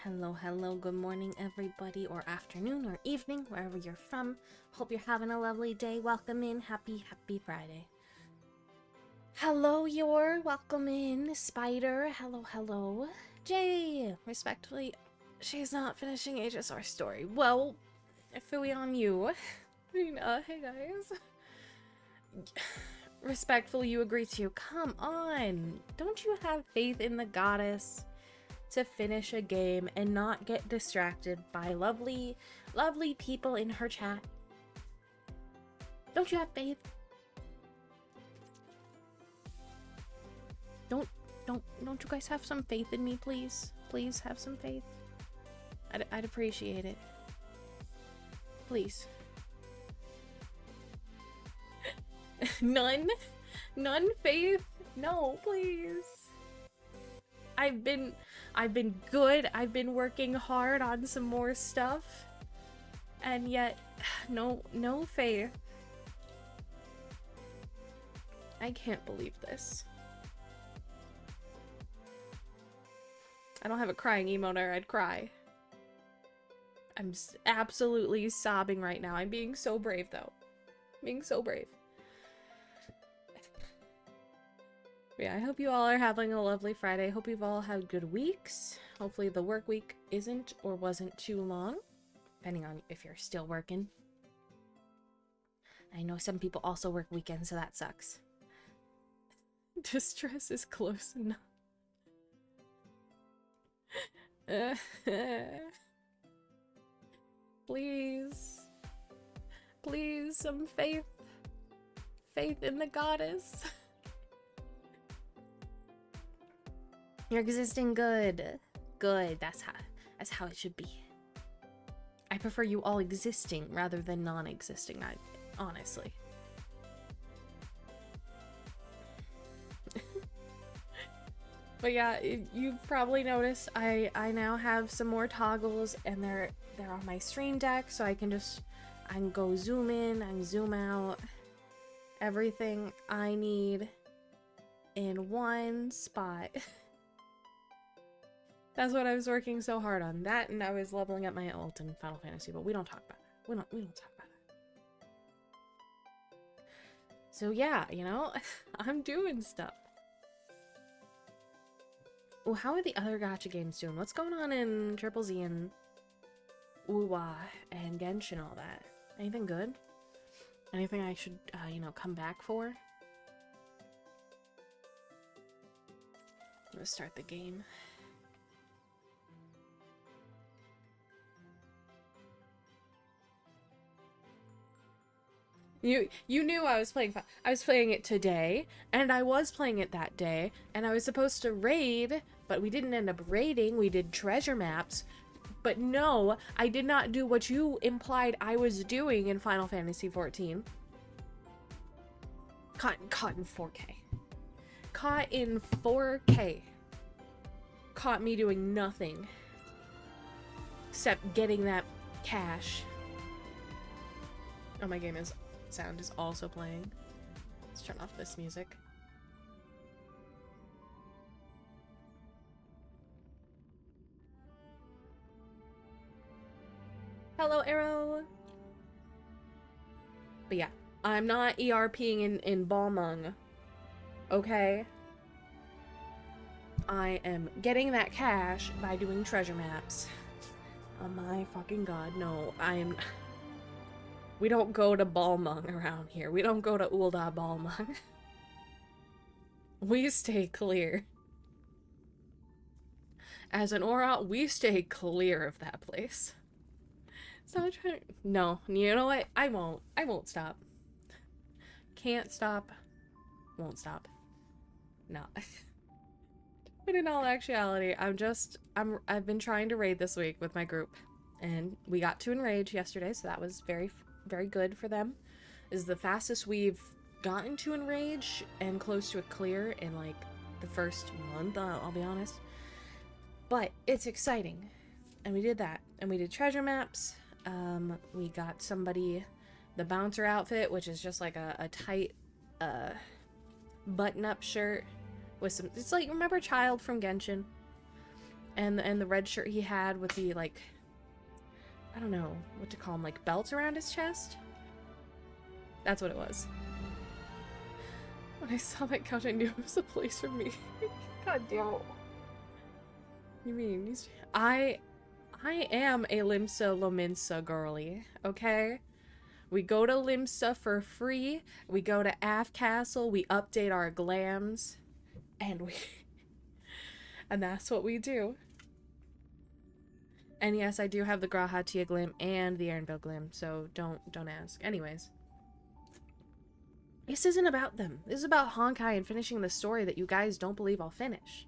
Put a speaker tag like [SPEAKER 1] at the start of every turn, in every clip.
[SPEAKER 1] Hello, hello, good morning everybody, or afternoon, or evening, wherever you're from. Hope you're having a lovely day. Welcome in. Happy Friday. Hello, welcome in. Spider, hello, hello. Jay, respectfully, she's not finishing HSR story. Well, phooey on you. Hey guys. Respectfully, you agree to. Come on. Don't you have faith in the goddess to finish a game and not get distracted by lovely people in her chat? Don't you have faith? Don't you guys have some faith in me, please? Please have some faith. I'd appreciate it. Please. None faith? No, please. I've been good. I've been working hard on some more stuff. And yet, no faith. I can't believe this. I don't have a crying emote or I'd cry. I'm absolutely sobbing right now. I'm being so brave though. Being so brave. Yeah, I hope you all are having a lovely Friday. Hope you've all had good weeks. Hopefully the work week isn't or wasn't too long, depending on if you're still working. I know some people also work weekends, so that sucks. Distress is close enough. Please. Please, some faith. Faith in the goddess. You're existing good. Good. That's how it should be. I prefer you all existing rather than non-existing, honestly. But yeah, you've probably noticed I now have some more toggles and they're on my stream deck, so I can go zoom in and zoom out. Everything I need in one spot. That's what I was working so hard on. That, and I was leveling up my ult in Final Fantasy, but we don't talk about that. We don't talk about that. So yeah, I'm doing stuff. Oh, how are the other gacha games doing? What's going on in Triple Z and Uwa and Genshin and all that? Anything good? Anything I should, come back for? Let's start the game. You knew I was playing. I was playing it today, and I was playing it that day, and I was supposed to raid, but we didn't end up raiding. We did treasure maps, but no, I did not do what you implied I was doing in Final Fantasy XIV. Caught in 4K. Caught in 4K. Caught me doing nothing except getting that cash. Oh, my game is. Sound is also playing. Let's turn off this music. Hello, Arrow. But yeah, I'm not ERPing in Balmung. Okay? I am getting that cash by doing treasure maps. Oh my fucking god, no. We don't go to Balmung around here. We don't go to Ul'dah Balmung. We stay clear. As an Aura, we stay clear of that place. Stop trying to... No, you know what? I won't stop. Can't stop. Won't stop. No. But in all actuality, I've been trying to raid this week with my group. And we got to Enrage yesterday, so that was very good for them. Is the fastest we've gotten to Enrage and close to a clear in like the first month, I'll be honest. But it's exciting. And we did that. And we did treasure maps. We got somebody the bouncer outfit, which is just like a tight button-up shirt with some... It's like, remember Child from Genshin? And the red shirt he had with the, like, I don't know what to call them, like belts around his chest. That's what it was. When I saw that couch, I knew it was a place for me. God damn it. You mean I am a Limsa Lominsa girly, okay? We go to Limsa for free. We go to Af Castle. We update our glams, and and that's what we do. And yes, I do have the Grahatia glim and the Aaronville glim, so don't ask. Anyways, this isn't about them. This is about Honkai and finishing the story that you guys don't believe I'll finish.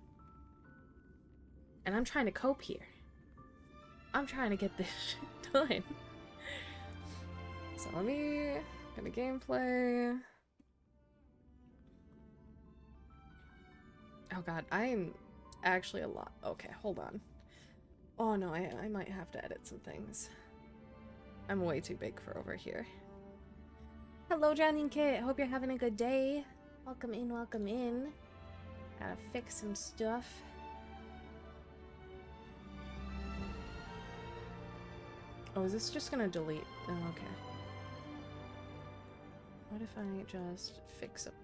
[SPEAKER 1] And I'm trying to cope here. I'm trying to get this shit done. So let me go to gameplay. Oh god, I'm actually a lot. Okay, hold on. Oh no, I might have to edit some things. I'm way too big for over here. Hello, Johnny and Kit. Hope you're having a good day. Welcome in, welcome in. Gotta fix some stuff. Oh, is this just gonna delete? Oh, okay. What if I just fix up?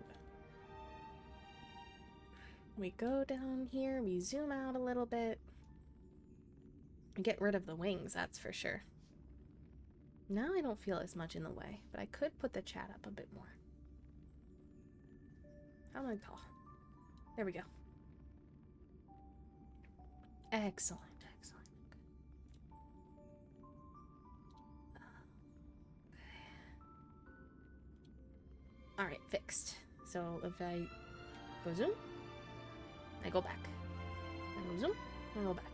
[SPEAKER 1] We go down here, we zoom out a little bit. Get rid of the wings, that's for sure. Now I don't feel as much in the way, but I could put the chat up a bit more. How am I call? There we go. Excellent, excellent. Alright, fixed. So if I go zoom, I go back. I go zoom, I go back.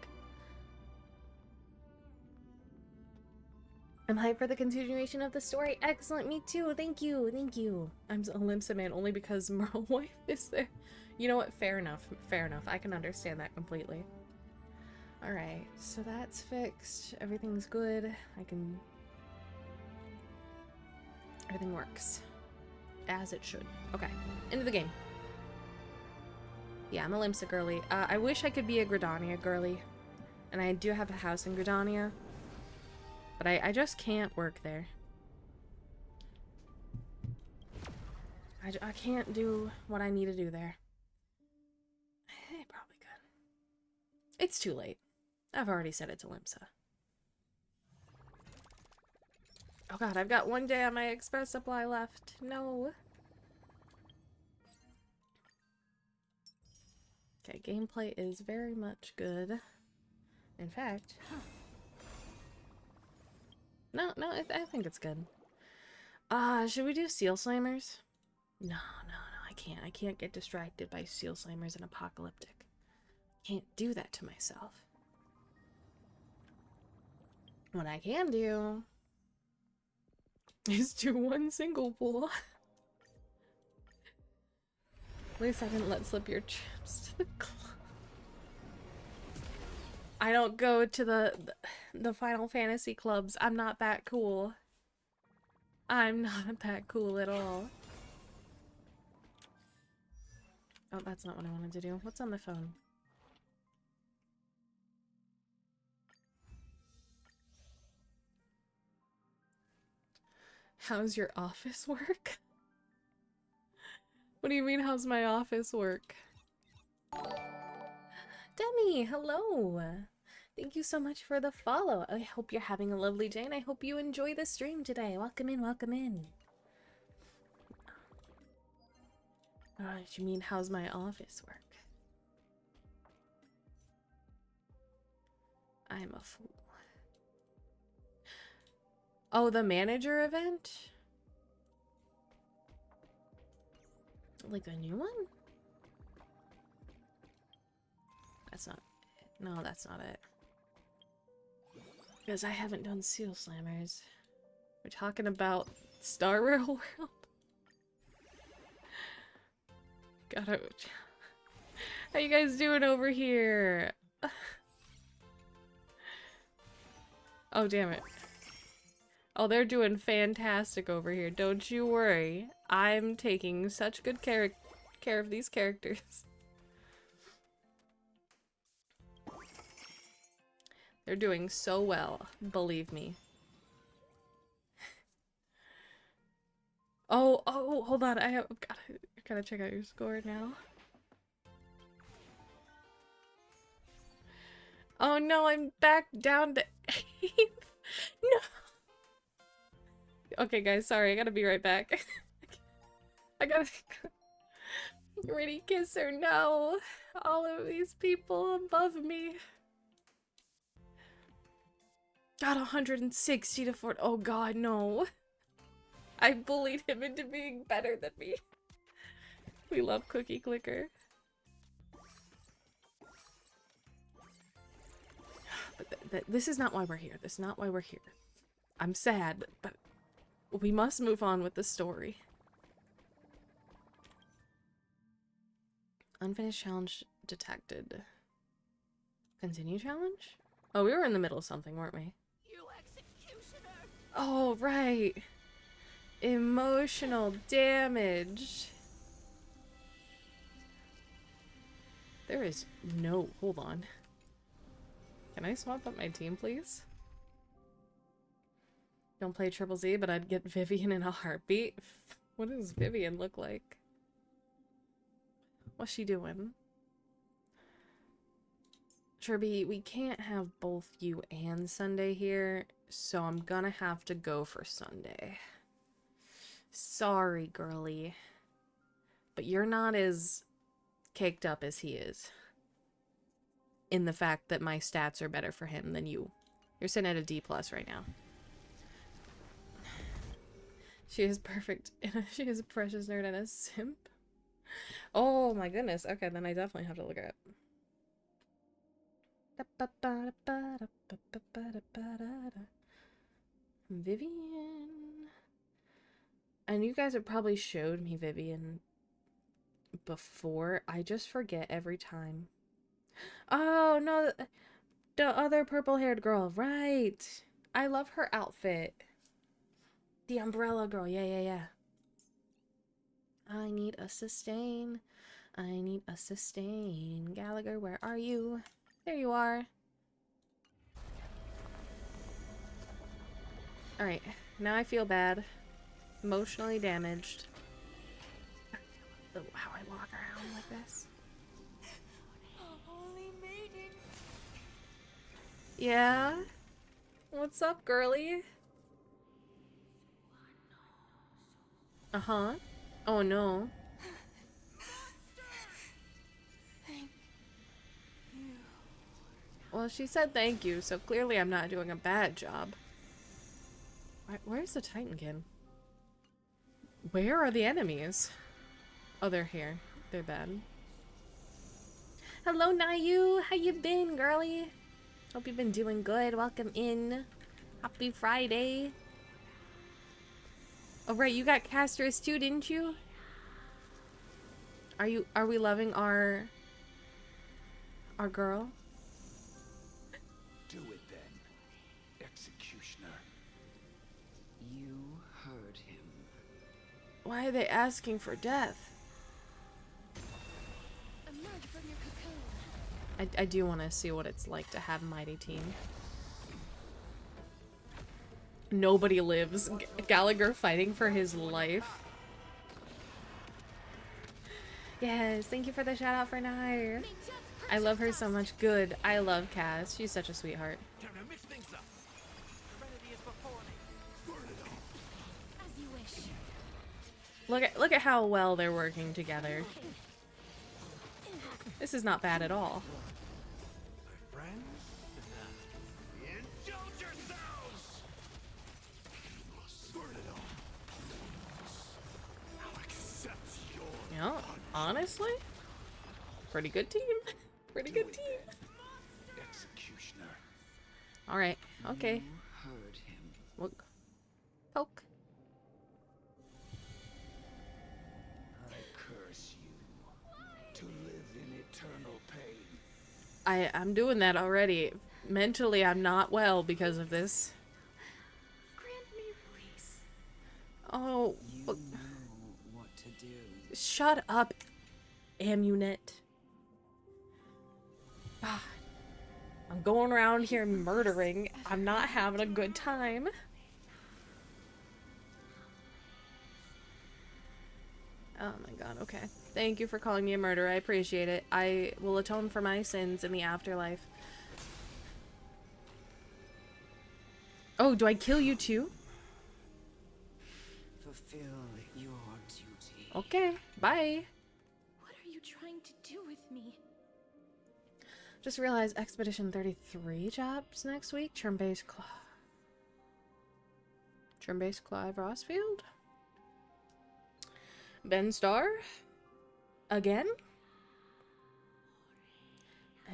[SPEAKER 1] I'm hyped for the continuation of the story. Excellent, me too. Thank you, thank you. I'm a Limsa man only because Merle wife is there. You know what? Fair enough. Fair enough. I can understand that completely. Alright, so that's fixed. Everything's good. Everything works. As it should. Okay, into the game. Yeah, I'm a Limsa girly. I wish I could be a Gridania girly. And I do have a house in Gridania. But I just can't work there. I can't do what I need to do there. I probably could. It's too late. I've already said it to Limsa. Oh god, I've got one day on my express supply left. No. Okay, gameplay is very much good. In fact, no, I think it's good. Should we do Seal Slammers? No, I can't get distracted by Seal Slammers and Apocalyptic. Can't do that to myself. What I can do is do one single pool. At least I didn't let slip your chips to the club. I don't go to the Final Fantasy clubs. I'm not that cool. I'm not that cool at all. Oh, that's not what I wanted to do. What's on the phone? How's your office work? What do you mean, how's my office work? Demi, hello! Thank you so much for the follow. I hope you're having a lovely day, and I hope you enjoy the stream today. Welcome in, welcome in. You mean, how's my office work? I'm a fool. Oh, the manager event? Like a new one? That's not it. No, that's not it. Because I haven't done Seal Slammers. We're talking about Star Rail World? Gotta... How you guys doing over here? Oh, damn it. Oh, they're doing fantastic over here. Don't you worry. I'm taking such good care of these characters. They're doing so well, believe me. Oh, hold on. Gotta check out your score now. Oh no, I'm back down to 8th. No. Okay, guys, sorry. I gotta be right back. I gotta really kiss her. No. All of these people above me. Got 160 to 40. Oh god, no. I bullied him into being better than me. We love Cookie Clicker. But this is not why we're here. This is not why we're here. I'm sad, but we must move on with the story. Unfinished challenge detected. Continue challenge? Oh, we were in the middle of something, weren't we?
[SPEAKER 2] You executioner!
[SPEAKER 1] Oh, right. Emotional damage. There is no... Hold on. Can I swap up my team, please? Don't play Triple Z, but I'd get Vivian in a heartbeat. What does Vivian look like? What's she doing? Tribby, we can't have both you and Sunday here, so I'm gonna have to go for Sunday. Sorry, girly. But you're not as caked up as he is. In the fact that my stats are better for him than you. You're sitting at a D+ right now. She is perfect. She is a precious nerd and a simp. Oh my goodness. Okay, then I definitely have to look at Vivian. And you guys have probably showed me Vivian before. I just forget every time. Oh no, the other purple-haired girl. Right. I love her outfit. The umbrella girl. Yeah. I need a sustain. I need a sustain. Gallagher, where are you? There you are. Alright, now I feel bad. Emotionally damaged. I love how I walk around like this.
[SPEAKER 2] Holy maiden!
[SPEAKER 1] Yeah? What's up, girly? Uh-huh. Oh no.
[SPEAKER 2] Thank you.
[SPEAKER 1] Well, she said thank you, so clearly I'm not doing a bad job. Where's the Titankin? Where are the enemies? Oh, they're here. They're bad. Hello, Nayu! How you been, girly? Hope you've been doing good. Welcome in. Happy Friday. Oh, right, you got Castress too, didn't you? Are we loving our girl?
[SPEAKER 3] Do it then, executioner.
[SPEAKER 4] You heard him.
[SPEAKER 1] Why are they asking for death?
[SPEAKER 2] Emerge from your cocoon.
[SPEAKER 1] I do want to see what it's like to have a mighty team. Nobody lives. Gallagher fighting for his life. Yes, thank you for the shout out for Nair. I love her so much. Good. I love Cass. She's such a sweetheart.
[SPEAKER 3] Time to mix things up.
[SPEAKER 2] Serenity is before me.
[SPEAKER 3] Burn it all.
[SPEAKER 2] As you wish.
[SPEAKER 1] Look at how well they're working together. This is not bad at all.
[SPEAKER 3] My friends, indulge yourselves. Burn it all. I'll accept your
[SPEAKER 1] You know, honestly, pretty good team. Pretty good team.
[SPEAKER 3] executioner.
[SPEAKER 1] All right. Okay.
[SPEAKER 4] You heard him.
[SPEAKER 1] Look. Poke.
[SPEAKER 3] I curse you to live in eternal pain.
[SPEAKER 1] I'm doing that already. Mentally, I'm not well because of this.
[SPEAKER 2] Grant me release.
[SPEAKER 1] Oh,
[SPEAKER 4] You
[SPEAKER 1] look.
[SPEAKER 4] know what to do.
[SPEAKER 1] Shut up, Amunet. Ah. I'm going around here murdering. I'm not having a good time. Oh my god, okay. Thank you for calling me a murderer. I appreciate it. I will atone for my sins in the afterlife. Oh, do I kill you too?
[SPEAKER 4] Fulfill your duty.
[SPEAKER 1] Okay, bye.
[SPEAKER 2] What are you trying to do with me?
[SPEAKER 1] Just realized Expedition 33 jobs next week. Turn-based Clive Rossfield? Ben Starr? Again?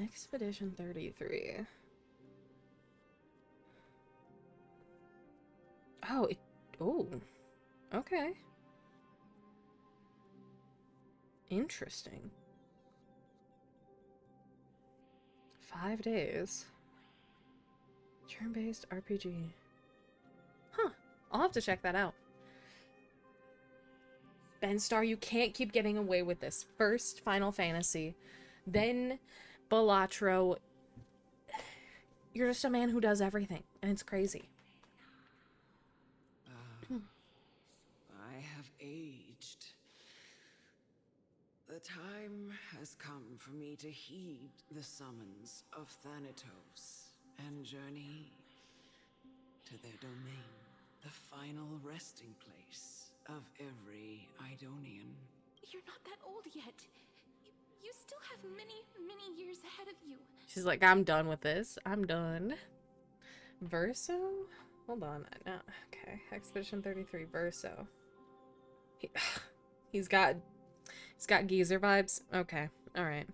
[SPEAKER 1] Expedition 33. Oh, oh. Okay. Interesting. 5 days. Turn-based RPG. Huh. I'll have to check that out. Ben Starr, you can't keep getting away with this. First Final Fantasy, then Balatro. You're just a man who does everything, and it's crazy.
[SPEAKER 4] I have aged. The time has come for me to heed the summons of Thanatos and journey to their domain, the final resting place of every Idonian.
[SPEAKER 2] You're not that old yet. You still have many, many years ahead of you.
[SPEAKER 1] She's like, I'm done with this. I'm done. Verso? Hold on. No. Okay. Expedition 33. Verso. He's got geezer vibes. Okay. All right.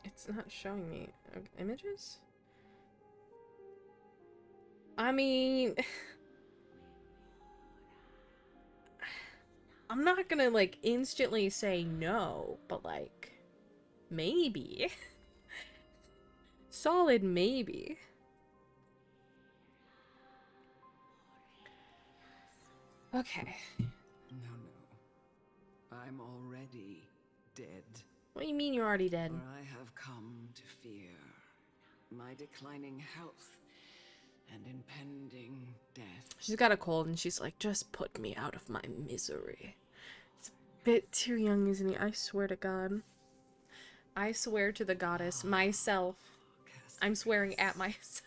[SPEAKER 1] It's not showing me images? I mean, I'm not gonna like instantly say no, but like maybe. Solid maybe. Okay.
[SPEAKER 4] No. I'm already dead.
[SPEAKER 1] What do you mean you're already dead?
[SPEAKER 4] For I have come to fear my declining health and impending death.
[SPEAKER 1] She's got a cold and she's like, just put me out of my misery. It's a bit too young, isn't he? I swear to God. I swear to the goddess, myself. I'm swearing at myself.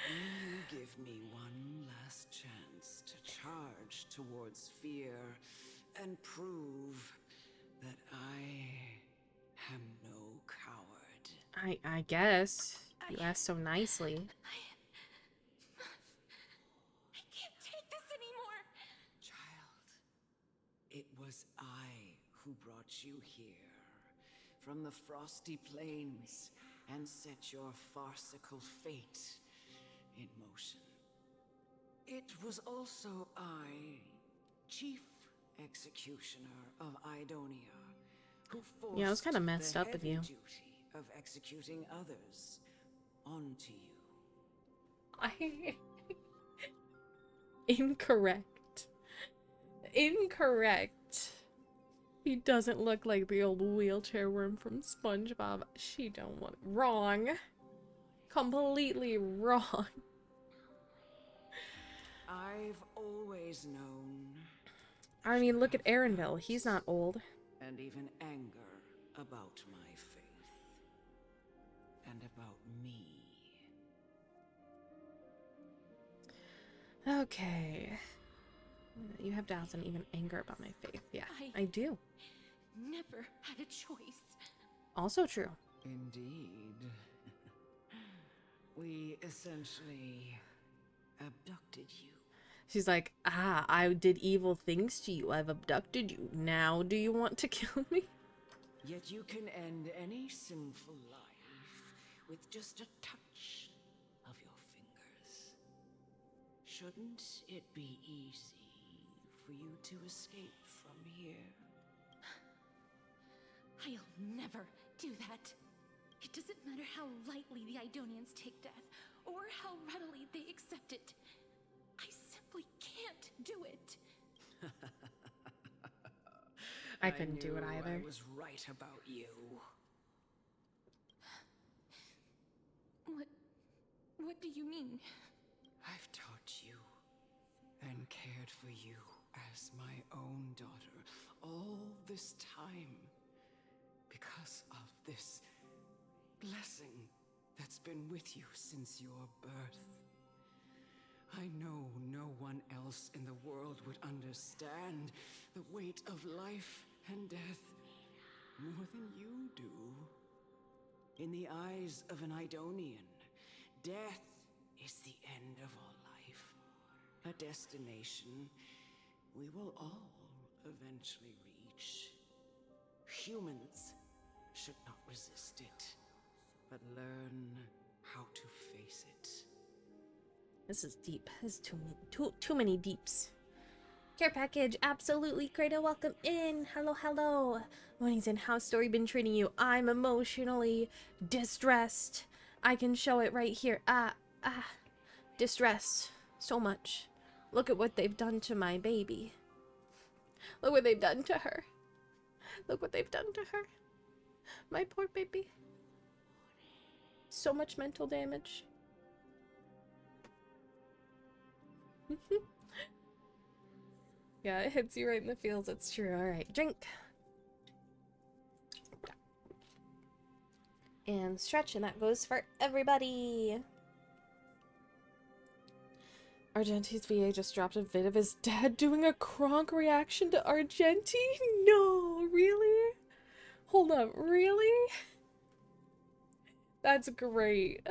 [SPEAKER 4] You give me one last chance to charge towards fear and prove that I am no coward.
[SPEAKER 1] I guess. You asked so nicely.
[SPEAKER 2] I can't take this anymore.
[SPEAKER 4] Child, it was I who brought you here from the frosty plains and set your farcical fate in motion. It was also I, Chief Executioner of Idonia, who forced
[SPEAKER 1] Yeah, I was kind of messed
[SPEAKER 4] the
[SPEAKER 1] up with
[SPEAKER 4] heavy
[SPEAKER 1] you.
[SPEAKER 4] duty of executing others onto you.
[SPEAKER 1] I... Incorrect. Incorrect. He doesn't look like the old wheelchair worm from SpongeBob. She don't want... Wrong. Completely wrong.
[SPEAKER 4] I've always known.
[SPEAKER 1] I mean, look at Aaronville. He's not old.
[SPEAKER 4] And even anger about my faith. And about me.
[SPEAKER 1] Okay. You have doubts and even anger about my faith. Yeah, I do.
[SPEAKER 2] Never had a choice.
[SPEAKER 1] Also true.
[SPEAKER 4] Indeed. We essentially abducted you.
[SPEAKER 1] She's like, ah, I did evil things to you. I've abducted you. Now do you want to kill me?
[SPEAKER 4] Yet you can end any sinful life with just a touch of your fingers. Shouldn't it be easy for you to escape from here?
[SPEAKER 2] I'll never do that. It doesn't matter how lightly the Idonians take death, or how readily they accept it. I simply can't do it.
[SPEAKER 1] I couldn't do it
[SPEAKER 4] knew
[SPEAKER 1] either.
[SPEAKER 4] I was right about you.
[SPEAKER 2] What do you mean?
[SPEAKER 4] I've taught you and cared for you as my own daughter all this time because of this blessing that's been with you since your birth. I know no one else in the world would understand the weight of life and death more than you do. In the eyes of an Idonian, death is the end of all life. A destination we will all eventually reach. Humans should not resist it, but learn how to face it.
[SPEAKER 1] This is deep. This is too many deeps. Care package, absolutely. Kratos, welcome in. Hello, hello. Mornings in. How's story been treating you? I'm emotionally distressed. I can show it right here. Distressed. So much. Look at what they've done to my baby. Look what they've done to her. Look what they've done to her. My poor baby. So much mental damage. Yeah, it hits you right in the feels. It's true. All right, drink. And stretch, and that goes for everybody. Argenti's VA just dropped a vid of his dad doing a Kronk reaction to Argenti? No, really? Hold up, really? That's great.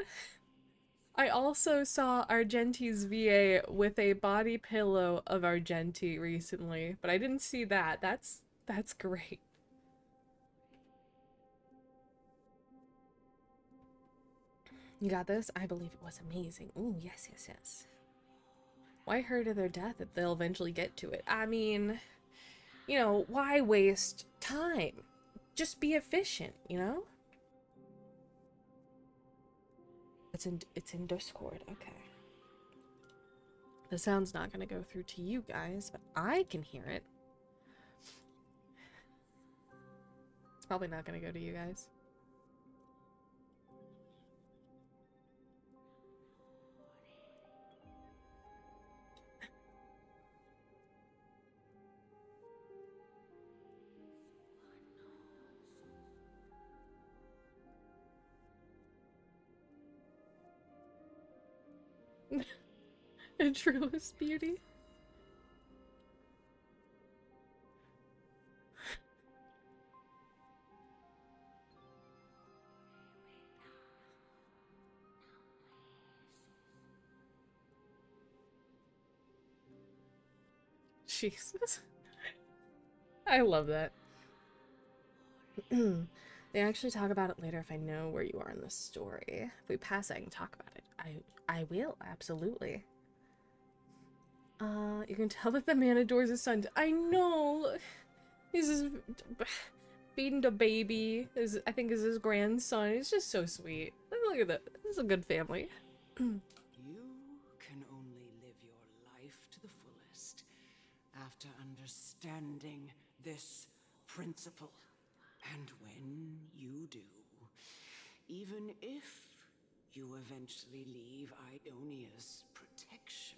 [SPEAKER 1] I also saw Argenti's VA with a body pillow of Argenti recently, but I didn't see that. That's great. You got this? I believe it was amazing. Ooh, yes, yes, yes. Why hurry to their death if they'll eventually get to it? I mean, you know, why waste time? Just be efficient, you know? It's in Discord, okay. The sound's not gonna go through to you guys, but I can hear it. It's probably not gonna go to you guys. A truest beauty. Jesus. I love that. They actually talk about it later if I know where you are in the story. If we pass, I can talk about it. I will, absolutely. You can tell that the man adores his son. I know. He's just feeding the baby. I think is his grandson. It's just so sweet. Look at that. This is a good family.
[SPEAKER 4] You can only live your life to the fullest after understanding this principle. And when you do, even if you eventually leave Idonia's protection,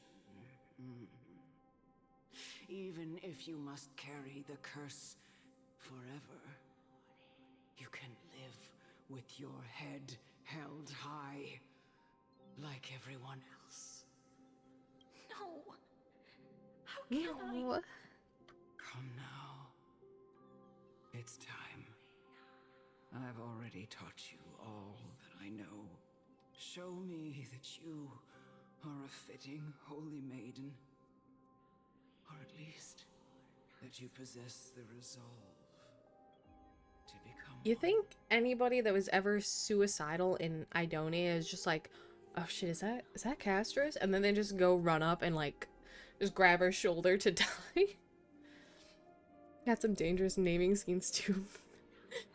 [SPEAKER 4] even if you must carry the curse forever, you can live with your head held high, like everyone else.
[SPEAKER 2] No. How can I?
[SPEAKER 4] Come now. It's time. I've already taught you all that I know. Show me that you are a fitting holy maiden. Or at least that you possess the resolve to become
[SPEAKER 1] You
[SPEAKER 4] one.
[SPEAKER 1] think anybody that was ever suicidal in Idonia is just like, oh shit, is that Castrus? And then they just go run up and like just grab her shoulder to die? Got some dangerous naming schemes too.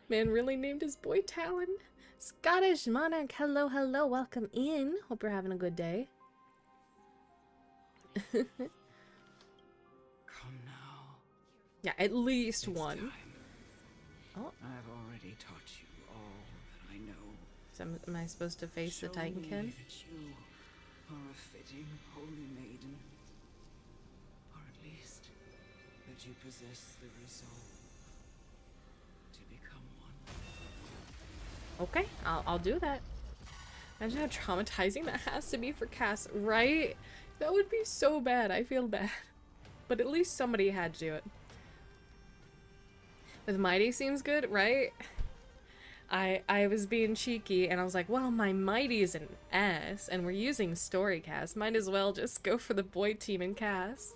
[SPEAKER 1] Man really named his boy Talon. Scottish Monarch, hello, hello, welcome in. Hope you're having a good day. Yeah, at least
[SPEAKER 4] It's
[SPEAKER 1] one.
[SPEAKER 4] time.
[SPEAKER 1] Oh,
[SPEAKER 4] I've already taught you all that I know.
[SPEAKER 1] so am I supposed to face the
[SPEAKER 4] Show me
[SPEAKER 1] Titankin?
[SPEAKER 4] that you are a fitting holy maiden. Or at least that you possess the resolve to become one.
[SPEAKER 1] Okay, I'll do that. Imagine how traumatizing that has to be for Cass, right? That would be so bad. I feel bad. But at least somebody had to do it. With Mighty seems good, right? I was being cheeky and I was like, well, my Mighty is an S and we're using story Cass. Might as well just go for the boy team and Cass.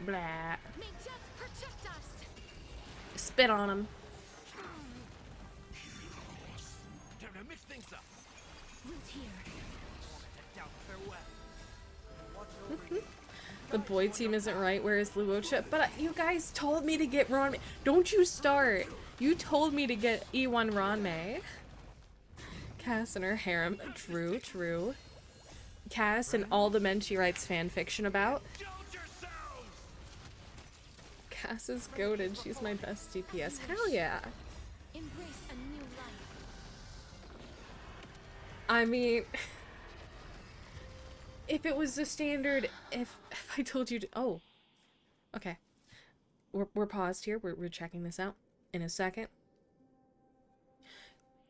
[SPEAKER 1] Blah.
[SPEAKER 2] May death protect us!
[SPEAKER 1] Spit on him.
[SPEAKER 3] Time to mix things up.
[SPEAKER 2] Root here.
[SPEAKER 3] Down farewell.
[SPEAKER 1] The boy team isn't right. Where is Luocha? But you guys told me to get Ron. Don't you start. You told me to get E1 Ranmei. Cass and her harem. True, true. Cass and all the men she writes fanfiction about. Cass is goated. She's my best DPS. Hell yeah.
[SPEAKER 2] Embrace a new life.
[SPEAKER 1] I mean, if it was the standard, if I told you to, oh, okay. We're paused here. We're checking this out in a second.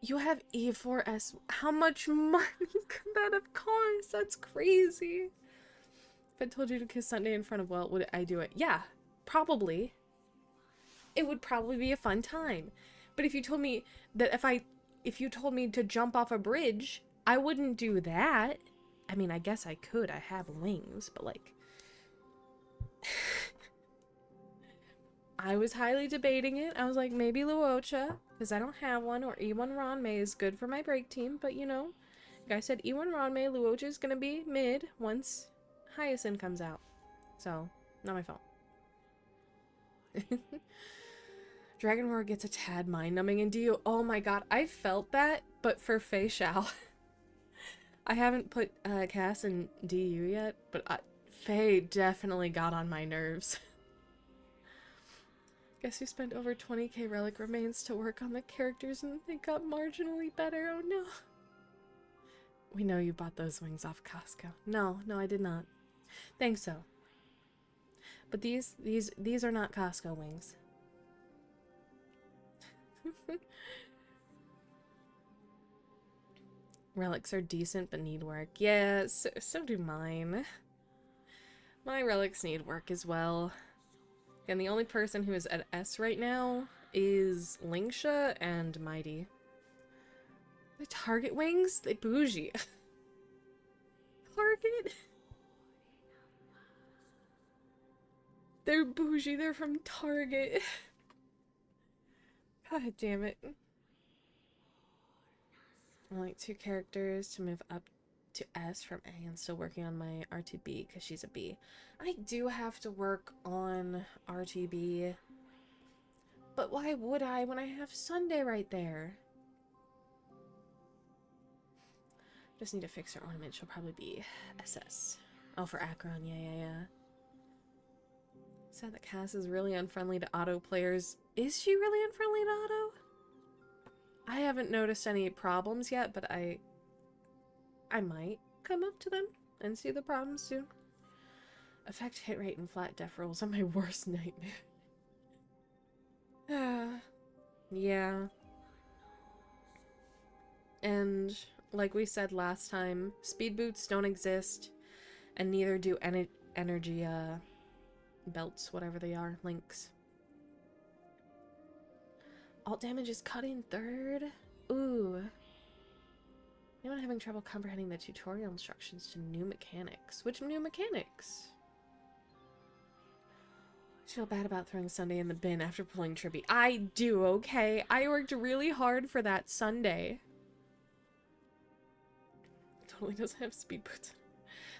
[SPEAKER 1] You have E4S. How much money could that have cost? That's crazy. If I told you to kiss Sunday in front of, well, would I do it? Yeah, probably. It would probably be a fun time. But if you told me that if you told me to jump off a bridge, I wouldn't do that. I mean, I guess I could. I have wings, but like... I was highly debating it. I was like, maybe Luocha, because I don't have one, or E1 Ranmei is good for my break team, but you know, like I said, E1 Ranmei, Luocha is gonna be mid once Hyacinth comes out. So, not my fault. Dragon Roar gets a tad mind-numbing in DU. Oh my god, I felt that, but for Fei Xiao. I haven't put Cass in DU yet, but Fei definitely got on my nerves. Guess you spent over 20k relic remains to work on the characters and they got marginally better. Oh no. We know you bought those wings off Costco. No, I did not. Thanks so. But these are not Costco wings. Relics are decent but need work. Yeah, so do mine. My relics need work as well. And the only person who is at S right now is Lingsha and Mighty. The Target wings? They bougie. Target? They're bougie. They're from Target. God damn it. I like 2 characters to move up to S from A and still working on my RTB because she's a B. I do have to work on RTB. But why would I when I have Sunday right there? Just need to fix her ornament. She'll probably be SS. Oh, for Akron. Yeah. Sad that Cass is really unfriendly to auto players. Is she really unfriendly to auto? I haven't noticed any problems yet, but I might come up to them and see the problems soon. Affect hit rate and flat def rolls are my worst nightmare. Yeah. And like we said last time, speed boots don't exist, and neither do energy belts, whatever they are, links. Alt damage is cut in 3rd. Ooh. Anyone having trouble comprehending the tutorial instructions to new mechanics? Which new mechanics? I feel bad about throwing Sunday in the bin after pulling Tribby. I do, okay? I worked really hard for that Sunday. Totally doesn't have speed boots.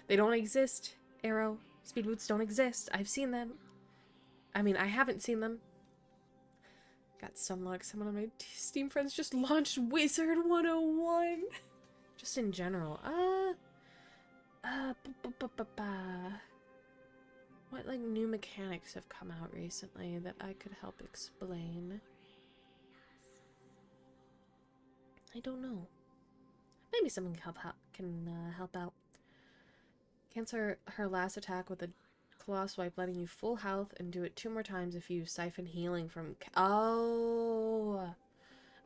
[SPEAKER 1] They don't exist, Arrow. Speed boots don't exist. I've seen them. I mean, I haven't seen them. Got Sunlock. Someone on my Steam friends just launched Wizard 101. Just in general. What, like, new mechanics have come out recently that I could help explain? I don't know. Maybe someone can help out. Cancel her last attack with a claw swipe, letting you full health, and do it 2 more times if you siphon healing from. Oh,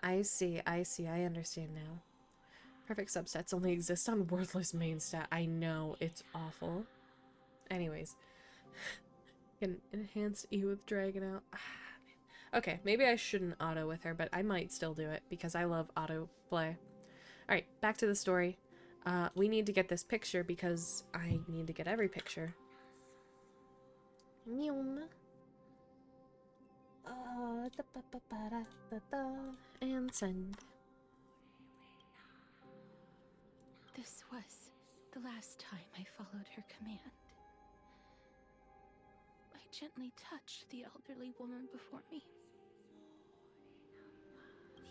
[SPEAKER 1] I see. I understand now. Perfect substats only exist on worthless main stat. I know, it's awful. Anyways, can enhance E with Dragon out. Okay, maybe I shouldn't auto with her, but I might still do it because I love auto play. Alright, back to the story. We need to get this picture because I need to get every picture. And send.
[SPEAKER 2] This was the last time I followed her command. I gently touched the elderly woman before me.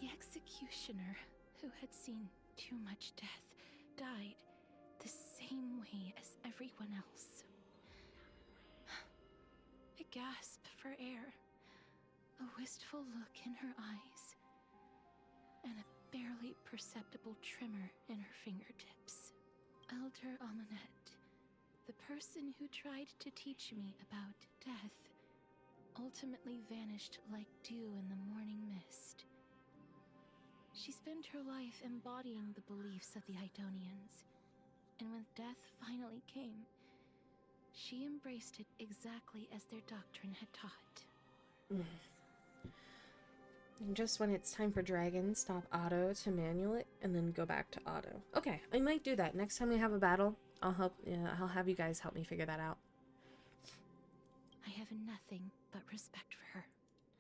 [SPEAKER 2] The executioner, who had seen too much death, died the same way as everyone else. A gasp for air, a wistful look in her eyes, and a barely perceptible tremor in her fingertips. Elder Amonette, the person who tried to teach me about death, ultimately vanished like dew in the morning mist. She spent her life embodying the beliefs of the Idonians, and when death finally came, she embraced it exactly as their doctrine had taught.
[SPEAKER 1] And just when it's time for Dragon, stop auto to manual it, and then go back to auto. Okay, I might do that. Next time we have a battle, I'll have you guys help me figure that out.
[SPEAKER 2] I have nothing but respect for her.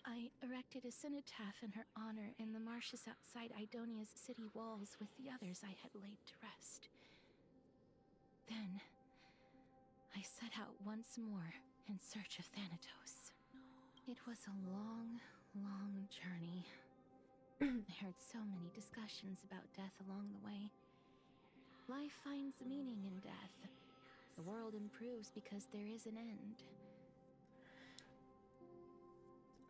[SPEAKER 2] I erected a cenotaph in her honor in the marshes outside Idonia's city walls with the others I had laid to rest. Then, I set out once more in search of Thanatos. It was a long, long journey. I heard so many discussions about death along the way. Life finds meaning in death. The world improves because there is an end.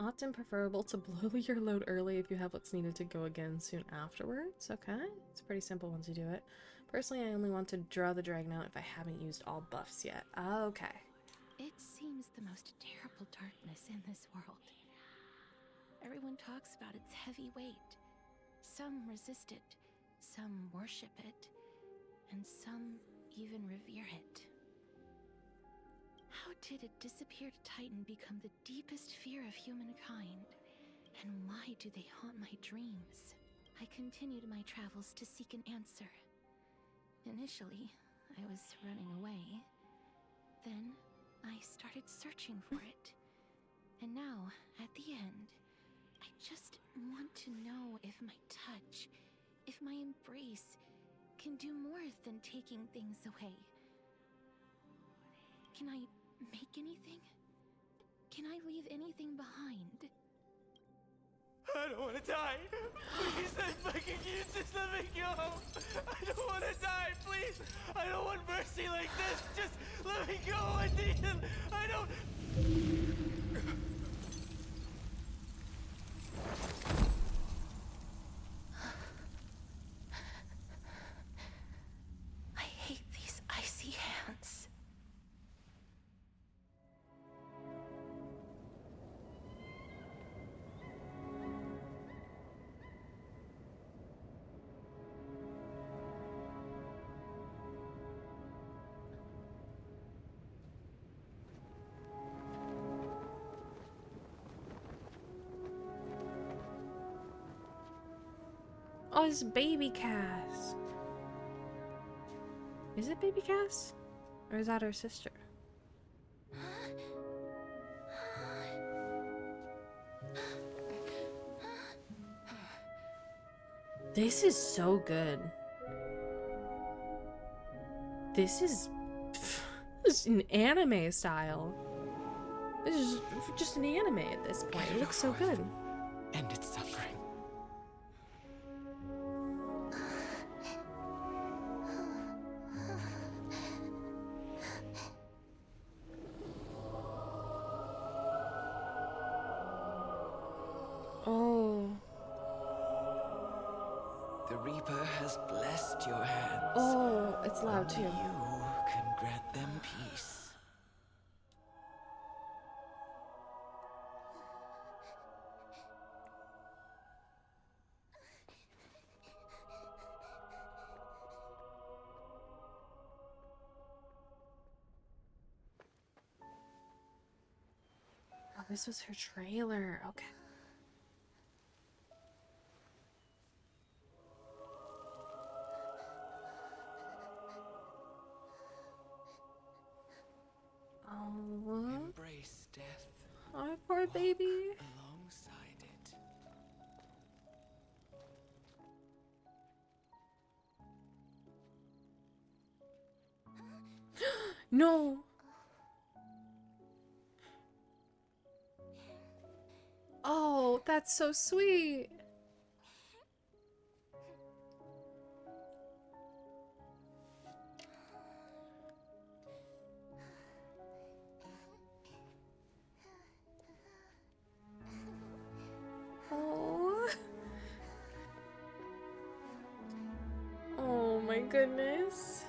[SPEAKER 1] Often preferable to blow your load early if you have what's needed to go again soon afterwards. Okay, it's pretty simple once you do it. Personally, I only want to draw the dragon out if I haven't used all buffs yet. Okay.
[SPEAKER 2] It seems the most terrible darkness in this world. Everyone talks about its heavy weight. Some resist it, some worship it, and some even revere it. How did a disappeared titan become the deepest fear of humankind? And why do they haunt my dreams? I continued my travels to seek an answer. Initially, I was running away. Then, I started searching for it. And now, at the end, I just want to know if my touch, if my embrace, can do more than taking things away. Can I make anything? Can I leave anything behind?
[SPEAKER 3] I don't want to die. Please, I fucking you just let me go. I don't want to die, please. I don't want mercy like this. Just let me go. I need him. I don't.
[SPEAKER 2] I hate these icy hands.
[SPEAKER 1] Oh, it's baby Cass. Is it baby Cass? Or is that her sister? This is so good. This is an anime style. This is just an anime at this point. It looks so good.
[SPEAKER 3] End its suffering.
[SPEAKER 1] Oh.
[SPEAKER 3] The Reaper has blessed your hands.
[SPEAKER 1] Oh, it's loud too.
[SPEAKER 3] Only you can grant them peace.
[SPEAKER 1] Oh, this was her trailer. Okay. Oh,
[SPEAKER 3] Embrace death.
[SPEAKER 1] oh, poor baby.
[SPEAKER 3] Alongside it.
[SPEAKER 1] No. Oh, that's so sweet. Oh. Oh my goodness.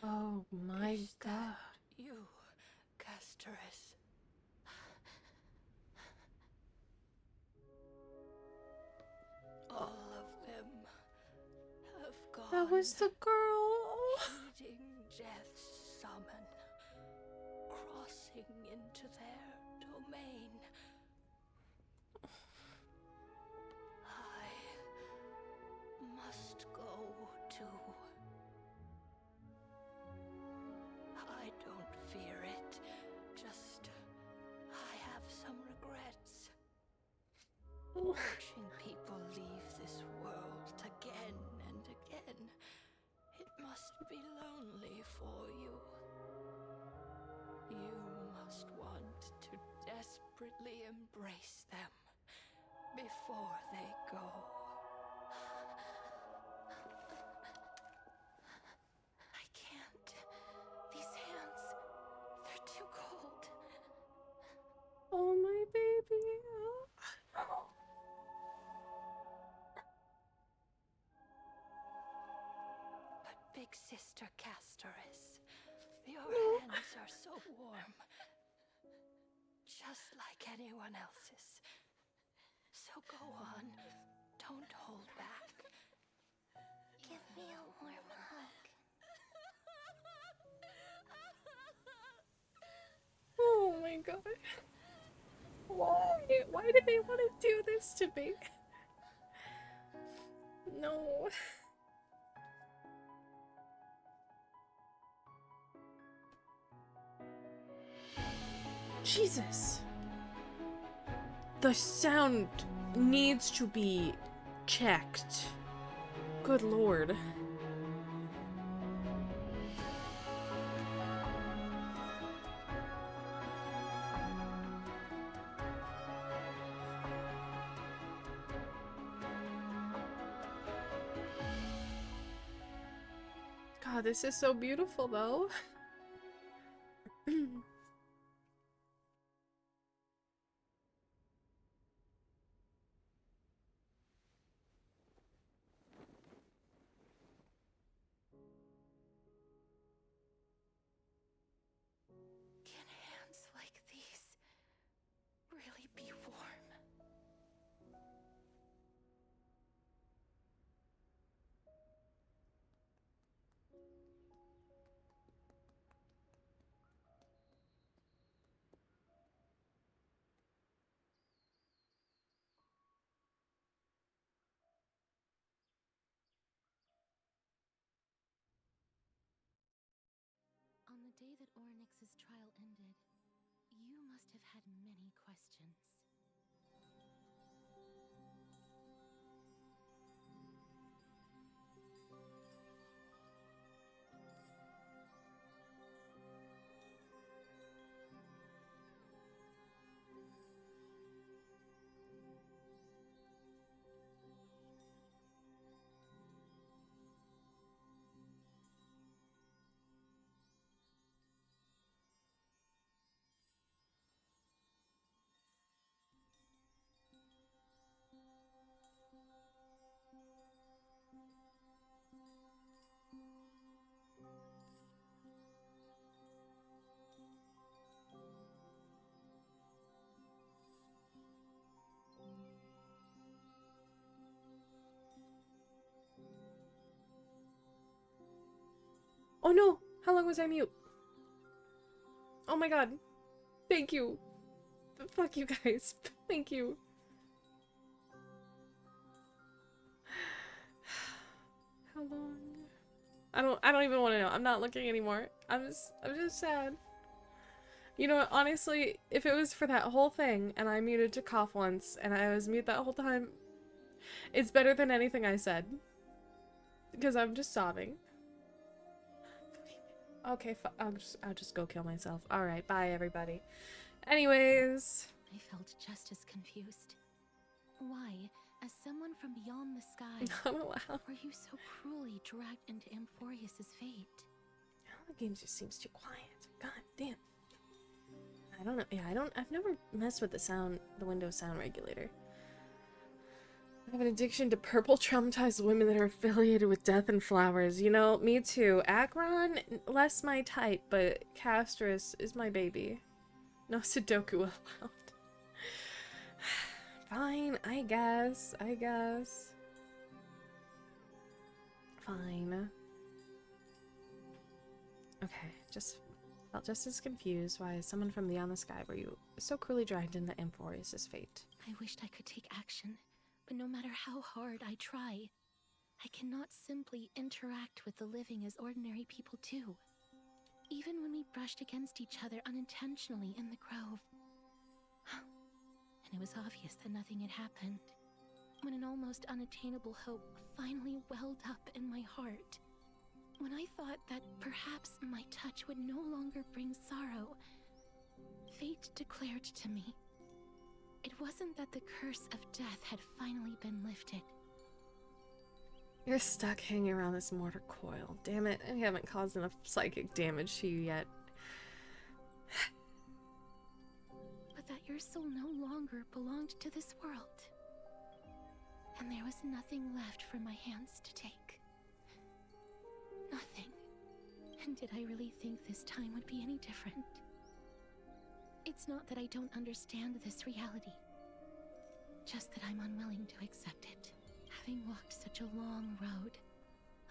[SPEAKER 1] Oh my
[SPEAKER 2] Is
[SPEAKER 1] god.
[SPEAKER 2] that you, Castoris? All of them have gone.
[SPEAKER 1] That was the girl.
[SPEAKER 2] Heeding Death's summon, crossing into their domain. I must go too. I don't fear it, just I have some regrets. Watching people leave this world again and again, it must be lonely for you. You must want to desperately embrace them before they go. I can't. These hands, they're too cold.
[SPEAKER 1] Oh my baby.
[SPEAKER 2] But Big Sister Castoris, your hands are so warm. Just like anyone else's. So go on. Don't hold back. Give me a warm hug.
[SPEAKER 1] Oh my god. Why? Why did they want to do this to me? No. Jesus. The sound needs to be checked. Good lord. Oh, this is so beautiful, though.
[SPEAKER 2] Can hands like these really be warm? On the day that Ornyx's trial ended, you must have had many questions.
[SPEAKER 1] Oh no! How long was I mute? Oh my god. Thank you. Fuck you guys. Thank you. How long? I don't even want to know. I'm not looking anymore. I'm just sad. You know what, honestly, if it was for that whole thing and I muted to cough once and I was mute that whole time, it's better than anything I said. Because I'm just sobbing. Okay, I'll just go kill myself. Alright, bye everybody. Anyways.
[SPEAKER 2] I felt just as confused. Why, as someone from beyond the sky,
[SPEAKER 1] Not allowed.
[SPEAKER 2] were you so cruelly dragged into Amphorius's fate?
[SPEAKER 1] The game just seems too quiet. God damn. I don't know. Yeah, I've never messed with the Windows sound regulator. I have an addiction to purple traumatized women that are affiliated with death and flowers. You know, me too. Akron, less my type, but Castris is my baby. No Sudoku allowed. Fine, I guess. Fine. Okay, felt just as confused. Why, as someone from beyond the sky, were you so cruelly dragged into Amphorius's fate?
[SPEAKER 2] I wished I could take action, but no matter how hard I try, I cannot simply interact with the living as ordinary people do. Even when we brushed against each other unintentionally in the grove. And it was obvious that nothing had happened. When an almost unattainable hope finally welled up in my heart. When I thought that perhaps my touch would no longer bring sorrow, fate declared to me, it wasn't that the curse of death had finally been lifted.
[SPEAKER 1] You're stuck hanging around this mortar coil. Damn it, I haven't caused enough psychic damage to you yet.
[SPEAKER 2] But that your soul no longer belonged to this world. And there was nothing left for my hands to take. Nothing. And did I really think this time would be any different? It's not that I don't understand this reality. Just that I'm unwilling to accept it. Having walked such a long road,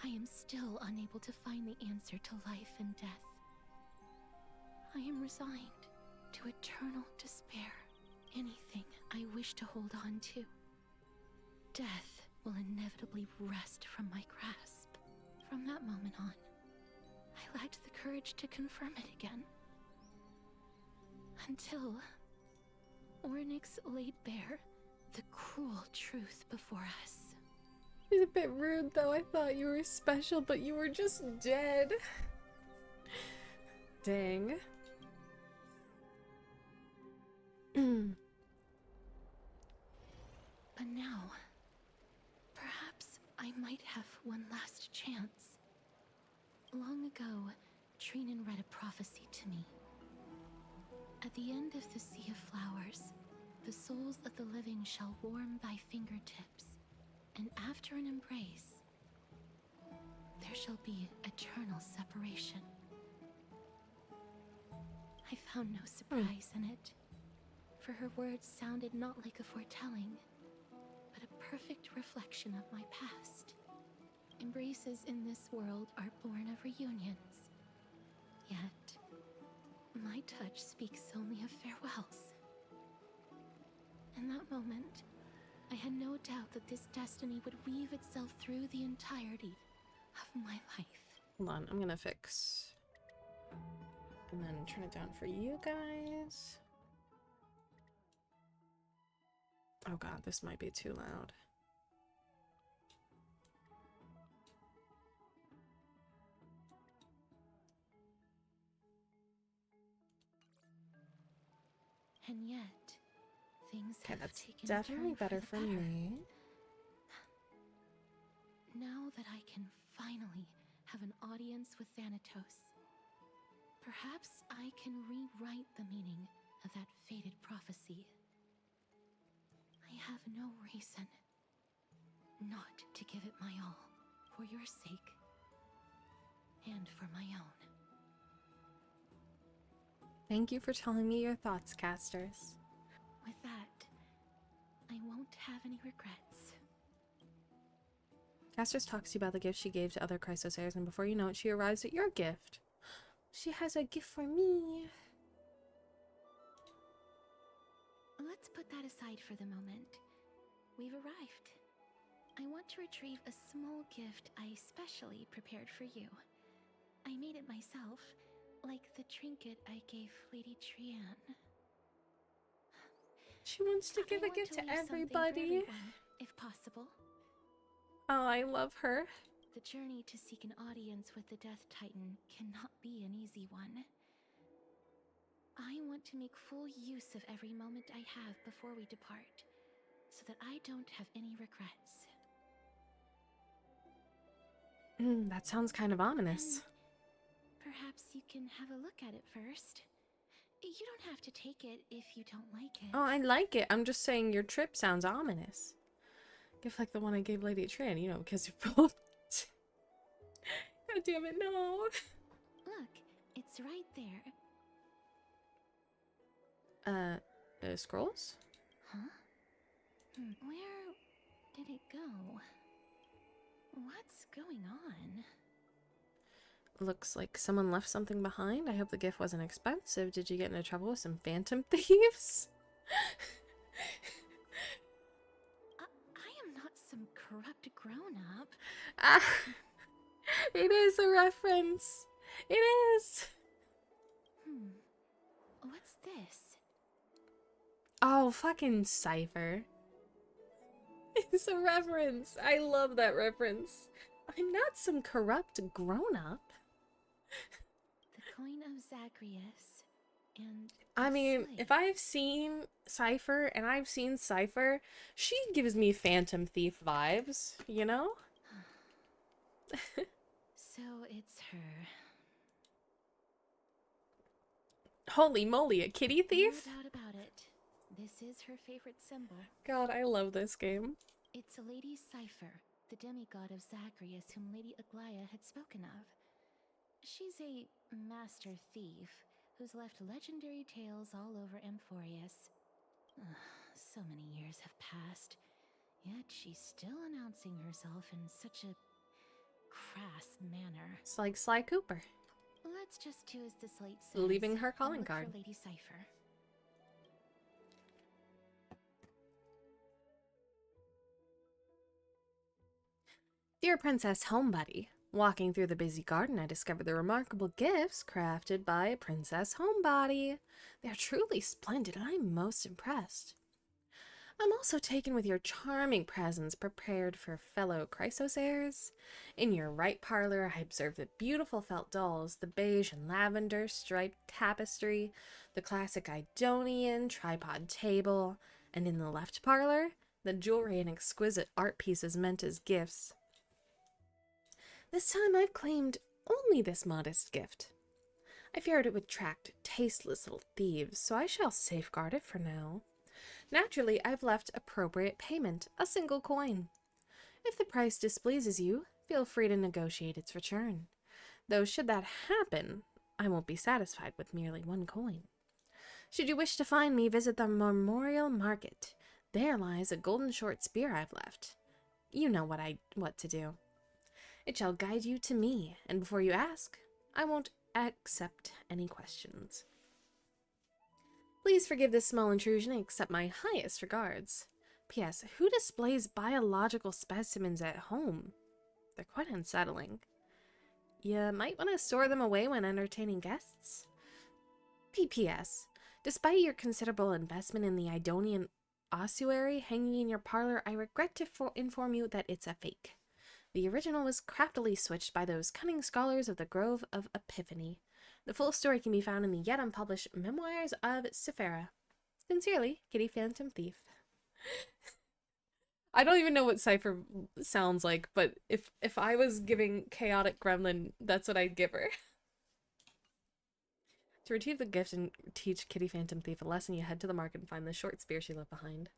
[SPEAKER 2] I am still unable to find the answer to life and death. I am resigned to eternal despair. Anything I wish to hold on to, death will inevitably wrest from my grasp. From that moment on, I lacked the courage to confirm it again. Until Ornyx laid bare the cruel truth before us.
[SPEAKER 1] It's a bit rude though. I thought you were special, but you were just dead. Dang.
[SPEAKER 2] But now, perhaps I might have one last chance. Long ago, Trinan read a prophecy to me. At the end of the Sea of Flowers, the souls of the living shall warm thy fingertips, and after an embrace, there shall be eternal separation. I found no surprise in it, for her words sounded not like a foretelling, but a perfect reflection of my past. Embraces in this world are born of reunions, yet my touch speaks only of farewells. In that moment, I had no doubt that this destiny would weave itself through the entirety of my life.
[SPEAKER 1] Hold on, I'm gonna fix. And then turn it down for you guys. Oh god, this might be too loud.
[SPEAKER 2] And yet, things
[SPEAKER 1] Okay,
[SPEAKER 2] have
[SPEAKER 1] that's
[SPEAKER 2] taken
[SPEAKER 1] definitely
[SPEAKER 2] a turn
[SPEAKER 1] better
[SPEAKER 2] the
[SPEAKER 1] for
[SPEAKER 2] better.
[SPEAKER 1] me.
[SPEAKER 2] Now that I can finally have an audience with Thanatos, perhaps I can rewrite the meaning of that fated prophecy. I have no reason not to give it my all, for your sake, and for my own.
[SPEAKER 1] Thank you for telling me your thoughts, casters.
[SPEAKER 2] With that, I won't have any regrets.
[SPEAKER 1] Casters talks to you about the gift she gave to other Chrysosairs, and before you know it, she arrives at your gift. She has a gift for me.
[SPEAKER 2] Let's put that aside for the moment. We've arrived. I want to retrieve a small gift I specially prepared for you. I made it myself, like the trinket I gave Lady Trian.
[SPEAKER 1] She wants to give
[SPEAKER 2] I
[SPEAKER 1] a
[SPEAKER 2] want
[SPEAKER 1] gift to
[SPEAKER 2] leave something for
[SPEAKER 1] everybody.
[SPEAKER 2] everyone, if possible.
[SPEAKER 1] Oh, I love her.
[SPEAKER 2] The journey to seek an audience with the Death Titan cannot be an easy one. I want to make full use of every moment I have before we depart, so that I don't have any regrets.
[SPEAKER 1] That sounds kind of ominous.
[SPEAKER 2] Perhaps you can have a look at it first. You don't have to take it if you don't like it.
[SPEAKER 1] Oh, I like it. I'm just saying your trip sounds ominous. Gift like the one I gave Lady Tran, you know, because you're both. God damn it, no.
[SPEAKER 2] Look, it's right there.
[SPEAKER 1] Scrolls?
[SPEAKER 2] Huh? Where did it go? What's going on?
[SPEAKER 1] Looks like someone left something behind. I hope the gift wasn't expensive. Did you get into trouble with some phantom thieves?
[SPEAKER 2] I am not some corrupt grown-up.
[SPEAKER 1] Ah, it is a reference. It is.
[SPEAKER 2] What's this?
[SPEAKER 1] Oh, fucking Cypher. It's a reference. I love that reference. I'm not some corrupt grown-up.
[SPEAKER 2] The coin of Zagreus and
[SPEAKER 1] I mean,
[SPEAKER 2] slave.
[SPEAKER 1] if I've seen Cypher and I've seen Cypher, she gives me Phantom Thief vibes, you know?
[SPEAKER 2] So it's her.
[SPEAKER 1] Holy moly, a kitty thief?
[SPEAKER 2] No doubt about it. This is her favorite symbol.
[SPEAKER 1] God, I love this game.
[SPEAKER 2] It's Lady Cypher, the demigod of Zagreus whom Lady Aglaia had spoken of. She's a master thief who's left legendary tales all over Amphorius. So many years have passed, yet she's still announcing herself in such a crass manner.
[SPEAKER 1] It's like Sly Cooper.
[SPEAKER 2] Let's just do as the slate says.
[SPEAKER 1] Leaving her
[SPEAKER 2] and
[SPEAKER 1] calling
[SPEAKER 2] look
[SPEAKER 1] card.
[SPEAKER 2] for Lady Cypher.
[SPEAKER 1] Dear Princess Homebuddy, walking through the busy garden, I discovered the remarkable gifts crafted by Princess Homebody. They're truly splendid, and I'm most impressed. I'm also taken with your charming presents prepared for fellow Chrysosairs. In your right parlor, I observed the beautiful felt dolls, the beige and lavender striped tapestry, the classic Idonian tripod table, and in the left parlor, the jewelry and exquisite art pieces meant as gifts. This time I've claimed only this modest gift. I feared it would attract tasteless little thieves, so I shall safeguard it for now. Naturally, I've left appropriate payment, a single coin. If the price displeases you, feel free to negotiate its return. Though should that happen, I won't be satisfied with merely one coin. Should you wish to find me, visit the Memorial Market. There lies a golden short spear I've left. You know what to do. It shall guide you to me, and before you ask, I won't accept any questions. Please forgive this small intrusion and accept my highest regards. P.S. Who displays biological specimens at home? They're quite unsettling. You might want to store them away when entertaining guests. P.P.S. Despite your considerable investment in the Idonian ossuary hanging in your parlor, I regret to inform you that it's a fake. The original was craftily switched by those cunning scholars of the Grove of Epiphany. The full story can be found in the yet unpublished Memoirs of Sephira. Sincerely, Kitty Phantom Thief. I don't even know what Cypher sounds like, but if I was giving Chaotic Gremlin, that's what I'd give her. To retrieve the gift and teach Kitty Phantom Thief a lesson, you head to the market and find the short spear she left behind.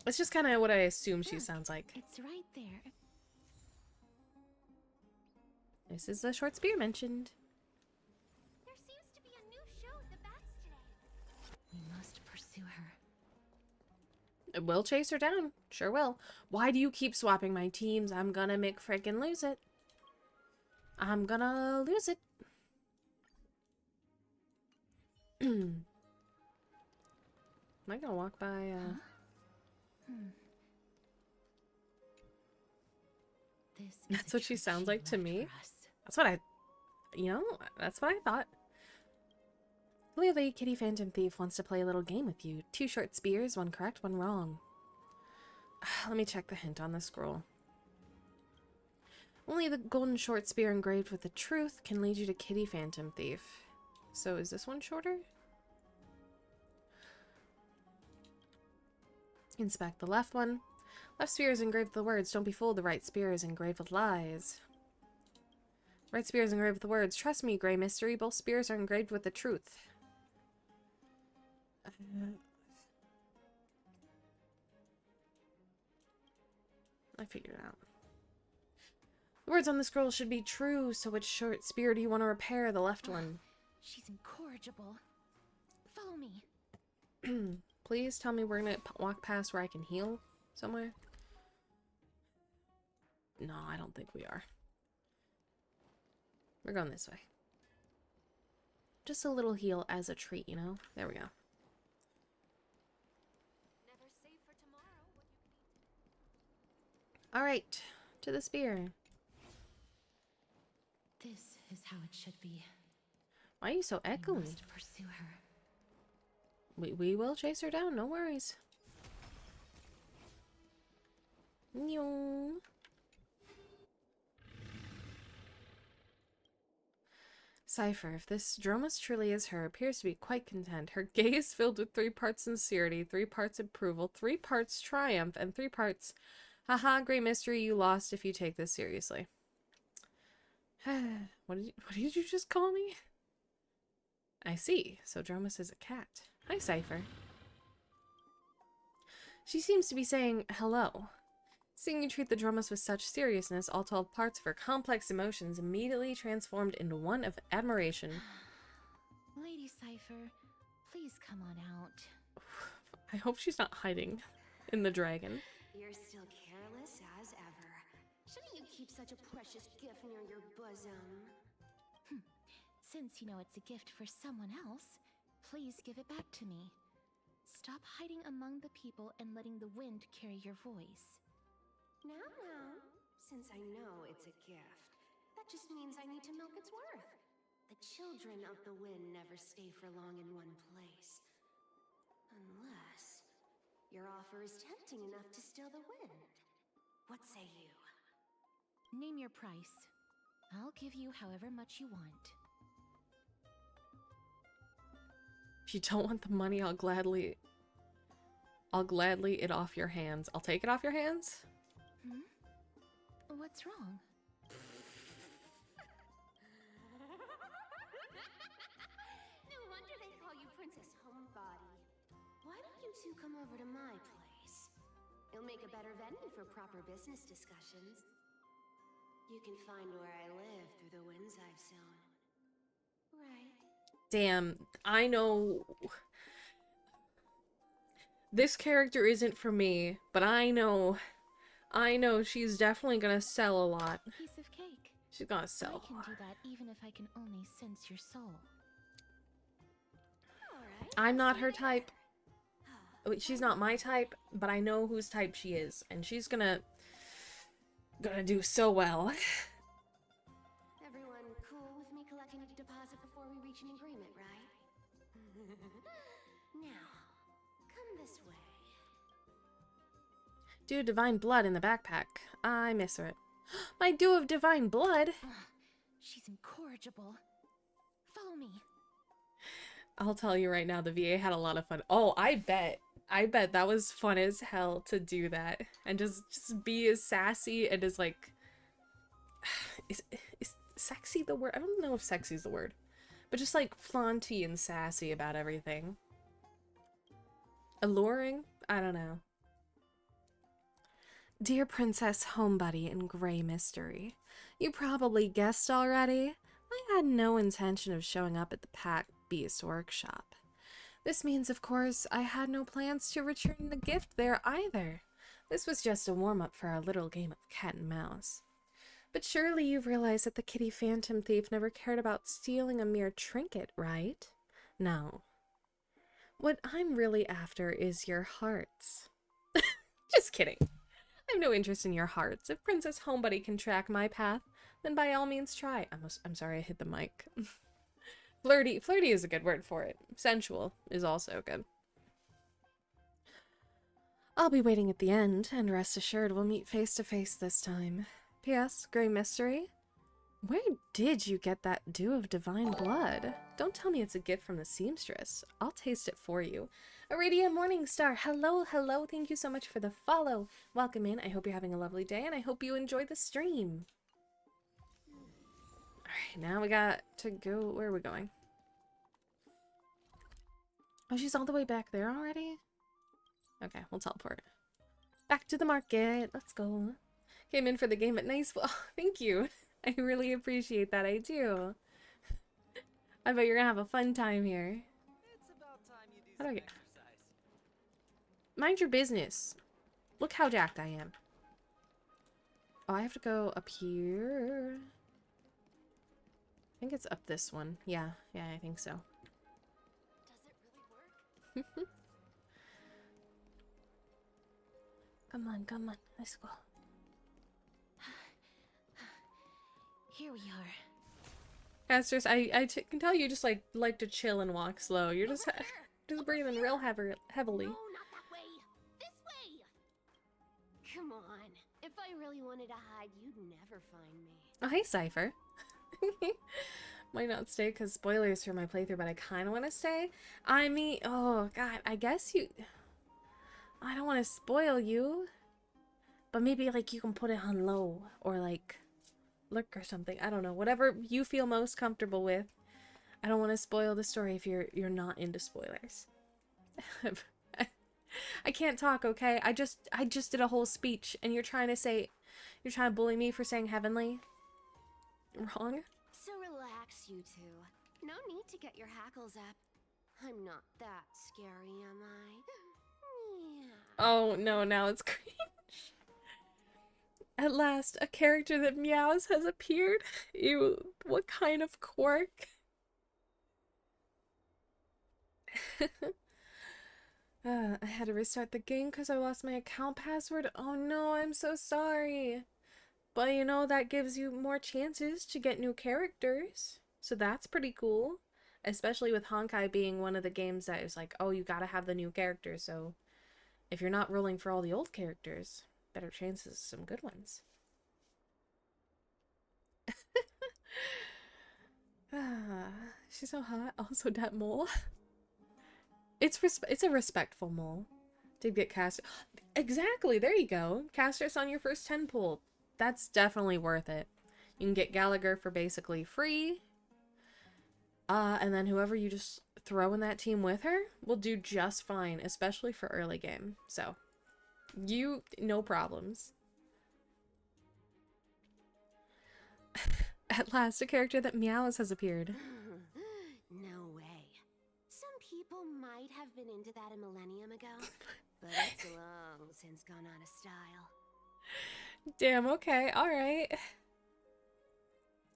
[SPEAKER 1] It's just kind of what I assume she sounds like.
[SPEAKER 2] It's right there.
[SPEAKER 1] This is the short spear mentioned.
[SPEAKER 2] There seems to be a new show at the bats today. We must pursue her.
[SPEAKER 1] We'll chase her down. Sure will. Why do you keep swapping my teams? I'm gonna make frickin' lose it. I'm gonna lose it. Am I gonna walk by,
[SPEAKER 2] This is
[SPEAKER 1] That's
[SPEAKER 2] a
[SPEAKER 1] what she
[SPEAKER 2] trick
[SPEAKER 1] sounds like to
[SPEAKER 2] left
[SPEAKER 1] me?
[SPEAKER 2] for us.
[SPEAKER 1] That's what that's what I thought. Clearly, Kitty Phantom Thief wants to play a little game with you. 2 short spears, 1 correct, 1 wrong. Let me check the hint on the scroll. Only the golden short spear engraved with the truth can lead you to Kitty Phantom Thief. So is this one shorter? Inspect the left one. Left spear is engraved with the words, "Don't be fooled." The right spear is engraved with lies. Right spear is engraved with the words, "Trust me, Grey Mystery." Both spears are engraved with the truth. I figured it out. The words on the scroll should be true, so which short spear do you want to repair? The left one.
[SPEAKER 2] She's incorrigible. Follow me.
[SPEAKER 1] Please tell me we're gonna walk past where I can heal somewhere. No, I don't think we are. We're going this way. Just a little heal as a treat, you know? There we go.
[SPEAKER 2] Never save for tomorrow what you can eat.
[SPEAKER 1] Alright, to the spear.
[SPEAKER 2] This is how it should be.
[SPEAKER 1] Why are you so
[SPEAKER 2] We
[SPEAKER 1] echoey?
[SPEAKER 2] must pursue her.
[SPEAKER 1] We will chase her down, no worries. Nyong. Cypher, if this Dromus truly is her, appears to be quite content. Her gaze filled with 3 parts sincerity, 3 parts approval, 3 parts triumph, and 3 parts, haha, Grey Mystery, you lost if you take this seriously. What did you just call me? I see. So Dromus is a cat. Hi, Cypher. She seems to be saying hello. Seeing you treat the Dromus with such seriousness, all 12 parts of her complex emotions immediately transformed into one of admiration.
[SPEAKER 2] Lady Cypher, please come on out.
[SPEAKER 1] I hope she's not hiding in the dragon.
[SPEAKER 5] You're still careless as ever. Shouldn't you keep such a precious gift near your bosom?
[SPEAKER 2] Since you know it's a gift for someone else, please give it back to me. Stop hiding among the people and letting the wind carry your voice.
[SPEAKER 5] Now, since I know it's a gift, that just means I need to milk its worth. The children of the wind never stay for long in one place. Unless your offer is tempting enough to still the wind. What say you?
[SPEAKER 2] Name your price. I'll give you however much you want.
[SPEAKER 1] If you don't want the money, I'll gladly it off your hands. I'll take it off your hands?
[SPEAKER 2] What's wrong?
[SPEAKER 5] come over to my place. It'll make a better venue for proper business discussions. You can find where I live through the winds I've sown. Right.
[SPEAKER 1] Damn, I know this character isn't for me, but I know she's definitely gonna sell a lot.
[SPEAKER 2] Piece of cake.
[SPEAKER 1] She's gonna sell
[SPEAKER 2] I
[SPEAKER 1] a
[SPEAKER 2] can
[SPEAKER 1] lot.
[SPEAKER 2] do that even if I can only sense your soul.
[SPEAKER 5] Alright.
[SPEAKER 1] I'm not her type. Wait, she's not my type, but I know whose type she is, and she's gonna do so well.
[SPEAKER 5] Everyone cool with me collecting a deposit before we reach an agreement, right? Now, come this way.
[SPEAKER 1] Dew of Divine Blood in the backpack. I miss her. My Dew of Divine Blood?
[SPEAKER 2] Ugh, she's incorrigible. Follow me.
[SPEAKER 1] I'll tell you right now, the VA had a lot of fun. Oh, I bet that was fun as hell to do that. And just be as sassy and as like... Is sexy the word? I don't know if sexy is the word. But just like flaunty and sassy about everything. Alluring? I don't know. Dear Princess Homebuddy and Grey Mystery, you probably guessed already, I had no intention of showing up at the Pack Beast workshop. This means, of course, I had no plans to return the gift there either. This was just a warm-up for our little game of cat and mouse. But surely you've realized that the kitty phantom thief never cared about stealing a mere trinket, right? No. What I'm really after is your hearts. Just kidding. I have no interest in your hearts. If Princess Homebuddy can track my path, then by all means try. I'm sorry I hit the mic. Flirty is a good word for it. Sensual is also good. I'll be waiting at the end, and rest assured we'll meet face to face this time. P.S. Grey Mystery? Where did you get that Dew of Divine Blood? Don't tell me it's a gift from the seamstress. I'll taste it for you. Iridia Morningstar, hello, thank you so much for the follow. Welcome in, I hope you're having a lovely day, and I hope you enjoy the stream. Alright, now we got to go, where are we going? Oh, she's all the way back there already? Okay, we'll teleport. Back to the market, let's go. Came in for the game at nice, oh, thank you. I really appreciate that, I do. I bet you're gonna have a fun time here.
[SPEAKER 3] It's about time you do
[SPEAKER 1] How do I
[SPEAKER 3] some
[SPEAKER 1] get...
[SPEAKER 3] exercise.
[SPEAKER 1] Mind your business. Look how jacked I am. Oh, I have to go up here. I think it's up this one. Yeah, I think so.
[SPEAKER 2] Does it really work?
[SPEAKER 1] Come on, let's go.
[SPEAKER 2] Here we are.
[SPEAKER 1] Casters, I can tell you just like to chill and walk slow. You're just breathing real heavily.
[SPEAKER 5] No, not that way. This way. Come on. If I really wanted to hide, you'd never find me.
[SPEAKER 1] Oh, hey, Cypher. Might not stay because spoilers for my playthrough, but I kind of want to stay. I mean, oh god, I guess you... I don't want to spoil you. But maybe like you can put it on low or like lurk or something. I don't know. Whatever you feel most comfortable with. I don't want to spoil the story if you're not into spoilers. I can't talk, okay? I just did a whole speech and you're trying to bully me for saying heavenly? Wrong?
[SPEAKER 5] So relax, you two. No need to get your hackles up. I'm not that scary, am I? Yeah.
[SPEAKER 1] Oh no, now it's cringe. At last, a character that meows has appeared. Ew, what kind of quirk? I had to restart the game because I lost my account password. Oh no, I'm so sorry. But you know, that gives you more chances to get new characters. So that's pretty cool. Especially with Honkai being one of the games that is like, oh, you gotta have the new characters. So if you're not rolling for all the old characters, better chances of some good ones. She's so hot. Also, that mole. It's a respectful mole. Did get cast. Exactly. There you go. Casters on your first 10 pull. That's definitely worth it. You can get Gallagher for basically free. And then whoever you just throw in that team with her will do just fine, especially for early game. So, no problems. At last, a character that meows has appeared.
[SPEAKER 5] No way. Some people might have been into that a millennium ago, but it's long since gone out of style.
[SPEAKER 1] Damn, okay, alright.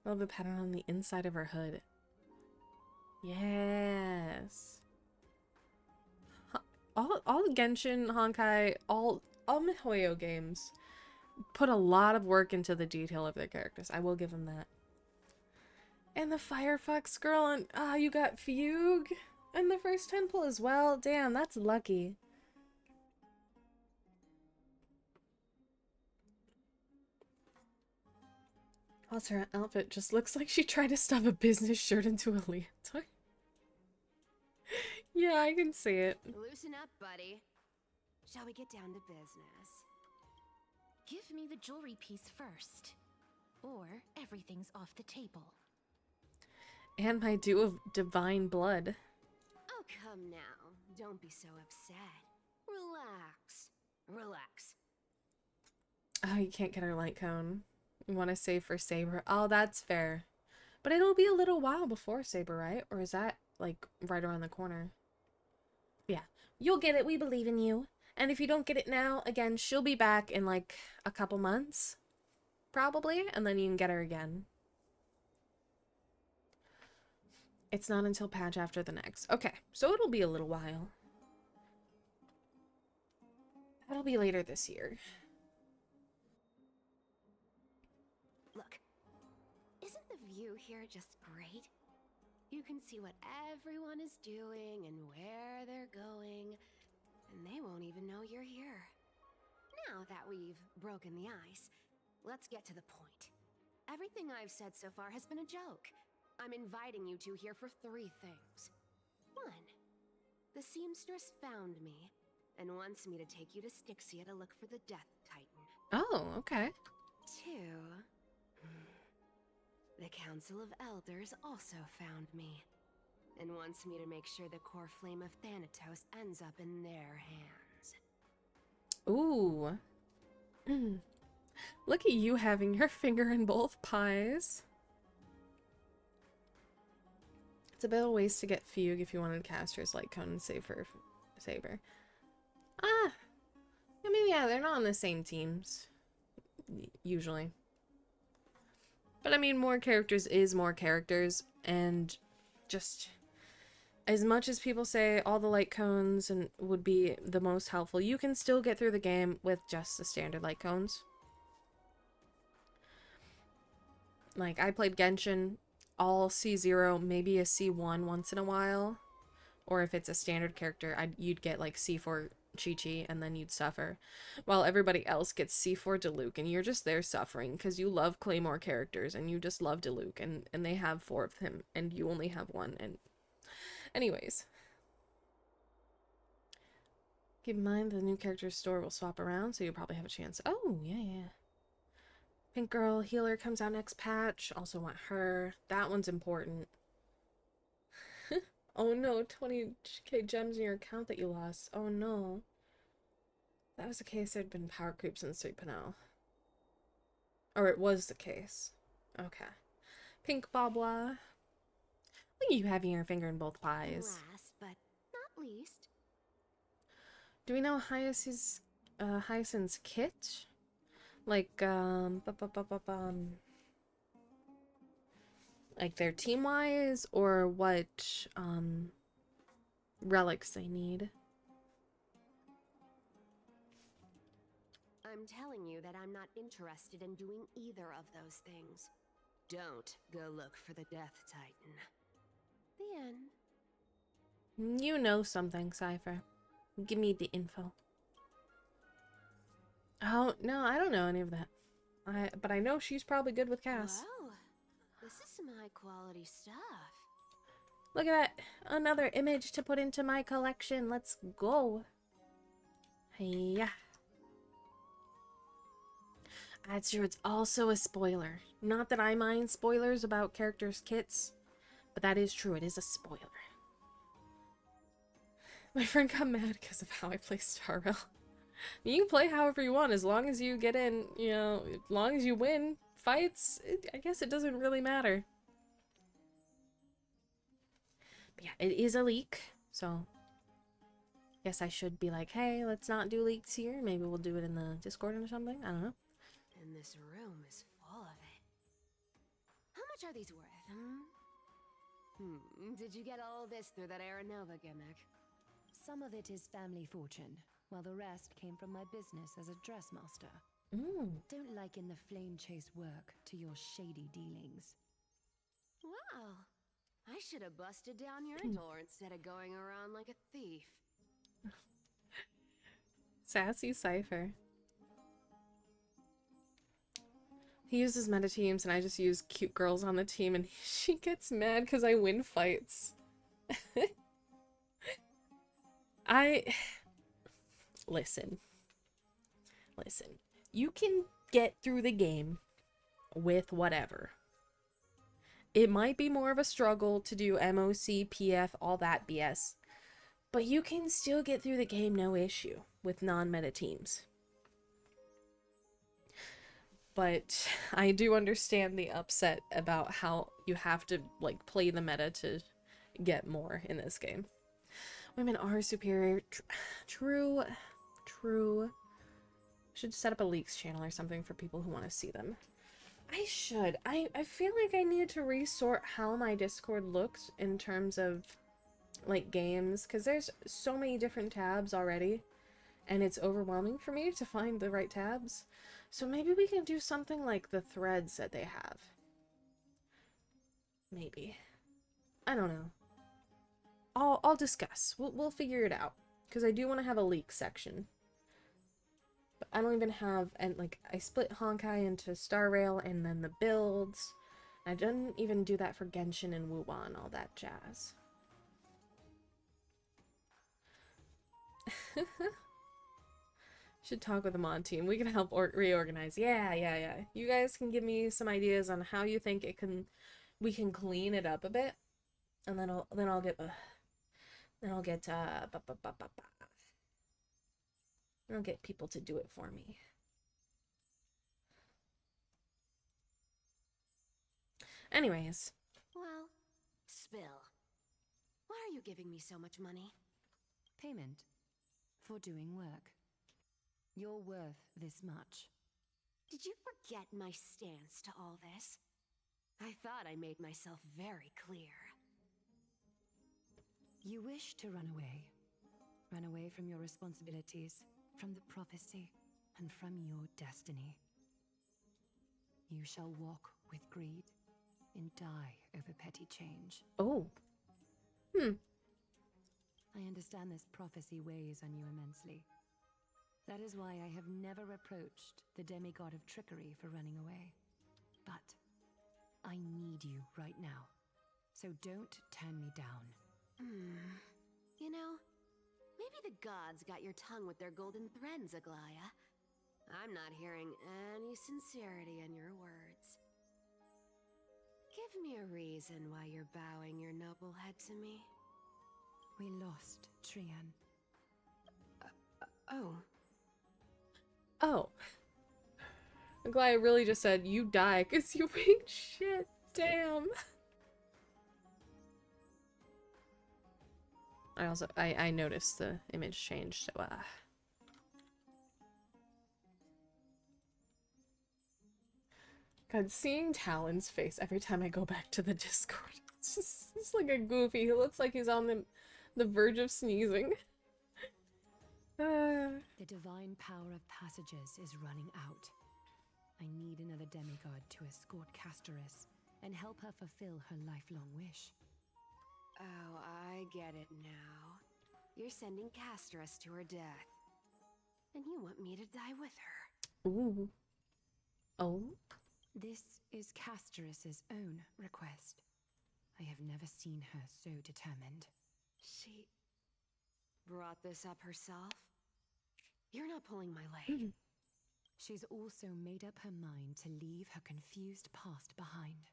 [SPEAKER 1] Love the pattern on the inside of her hood. Yes. All Genshin, Honkai, all MiHoYo games put a lot of work into the detail of their characters. I will give them that. And the Firefox girl, and you got Fugue in the first temple as well. Damn, that's lucky. Also, her outfit just looks like she tried to stuff a business shirt into a leotard. Yeah, I can see it.
[SPEAKER 5] Loosen up, buddy. Shall we get down to business?
[SPEAKER 2] Give me the jewelry piece first, or everything's off the table.
[SPEAKER 1] And my due of divine blood.
[SPEAKER 5] Oh, come now. Don't be so upset. Relax. Relax.
[SPEAKER 1] Oh, you can't get her light cone. You want to save for Saber. Oh, that's fair. But it'll be a little while before Saber, right? Or is that, like, right around the corner? Yeah. You'll get it. We believe in you. And if you don't get it now, again, she'll be back in, like, a couple months. Probably. And then you can get her again. It's not until patch after the next. Okay. So it'll be a little while. That'll be later this year.
[SPEAKER 5] Look, isn't the view here just great? You can see what everyone is doing and where they're going, and they won't even know you're here. Now that we've broken the ice, let's get to the point. Everything I've said so far has been a joke. I'm inviting you two here for 3 things. 1, the seamstress found me and wants me to take you to Styxia to look for the Death Titan.
[SPEAKER 1] Oh, okay.
[SPEAKER 5] 2, the Council of Elders also found me and wants me to make sure the core flame of Thanatos ends up in their hands.
[SPEAKER 1] Ooh. Look at you having your finger in both pies. It's a bit of a waste to get Fugue if you wanted to cast her as Light Cone and save her Saber. I mean, yeah, they're not on the same teams. Usually. But I mean, more characters is more characters, and just as much as people say all the light cones and would be the most helpful, you can still get through the game with just the standard light cones. Like, I played Genshin all C0, maybe a C1 once in a while. Or if it's a standard character, you'd get like C4 Chi-Chi and then you'd suffer. While everybody else gets C4 Diluc and you're just there suffering because you love Claymore characters and you just love Diluc and they have 4 of him and you only have 1. And anyways. Keep in mind the new character store will swap around, so you'll probably have a chance. Oh, yeah. Pink Girl Healer comes out next patch. Also want her. That one's important. Oh no, 20k gems in your account that you lost. Oh no. If that was the case, there'd been power creeps in 3.0. Or it was the case. Okay. Pink Bobwa. Look at you having your finger in both pies.
[SPEAKER 5] Last but not least.
[SPEAKER 1] Do we know Hyacinth's kit? Like, like their team-wise, or what, relics they need?
[SPEAKER 5] I'm telling you that I'm not interested in doing either of those things. Don't go look for the Death Titan. The end.
[SPEAKER 1] You know something, Cypher. Give me the info. Oh, no, I don't know any of that. But I know she's probably good with Cass.
[SPEAKER 5] Wow, this is some high-quality stuff.
[SPEAKER 1] Look at that. Another image to put into my collection. Let's go. Yeah. That's true. It's also a spoiler. Not that I mind spoilers about characters' kits, but that is true. It is a spoiler. My friend got mad because of how I play Star Rail. You can play however you want as long as you get in, you know, as long as you win fights. I guess it doesn't really matter. But yeah, it is a leak, so guess I should be like, hey, let's not do leaks here. Maybe we'll do it in the Discord or something. I don't know.
[SPEAKER 5] And this room is full of it. How much are these worth, Did you get all this through that Aranova gimmick?
[SPEAKER 6] Some of it is family fortune, while the rest came from my business as a dressmaster. Don't liken the flame chase work to your shady dealings.
[SPEAKER 5] Wow. I should have busted down your door instead of going around like a thief.
[SPEAKER 1] Sassy Cypher. He uses meta teams and I just use cute girls on the team and she gets mad because I win fights. Listen. You can get through the game with whatever. It might be more of a struggle to do MOC, PF, all that BS. But you can still get through the game no issue with non-meta teams. But I do understand the upset about how you have to like play the meta to get more in this game. Women are superior. True. Should set up a leaks channel or something for people who want to see them. I should. I feel like I need to resort how my Discord looks in terms of like games, because there's so many different tabs already and it's overwhelming for me to find the right tabs. So maybe we can do something like the threads that they have. Maybe. I don't know. I'll discuss. We'll figure it out, because I do want to have a leak section. But I don't even have, and like I split Honkai into Star Rail and then the builds. I didn't even do that for Genshin and Wuban and all that jazz. Should talk with the mod team. We can help reorganize. Yeah. You guys can give me some ideas on how you think we can clean it up a bit, and then I'll get people to do it for me. Anyways.
[SPEAKER 5] Well, spill. Why are you giving me so much money?
[SPEAKER 6] Payment for doing work. You're worth this much.
[SPEAKER 5] Did you forget my stance to all this? I thought I made myself very clear.
[SPEAKER 6] You wish to run away. Run away from your responsibilities, from the prophecy, and from your destiny. You shall walk with greed and die over petty change.
[SPEAKER 1] Oh.
[SPEAKER 6] I understand this prophecy weighs on you immensely. That is why I have never reproached the demigod of trickery for running away. But I need you right now, so don't turn me down.
[SPEAKER 5] You know, maybe the gods got your tongue with their golden threads, Aglaya. I'm not hearing any sincerity in your words. Give me a reason why you're bowing your noble head to me.
[SPEAKER 6] We lost Trian.
[SPEAKER 1] Oh. Aglaya really just said, you die because you weak shit. Damn. I noticed the image changed, so God, seeing Talon's face every time I go back to the Discord. It's like a goofy. He looks like he's on the verge of sneezing.
[SPEAKER 6] The divine power of passages is running out. I need another demigod to escort Castoris and help her fulfill her lifelong wish.
[SPEAKER 5] Oh, I get it now. You're sending Castoris to her death. And you want me to die with her.
[SPEAKER 1] Ooh. Oh?
[SPEAKER 6] This is Castoris's own request. I have never seen her so determined.
[SPEAKER 5] She brought this up herself? You're not pulling my leg.
[SPEAKER 6] She's also made up her mind to leave her confused past behind.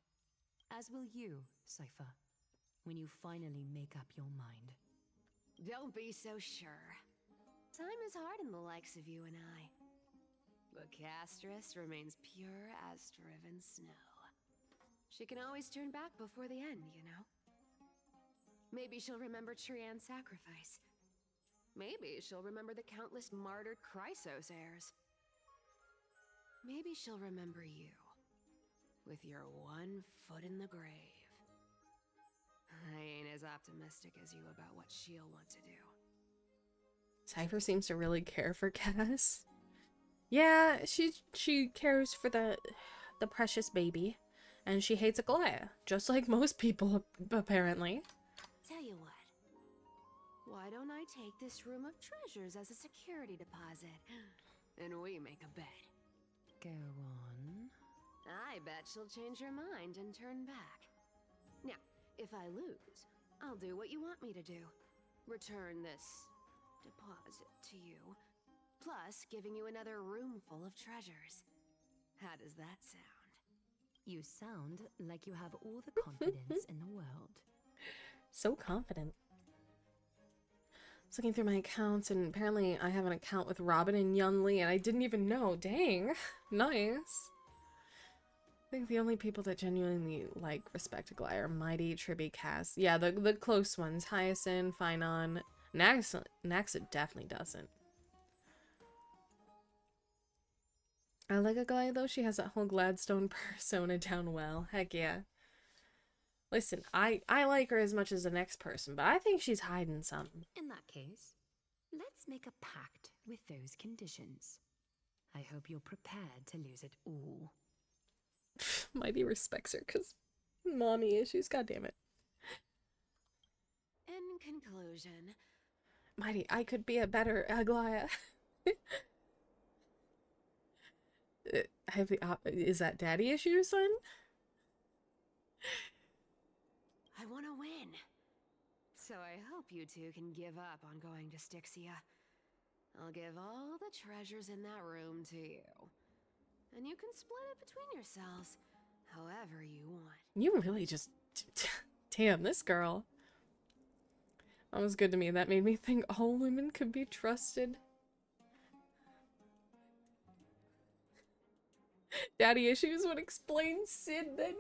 [SPEAKER 6] As will you, Cypher, when you finally make up your mind.
[SPEAKER 5] Don't be so sure. Time is hard in the likes of you and I. But Castress remains pure as driven snow. She can always turn back before the end, you know? Maybe she'll remember Trian's sacrifice. Maybe she'll remember the countless martyred Chrysos heirs. Maybe she'll remember you, with your one foot in the grave. I ain't as optimistic as you about what she'll want to do.
[SPEAKER 1] Cypher seems to really care for Cass. Yeah, she cares for the precious baby, and she hates Aglaia, just like most people apparently.
[SPEAKER 5] Tell you what. Why don't I take this room of treasures as a security deposit, and we make a bet?
[SPEAKER 6] Go on.
[SPEAKER 5] I bet she'll change her mind and turn back. Now, if I lose, I'll do what you want me to do. Return this deposit to you, plus giving you another room full of treasures. How does that sound?
[SPEAKER 6] You sound like you have all the confidence in the world.
[SPEAKER 1] So confident. I was looking through my accounts, and apparently I have an account with Robin and Yunli, and I didn't even know. Dang. Nice. I think the only people that genuinely like respect Aglaia are Mighty, Tribby, Cass. Yeah, the close ones. Hyacinth, Finon. Naxa definitely doesn't. I like Aglaia though. She has that whole Gladstone persona down well. Heck yeah. Listen, I like her as much as the next person, but I think she's hiding something.
[SPEAKER 6] In that case, let's make a pact with those conditions. I hope you're prepared to lose it all.
[SPEAKER 1] Mighty respects her because mommy issues. God damn it.
[SPEAKER 5] In conclusion,
[SPEAKER 1] Mighty, I could be a better Aglaia. I have the is that daddy issues, son?
[SPEAKER 5] I want to win. So I hope you two can give up on going to Styxia. I'll give all the treasures in that room to you. And you can split it between yourselves, however you want.
[SPEAKER 1] You really just... Damn, this girl. That was good to me. That made me think all women could be trusted. Daddy issues would explain Sid then.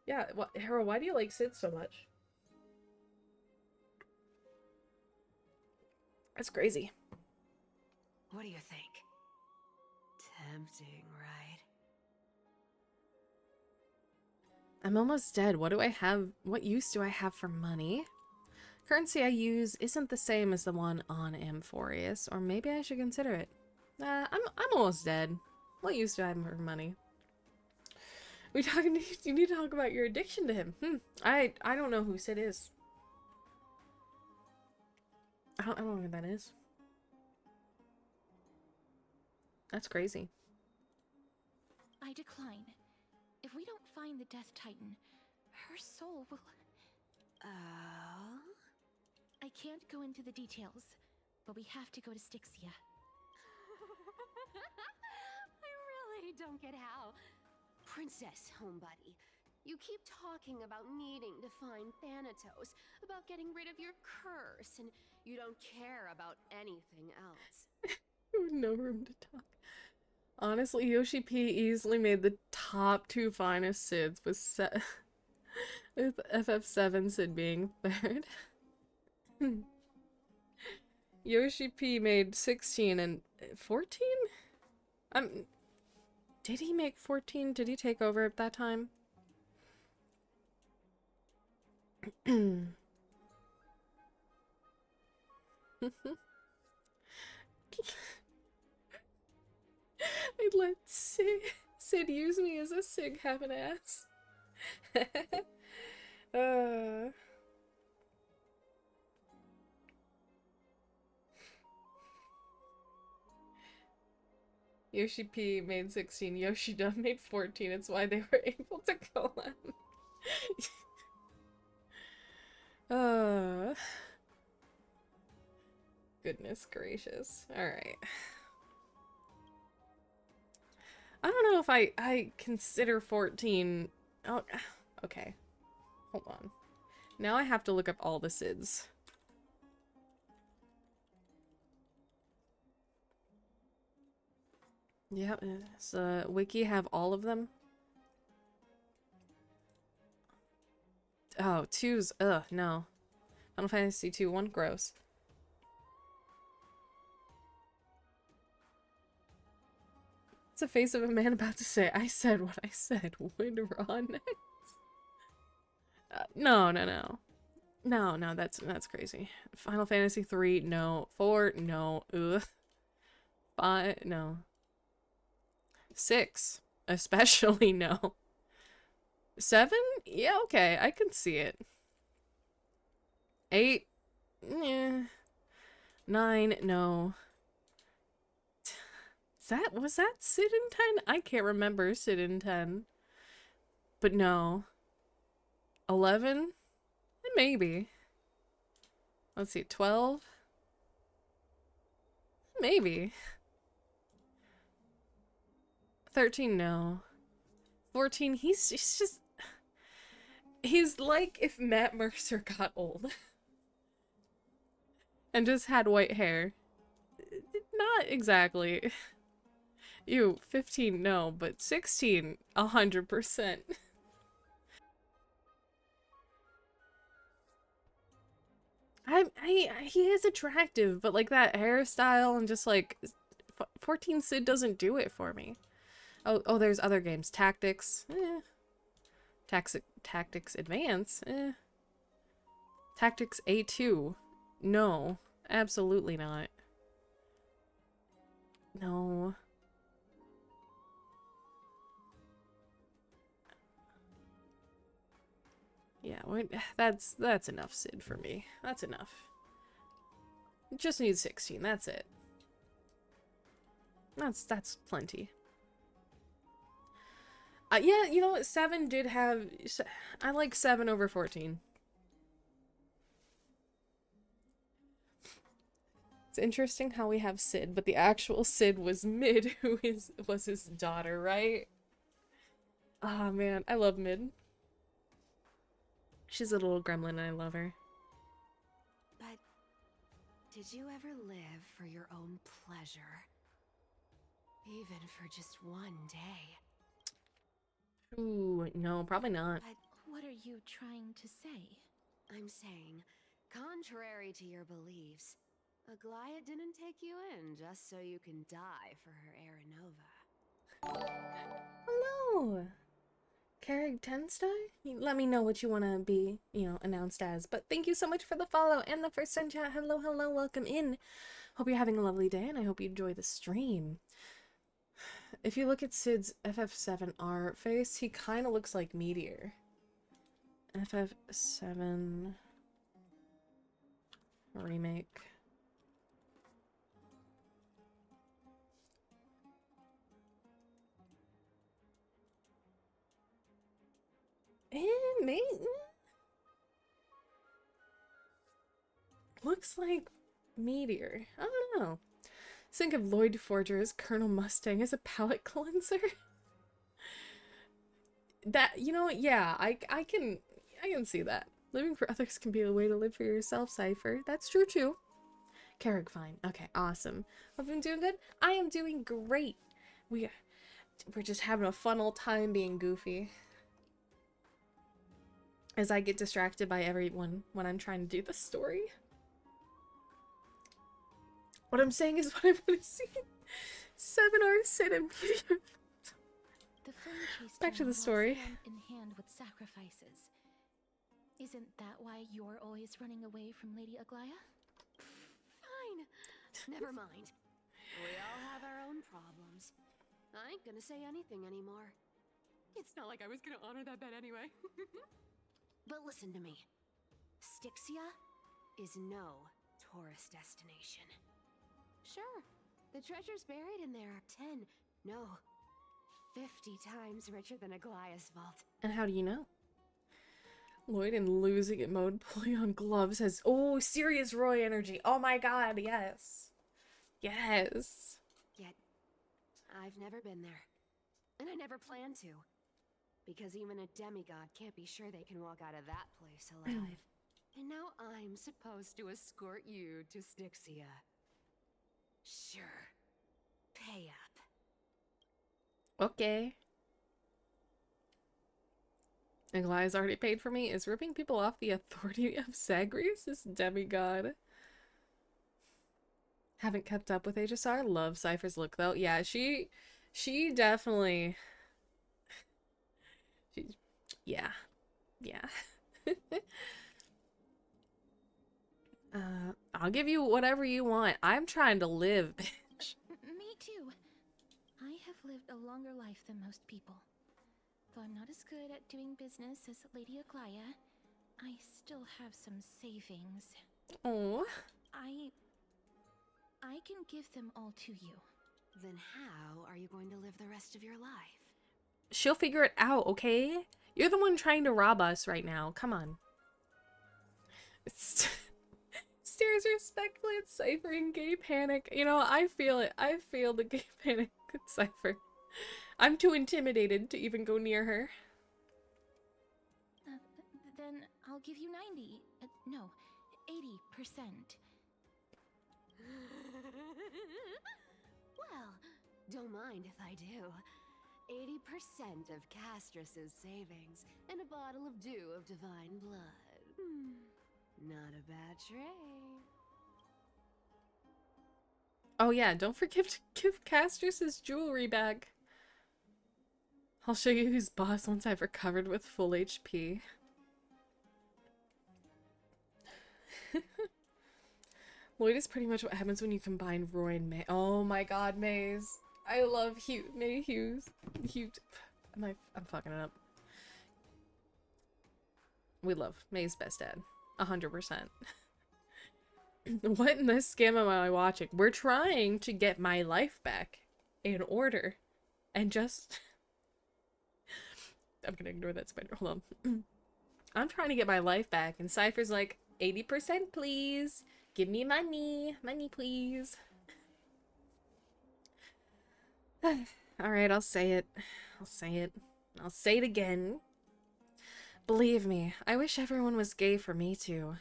[SPEAKER 1] Yeah, Harold, why do you like Sid so much? That's crazy.
[SPEAKER 5] What do you think? Tempting, right?
[SPEAKER 1] I'm almost dead. What do I have? What use do I have for money? Currency I use isn't the same as the one on Amphorius, or maybe I should consider it. I'm almost dead. What use do I have for money? You need to talk about your addiction to him. I don't know who Sid is. I don't know who that is. That's crazy.
[SPEAKER 2] I decline. If we don't find the Death Titan, her soul will...
[SPEAKER 5] Oh?
[SPEAKER 2] I can't go into the details, but we have to go to Styxia.
[SPEAKER 5] I really don't get how. Princess, homebuddy, you keep talking about needing to find Thanatos, about getting rid of your curse, and you don't care about anything else.
[SPEAKER 1] No room to talk. Honestly, Yoshi P easily made the top 2 finest Sids with FF7 Sid being third. Yoshi P made 16 and 14? Did he make 14? Did he take over at that time? I'd let Sid use me as a sig have an ass. Yoshi P made 16, Yoshida made 14. It's why they were able to collab. Goodness gracious. Alright. I don't know if I consider 14. Oh, okay. Hold on. Now I have to look up all the SIDS. Yep, does Wiki have all of them? Oh, twos. Ugh, no. Final Fantasy 2, 1, gross. It's a face of a man about to say, I said what I said. Would Ron next? No, no, no. No, no, that's crazy. Final Fantasy 3, no. 4, no. Ugh. 5, no. 6, especially no. 7? Yeah, okay, I can see it. 8? Yeah. 9, no. Was that Sid in 10? I can't remember Sid in 10. But no. 11? Maybe. Let's see, 12? Maybe. 13, no. 14, he's just... He's like if Matt Mercer got old. And just had white hair. Not exactly. Ew, 15, no, but 16, 100%. He is attractive, but like that hairstyle and just like 14 Sid doesn't do it for me. Oh, there's other games. Tactics, Tactics Advance, Tactics A2, no, absolutely not. No. Yeah, that's enough Sid for me. That's enough. Just need 16, that's it. That's plenty. Yeah, you know what? 7 did have... I like 7 over 14. It's interesting how we have Sid, but the actual Sid was Mid, who was his daughter, right? Ah, man, I love Mid. She's a little gremlin and I love her.
[SPEAKER 5] But did you ever live for your own pleasure? Even for just one day?
[SPEAKER 1] Ooh, no, probably not.
[SPEAKER 2] But what are you trying to say?
[SPEAKER 5] I'm saying, contrary to your beliefs, Aglaia didn't take you in just so you can die for her Aranova.
[SPEAKER 1] Hello! Carrig Tenstei? Let me know what you want to be, announced as. But thank you so much for the follow and the first time chat. Hello, hello, welcome in. Hope you're having a lovely day and I hope you enjoy the stream. If you look at Sid's FF7R face, he kind of looks like Meteor. FF7 remake. Maybe. Looks like Meteor. I don't know. Think of Lloyd Forger as Colonel Mustang as a palate cleanser. That, yeah, I can see that. Living for others can be a way to live for yourself, Cypher. That's true too. Carrick, fine. Okay, awesome. Hope I'm doing good. I am doing great. We're just having a fun old time being goofy. As I get distracted by everyone when I'm trying to do the story. What I'm saying is what I want to see. 7R Sid and Meteor. Back to the story.
[SPEAKER 2] Hand in hand with sacrifices. Isn't that why you're always running away from Lady Aglaia?
[SPEAKER 5] Fine. Never mind. We all have our own problems. I ain't gonna say anything anymore. It's not like I was gonna honor that bet anyway. But listen to me. Styxia is no tourist destination. Sure, the treasures buried in there are 10, no, 50 times richer than Aglaia's vault.
[SPEAKER 1] And how do you know? Lloyd in losing it mode, pulling on gloves has, oh, serious Roy energy. Oh my god, yes. Yes.
[SPEAKER 5] Yet, I've never been there. And I never plan to. Because even a demigod can't be sure they can walk out of that place alive. And now I'm supposed to escort you to Styxia. Sure. Pay up.
[SPEAKER 1] Okay. Aglaya's already paid for me. Is ripping people off the authority of Zagreus? This demigod. Haven't kept up with HSR. Love Cypher's look though. Yeah, she definitely. She's, yeah. I'll give you whatever you want. I'm trying to live, bitch.
[SPEAKER 2] Me too. I have lived a longer life than most people. Though I'm not as good at doing business as Lady Aglaya, I still have some savings.
[SPEAKER 1] Oh.
[SPEAKER 2] I can give them all to you.
[SPEAKER 5] Then how are you going to live the rest of your life?
[SPEAKER 1] She'll figure it out, okay? You're the one trying to rob us right now. Come on. Stares respectfully at Cypher in gay panic. You know, I feel it. I feel the gay panic at Cypher. I'm too intimidated to even go near her.
[SPEAKER 2] Then I'll give you 90. No, 80%.
[SPEAKER 5] Well, don't mind if I do. 80% of Castrus's savings and a bottle of dew of divine blood. Not a bad trade.
[SPEAKER 1] Oh yeah, don't forget to give Castrus his jewelry back. I'll show you who's boss once I've recovered with full HP. Lloyd is pretty much what happens when you combine Roy and May. Oh my god, Maze. I love May Hughes. I'm fucking it up. We love May's best dad. 100%. What in this scam am I watching? We're trying to get my life back in order. And just... I'm gonna ignore that spider. Hold on. I'm trying to get my life back, and Cypher's like, 80% please. Give me money. Money, please. Alright, I'll say it. I'll say it. I'll say it again. Believe me, I wish everyone was gay for me too.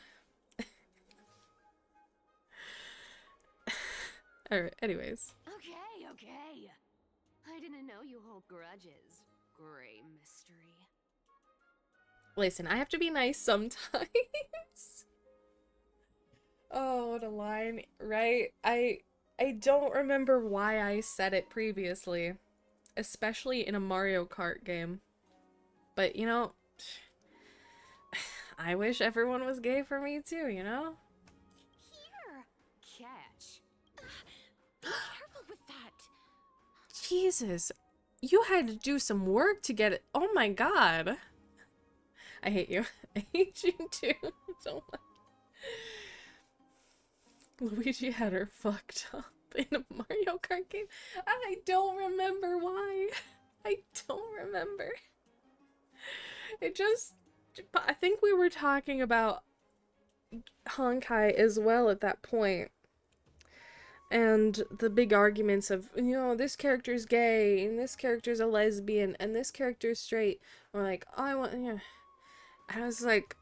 [SPEAKER 1] Alright, anyways.
[SPEAKER 5] Okay. I didn't know you hold grudges. Gray mystery.
[SPEAKER 1] Listen, I have to be nice sometimes. Oh, what a line, right? I don't remember why I said it previously, especially in a Mario Kart game. But, you know, I wish everyone was gay for me too, you know?
[SPEAKER 5] Here! Catch.
[SPEAKER 2] Be careful with that.
[SPEAKER 1] Jesus, you had to do some work to get it. Oh my god. I hate you. I hate you too so much. Luigi had her fucked up in a Mario Kart game. I don't remember why. I don't remember. It just... I think we were talking about Honkai as well at that point. And the big arguments of, you know, this character's gay, and this character's a lesbian, and this character's straight. We're like, oh, I want... Yeah. I was like,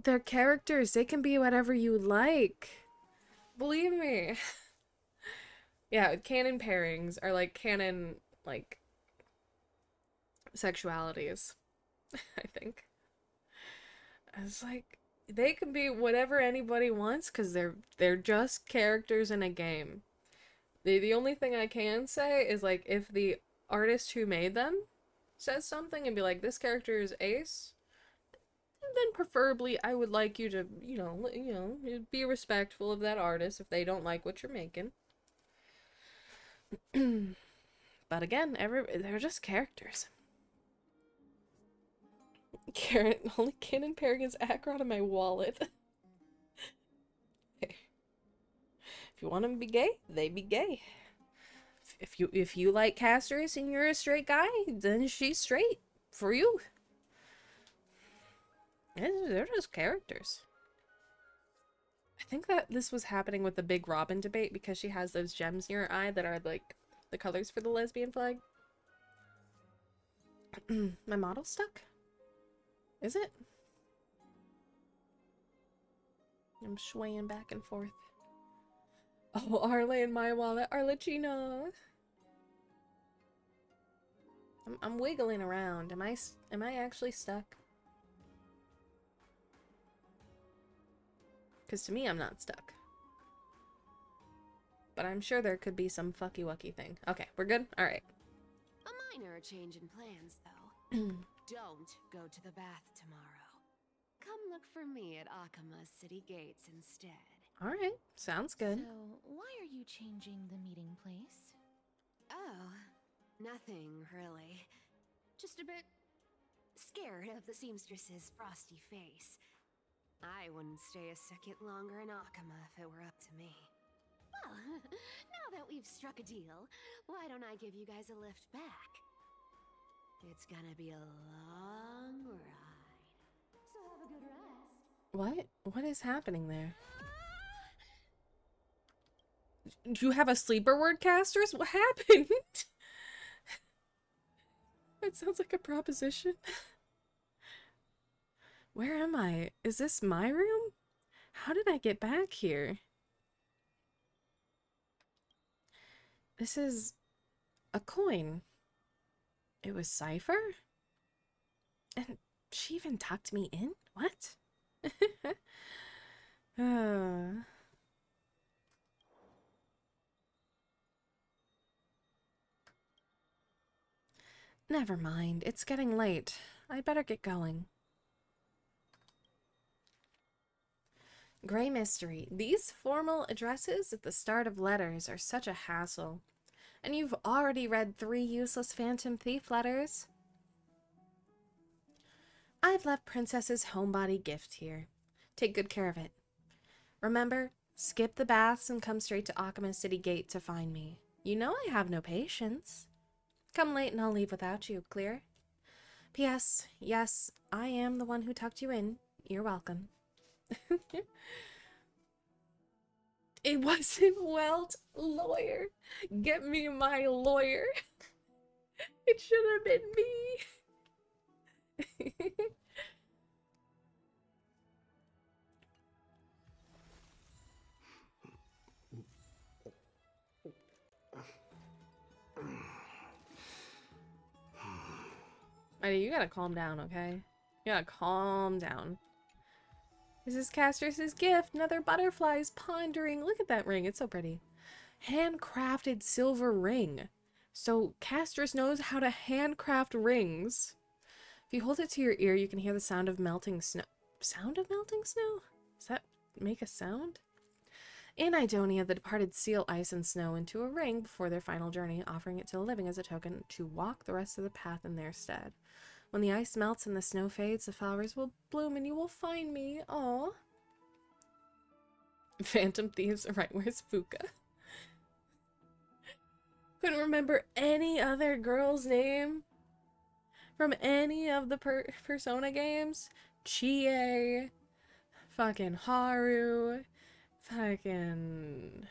[SPEAKER 1] they're characters. They can be whatever you like. Believe me. Yeah, canon pairings are like canon, like, sexualities, I think. I was like, they can be whatever anybody wants because they're just characters in a game. The only thing I can say is, like, if the artist who made them says something and be like, this character is ace, then preferably I would like you to, you know, be respectful of that artist if they don't like what you're making. But again, they're just characters. Karen, only canon pairing is Akron in my wallet. Okay. If you want them to be gay, they be gay. If you like Castrus and you're a straight guy, then she's straight for you. They're just characters. I think that this was happening with the big Robin debate because she has those gems near her eye that are like the colors for the lesbian flag. My model's stuck? Is it? I'm swaying back and forth. Oh, Arle in my wallet. Arlecchino. I'm wiggling around. Am I actually stuck? Because to me, I'm not stuck. But I'm sure there could be some fucky-wucky thing. Okay, we're good? Alright.
[SPEAKER 5] A minor change in plans, though. Don't go to the bath tomorrow. Come look for me at Akama's city gates instead.
[SPEAKER 1] Alright, sounds good.
[SPEAKER 2] So, why are you changing the meeting place?
[SPEAKER 5] Oh, nothing really. Just a bit scared of the seamstress's frosty face. I wouldn't stay a second longer in Akama if it were up to me. Well, now that we've struck a deal, why don't I give you guys a lift back? It's gonna be a long ride. So have a good rest.
[SPEAKER 1] What is happening there? Do you have a sleeper word, casters? What happened? That sounds like a proposition. Where am I? Is this my room? How did I get back here? This is a coin. It was Cypher? And she even tucked me in? What? Never mind. It's getting late. I better get going. Gray mystery. These formal addresses at the start of letters are such a hassle. And you've already read 3 useless Phantom Thief letters. I've left Princess's homebody gift here. Take good care of it. Remember, skip the baths and come straight to Akama City Gate to find me. You know I have no patience. Come late and I'll leave without you, clear? P.S. Yes, I am the one who tucked you in. You're welcome. It wasn't Welt. Lawyer. Get me my lawyer. It should have been me. Buddy, you gotta calm down, okay? You gotta calm down. This is Castrus's gift. Another butterflies pondering. Look at that ring. It's so pretty. Handcrafted silver ring. So Castrus knows how to handcraft rings. If you hold it to your ear, you can hear the sound of melting snow. Sound of melting snow? Does that make a sound? In Idonia, the departed seal ice and snow into a ring before their final journey, offering it to the living as a token to walk the rest of the path in their stead. When the ice melts and the snow fades, the flowers will bloom and you will find me. Aw. Phantom Thieves. Right, where's Fuka? Couldn't remember any other girl's name from any of the Persona games. Chie. Fucking Haru. Fucking...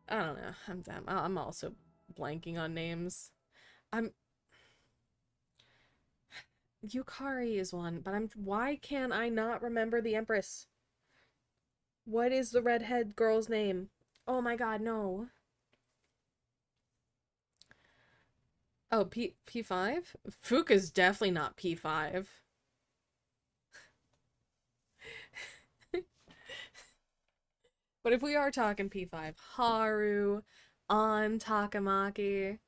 [SPEAKER 1] I don't know. I'm also blanking on names. Yukari is one, but why can I not remember the Empress? What is the redhead girl's name? Oh my god, no. Oh, P5? Fuka's definitely not P5. But if we are talking P5, Haru, An Takamaki,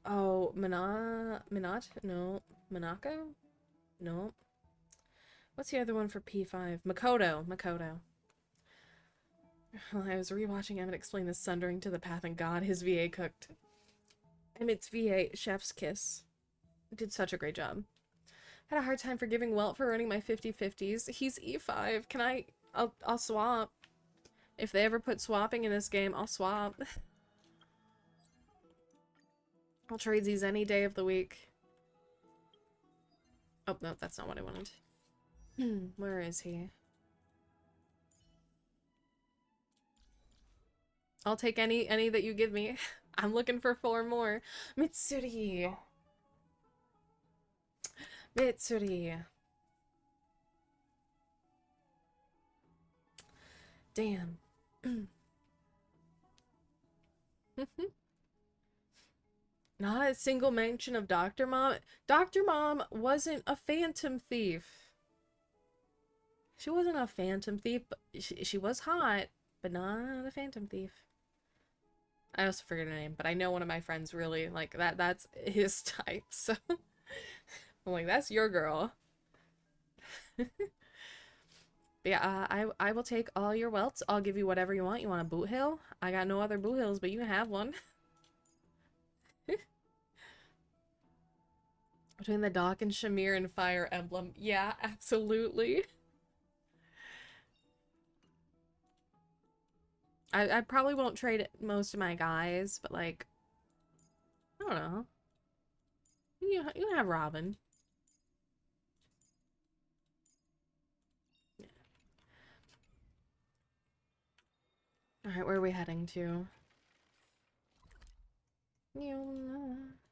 [SPEAKER 1] oh, Minat? No. Minako? No. What's the other one for P5? Makoto. Well, I was rewatching Emmett explain the sundering to the path, and God, his VA cooked. Emmett's VA, Chef's Kiss. Did such a great job. Had a hard time forgiving Welt for earning my 50/50s. He's E5. I'll swap. If they ever put swapping in this game, I'll swap. I'll trade these any day of the week. Oh, no, that's not what I wanted. Where is he? I'll take any that you give me. I'm looking for 4 more. Mitsuri. Mitsuri. Damn. Not a single mention of Dr. Mom. Dr. Mom wasn't a phantom thief. She wasn't a phantom thief, but she was hot, but not a phantom thief. I also forget her name, but I know one of my friends really like that. That's his type, so I'm like, that's your girl. But yeah, I will take all your welts. I'll give you whatever you want. You want a boot hill? I got no other boot hills, but you can have one. Between the dock and Shamir and Fire Emblem. Yeah, absolutely. I probably won't trade most of my guys, but like, I don't know. You can have Robin. Yeah. Alright, where are we heading to?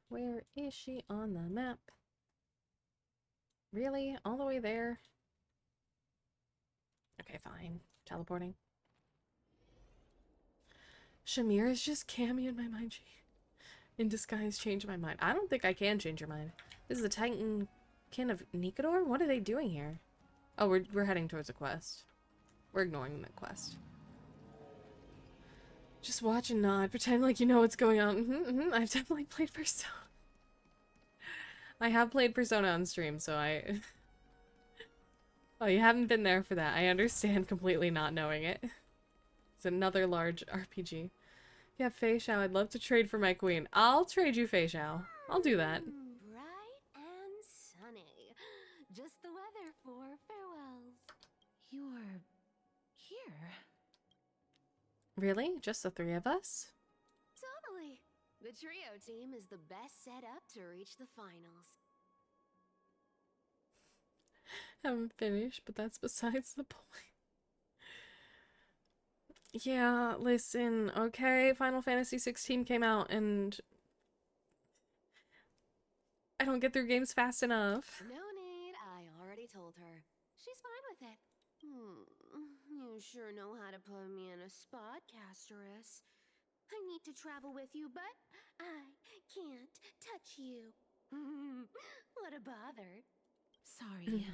[SPEAKER 1] Where is she on the map? Really? All the way there? Okay, fine. Teleporting. Shamir is just Cammy in my mind. She in disguise changed my mind. I don't think I can change your mind. This is the Titan Kin of Nikador? What are they doing here? Oh, we're heading towards a quest. We're ignoring the quest. Just watch and nod. Pretend like you know what's going on. I've definitely played Persona. I have played Persona on stream, so I... Oh, you haven't been there for that. I understand completely not knowing it. It's another large RPG. Yeah, Fei Xiao, I'd love to trade for my queen. I'll trade you Fei Xiao. I'll do that.
[SPEAKER 5] Bright and sunny. Just the weather for farewells.
[SPEAKER 2] You're here.
[SPEAKER 1] Really? Just the 3 of us?
[SPEAKER 5] Totally. The trio team is the best set up to reach the finals.
[SPEAKER 1] Haven't finished, but that's besides the point. Yeah, listen, okay, Final Fantasy 16 came out and I don't get through games fast enough.
[SPEAKER 5] No need, I already told her. She's fine with it. You sure know how to put me in a spot, Castorus. I need to travel with you, but I can't touch you. What a bother.
[SPEAKER 2] Sorry.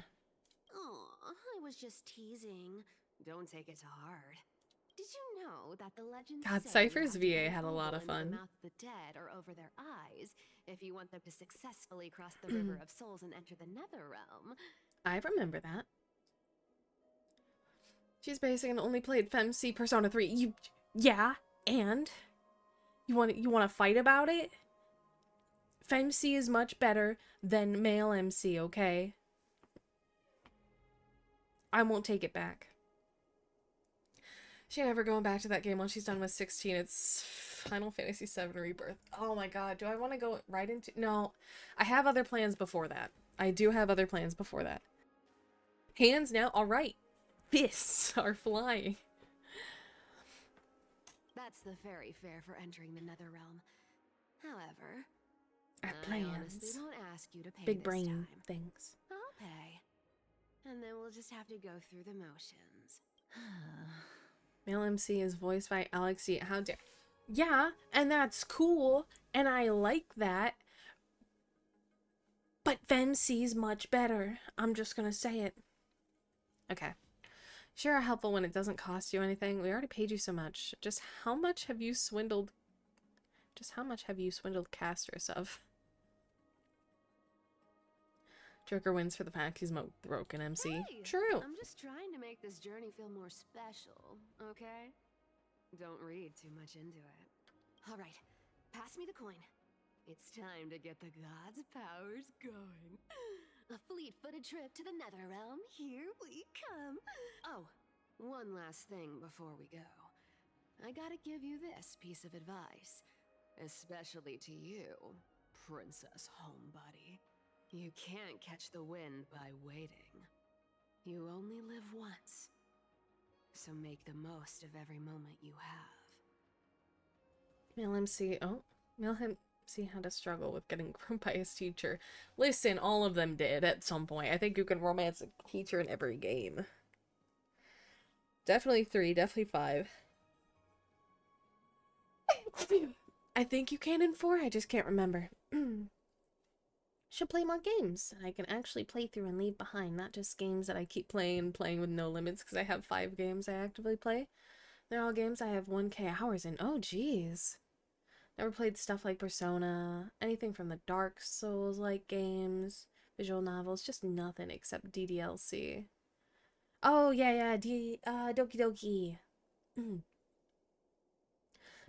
[SPEAKER 5] Aw, I was just teasing. Don't take it to heart. Did you know that the legends
[SPEAKER 1] God,
[SPEAKER 5] say you
[SPEAKER 1] Cypher's
[SPEAKER 5] have to put
[SPEAKER 1] VA
[SPEAKER 5] an
[SPEAKER 1] had a lot
[SPEAKER 5] oval
[SPEAKER 1] of
[SPEAKER 5] into the
[SPEAKER 1] fun.
[SPEAKER 5] mouth of the dead or over their eyes if you want them to successfully cross the river of souls and enter the nether realm?
[SPEAKER 1] I remember that. She's basic and only played FemC Persona 3. Yeah, and? You want to fight about it? FemC is much better than male MC, okay? I won't take it back. She ain't never going back to that game once she's done with 16. It's Final Fantasy VII Rebirth. Oh my god, do I want to go right into... No, I have other plans before that. I do have other plans before that. Hands now, alright. Fists are flying.
[SPEAKER 5] That's the fairy fare for entering the nether realm. However,
[SPEAKER 1] Our
[SPEAKER 5] I honestly
[SPEAKER 1] plans.
[SPEAKER 5] won't ask you to pay
[SPEAKER 1] Big
[SPEAKER 5] this
[SPEAKER 1] brain
[SPEAKER 5] time.
[SPEAKER 1] things.
[SPEAKER 5] I'll pay. And then we'll just have to go through the motions.
[SPEAKER 1] Male MC is voiced by Alexi. How dare... Yeah, and that's cool, and I like that. But FemC's much better. I'm just gonna say it. Okay. Sure, helpful when it doesn't cost you anything. We already paid you so much. Just how much have you swindled... Just how much have you swindled casters of? Joker wins for the fact he's broken MC.
[SPEAKER 5] Hey,
[SPEAKER 1] True.
[SPEAKER 5] I'm just trying to make this journey feel more special, okay? Don't read too much into it. All right, pass me the coin. It's time to get the gods' powers going. A fleet-footed trip to the Netherrealm. Here we come. Oh, one last thing before we go. I gotta give you this piece of advice, especially to you, Princess Homebody. You can't catch the wind by waiting. You only live once, so make the most of every moment you have.
[SPEAKER 1] Male MC. Oh, male MC had a struggle with getting groomed by his teacher. Listen, all of them did at some point. I think you can romance a teacher in every game. Definitely 3, definitely 5. I think you can in 4, I just can't remember. Should play more games that I can actually play through and leave behind, not just games that I keep playing with no limits, because I have 5 games I actively play. They're all games I have 1K hours in. Oh, jeez. Never played stuff like Persona, anything from the Dark Souls-like games, visual novels, just nothing except DDLC. Oh, yeah, Doki Doki.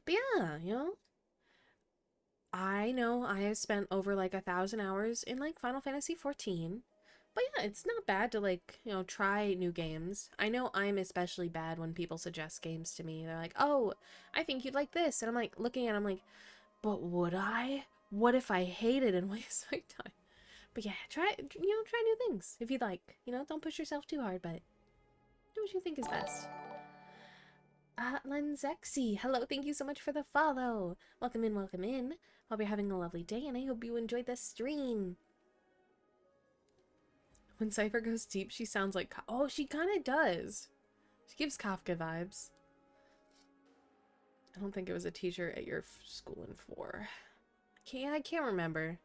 [SPEAKER 1] But yeah, I know I have spent over like 1,000 hours in like Final Fantasy 14. But yeah, it's not bad to like, try new games. I know I'm especially bad when people suggest games to me. They're like, oh, I think you'd like this. And I'm like, looking at it, I'm like, but would I? What if I hate it and waste my time? But yeah, try new things if you'd like. Don't push yourself too hard, but do what you think is best. Lenzexi, hello, thank you so much for the follow. Welcome in, welcome in. Hope you're having a lovely day, and I hope you enjoyed the stream. When Cypher goes deep, she sounds like... Oh, she kind of does. She gives Kafka vibes. I don't think it was a teacher at your school in 4. I can't remember.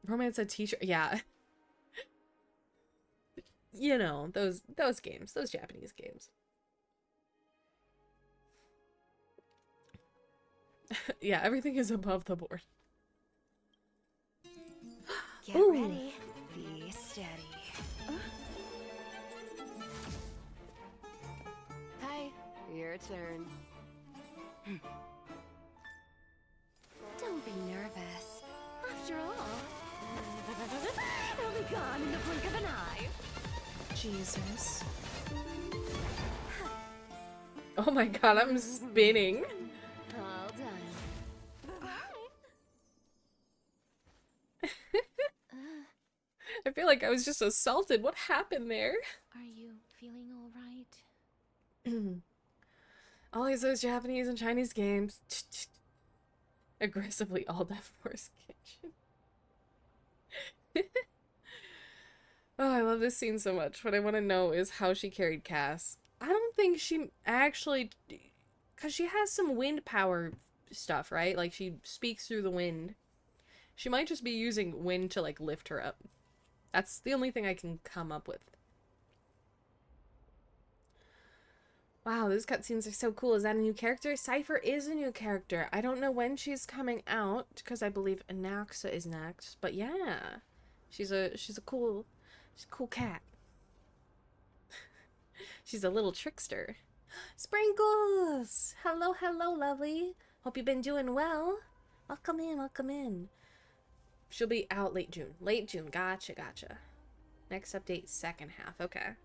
[SPEAKER 1] Romance a teacher... Yeah. Those games. Those Japanese games. Yeah, everything is above the board.
[SPEAKER 5] Get
[SPEAKER 1] Ooh.
[SPEAKER 5] ready. Be steady. Hi, your turn. Don't be nervous. After all, it'll be gone in the blink of an eye.
[SPEAKER 1] Jesus. Oh my god, I'm spinning.
[SPEAKER 5] All done.
[SPEAKER 1] I feel like I was just assaulted. What happened there?
[SPEAKER 2] Are you feeling all right?
[SPEAKER 1] Always those Japanese and Chinese games. Aggressively all Death Force Kitchen. Oh, I love this scene so much. What I want to know is how she carried Cass. I don't think she actually... Because she has some wind power stuff, right? Like, she speaks through the wind. She might just be using wind to, like, lift her up. That's the only thing I can come up with. Wow, those cutscenes are so cool. Is that a new character? Cypher is a new character. I don't know when she's coming out, because I believe Anaxa is next. But yeah, she's a cool cat. She's a little trickster. Sprinkles! Hello, lovely. Hope you've been doing well. Welcome in. She'll be out late June. Gotcha. Next update, second half. Okay.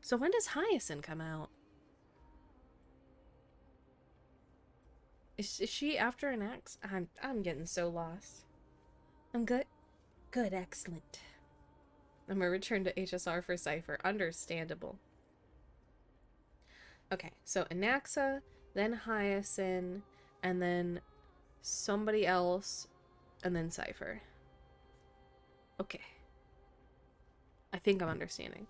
[SPEAKER 1] So when does Hyacinth come out? Is she after an axe? I'm getting so lost. I'm good. Good, excellent. I'm gonna return to HSR for Cypher. Understandable. Okay, so Anaxa, then Hyacinth, and then somebody else, and then Cypher. Okay. I think I'm understanding.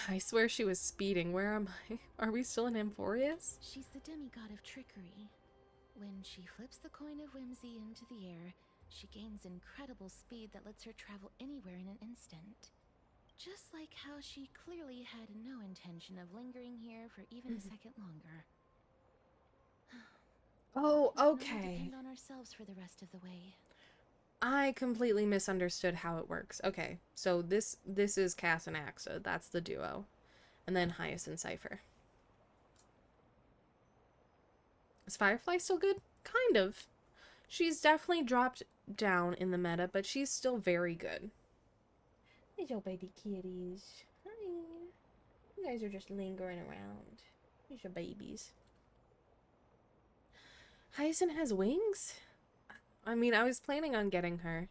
[SPEAKER 1] I swear she was speeding. Where am I? Are we still in Amphorius?
[SPEAKER 2] She's the demigod of trickery. When she flips the coin of whimsy into the air, she gains incredible speed that lets her travel anywhere in an instant. Just like how she clearly had no intention of lingering here for even a second longer.
[SPEAKER 1] Oh,
[SPEAKER 2] We can only
[SPEAKER 1] okay.
[SPEAKER 2] depend on ourselves for the rest of the way.
[SPEAKER 1] I completely misunderstood how it works. Okay, so this is Cass and Axa. That's the duo. And then Hyacinth Cypher. Is Firefly still good? Kind of. She's definitely dropped down in the meta, but she's still very good. There's your baby kitties. Hi. You guys are just lingering around. There's your babies. Hyacinth has wings? I mean, I was planning on getting her.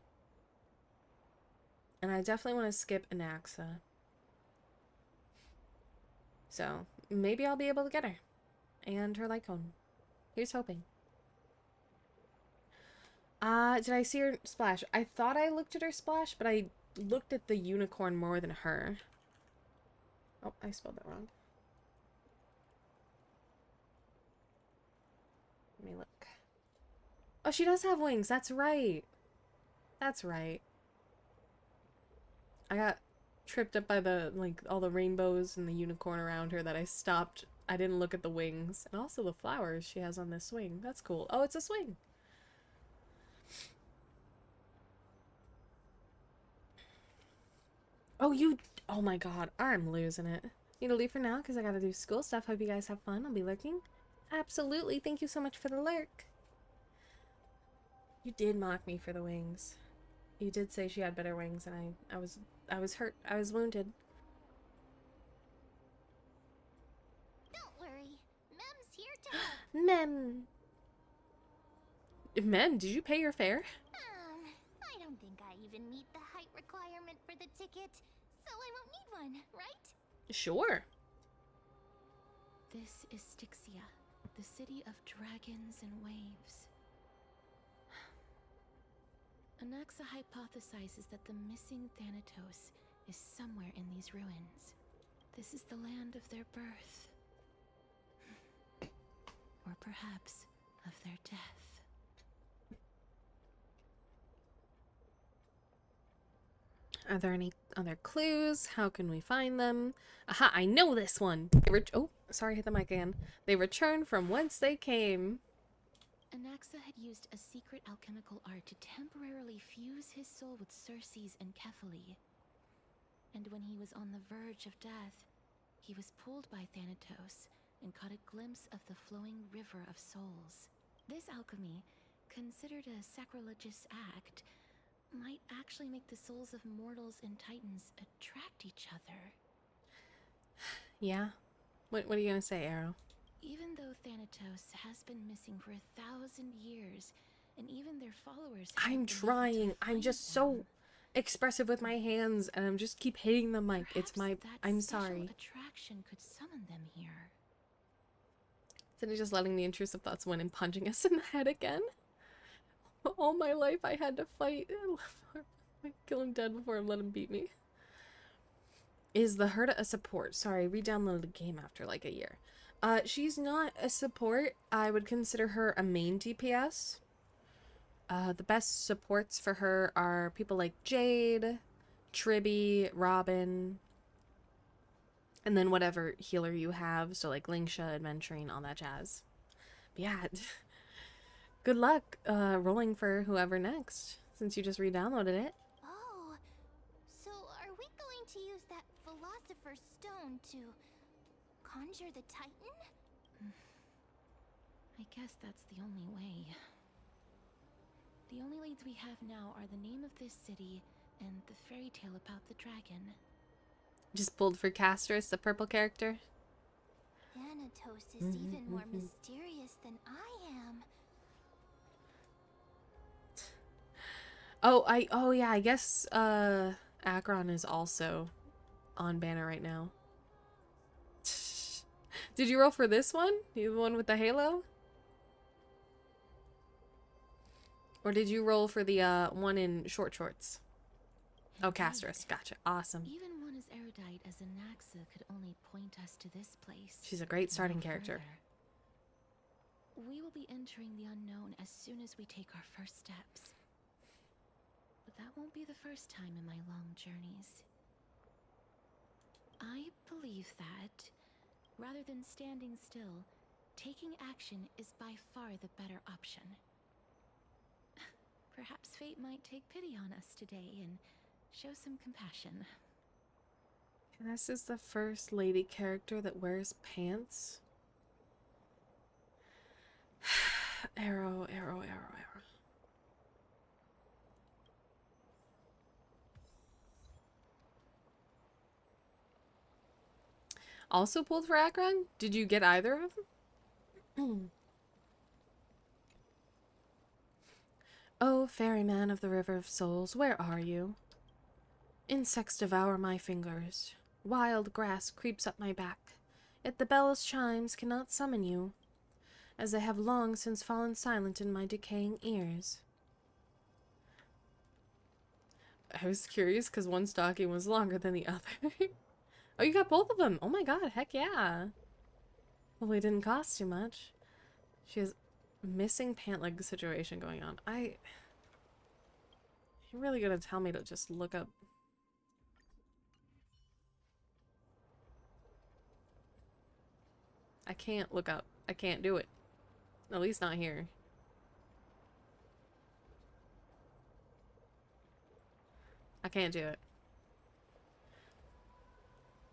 [SPEAKER 1] And I definitely want to skip Anaxa. So, maybe I'll be able to get her. And her Lycone. Here's hoping. Did I see her splash? I thought I looked at her splash, but I looked at the unicorn more than her. Oh, I spelled that wrong. Let me look. Oh, she does have wings. That's right. That's right. I got tripped up by the, like, all the rainbows and the unicorn around her that I stopped. I didn't look at the wings. And also the flowers she has on this swing. That's cool. Oh, it's a swing. Oh, oh my god, I'm losing it. Need to leave for now because I gotta do school stuff. Hope you guys have fun. I'll be lurking. Absolutely. Thank you so much for the lurk. You did mock me for the wings. You did say she had better wings, and I was hurt. I was wounded.
[SPEAKER 2] Don't worry. Mem's here to help.
[SPEAKER 1] Mem. Mem, did you pay your fare?
[SPEAKER 2] I don't think I even meet the height requirement for the ticket, so I won't need one, right?
[SPEAKER 1] Sure.
[SPEAKER 2] This is Styxia, the city of dragons and waves. Anaxa hypothesizes that the missing Thanatos is somewhere in these ruins. This is the land of their birth. Or perhaps of their death.
[SPEAKER 1] Are there any other clues? How can we find them? Aha, I know this one. Oh, sorry, hit the mic again. They return from whence they came.
[SPEAKER 2] Anaxa had used a secret alchemical art to temporarily fuse his soul with Circe's and Kephae. And when he was on the verge of death, he was pulled by Thanatos and caught a glimpse of the flowing river of souls. This alchemy, considered a sacrilegious act, might actually make the souls of mortals and titans attract each other.
[SPEAKER 1] Yeah? What are you gonna say, Arrow?
[SPEAKER 2] Even though Thanatos has been missing for 1,000 years, and even their followers have
[SPEAKER 1] I'm
[SPEAKER 2] been able to
[SPEAKER 1] trying. I'm
[SPEAKER 2] find
[SPEAKER 1] just
[SPEAKER 2] them,
[SPEAKER 1] so expressive with my hands, and I'm just keep hitting the mic. It's my...
[SPEAKER 2] perhaps that
[SPEAKER 1] I'm
[SPEAKER 2] special
[SPEAKER 1] sorry.
[SPEAKER 2] attraction could summon them here.
[SPEAKER 1] Instead of just letting the intrusive thoughts win and punching us in the head again. All my life I had to fight. I kill him dead before I let him beat me. Is the Herda a support? Sorry, re-downloaded the game after like a year. She's not a support. I would consider her a main DPS. The best supports for her are people like Jade, Tribby, Robin, and then whatever healer you have. So like Lingsha, Adventuring, all that jazz. But yeah, good luck rolling for whoever next, since you just re-downloaded it.
[SPEAKER 2] Oh, so are we going to use that Philosopher's Stone to conjure the Titan? I guess that's the only way. The only leads we have now are the name of this city and the fairy tale about the dragon.
[SPEAKER 1] Just pulled for Castris, the purple character.
[SPEAKER 2] Thanatos is even more mysterious than I am.
[SPEAKER 1] Oh yeah, I guess Akron is also on banner right now. Did you roll for this one? You the one with the halo? Or did you roll for the one in short shorts? Oh,
[SPEAKER 2] Indeed.
[SPEAKER 1] Castris. Gotcha. Awesome.
[SPEAKER 2] Even one as erudite as Anaxa could only point us to this place.
[SPEAKER 1] She's a great starting
[SPEAKER 2] No
[SPEAKER 1] character.
[SPEAKER 2] further. We will be entering the unknown as soon as we take our first steps. But that won't be the first time in my long journeys. I believe that, rather than standing still, taking action is by far the better option. Perhaps fate might take pity on us today and show some compassion.
[SPEAKER 1] This is the first lady character that wears pants. Arrow. Also pulled for Akron? Did you get either of them? Oh, ferryman of the River of Souls, where are you? Insects devour my fingers. Wild grass creeps up my back. Yet the bell's chimes cannot summon you. as they have long since fallen silent in my decaying ears. I was curious because one stocking was longer than the other. Oh, you got both of them. Oh my god, heck yeah. Well, it didn't cost too much. She has missing pant leg situation going on. You're really gonna tell me to just look up? I can't look up. I can't do it. At least not here. I can't do it.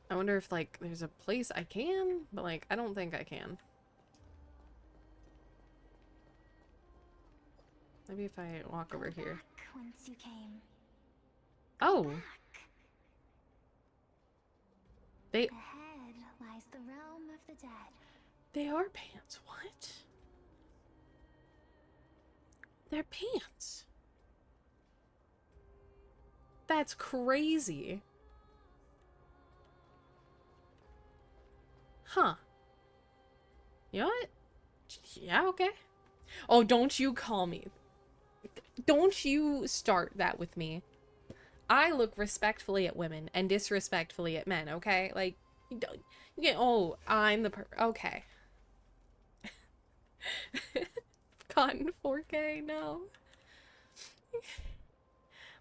[SPEAKER 1] I wonder if, like, there's a place I can, but, like, I don't think I can. Maybe if I walk over here.
[SPEAKER 2] Whence you came.
[SPEAKER 1] Oh!
[SPEAKER 2] Back.
[SPEAKER 1] They
[SPEAKER 2] Ahead lies the realm of the dead.
[SPEAKER 1] They are pants. What? They're pants. That's crazy. Huh. You know what? Yeah, okay. Oh, don't you call me. Don't you start that with me. I look respectfully at women and disrespectfully at men, okay? Like, you don't, you get, oh, I'm the okay. Cotton 4K, no.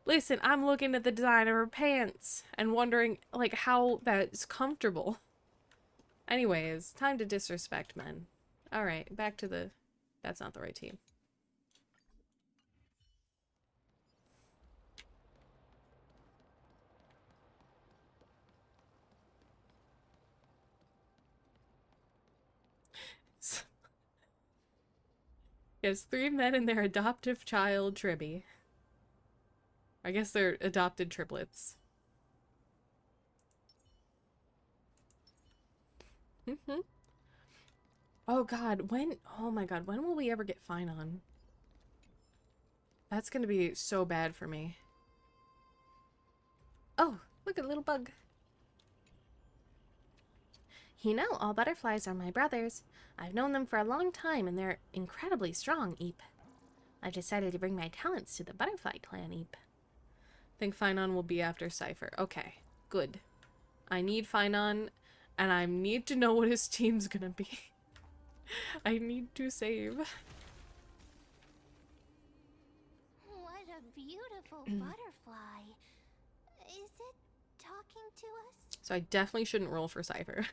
[SPEAKER 1] Listen, I'm looking at the design of her pants and wondering, like, how that's comfortable. Anyways, time to disrespect men. Alright, back to the... That's not the right team. Yes, 3 men and their adoptive child, Tribby. I guess they're adopted triplets. Oh god, when... Oh my god, when will we ever get Fine on? That's gonna be so bad for me. Oh, look at a little bug. You know, all butterflies are my brothers. I've known them for a long time, and they're incredibly strong, Eep. I've decided to bring my talents to the butterfly clan, Eep. Think Finon will be after Cypher. Okay, good. I need Finon, and I need to know what his team's gonna be. I need to save.
[SPEAKER 2] What a beautiful butterfly. Is it talking to us?
[SPEAKER 1] So I definitely shouldn't roll for Cypher.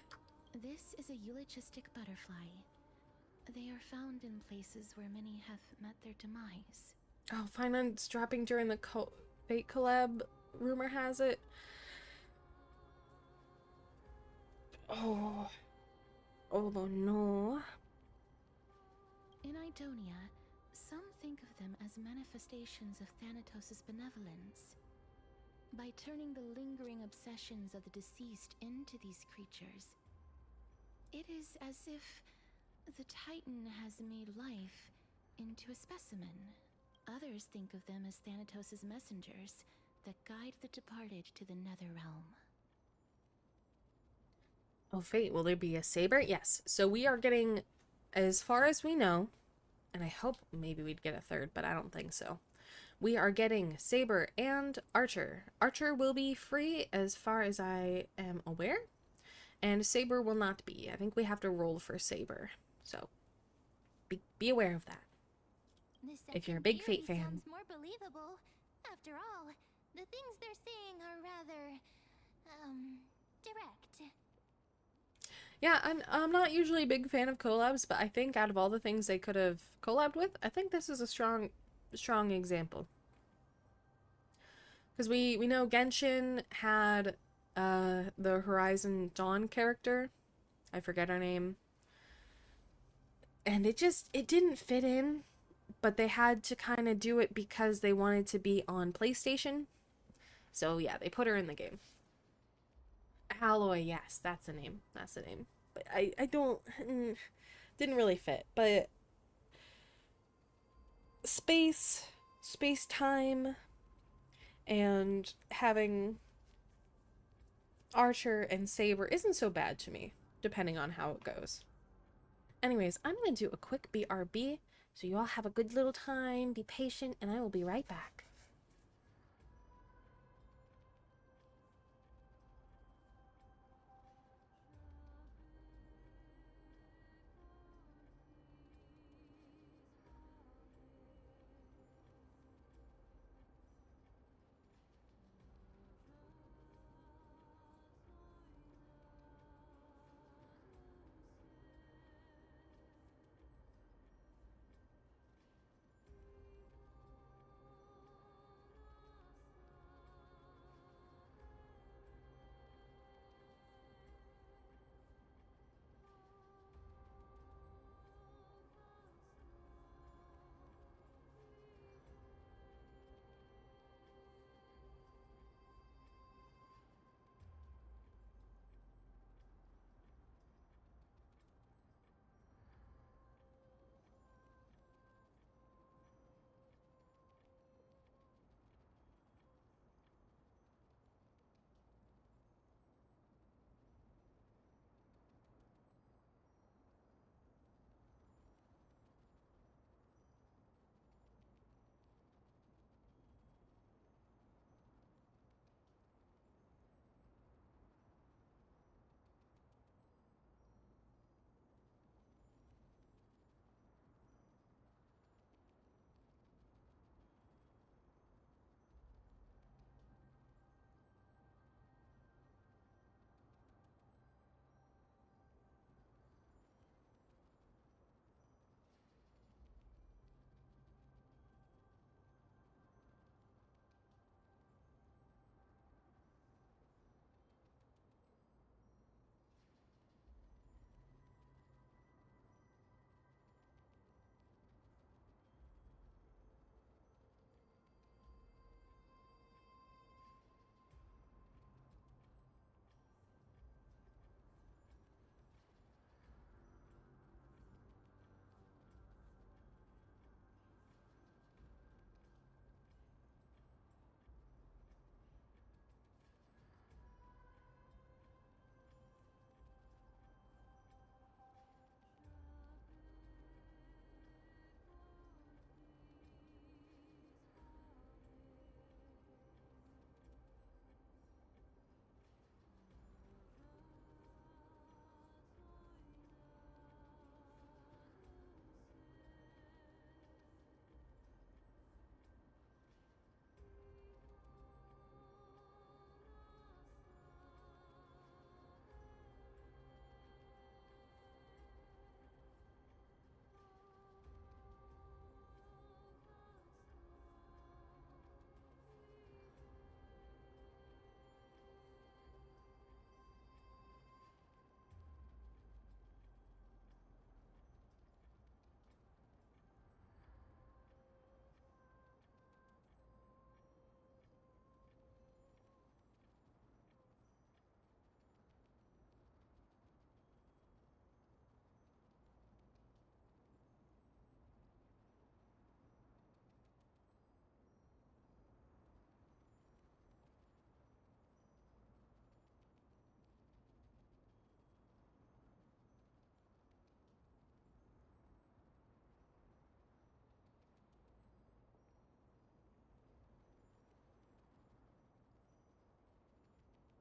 [SPEAKER 2] This is a eulogistic butterfly. They are found in places where many have met their demise.
[SPEAKER 1] Oh, Finon's dropping during the Fate collab, rumor has it. Oh. Oh no.
[SPEAKER 2] In Idonia, some think of them as manifestations of Thanatos' benevolence. By turning the lingering obsessions of the deceased into these creatures, it is as if the Titan has made life into a specimen. Others think of them as Thanatos' messengers that guide the departed to the nether realm.
[SPEAKER 1] Oh, Fate, will there be a saber? Yes. So we are getting, as far as we know, and I hope maybe we'd get a third, but I don't think so. We are getting Saber and Archer. Archer will be free as far as I am aware, and Saber will not be. I think we have to roll for Saber, so be aware of that. If you're a big Fate fan.
[SPEAKER 2] Sounds more believable. After all, the things they're saying are rather, direct.
[SPEAKER 1] Yeah, I'm not usually a big fan of collabs, but I think out of all the things they could have collabed with, I think this is a strong example. Because we know Genshin had the Horizon Dawn character. I forget her name. And it didn't fit in, but they had to kind of do it because they wanted to be on PlayStation. So yeah, they put her in the game. Alloy, yes, that's the name. That's the name. But I don't... didn't really fit. But... Space-time, and having Archer and Saber isn't so bad to me, depending on how it goes. anyways, I'm gonna do a quick BRB, so you all have a good little time, be patient, and I will be right back.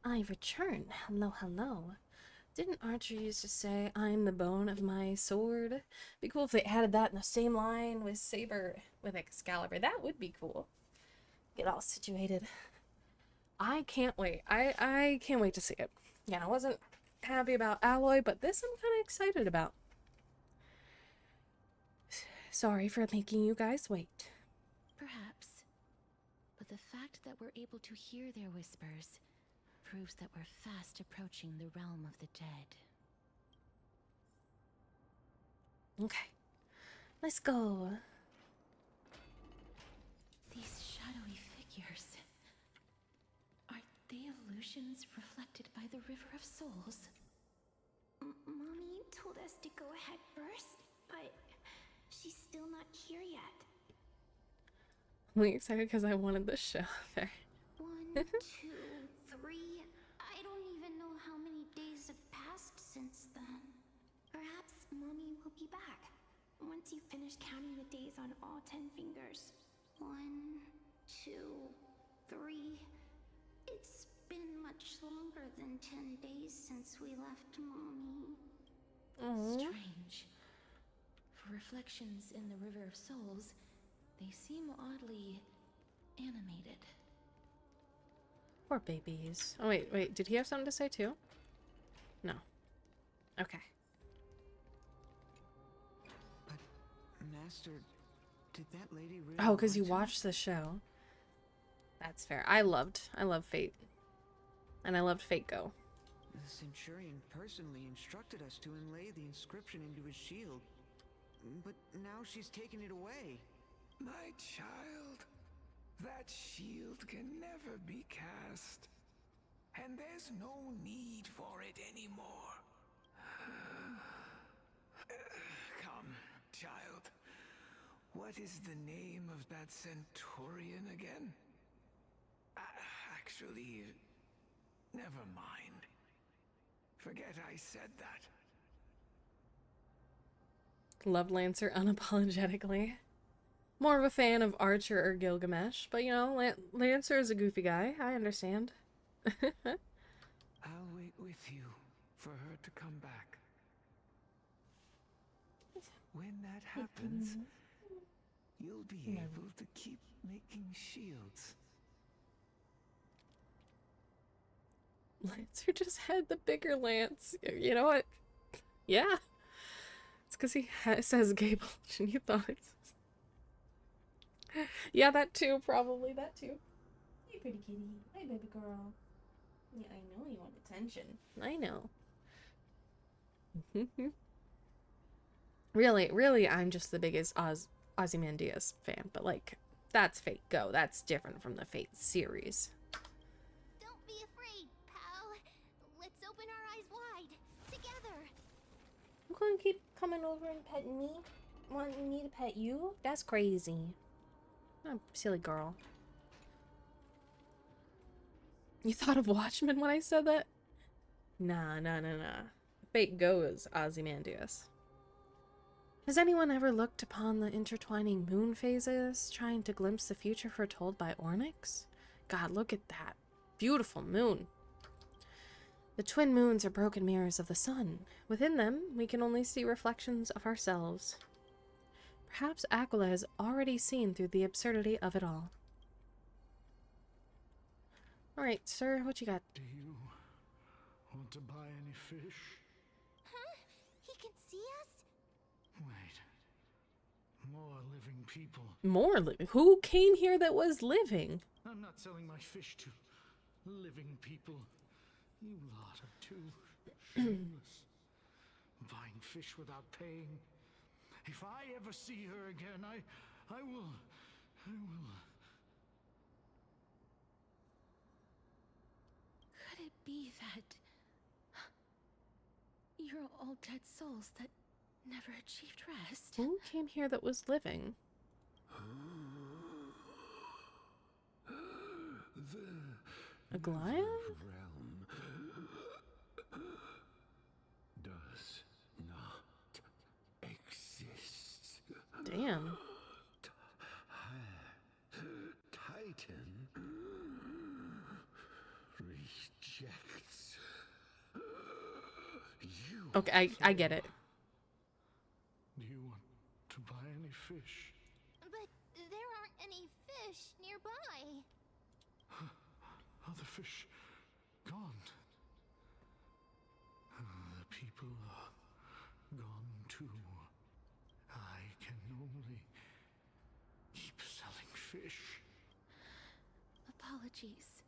[SPEAKER 1] I return. Hello, hello. Didn't Archer used to say, I'm the bone of my sword? Be cool if they added that in the same line with Saber, with Excalibur. That would be cool. Get all situated. I can't wait. I can't wait to see it. Yeah, I wasn't happy about Alloy, but this I'm kind of excited about. Sorry for making you guys wait.
[SPEAKER 2] Perhaps. But the fact that we're able to hear their whispers proves that we're fast approaching the realm of the dead.
[SPEAKER 1] Okay. Let's go.
[SPEAKER 2] These shadowy figures. Are they illusions reflected by the River of Souls?
[SPEAKER 5] Mommy told us to go ahead first, but she's still not here yet.
[SPEAKER 1] I'm really excited because I wanted this show there.
[SPEAKER 5] 1, 2, 3. I don't even know how many days have passed since then. Perhaps Mommy will
[SPEAKER 7] You'll be back. Once you finish counting the days on all 10 fingers. 1, 2, 3. It's been much longer than 10 days since we left Mommy.
[SPEAKER 2] Strange. For reflections in the River of Souls, they seem oddly animated.
[SPEAKER 1] Poor babies. Oh, wait. Did he have something to say too? No. Okay.
[SPEAKER 3] But, Master, did that lady really
[SPEAKER 1] Oh, because you
[SPEAKER 3] want to?
[SPEAKER 1] watched the show. That's fair. I loved Fate. And I loved Fate Go.
[SPEAKER 3] The Centurion personally instructed us to inlay the inscription into his shield. But now she's taken it away.
[SPEAKER 8] My child, that shield can never be cast. And there's no need for it anymore. Come, child. What is the name of that Centurion again? Actually, never mind. Forget I said that.
[SPEAKER 1] Loved Lancer unapologetically. More of a fan of Archer or Gilgamesh, but you know, Lancer is a goofy guy. I understand.
[SPEAKER 8] I'll wait with you for her to come back. When that happens, you'll be able to keep making shields.
[SPEAKER 1] Lancer just had the bigger lance. You know what? Yeah. It's because he says gay bulge and you thought it's... Yeah, that too. Probably that too. Hey, pretty kitty. Hey, baby girl. Yeah, I know you want attention. I know. Really, I'm just the biggest Ozymandias fan. But, like, that's Fate Go. That's different from the Fate series.
[SPEAKER 7] Don't be afraid, pal. Let's open our eyes wide. Together.
[SPEAKER 1] You gonna keep coming over and petting me? Wanting me to pet you? That's crazy. Oh, silly girl. You thought of Watchmen when I said that? Nah. Fate goes Ozymandias. Has anyone ever looked upon the intertwining moon phases, trying to glimpse the future foretold by Ornyx? God, look at that. Beautiful moon. The twin moons are broken mirrors of the sun. Within them, we can only see reflections of ourselves. Perhaps Aquila has already seen through the absurdity of it all. Alright, sir, what you got?
[SPEAKER 8] Do you want to buy any fish?
[SPEAKER 7] Huh? He can see us?
[SPEAKER 8] Wait. More living people.
[SPEAKER 1] More living? Who came here that was living?
[SPEAKER 8] I'm not selling my fish to living people. You lot are too shameless. Buying fish without paying. If I ever see her again, I will...
[SPEAKER 2] Could it be that you're all dead souls that never achieved rest?
[SPEAKER 1] Who came here that was living? A Goliath?
[SPEAKER 8] Realm does not exist.
[SPEAKER 1] Damn.
[SPEAKER 8] Titan rejects you.
[SPEAKER 1] Okay, I get it.
[SPEAKER 8] Do you want to buy any fish?
[SPEAKER 7] But there aren't any fish nearby.
[SPEAKER 8] Other fish gone. The people are gone too. I can only keep selling fish.
[SPEAKER 2] Apologies.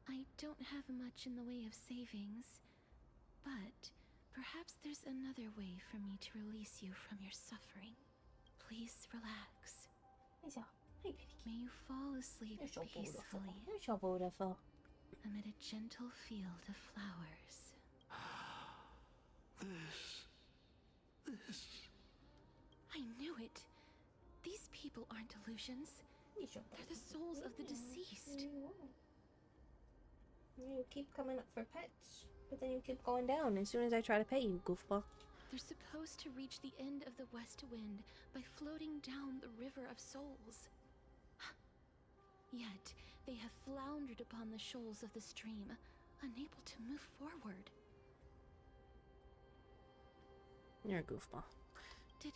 [SPEAKER 2] I don't have much in the way of savings, but perhaps there's another way for me to release you from your suffering. Please relax. May you fall asleep peacefully
[SPEAKER 1] You're so beautiful.
[SPEAKER 2] amid a gentle field of flowers.
[SPEAKER 8] This.
[SPEAKER 2] I knew it. These people aren't illusions. They're the souls of the deceased.
[SPEAKER 1] You keep coming up for pets, but then you keep going down as soon as I try to pet you, goofball.
[SPEAKER 2] They're supposed to reach the end of the West Wind by floating down the River of Souls. Yet, they have floundered upon the shoals of the stream, unable to move forward.
[SPEAKER 1] You're a goofball.
[SPEAKER 2] Did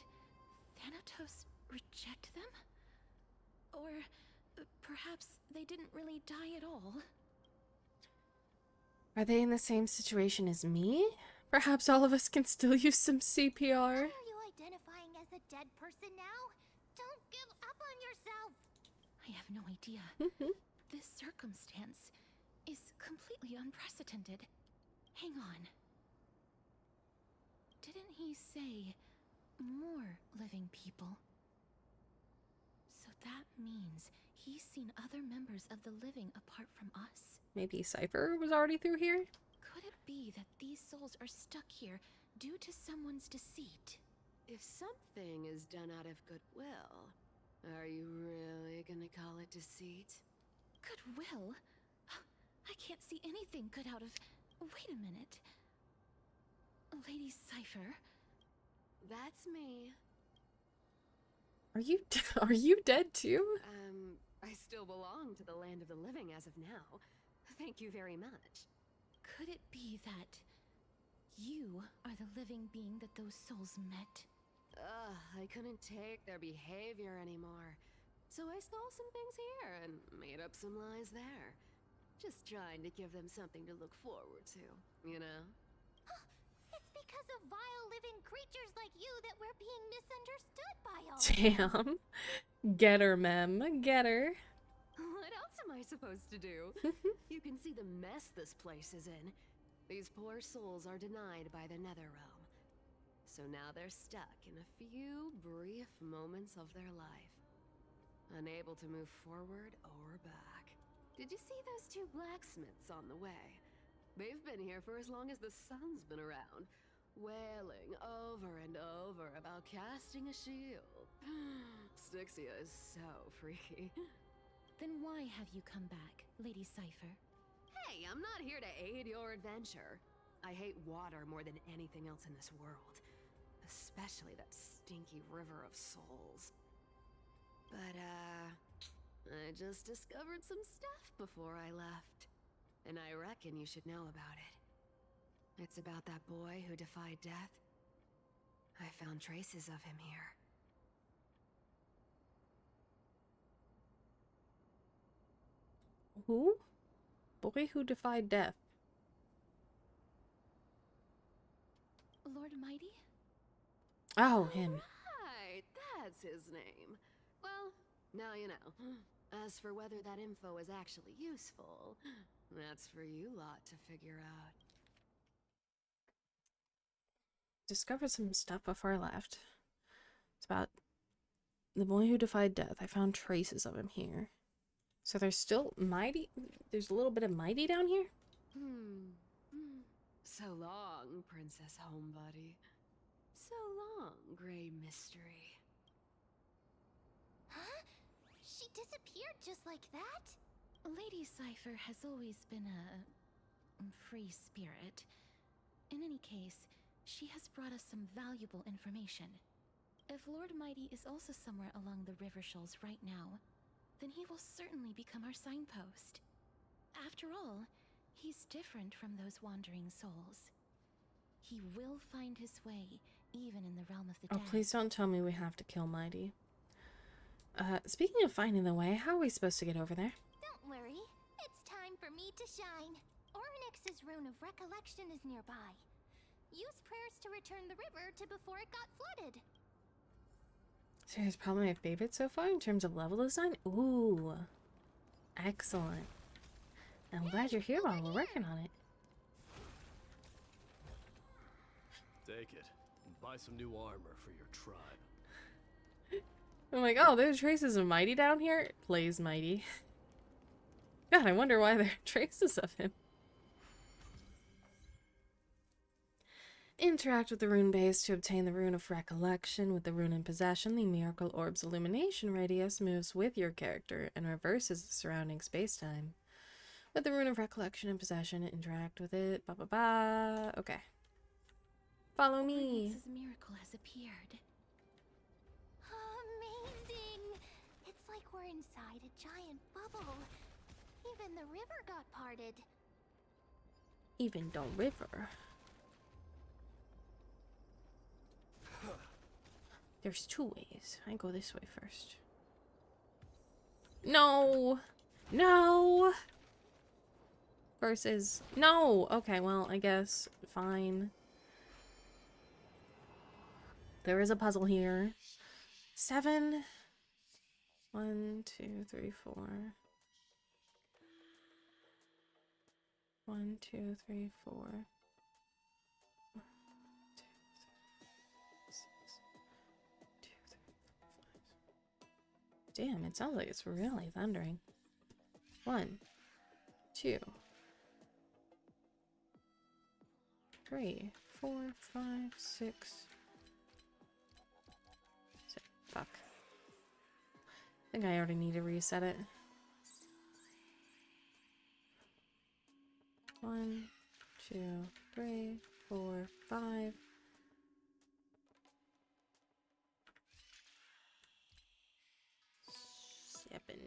[SPEAKER 2] Thanatos reject them? Or perhaps they didn't really die at all?
[SPEAKER 1] Are they in the same situation as me? Perhaps all of us can still use some CPR.
[SPEAKER 7] Why are you identifying as a dead person now? Don't give up on yourself!
[SPEAKER 2] I have no idea. This circumstance is completely unprecedented. Hang on. Didn't he say more living people? So that means he's seen other members of the living apart from us.
[SPEAKER 1] Maybe Cypher was already through here?
[SPEAKER 2] Could it be that these souls are stuck here due to someone's deceit?
[SPEAKER 4] If something is done out of goodwill, are you really gonna call it deceit?
[SPEAKER 2] Goodwill? I can't see anything good out of... Wait a minute. Lady Cypher?
[SPEAKER 4] That's me.
[SPEAKER 1] Are you are you dead too?
[SPEAKER 4] I still belong to the land of the living as of now. Thank you very much.
[SPEAKER 2] Could it be that you are the living being that those souls met?
[SPEAKER 4] I couldn't take their behavior anymore. So I stole some things here and made up some lies there. Just trying to give them something to look forward to, you know?
[SPEAKER 7] It's because of vile living creatures like you that we're being misunderstood by all.
[SPEAKER 1] Damn. Get her, Mem. Get her.
[SPEAKER 4] What else am I supposed to do? You can see the mess this place is in. These poor souls are denied by the Netherrealm. So now they're stuck in a few brief moments of their life. Unable to move forward or back. Did you see those two blacksmiths on the way? They've been here for as long as the sun's been around, wailing over and over about casting a shield. Styxia is so freaky.
[SPEAKER 2] Then why have you come back, Lady Cypher?
[SPEAKER 4] Hey, I'm not here to aid your adventure. I hate water more than anything else in this world. Especially that stinky river of souls. But, I just discovered some stuff before I left. And I reckon you should know about it. It's about that boy who defied death. I found traces of him here.
[SPEAKER 1] Who? Boy who defied death.
[SPEAKER 2] Lord Mighty?
[SPEAKER 1] Oh, him.
[SPEAKER 4] Right, that's his name. Well, now you know. As for whether that info is actually useful, that's for you lot to figure out.
[SPEAKER 1] Discovered some stuff before I left. It's about the boy who defied death. I found traces of him here. So there's still Mighty? There's a little bit of Mighty down here?
[SPEAKER 4] So long, Princess Homebody. So long, Grey Mystery.
[SPEAKER 7] Huh? She disappeared just like that?
[SPEAKER 2] Lady Cypher has always been a free spirit. In any case, she has brought us some valuable information. If Lord Mighty is also somewhere along the river shoals right now, then he will certainly become our signpost. After all, he's different from those wandering souls. He will find his way, even in the realm of the
[SPEAKER 1] Oh,
[SPEAKER 2] dead.
[SPEAKER 1] please don't tell me we have to kill Mighty. Speaking of finding the way, how are we supposed to get over there?
[SPEAKER 7] Don't worry. It's time for me to shine. Ornyx's rune of recollection is nearby. Use prayers to return the river to before it got flooded.
[SPEAKER 1] So it's probably my favorite so far in terms of level design. Ooh. Excellent. I'm glad you're here while we're working on it.
[SPEAKER 9] Take it and buy some new armor for your tribe.
[SPEAKER 1] I'm like, oh, there's traces of Mighty down here. Plays Mighty. God, I wonder why there are traces of him. Interact with the rune base to obtain the rune of recollection. With the rune in possession, the miracle orb's illumination radius moves with your character and reverses the surrounding space-time. With the rune of recollection in possession, interact with it. Ba ba ba. Okay. Follow me.
[SPEAKER 2] This miracle has appeared.
[SPEAKER 7] Amazing! It's like we're inside a giant bubble. Even the river got parted.
[SPEAKER 1] Even the river. There's two ways. I go this way first. No! No! Versus... No! Okay, well, I guess. Fine. There is a puzzle here. 7. 1, 2, 3, 4. 1, 2, 3, 4. 1, 2, 3, 6. 2, 3, 4, 5. Damn, it sounds like it's really thundering. 1, 2, 3, 4, 5, 6. Fuck. I think I already need to reset it. 1, 2, 3, 4, 5. Seven.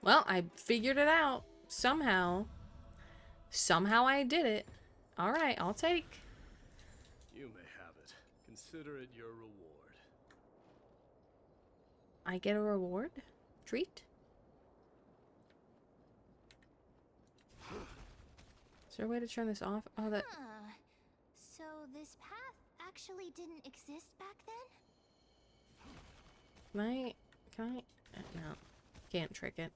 [SPEAKER 1] Well, I figured it out. Somehow. Somehow I did it. Alright, I'll take.
[SPEAKER 9] You may have it. Consider it your reward.
[SPEAKER 1] I get a reward? Treat? Is there a way to turn this off? Oh, that...
[SPEAKER 7] Huh. So this path actually didn't exist back then?
[SPEAKER 1] Can I? No. Can't trick it.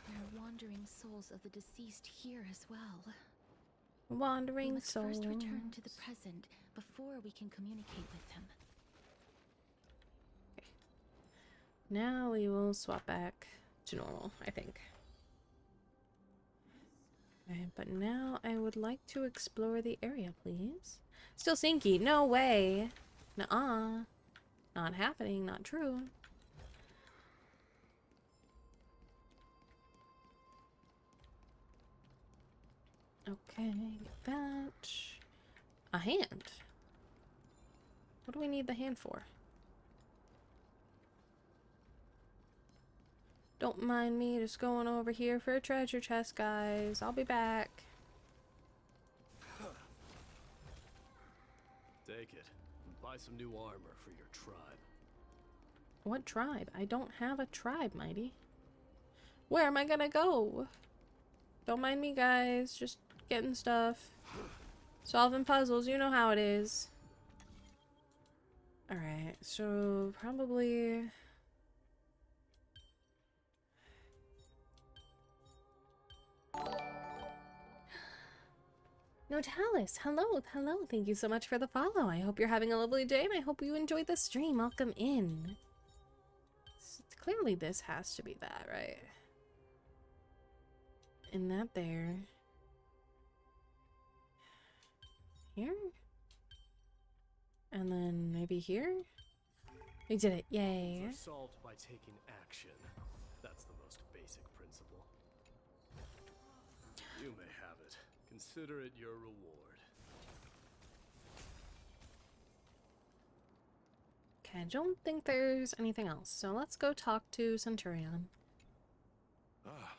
[SPEAKER 2] There are wandering souls of the deceased here as well.
[SPEAKER 1] Wandering
[SPEAKER 2] We must
[SPEAKER 1] souls.
[SPEAKER 2] first return to the present before we can communicate with them.
[SPEAKER 1] Now we will swap back to normal, I think. Okay, but now I would like to explore the area, please. Still sinky. No way. Nuh-uh. Not happening. Not true. Okay, get that. A hand. What do we need the hand for? Don't mind me just going over here for a treasure chest, guys. I'll be back.
[SPEAKER 9] Take it and buy some new armor for your tribe.
[SPEAKER 1] What tribe? I don't have a tribe, Mighty. Where am I gonna go? Don't mind me, guys. Just getting stuff. Solving puzzles. You know how it is. Alright, so probably... Notalis, hello, hello. Thank you so much for the follow. I hope you're having a lovely day and I hope you enjoyed the stream. Welcome in. Clearly this has to be that, right? And that there. Here? And then maybe here? We did it, yay.
[SPEAKER 9] Are solved by taking action. That's the most basic principle. You may have it. Consider it your reward.
[SPEAKER 1] Okay, I don't think there's anything else, so let's go talk to Centurion.
[SPEAKER 10] Ah,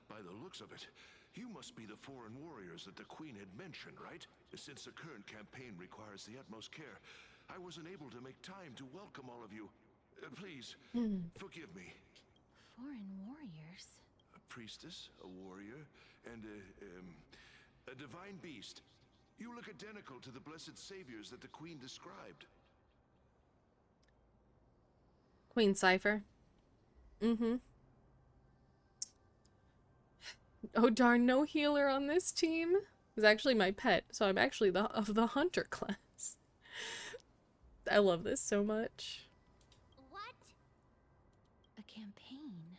[SPEAKER 10] by the looks of it, you must be the foreign warriors that the Queen had mentioned, right? Since the current campaign requires the utmost care, I wasn't able to make time to welcome all of you. Please, forgive me.
[SPEAKER 2] Foreign warriors?
[SPEAKER 10] A priestess, a warrior, and a divine beast. You look identical to the blessed saviors that the Queen described.
[SPEAKER 1] Queen Cypher. Mm-hmm. Oh darn, no healer on this team. It's actually my pet, so I'm actually of the hunter class. I love this so much.
[SPEAKER 7] What?
[SPEAKER 2] A campaign?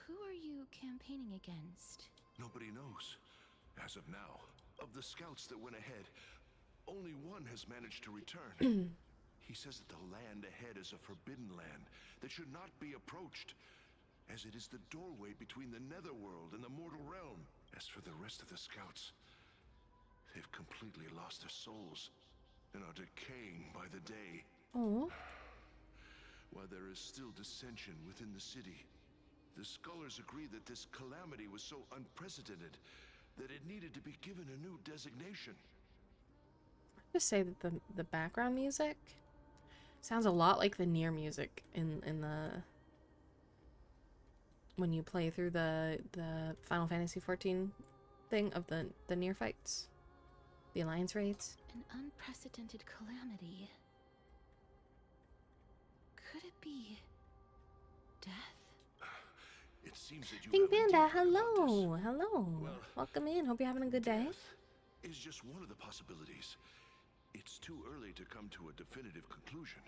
[SPEAKER 2] Who are you campaigning against?
[SPEAKER 10] Nobody knows, as of now. Of the scouts that went ahead, only one has managed to return. He says that the land ahead is a forbidden land that should not be approached, as it is the doorway between the netherworld and the mortal realm. As for the rest of the scouts, they've completely lost their souls and are decaying by the day.
[SPEAKER 1] Oh.
[SPEAKER 10] While there is still dissension within the city, the scholars agree that this calamity was so unprecedented that it needed to be given a new designation.
[SPEAKER 1] Just say that the background music sounds a lot like the Nier music in the when you play through the Final Fantasy 14 thing of the Nier fights, the Alliance raids.
[SPEAKER 2] An unprecedented calamity. Could it be death?
[SPEAKER 10] It seems that you
[SPEAKER 1] Pink
[SPEAKER 10] have
[SPEAKER 1] Panda,
[SPEAKER 10] indeed heard about
[SPEAKER 1] hello,
[SPEAKER 10] this.
[SPEAKER 1] hello.
[SPEAKER 10] Well,
[SPEAKER 1] Welcome in. Hope you're having a good day.
[SPEAKER 10] Death is just one of the possibilities. It's too early to come to a definitive conclusion.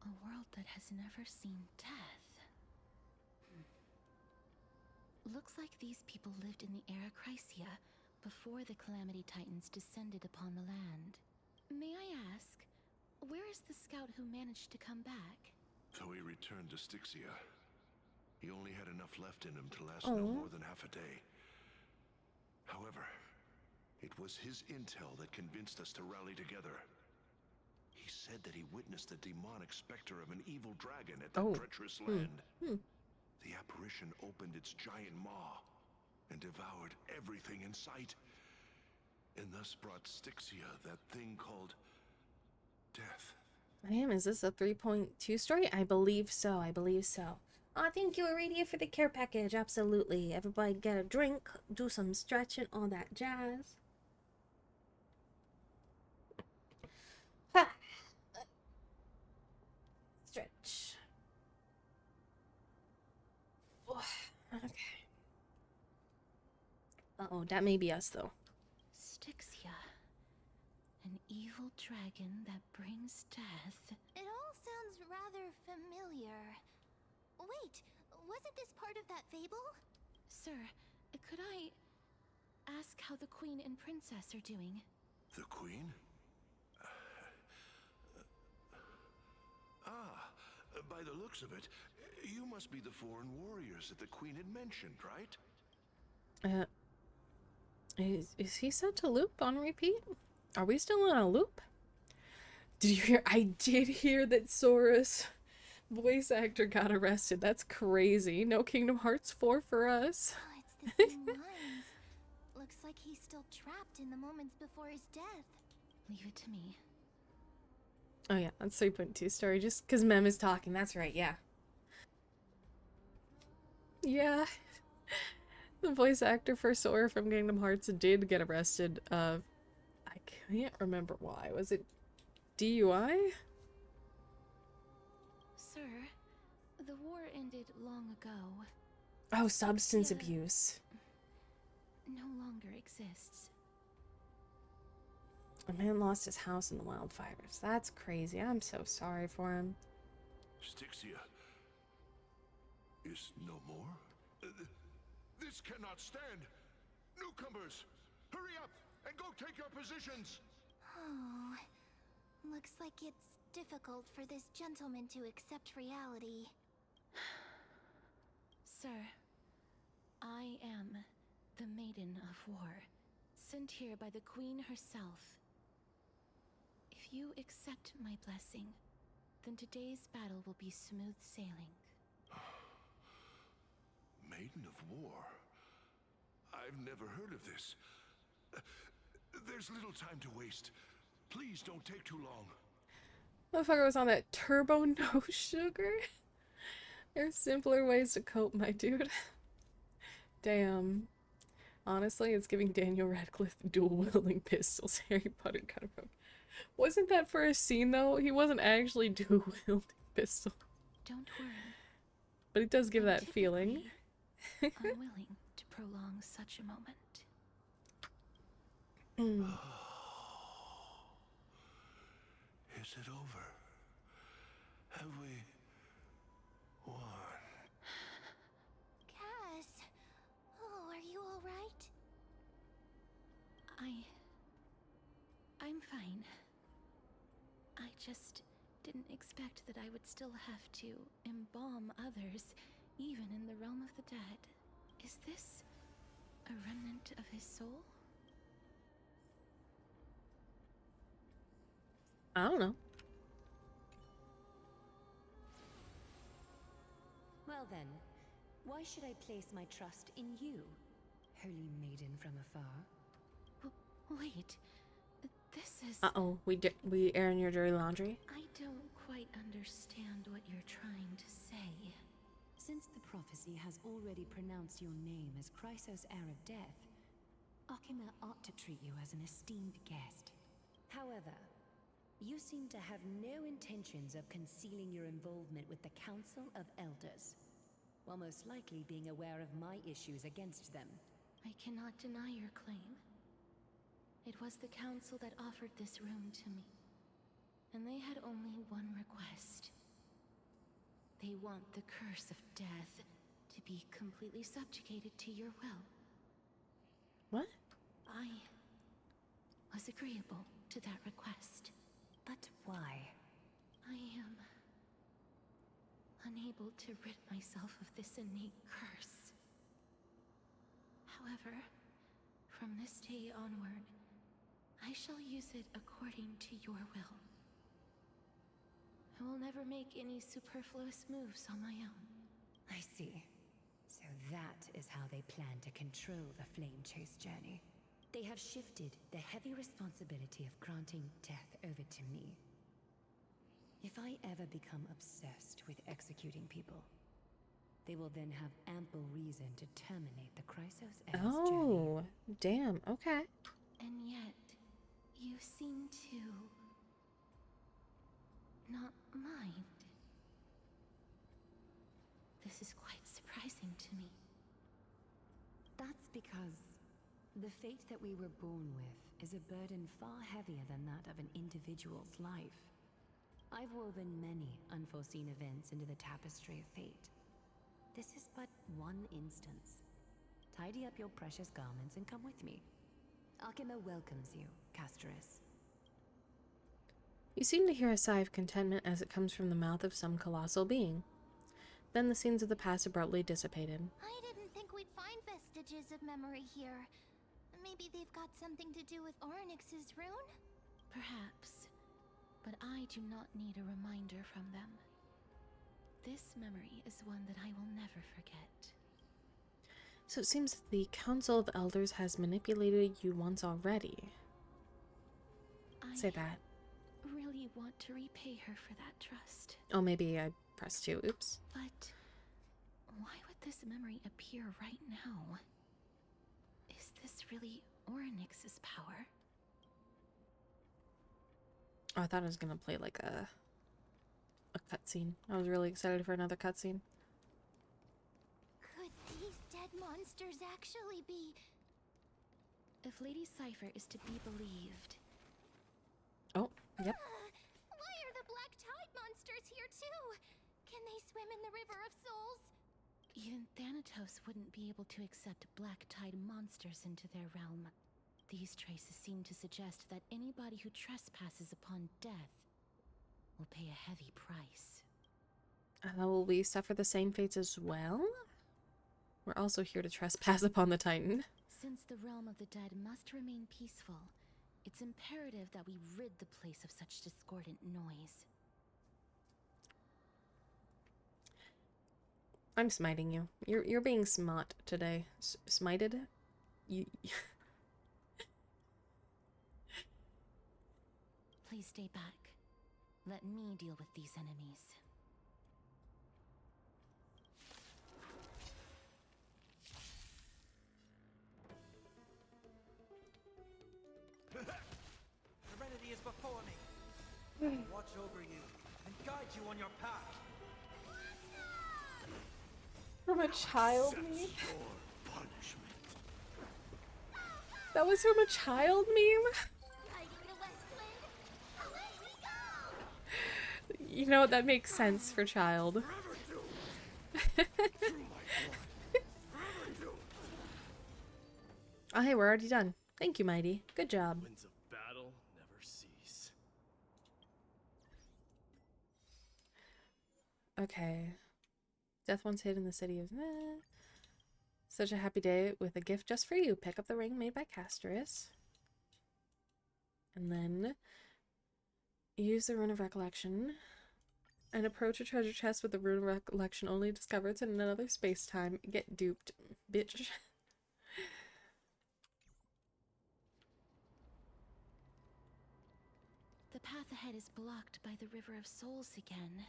[SPEAKER 2] A world that has never seen death. Looks like these people lived in the era Chrysia before the Calamity Titans descended upon the land. May I ask, where is the scout who managed to come back?
[SPEAKER 10] So he returned to Styxia. He only had enough left in him to last no more than half a day. However, it was his intel that convinced us to rally together. He said that he witnessed the demonic specter of an evil dragon at that treacherous land. The apparition opened its giant maw and devoured everything in sight, and thus brought Styxia that thing called death.
[SPEAKER 1] Damn, is this a 3.2 story? I believe so. I believe so. Oh, thank you, Aradia, for the care package. Absolutely. Everybody get a drink, do some stretching, all that jazz. Ha! Stretch. Oh, okay. Uh-oh, that may be us, though.
[SPEAKER 2] Styxia. An evil dragon that brings death.
[SPEAKER 7] It all sounds rather familiar. Wait, wasn't this part of that fable?
[SPEAKER 2] Sir, could I ask how the Queen and Princess are doing?
[SPEAKER 10] The Queen? By the looks of it, you must be the foreign warriors that the Queen had mentioned, right?
[SPEAKER 1] Is he set to loop on repeat? Are we still on a loop? Did you hear? I did hear that Sora's voice actor got arrested. That's crazy. No Kingdom Hearts 4 for us.
[SPEAKER 7] Oh, it's the same lines. Looks like he's still trapped in the moments before his death.
[SPEAKER 2] Leave it to me.
[SPEAKER 1] Oh yeah, that's 3.2 story. Just because Mem is talking. That's right, yeah. Yeah. The voice actor for Sora from Kingdom Hearts did get arrested. I can't remember why. Was it DUI?
[SPEAKER 2] Sir, the war ended long ago.
[SPEAKER 1] Oh, substance
[SPEAKER 2] Yeah.
[SPEAKER 1] abuse.
[SPEAKER 2] No longer exists.
[SPEAKER 1] A man lost his house in the wildfires. That's crazy. I'm so sorry for him.
[SPEAKER 10] Styxia is no more? This cannot stand! Newcomers, hurry up and go take your positions!
[SPEAKER 7] Oh, looks like it's difficult for this gentleman to accept reality.
[SPEAKER 2] Sir, I am the Maiden of War, sent here by the Queen herself. If you accept my blessing, then today's battle will be smooth sailing.
[SPEAKER 10] Maiden of War? I've never heard of this. There's little time to waste. Please don't take too long.
[SPEAKER 1] Motherfucker was on that turbo no sugar. There's simpler ways to cope, my dude. Damn. Honestly, it's giving Daniel Radcliffe dual-wielding pistols. Harry Potter kind of broke. Wasn't that for a scene, though? He wasn't actually dual-wielding pistol.
[SPEAKER 2] Don't worry.
[SPEAKER 1] But it does give
[SPEAKER 2] I'm
[SPEAKER 1] that feeling.
[SPEAKER 2] typically unwilling to prolong such a moment.
[SPEAKER 10] Is it over? Have we won?
[SPEAKER 7] Cass, oh, are you all right?
[SPEAKER 2] just didn't expect that I would still have to embalm others, even in the realm of the dead. Is this a remnant of his soul?
[SPEAKER 1] I don't know.
[SPEAKER 6] Well then, why should I place my trust in you, holy maiden from afar?
[SPEAKER 2] Wait, this is...
[SPEAKER 1] Uh-oh, we airing your dirty laundry?
[SPEAKER 2] I don't quite understand what you're trying to say.
[SPEAKER 6] Since the prophecy has already pronounced your name as Chrysos, heir of death, Akima ought to treat you as an esteemed guest. However, you seem to have no intentions of concealing your involvement with the Council of Elders, while most likely being aware of my issues against them.
[SPEAKER 2] I cannot deny your claim. It was the Council that offered this room to me, and they had only one request. They want the curse of death to be completely subjugated to your will.
[SPEAKER 1] What?
[SPEAKER 2] I was agreeable to that request.
[SPEAKER 6] But why?
[SPEAKER 2] I am unable to rid myself of this innate curse. However, from this day onward, I shall use it according to your will. I will never make any superfluous moves on my own.
[SPEAKER 6] I see. So that is how they plan to control the Flame Chase journey. They have shifted the heavy responsibility of granting death over to me. If I ever become obsessed with executing people, they will then have ample reason to terminate the Chrysos Heir's journey.
[SPEAKER 1] Oh, damn, okay.
[SPEAKER 2] And yet, you seem to not mind. This is quite surprising to me.
[SPEAKER 6] That's because the fate that we were born with is a burden far heavier than that of an individual's life. I've woven many unforeseen events into the tapestry of fate. This is but one instance. Tidy up your precious garments and come with me. Akima welcomes you, Castoris.
[SPEAKER 1] You seem to hear a sigh of contentment as it comes from the mouth of some colossal being. Then the scenes of the past abruptly dissipated.
[SPEAKER 7] I didn't think we'd find vestiges of memory here. Maybe they've got something to do with Orynyx's rune?
[SPEAKER 2] Perhaps, but I do not need a reminder from them. This memory is one that I will never forget.
[SPEAKER 1] So it seems that the Council of Elders has manipulated you once already. Say that.
[SPEAKER 2] I really want to repay her for that trust.
[SPEAKER 1] Oh, maybe I pressed 2. Oops.
[SPEAKER 2] But why would this memory appear right now? Is this really Orynyx's power?
[SPEAKER 1] Oh, I thought I was gonna play like a cutscene. I was really excited for another cutscene.
[SPEAKER 7] Could these dead monsters actually be...
[SPEAKER 2] If Lady Cypher is to be believed...
[SPEAKER 1] Oh, yep.
[SPEAKER 7] Why are the Black Tide monsters here too? Can they swim in the River of Souls?
[SPEAKER 2] Even Thanatos wouldn't be able to accept Black Tide monsters into their realm. These traces seem to suggest that anybody who trespasses upon death will pay a heavy price.
[SPEAKER 1] Will we suffer the same fates as well? We're also here to trespass upon the Titan.
[SPEAKER 2] Since the realm of the dead must remain peaceful, it's imperative that we rid the place of such discordant noise.
[SPEAKER 1] I'm smiting you. You're being smart today. Smited? You...
[SPEAKER 2] Please stay back. Let me deal with these enemies.
[SPEAKER 3] Serenity is before me. I'll watch over you and guide you on your path.
[SPEAKER 1] From a child meme?
[SPEAKER 10] Your punishment.
[SPEAKER 1] That was from a child meme?
[SPEAKER 7] Riding the West Wind? Away we go!
[SPEAKER 1] You know, that makes sense for child. Oh, hey, we're already done. Thank you, Mighty. Good job.
[SPEAKER 9] Winds of battle never cease.
[SPEAKER 1] Okay. Death once hid in the city of... Such a happy day with a gift just for you. Pick up the ring made by Casterus. And then use the Rune of Recollection. And approach a treasure chest with the Rune of Recollection only discovered in another space-time. Get duped, bitch.
[SPEAKER 2] The path ahead is blocked by the River of Souls again.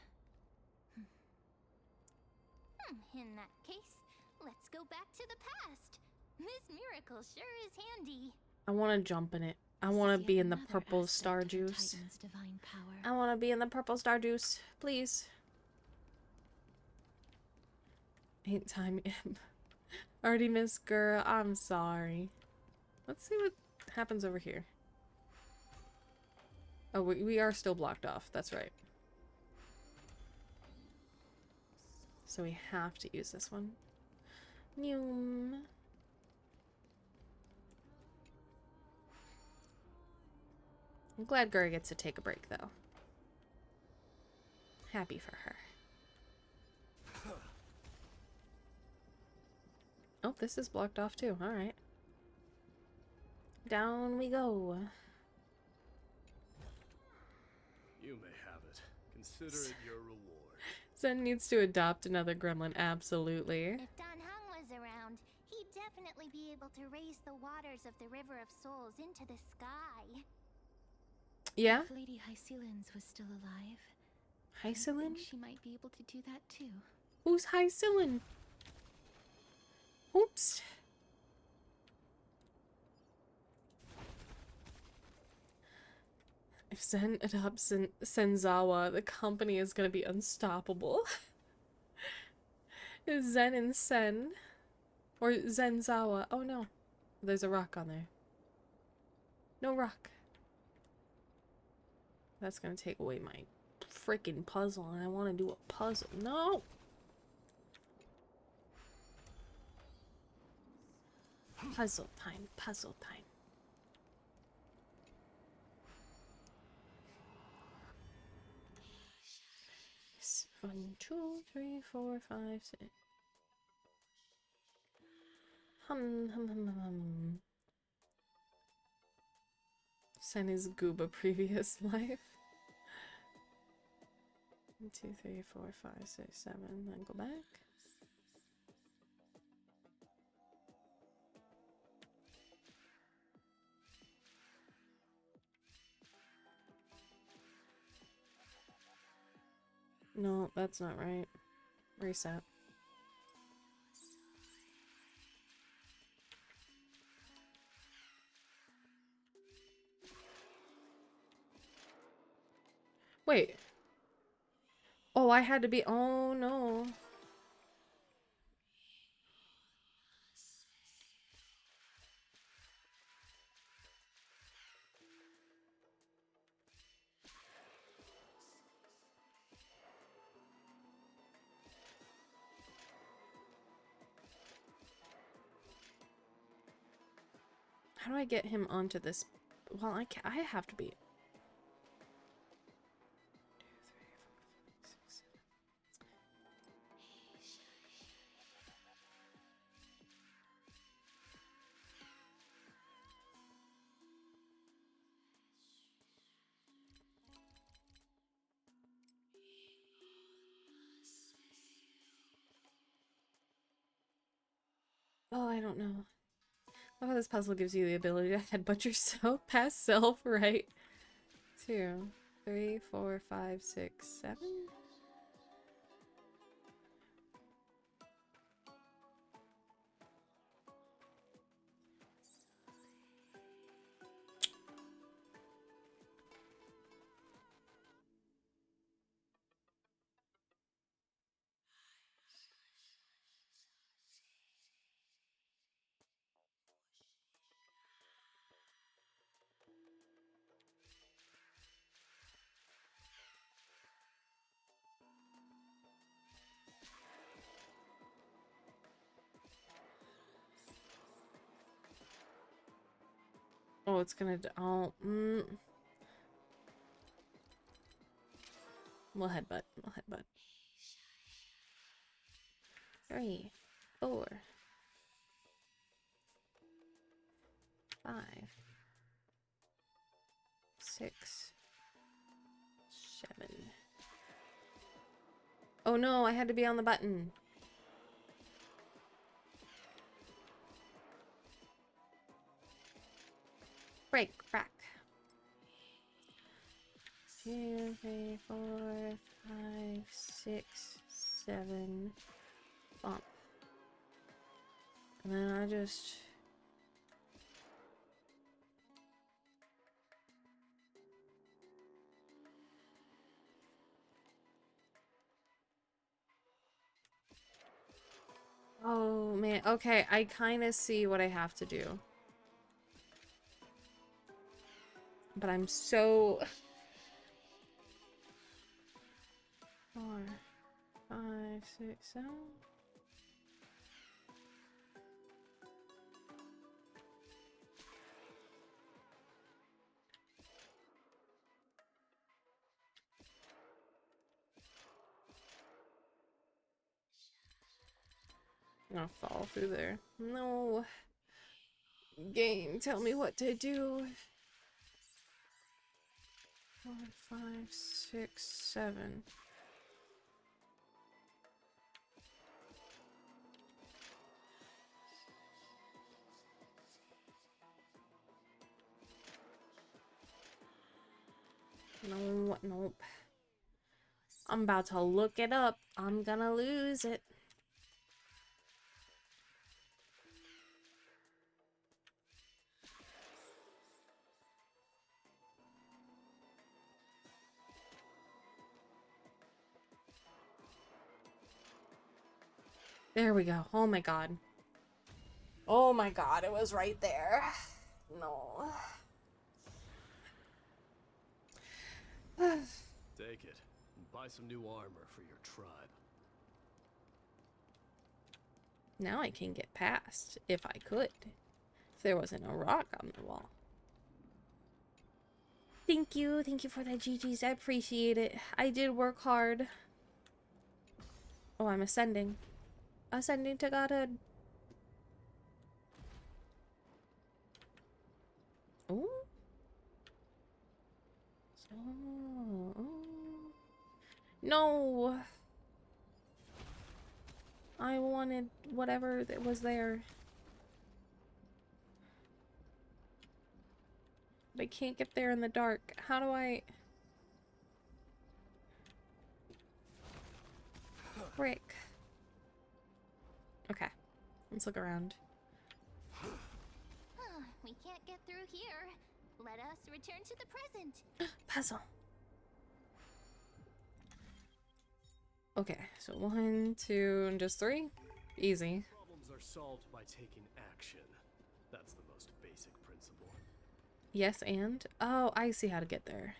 [SPEAKER 7] In that case, let's go back to the past. This miracle sure is handy.
[SPEAKER 1] I want to jump in it. I want to be in the purple star juice. I want to be in the purple star juice. Please. Ain't time yet. Already missed, girl. I'm sorry. Let's see what happens over here. Oh, we are still blocked off. That's right. So we have to use this one. Noom. I'm glad Gura gets to take a break, though. Happy for her. Oh, this is blocked off too. Alright. Down we go.
[SPEAKER 9] You may have it. Consider it your reward.
[SPEAKER 1] Zen needs to adopt another gremlin, absolutely.
[SPEAKER 7] If Dan Heng was around, he'd definitely be able to raise the waters of the River of Souls into the sky.
[SPEAKER 1] Yeah?
[SPEAKER 2] If Lady Hycelins was still alive,
[SPEAKER 1] Hycelin?
[SPEAKER 2] she might be able to do that too.
[SPEAKER 1] Who's Hycelin? Oops. If Zen adopts Senzawa, the company is going to be unstoppable. Zen and Sen. Or Zenzawa. Oh no. There's a rock on there. No rock. That's going to take away my freaking puzzle, and I want to do a puzzle. No! Puzzle time. Puzzle time. One, two, three, four, five, six. Hum. Sen is Gooba previous life. 1, 2, 3, 4, 5, 6, 7. Then go back. No, that's not right. Reset. Wait. Oh, I had to be. Oh no. How do I get him onto this? Well, I have to be. Oh, I don't know. Oh, this puzzle gives you the ability to headbutt yourself past self, right? 2, 3, 4, 5, 6, 7. Oh, it's gonna. Oh, We'll headbutt. We'll headbutt. 3, 4, 5, 6, 7. Oh no, I had to be on the button. Break, crack. 2, 3, 4, 5, 6, 7. Bump. And then I just... Oh man, okay, I kind of see what I have to do. But I'm so... 4, 5, 6, 7. I'll fall through there. No. Game, tell me what to do. 4, 5, 6, 7. No, nope. I'm about to look it up. I'm gonna lose it. There we go. Oh my god. Oh my god, it was right there. No.
[SPEAKER 9] Take it and buy some new armor for your tribe.
[SPEAKER 1] Now I can get past, if I could. If there wasn't a rock on the wall. Thank you for the GGs. I appreciate it. I did work hard. Oh, I'm ascending. Ascending to godhood. Ooh. So, no. I wanted whatever that was there. But I can't get there in the dark. How do I... Frick. Okay. Let's look around.
[SPEAKER 7] We can't get through here. Let us return to the present.
[SPEAKER 1] Puzzle. Okay, so 1, 2, and just 3. Easy.
[SPEAKER 9] Problems are solved by taking action. That's the most basic principle.
[SPEAKER 1] Yes, and? Oh, I see how to get there.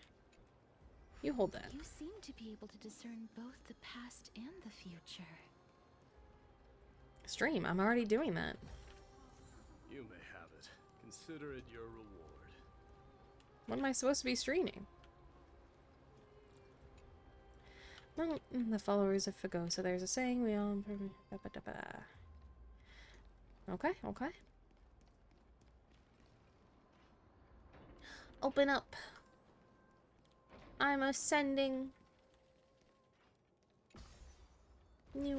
[SPEAKER 1] You hold that.
[SPEAKER 2] You seem to be able to discern both the past and the future.
[SPEAKER 1] Stream, I'm already doing that.
[SPEAKER 9] You may have it. Consider it your reward.
[SPEAKER 1] What am I supposed to be streaming? Well, the followers of Fago. So there's a saying we all... Okay, okay. Open up. I'm ascending. New.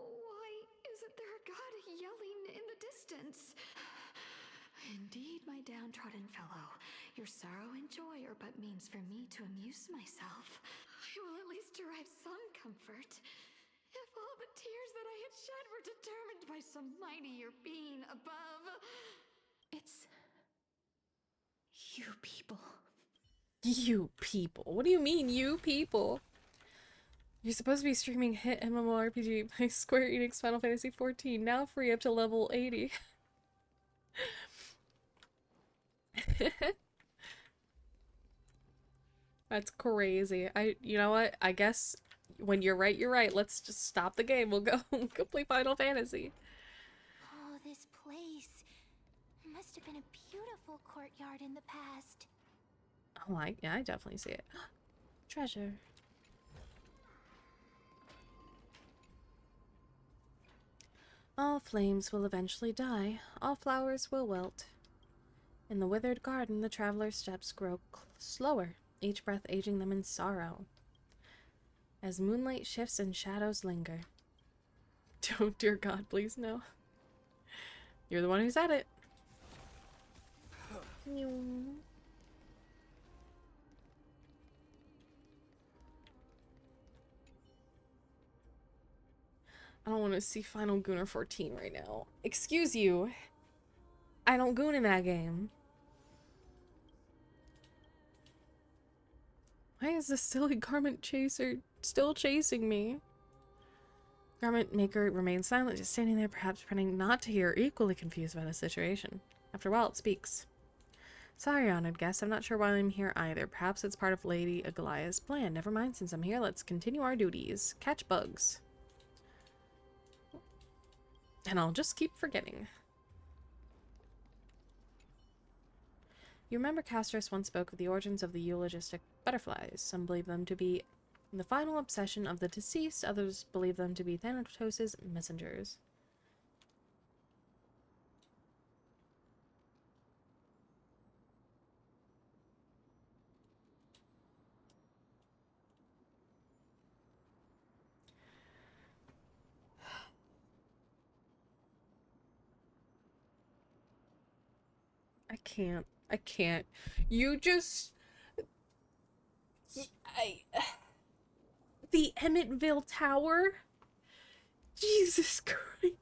[SPEAKER 2] Why isn't there a god yelling in the distance? Indeed, my downtrodden fellow, your sorrow and joy are but means for me to amuse myself. I will at least derive some comfort. If all the tears that I had shed were determined by some mightier being above. It's... you people.
[SPEAKER 1] You people? What do you mean, you people? You're supposed to be streaming hit MMORPG by Square Enix Final Fantasy XIV, now free up to level 80. That's crazy. You know what? I guess when you're right, you're right. Let's just stop the game. We'll go play Final Fantasy.
[SPEAKER 7] Oh, this place must have been a beautiful courtyard in the past.
[SPEAKER 1] Oh, yeah, I definitely see it. Treasure. All flames will eventually die. All flowers will wilt. In the withered garden, the traveler's steps grow slower, each breath aging them in sorrow. As moonlight shifts and shadows linger. Oh, dear God, please no. You're the one who said it. I don't want to see Final Gooner 14 right now. Excuse you. I don't goon in that game. Why is this silly garment chaser still chasing me? Garment maker remains silent, just standing there, perhaps pretending not to hear, equally confused by the situation. After a while, it speaks. Sorry, honored guest. I'm not sure why I'm here either. Perhaps it's part of Lady Aglaya's plan. Never mind, since I'm here, let's continue our duties. Catch bugs. And I'll just keep forgetting. You remember Castros once spoke of the origins of the eulogistic butterflies. Some believe them to be the final obsession of the deceased, others believe them to be Thanatos' messengers. I can't. You just... The Emmettville Tower? Jesus Christ.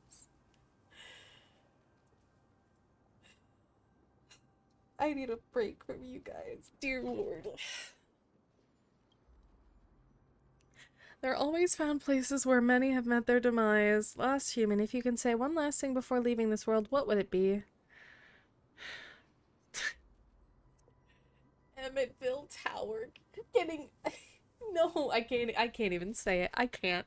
[SPEAKER 1] I need a break from you guys. Dear Lord. There are always found places where many have met their demise. Last human, if you can say one last thing before leaving this world, what would it be? Emmettville Tower. Getting... No, I can't even say it. I can't.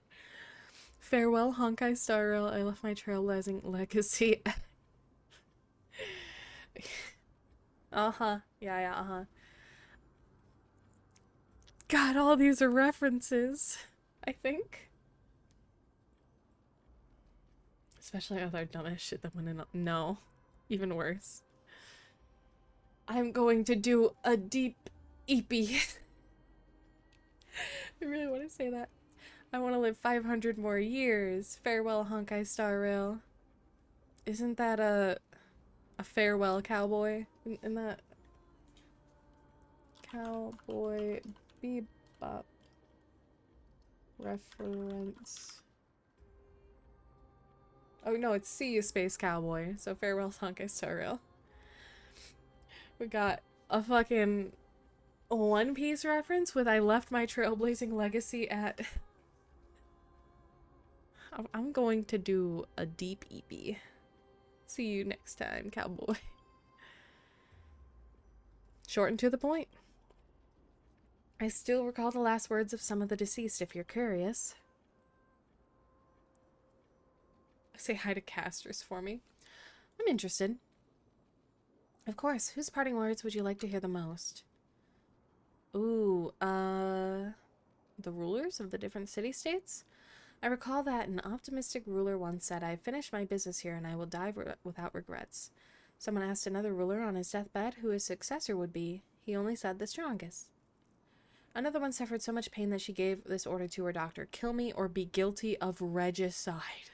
[SPEAKER 1] Farewell, Honkai Star Rail. I left my trailblazing legacy. Uh-huh. Yeah, uh-huh. God, all these are references, I think. Especially other dumbass shit that went in. No. Even worse. I'm going to do a deep eepy. I really want to say that. I want to live 500 more years. Farewell, Honkai Star Rail. Isn't that a farewell cowboy in that? Cowboy Bebop reference. Oh no, it's See You Space Cowboy. So farewell, Honkai Star Rail. We got a fucking One Piece reference with I left my trailblazing legacy at... I'm going to do a deep EP. See you next time, cowboy. Short and to the point. I still recall the last words of some of the deceased, if you're curious. Say hi to Casters for me. I'm interested. Of course. Whose parting words would you like to hear the most? Ooh, the rulers of the different city-states? I recall that an optimistic ruler once said, I've finished my business here and I will die without regrets. Someone asked another ruler on his deathbed who his successor would be. He only said the strongest. Another one suffered so much pain that she gave this order to her doctor. Kill me or be guilty of regicide.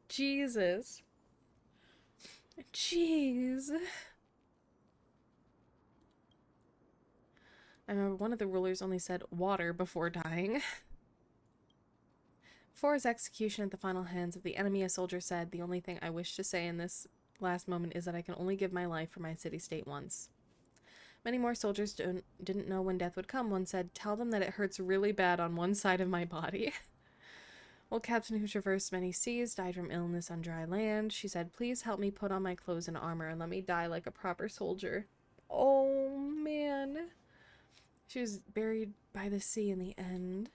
[SPEAKER 1] Jesus. Jeez. I remember one of the rulers only said water before dying. Before his execution at the final hands of the enemy, a soldier said, the only thing I wish to say in this last moment is that I can only give my life for my city-state once. Many more soldiers didn't know when death would come. One said, tell them that it hurts really bad on one side of my body. Old captain who traversed many seas died from illness on dry land. She said, please help me put on my clothes and armor and let me die like a proper soldier. Oh, man. She was buried by the sea in the end.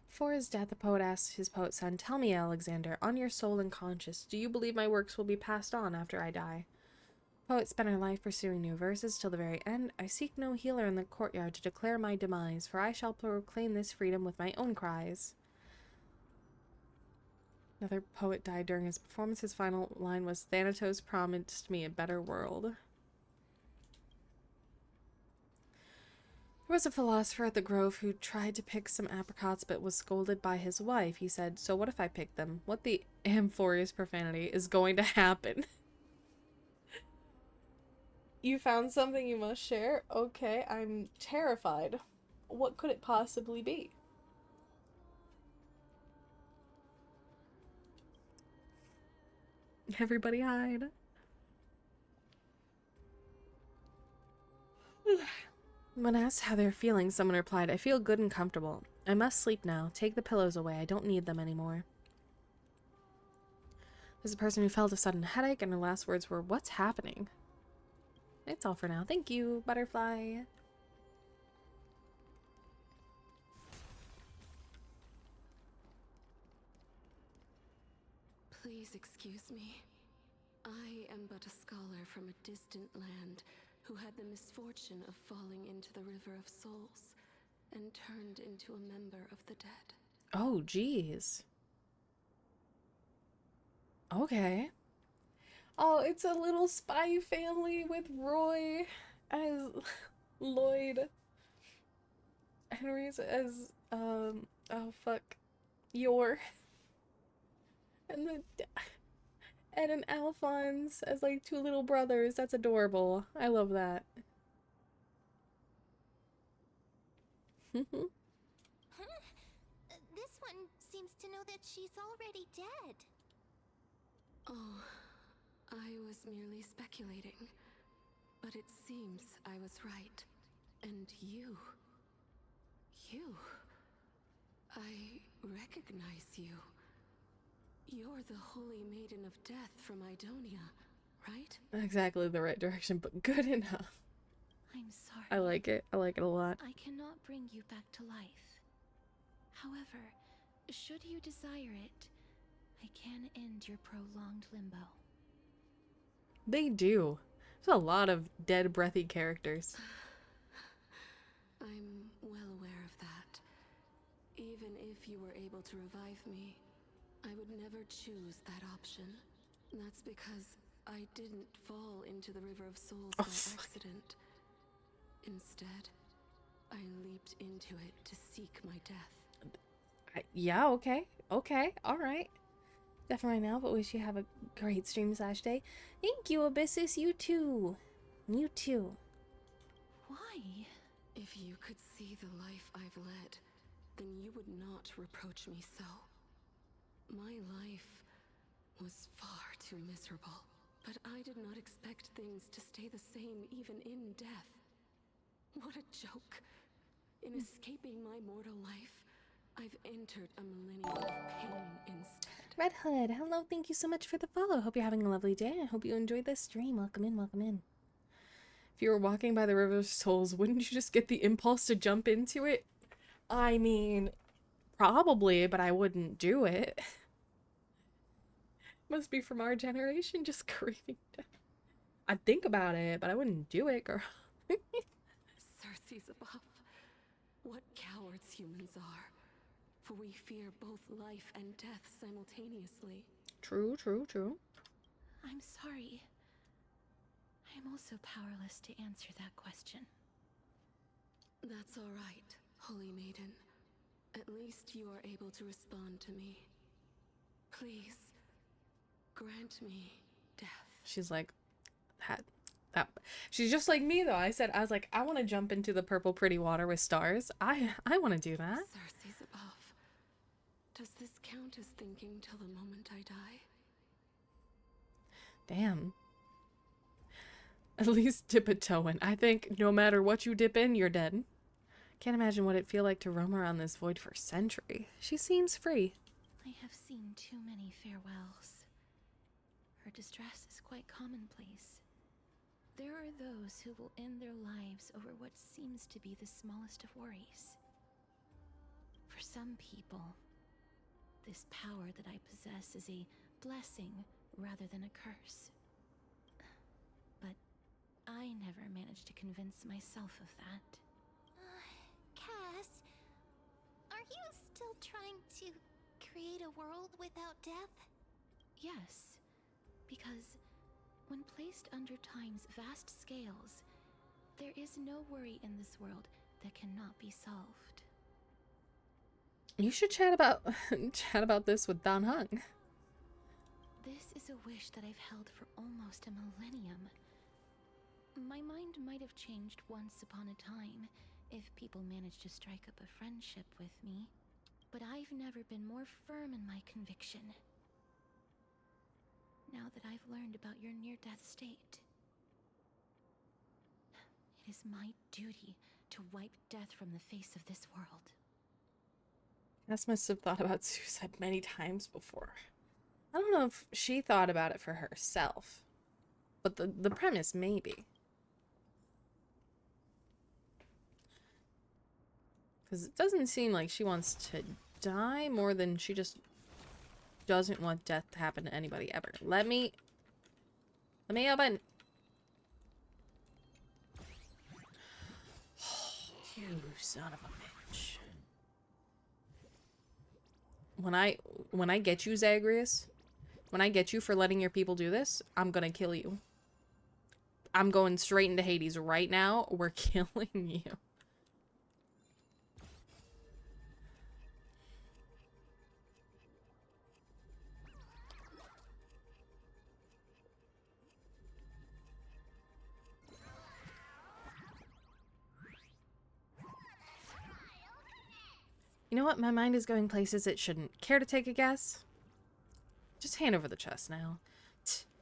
[SPEAKER 1] Before his death, the poet asked his poet son, tell me, Alexander, on your soul and conscience, do you believe my works will be passed on after I die? Poet spent her life pursuing new verses till the very end. I seek no healer in the courtyard to declare my demise, for I shall proclaim this freedom with my own cries. Another poet died during his performance. His final line was, Thanatos promised me a better world. There was a philosopher at the Grove who tried to pick some apricots but was scolded by his wife. He said, so what if I pick them? What the amphorious profanity is going to happen? You found something you must share? Okay, I'm terrified. What could it possibly be? Everybody hide. When asked how they're feeling, someone replied, I feel good and comfortable. I must sleep now. Take the pillows away. I don't need them anymore. There's a person who felt a sudden headache, and her last words were, what's happening? It's all for now. Thank you, butterfly.
[SPEAKER 2] Please excuse me. I am but a scholar from a distant land who had the misfortune of falling into the River of Souls and turned into a member of the dead.
[SPEAKER 1] Oh, geez. Okay. Oh, it's a little spy family with Roy as Lloyd. Henry's as, oh fuck, Yor. And Ed and Alphonse as like two little brothers. That's adorable. I love that.
[SPEAKER 7] This one seems to know that she's already dead.
[SPEAKER 2] Oh, I was merely speculating. But it seems I was right. And you... I recognize you. You're the Holy Maiden of Death from Idonia, right?
[SPEAKER 1] Not exactly the right direction, but good enough.
[SPEAKER 2] I'm sorry.
[SPEAKER 1] I like it. I like it a lot.
[SPEAKER 2] I cannot bring you back to life. However, should you desire it, I can end your prolonged limbo.
[SPEAKER 1] They do. There's a lot of dead, breathy characters.
[SPEAKER 2] I'm well aware of that. Even if you were able to revive me, I would never choose that option. That's because I didn't fall into the River of Souls by accident. Instead, I leaped into it to seek my death.
[SPEAKER 1] Yeah, okay. Okay, alright. Definitely now, but wish you have a great stream/day. Thank you, Abyssus. You too. You too.
[SPEAKER 2] Why? If you could see the life I've led, then you would not reproach me so. My life was far too miserable, but I did not expect things to stay the same even in death. What a joke. In escaping my mortal life, I've entered a millennium of pain instead.
[SPEAKER 1] Red Hood, hello, thank you so much for the follow. Hope you're having a lovely day. I hope you enjoyed this stream. Welcome in, welcome in. If you were walking by the River of Souls, wouldn't you just get the impulse to jump into it? I mean, probably, but I wouldn't do it. Must be from our generation, just craving death. I'd think about it, but I wouldn't do it, girl.
[SPEAKER 2] Circe's above. What cowards humans are. For we fear both life and death simultaneously.
[SPEAKER 1] True, true, true.
[SPEAKER 2] I'm sorry. I am also powerless to answer that question. That's all right, Holy Maiden. At least you are able to respond to me. Please, grant me death.
[SPEAKER 1] She's like, that. She's just like me, though. I was like, I want to jump into the purple pretty water with stars. I want to do that.
[SPEAKER 2] Circe's above. Does this count as thinking till the moment I die?
[SPEAKER 1] Damn. At least dip a toe in. I think no matter what you dip in, you're dead. Can't imagine what it'd feel like to roam around this void for a century. She seems free.
[SPEAKER 2] I have seen too many farewells. Her distress is quite commonplace. There are those who will end their lives over what seems to be the smallest of worries. For some people, this power that I possess is a blessing rather than a curse. But I never managed to convince myself of that.
[SPEAKER 7] Cass, are you still trying to create a world without death?
[SPEAKER 2] Yes, because when placed under time's vast scales, there is no worry in this world that cannot be solved.
[SPEAKER 1] You should chat about chat about this with Don Hung.
[SPEAKER 2] This is a wish that I've held for almost a millennium. My mind might have changed once upon a time if people managed to strike up a friendship with me, but I've never been more firm in my conviction. Now that I've learned about your near-death state, it is my duty to wipe death from the face of this world.
[SPEAKER 1] Cass must have thought about suicide many times before. I don't know if she thought about it for herself, but the premise maybe. Because it doesn't seem like she wants to die more than she just doesn't want death to happen to anybody ever. Let me open. You son of a bitch. When I get you, Zagreus, when I get you for letting your people do this, I'm gonna kill you. I'm going straight into Hades right now. We're killing you. You know what? My mind is going places it shouldn't. Care to take a guess? Just hand over the chest now.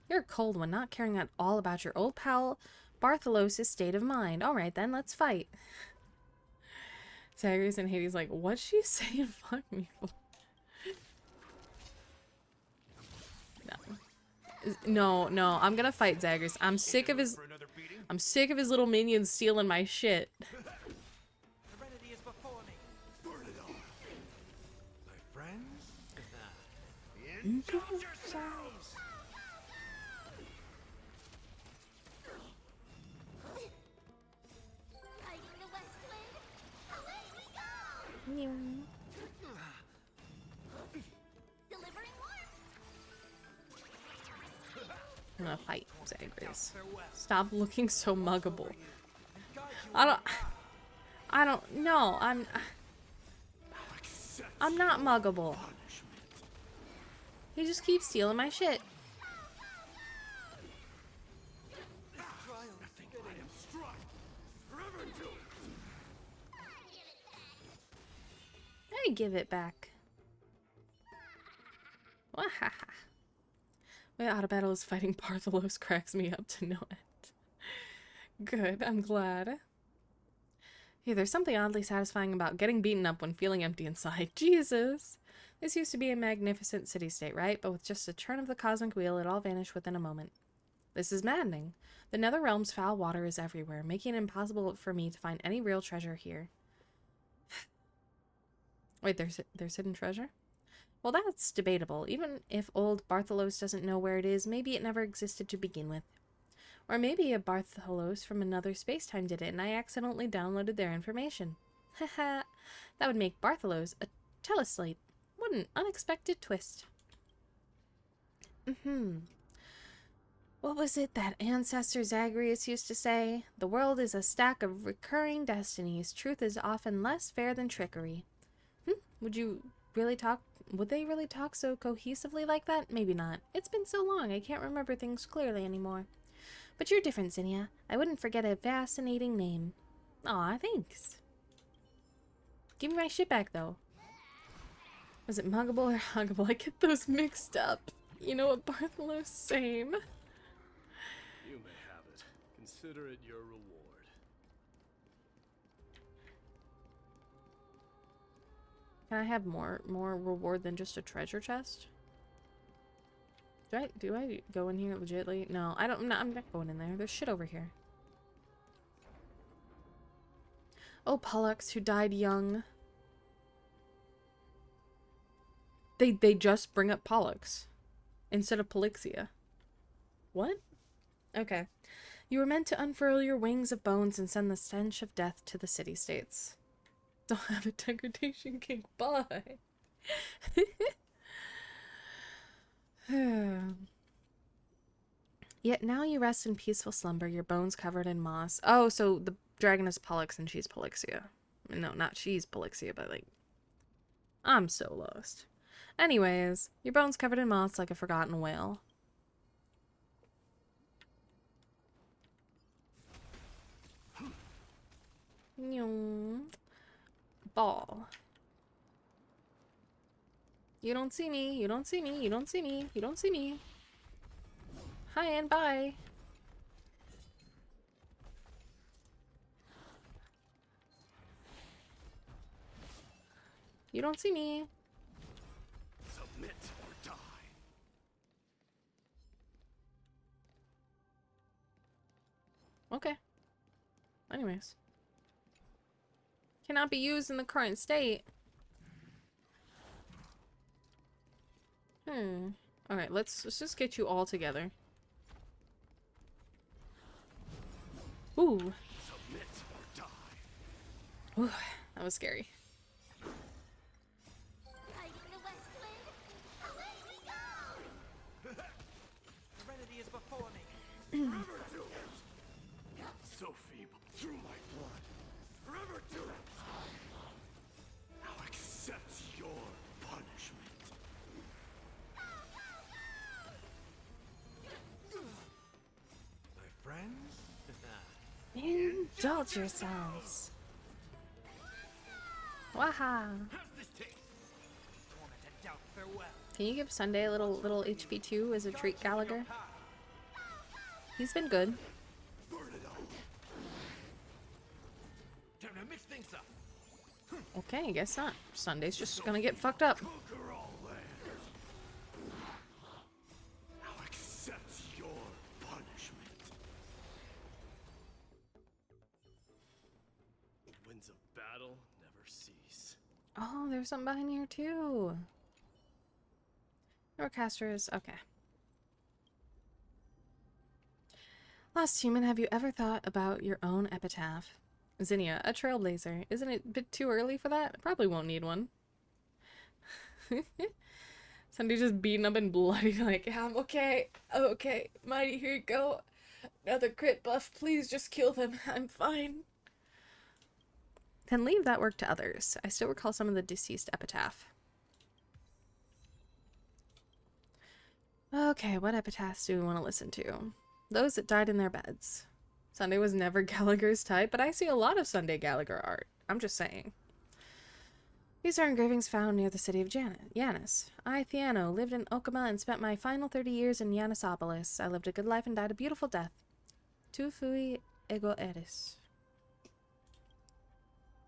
[SPEAKER 1] You're a cold one, not caring at all about your old pal Bartholos' state of mind. Alright then, let's fight. Zagreus and Hades like, what's she saying fuck me for? No, I'm gonna fight Zagreus. I'm sick of his little minions stealing my shit.
[SPEAKER 3] Serenity is before me.
[SPEAKER 10] Burn it all.
[SPEAKER 3] My friends? Indulge yourselves!
[SPEAKER 7] Fighting the West Wind, away we go! Delivering warmth.
[SPEAKER 1] I'm gonna fight Zagreus. Stop looking so muggable. I don't know. I'm not muggable. He just keeps stealing my shit. I give it back. Wahaha. My auto battle is fighting Bartholos cracks me up to no end. Good, I'm glad. Yeah, there's something oddly satisfying about getting beaten up when feeling empty inside. Jesus! This used to be a magnificent city-state, right? But with just a turn of the cosmic wheel, it all vanished within a moment. This is maddening. The Netherrealm's foul water is everywhere, making it impossible for me to find any real treasure here. Wait, there's hidden treasure? Well, that's debatable. Even if old Bartholos doesn't know where it is, maybe it never existed to begin with. Or maybe a Bartholos from another space-time did it, and I accidentally downloaded their information. Haha, that would make Bartholos a teleslate. What an unexpected twist. What was it that ancestor Zagreus used to say? The world is a stack of recurring destinies. Truth is often less fair than trickery. Would they really talk so cohesively like that? Maybe not. It's been so long, I can't remember things clearly anymore. But you're different, Zinnia. I wouldn't forget a fascinating name. Aw, thanks. Give me my shit back, though. Was it muggable or huggable? I get those mixed up. You know what, Bartholos? Same.
[SPEAKER 9] You may have it. Consider it your reward.
[SPEAKER 1] Can I have more reward than just a treasure chest? Do I go in here legitly? No, I don't. I'm not going in there. There's shit over here. Oh, Pollux, who died young. They just bring up Pollux instead of Polixia. What? Okay. You were meant to unfurl your wings of bones and send the stench of death to the city-states. Don't have a degradation kink. Bye. Yet now you rest in peaceful slumber, your bones covered in moss. Oh, so the dragon is Pollux and she's Polyxia. No, not she's Polyxia, but like... I'm so lost. Anyways, your bones covered in moss like a forgotten whale. Ball. You don't see me, you don't see me, you don't see me, you don't see me. Hi and bye. You don't see me.
[SPEAKER 9] Submit or die.
[SPEAKER 1] Okay. Anyways. Cannot be used in the current state. Alright, let's just get you all together. Ooh.
[SPEAKER 9] Submit or die.
[SPEAKER 1] Ooh, that was scary.
[SPEAKER 7] Hiding the west wind. Away we go!
[SPEAKER 3] Serenity is before me.
[SPEAKER 9] Forever do it! So feeble. Through my blood. Forever do it! Now accept your punishment.
[SPEAKER 3] My friends?
[SPEAKER 1] Indulge yourselves. Waha.
[SPEAKER 3] How's this taste? Torment and doubt, farewell.
[SPEAKER 1] Can you give Sunday a little HP too as a treat, Gallagher? He's been good.
[SPEAKER 9] Burn it all.
[SPEAKER 3] Time to mix things up.
[SPEAKER 1] Okay, I guess not. Sunday's just gonna get fucked up.
[SPEAKER 9] Conquer all lands. Now accept your punishment. The winds of battle never cease.
[SPEAKER 1] Oh, there's something behind here too. Norcasters, okay. Last human, have you ever thought about your own epitaph? Zinnia, a trailblazer. Isn't it a bit too early for that? Probably won't need one. Sunday just beaten up and bloody like, yeah, I'm okay. Okay. Mighty, here you go. Another crit buff. Please just kill them. I'm fine. Then leave that work to others. I still recall some of the deceased epitaph. Okay, what epitaphs do we want to listen to? Those that died in their beds. Sunday was never Gallagher's type, but I see a lot of Sunday Gallagher art. I'm just saying. These are engravings found near the city of Yanis. I, Theano, lived in Okama and spent my final 30 years in Yanisopolis. I lived a good life and died a beautiful death. Tu fui ego eris.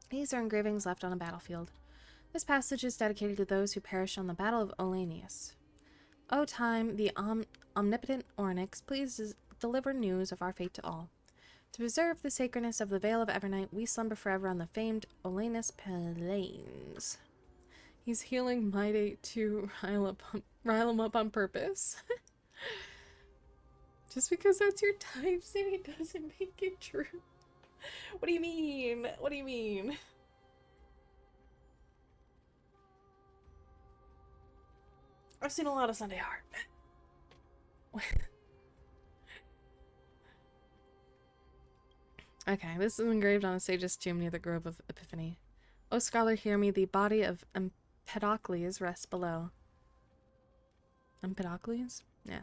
[SPEAKER 1] These are engravings left on a battlefield. This passage is dedicated to those who perished on the Battle of Olanius. O time, the omnipotent Ornyx, please deliver news of our fate to all. To preserve the sacredness of the Vale of Evernight, we slumber forever on the famed Olanus Plains. He's healing Mighty to rile him up on purpose. Just because that's your type, City, doesn't make it true. What do you mean? What do you mean? I've seen a lot of Sunday art. Okay, this is engraved on a sage's tomb near the Grove of Epiphany. O scholar, hear me, the body of Empedocles rests below. Empedocles? Yeah.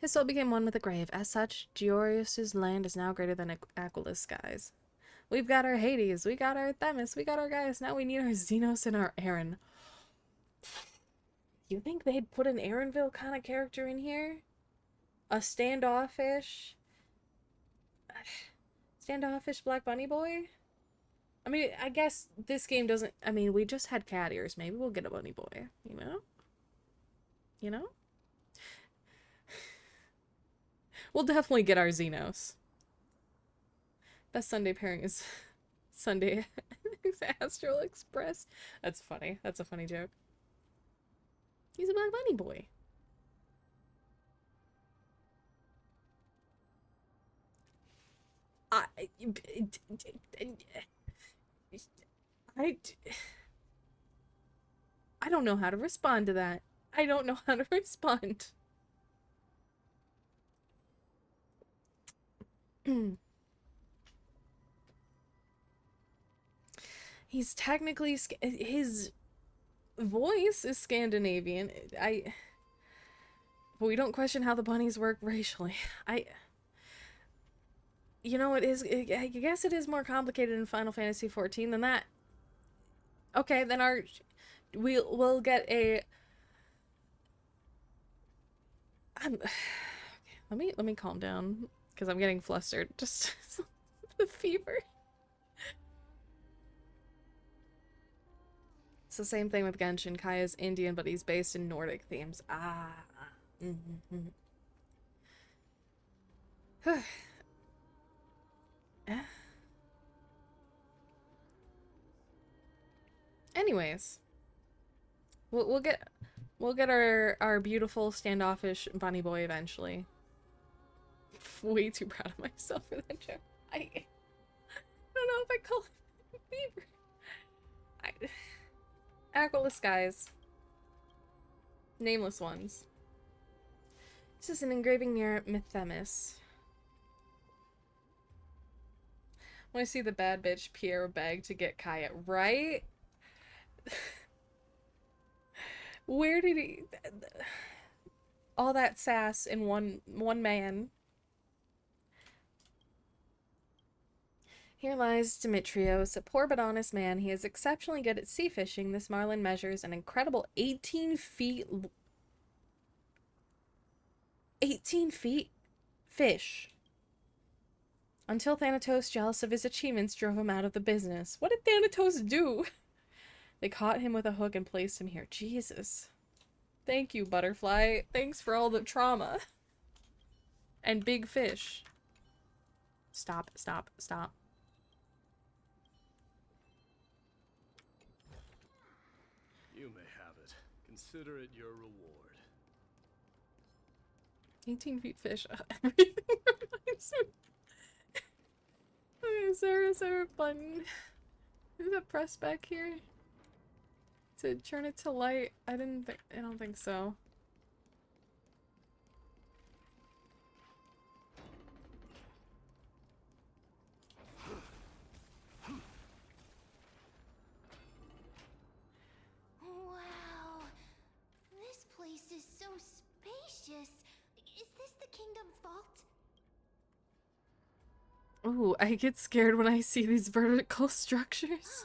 [SPEAKER 1] His soul became one with the grave. As such, Georius's land is now greater than Aquila's skies. We've got our Hades, we got our Themis, we got our Gaius, now we need our Xenos and our Aaron. You think they'd put an Aaronville kind of character in here? A standoffish Black Bunny boy? I mean, I guess this game doesn't... I mean, we just had cat ears. Maybe we'll get a bunny boy, you know? You know? We'll definitely get our Xenos. Best Sunday pairing is Sunday Astral Express. That's funny. That's a funny joke. He's a Black Bunny boy. I, I, I don't know how to respond to that. I don't know how to respond. He's technically his voice is Scandinavian. But we don't question how the bunnies work racially. You know, I guess it is more complicated in Final Fantasy XIV than that. Okay, then we'll get a. Okay, let me calm down because I'm getting flustered. Just the fever. It's the same thing with Genshin. Kaya's Indian, but he's based in Nordic themes. Ah. Anyways, we'll get our beautiful standoffish bunny boy eventually. Way too proud of myself for that joke. I don't know if I call it fever. Aqualess skies. Nameless ones. This is an engraving near Mythemis. When I see the bad bitch Pierre beg to get Kaya, right? Where did he... all that sass in one man. Here lies Demetrios, a poor but honest man. He is exceptionally good at sea fishing. This marlin measures an incredible 18 feet... 18 feet? Fish. Until Thanatos, jealous of his achievements, drove him out of the business. What did Thanatos do? They caught him with a hook and placed him here. Jesus. Thank you, Butterfly. Thanks for all the trauma. And big fish. Stop, stop, stop.
[SPEAKER 9] You may have it. Consider it your reward.
[SPEAKER 1] 18 feet fish. Everything reminds me. Okay, is there a button? Is a press back here? To turn it to light? I don't think so.
[SPEAKER 7] Wow. This place is so spacious. Is this the kingdom's vault?
[SPEAKER 1] Ooh, I get scared when I see these vertical structures.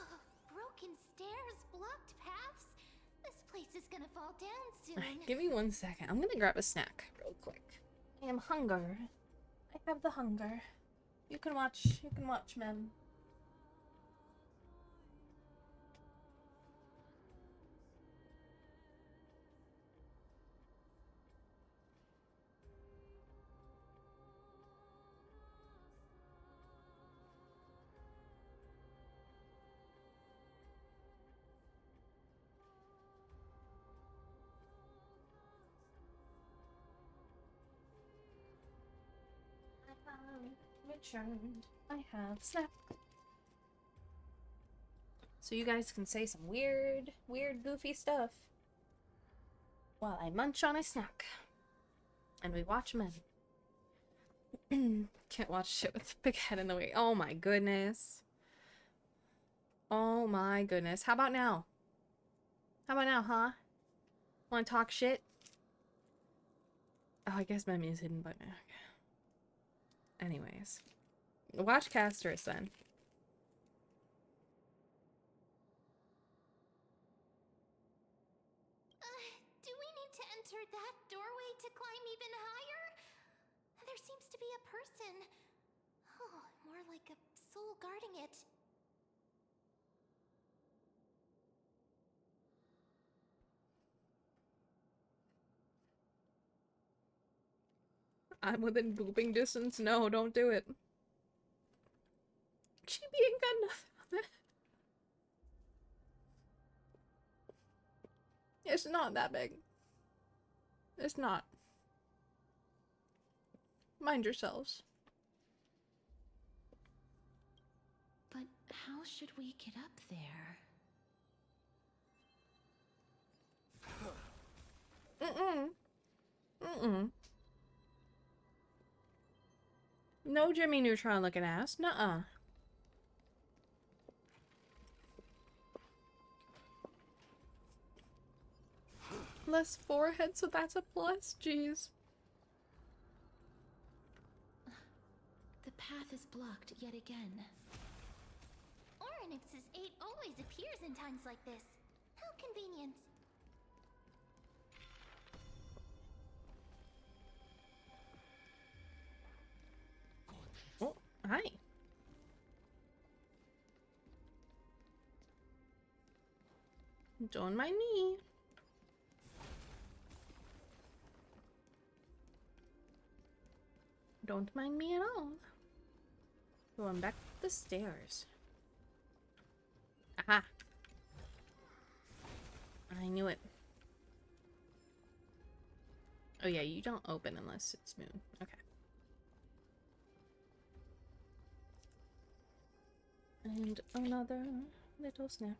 [SPEAKER 7] Broken stairs, blocked paths. This place is gonna fall down soon.
[SPEAKER 1] Alright, give me 1 second. I'm gonna grab a snack real quick. I am hunger. I have the hunger. You can watch, ma'am. Returned. I have snack. So you guys can say some weird, goofy stuff while I munch on a snack. And we watch men. Can't watch shit with a big head in the way. Oh my goodness. Oh my goodness. How about now? How about now, huh? Wanna talk shit? Oh, I guess my muse hidden button. Okay. Anyways. Watch Casterus then.
[SPEAKER 7] Do we need to enter that doorway to climb even higher? There seems to be a person. Oh, more like a soul guarding it.
[SPEAKER 1] I'm within booping distance. No, don't do it. Chibi ain't got nothing on that. It's not that big. It's not. Mind yourselves.
[SPEAKER 2] How should we get up there?
[SPEAKER 1] No Jimmy Neutron looking ass. Nuh-uh. Less forehead, so that's a plus. Jeez.
[SPEAKER 2] The path is blocked yet again.
[SPEAKER 7] Orynyx's 8 always appears in times like this. How convenient.
[SPEAKER 1] Oh, hi. Don't mind me. Don't mind me at all. Going back up the stairs. Aha. I knew it. Oh yeah, you don't open unless it's moon. Okay. And another little snack.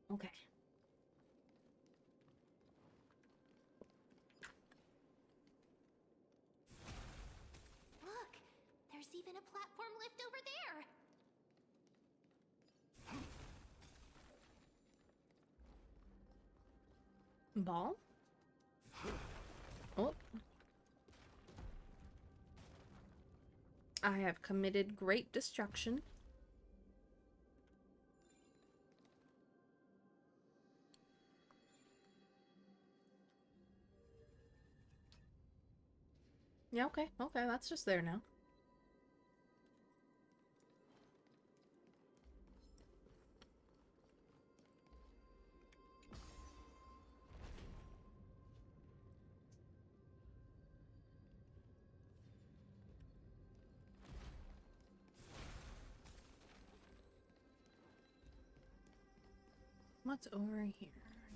[SPEAKER 1] Okay.
[SPEAKER 7] Look, there's even a platform lift over there.
[SPEAKER 1] Ball? Oh. I have committed great destruction. Yeah, okay. Okay, that's just there now. What's over here?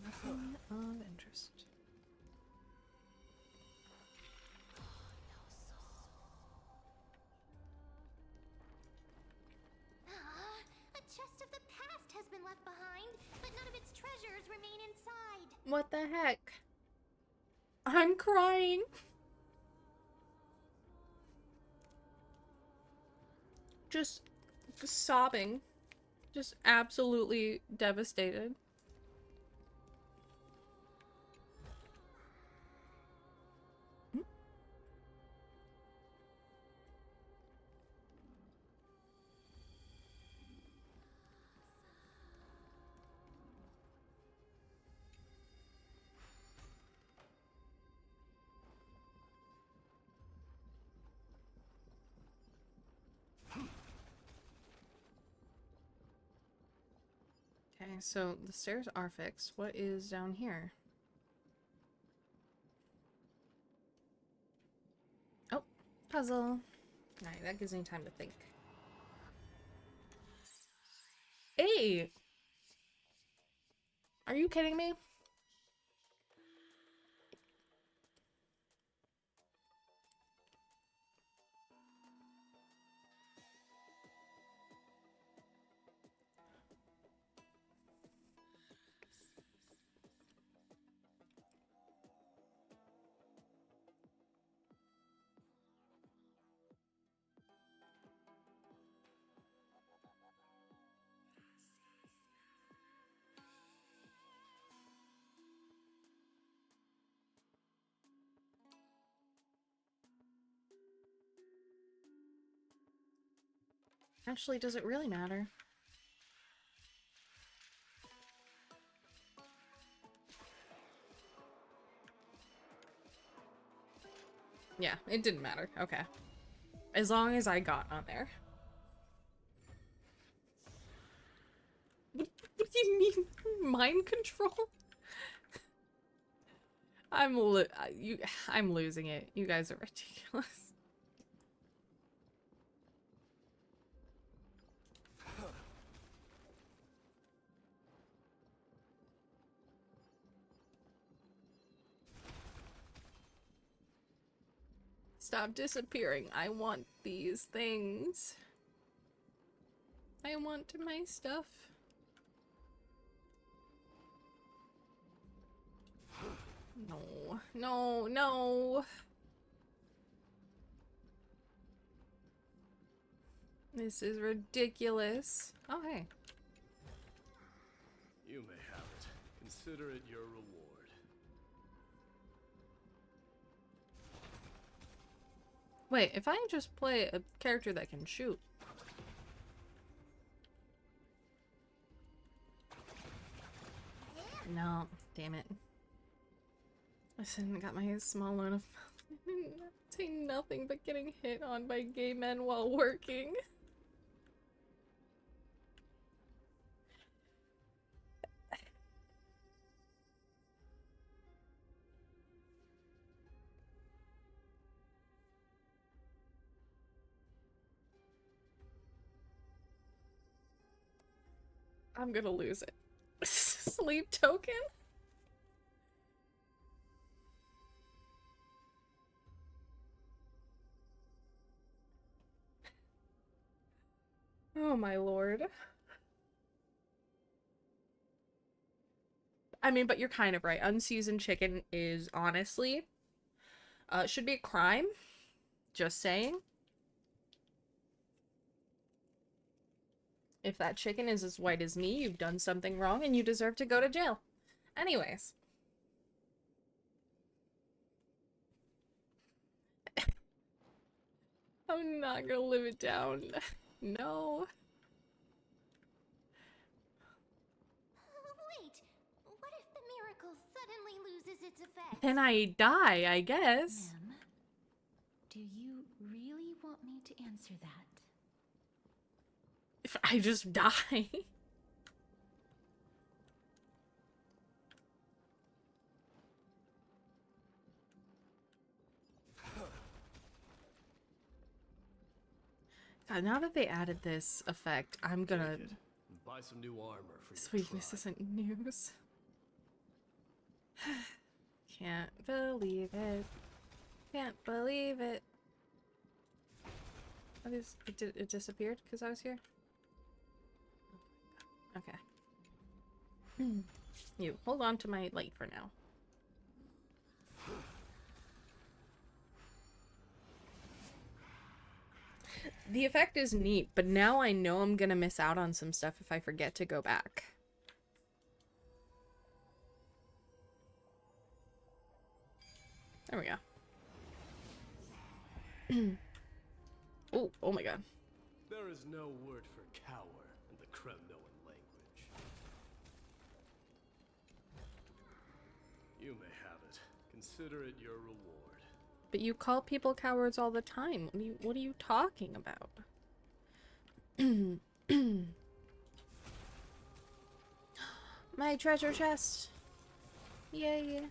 [SPEAKER 1] Nothing of interest.
[SPEAKER 7] A chest of the past has been left behind, but none of its treasures remain inside.
[SPEAKER 1] What the heck? I'm crying. Just sobbing. Just absolutely devastated. Okay, so the stairs are fixed. What is down here? Oh, puzzle. Alright, that gives me time to think. Hey! Are you kidding me? Actually, does it really matter? Yeah, it didn't matter. Okay. As long as I got on there. What do you mean? Mind control? I'm losing it. You guys are ridiculous. stop disappearing. I want these things. I want my stuff. No, no, no. This is ridiculous. Oh, hey.
[SPEAKER 9] You may have it. Consider it your reward.
[SPEAKER 1] Wait, if I just play a character that can shoot. No, damn it. I shouldn't got my small loan of saying nothing but getting hit on by gay men while working. I'm gonna lose it. Sleep token? Oh my lord. I mean, but you're kind of right. Unseasoned chicken is honestly, should be a crime. Just saying. If that chicken is as white as me, you've done something wrong and you deserve to go to jail. Anyways. I'm not gonna live it down. No.
[SPEAKER 7] Wait, what if the miracle suddenly loses its effect?
[SPEAKER 1] Then I die, I guess.
[SPEAKER 2] Ma'am, do you really want me to answer that?
[SPEAKER 1] If I just die. God, now that they added this effect, I'm gonna...
[SPEAKER 9] Take it and buy some new armor for
[SPEAKER 1] This
[SPEAKER 9] your
[SPEAKER 1] weakness
[SPEAKER 9] tribe.
[SPEAKER 1] isn't news. Can't believe it. Can't believe it. What is... It disappeared because I was here? Okay. You, hold on to my light for now. The effect is neat, but now I know I'm gonna miss out on some stuff if I forget to go back. There we go. Oh, oh my god.
[SPEAKER 9] There is no word for cower in the Kremnoan language. You may have it. Consider it your reward.
[SPEAKER 1] But you call people cowards all the time. What are you talking about? My treasure chest. Yay.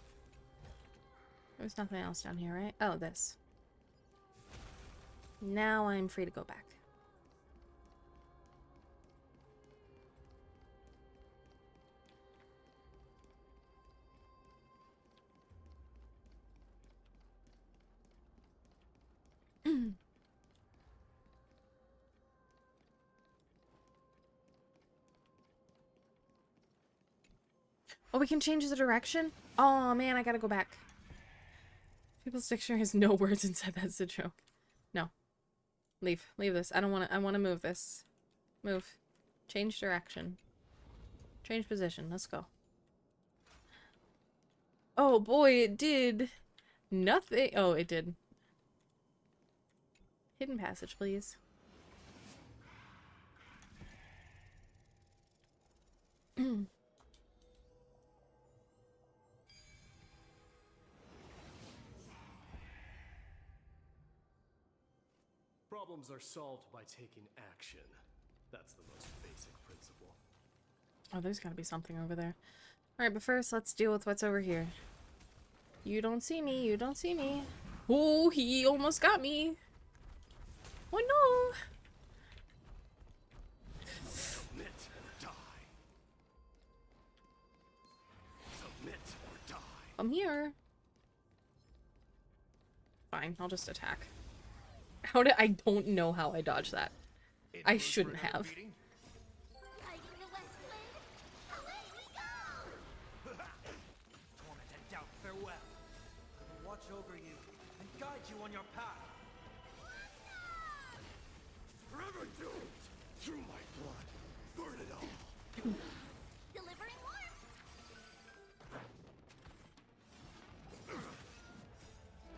[SPEAKER 1] There's nothing else down here, right? Oh, this. Now I'm free to go back. Oh, we can change the direction? Oh man, I gotta go back. People's dictionary has no words inside. That's a joke. No. Leave. Leave this. I don't want to. I want to move this. Move. Change direction. Change position. Let's go. Oh boy, it did. Nothing. Oh, it did. Hidden passage, please.
[SPEAKER 9] Problems are solved by taking action. That's the most basic principle.
[SPEAKER 1] Oh, there's gotta be something over there. Alright, but first, let's deal with what's over here. You don't see me. You don't see me. Oh, he almost got me. Oh, no.
[SPEAKER 9] Submit or die. Submit or die.
[SPEAKER 1] I'm here. Fine, I'll just attack. How did I don't know how I dodged that. I shouldn't have.
[SPEAKER 7] Riding the west wind, away we go!
[SPEAKER 3] Torment and doubt, farewell. I will watch over you and guide you on your path.
[SPEAKER 10] Forever doomed! Through my blood, burn it all!
[SPEAKER 7] Delivering warmth!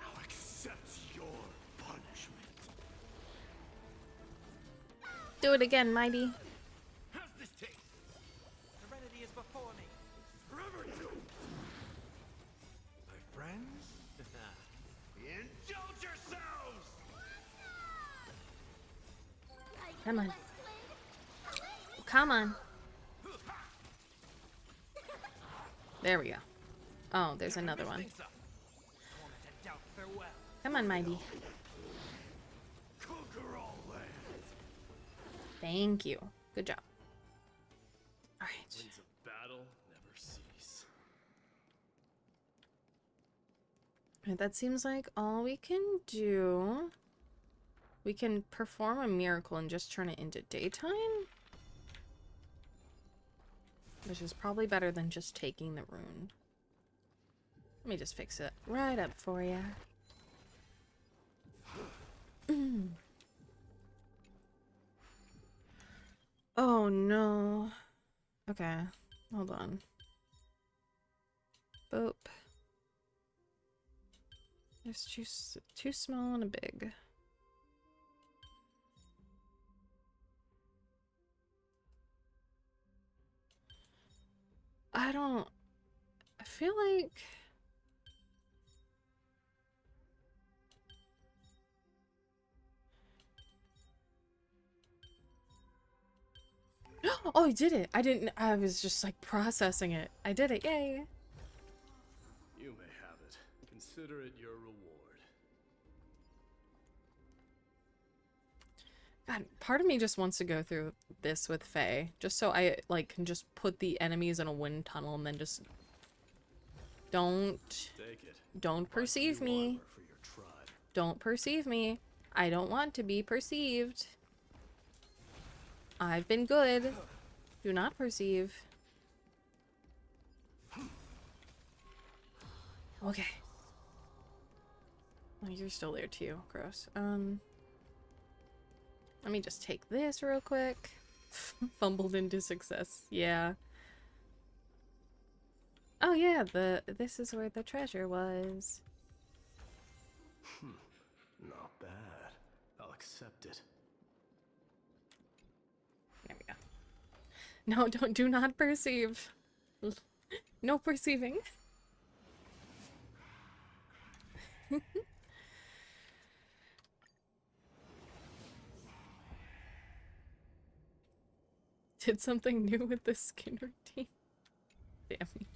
[SPEAKER 10] Now accept your punishment.
[SPEAKER 1] Do it again, Mighty.
[SPEAKER 10] How's this taste?
[SPEAKER 3] Serenity is before me.
[SPEAKER 10] Forever doomed! My friends? Indulge yourselves!
[SPEAKER 7] Riding
[SPEAKER 1] Come
[SPEAKER 7] the
[SPEAKER 1] on.
[SPEAKER 7] west wind, away we
[SPEAKER 1] Come on. There we go. Oh, there's another one.
[SPEAKER 3] Things up. Torment and doubt, farewell.
[SPEAKER 1] Come on, Mighty.
[SPEAKER 10] Conquer all lands!
[SPEAKER 1] Thank you. Good job. All right.
[SPEAKER 9] Winds of battle never cease.
[SPEAKER 1] Alright, that seems like all we can do. We can perform a miracle and just turn it into daytime? Which is probably better than just taking the rune. Let me just fix it right up for you. Oh no. Okay, hold on. Boop. There's too small and a big. I feel like oh, I did it. I was just like processing it. I did it. Yay.
[SPEAKER 9] You may have it. Consider it your reward.
[SPEAKER 1] God, part of me just wants to go through this with Faye, just so I like can just put the enemies in a wind tunnel and then just don't
[SPEAKER 9] Take it.
[SPEAKER 1] perceive
[SPEAKER 9] New
[SPEAKER 1] me.
[SPEAKER 9] armor for your tribe.
[SPEAKER 1] Don't perceive me. I don't want to be perceived. I've been good. Do not perceive. Okay. Oh, you're still there too. Gross. Let me just take this real quick. Fumbled into success. Yeah. Oh yeah, this is where the treasure was.
[SPEAKER 9] Not bad. I'll accept it.
[SPEAKER 1] There we go. No, do not perceive. No perceiving. Did something new with the skin routine. Damn me.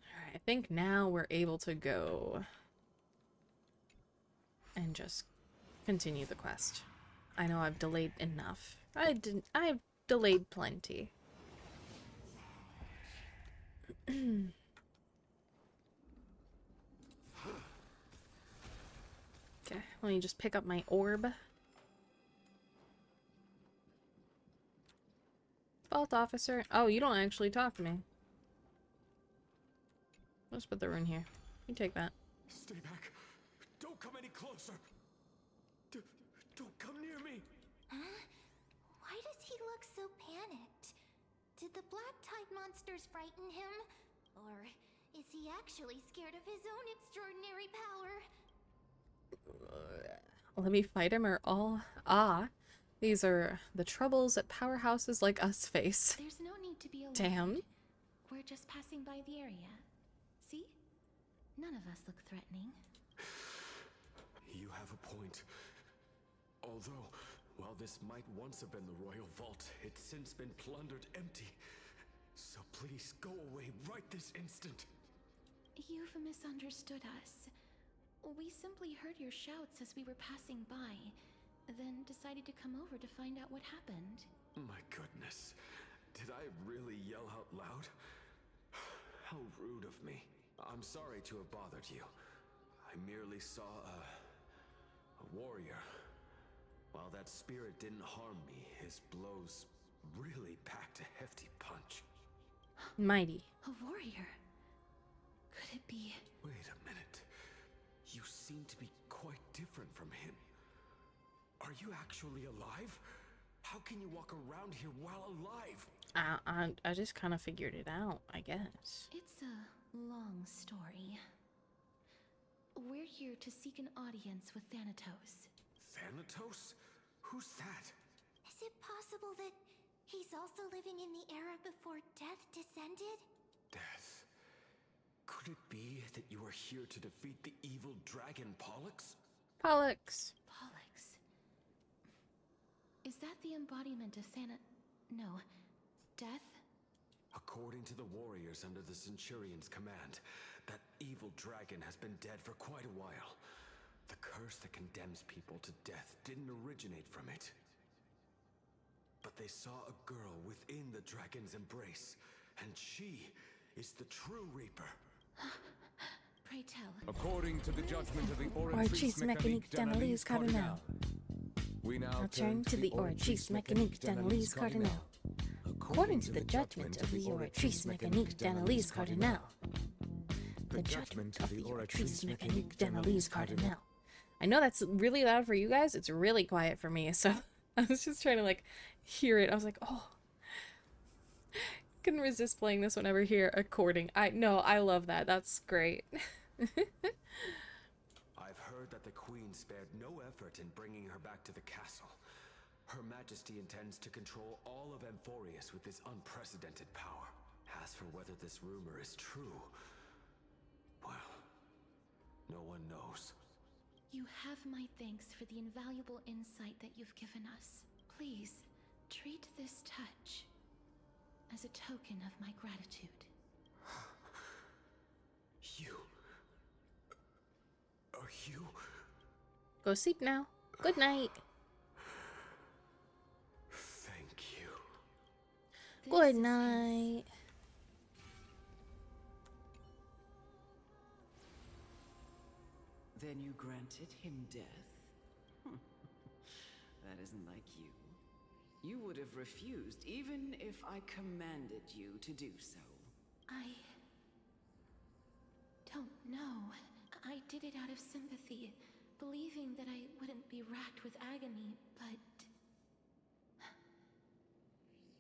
[SPEAKER 1] Alright, I think now we're able to go and just continue the quest. I know I've delayed enough. I've delayed plenty. Okay, let me just pick up my orb. Vault officer. Oh, you don't actually talk to me. Let's put the rune here. You take that.
[SPEAKER 10] Stay back. Don't come any closer. Don't come near me.
[SPEAKER 7] Huh? Why does he look so panicked? Did the black tide monsters frighten him? Or is he actually scared of his own extraordinary power?
[SPEAKER 1] Let me fight him or all. Ah, these are the troubles that powerhouses like us face.
[SPEAKER 2] There's no need to be alarmed.
[SPEAKER 1] Damn.
[SPEAKER 2] We're just passing by the area. See? None of us look threatening.
[SPEAKER 11] You have a point. Although, while this might once have been the royal vault, it's since been plundered empty. So please go away right this instant.
[SPEAKER 2] You've misunderstood us. We simply heard your shouts as we were passing by, then decided to come over to find out what happened.
[SPEAKER 11] My goodness. Did I really yell out loud? How rude of me. I'm sorry to have bothered you. I merely saw a warrior. While that spirit didn't harm me, his blows really packed a hefty punch.
[SPEAKER 1] Mighty.
[SPEAKER 2] A warrior? Could it be?
[SPEAKER 11] Wait a minute. You seem to be quite different from him. Are you actually alive? How can you walk around here while alive?
[SPEAKER 1] I just kind of figured it out, I guess.
[SPEAKER 2] It's a long story. We're here to seek an audience with Thanatos.
[SPEAKER 11] Thanatos? Who's that?
[SPEAKER 7] Is it possible that he's also living in the era before death descended?
[SPEAKER 11] Death. Could it be that you are here to defeat the evil dragon Pollux?
[SPEAKER 1] Pollux.
[SPEAKER 2] Pollux. Is that the embodiment of No. Death?
[SPEAKER 11] According to the warriors under the Centurion's command, that evil dragon has been dead for quite a while. The curse that condemns people to death didn't originate from it. But they saw a girl within the dragon's embrace, and she is the true Reaper.
[SPEAKER 2] Pray tell.
[SPEAKER 12] According to the judgment of the
[SPEAKER 1] Oritrice mécanique d'analyse cardinal.
[SPEAKER 12] We now
[SPEAKER 1] turn to the Oritrice mécanique d'analyse cardinal. According to the judgment of the Oritrice mécanique d'analyse cardinal. The judgment of the Oritrice mécanique d'analyse cardinal. I know that's really loud for you guys. It's really quiet for me, so I was just trying to like hear it. I was like, oh, couldn't resist playing this whenever I hear according. I love that. That's great.
[SPEAKER 11] I've heard that the Queen spared no effort in bringing her back to the castle. Her Majesty intends to control all of Amphorius with this unprecedented power. As for whether this rumor is true, well, no one knows.
[SPEAKER 2] You have my thanks for the invaluable insight that you've given us. Please, treat this touch as a token of my gratitude.
[SPEAKER 11] You... Are you...
[SPEAKER 1] Go sleep now. Good night.
[SPEAKER 11] Thank you.
[SPEAKER 1] Good night.
[SPEAKER 4] Then you granted him death? That isn't like you. You would have refused even if I commanded you to do so.
[SPEAKER 2] I don't know. I did it out of sympathy, believing that I wouldn't be racked with agony, but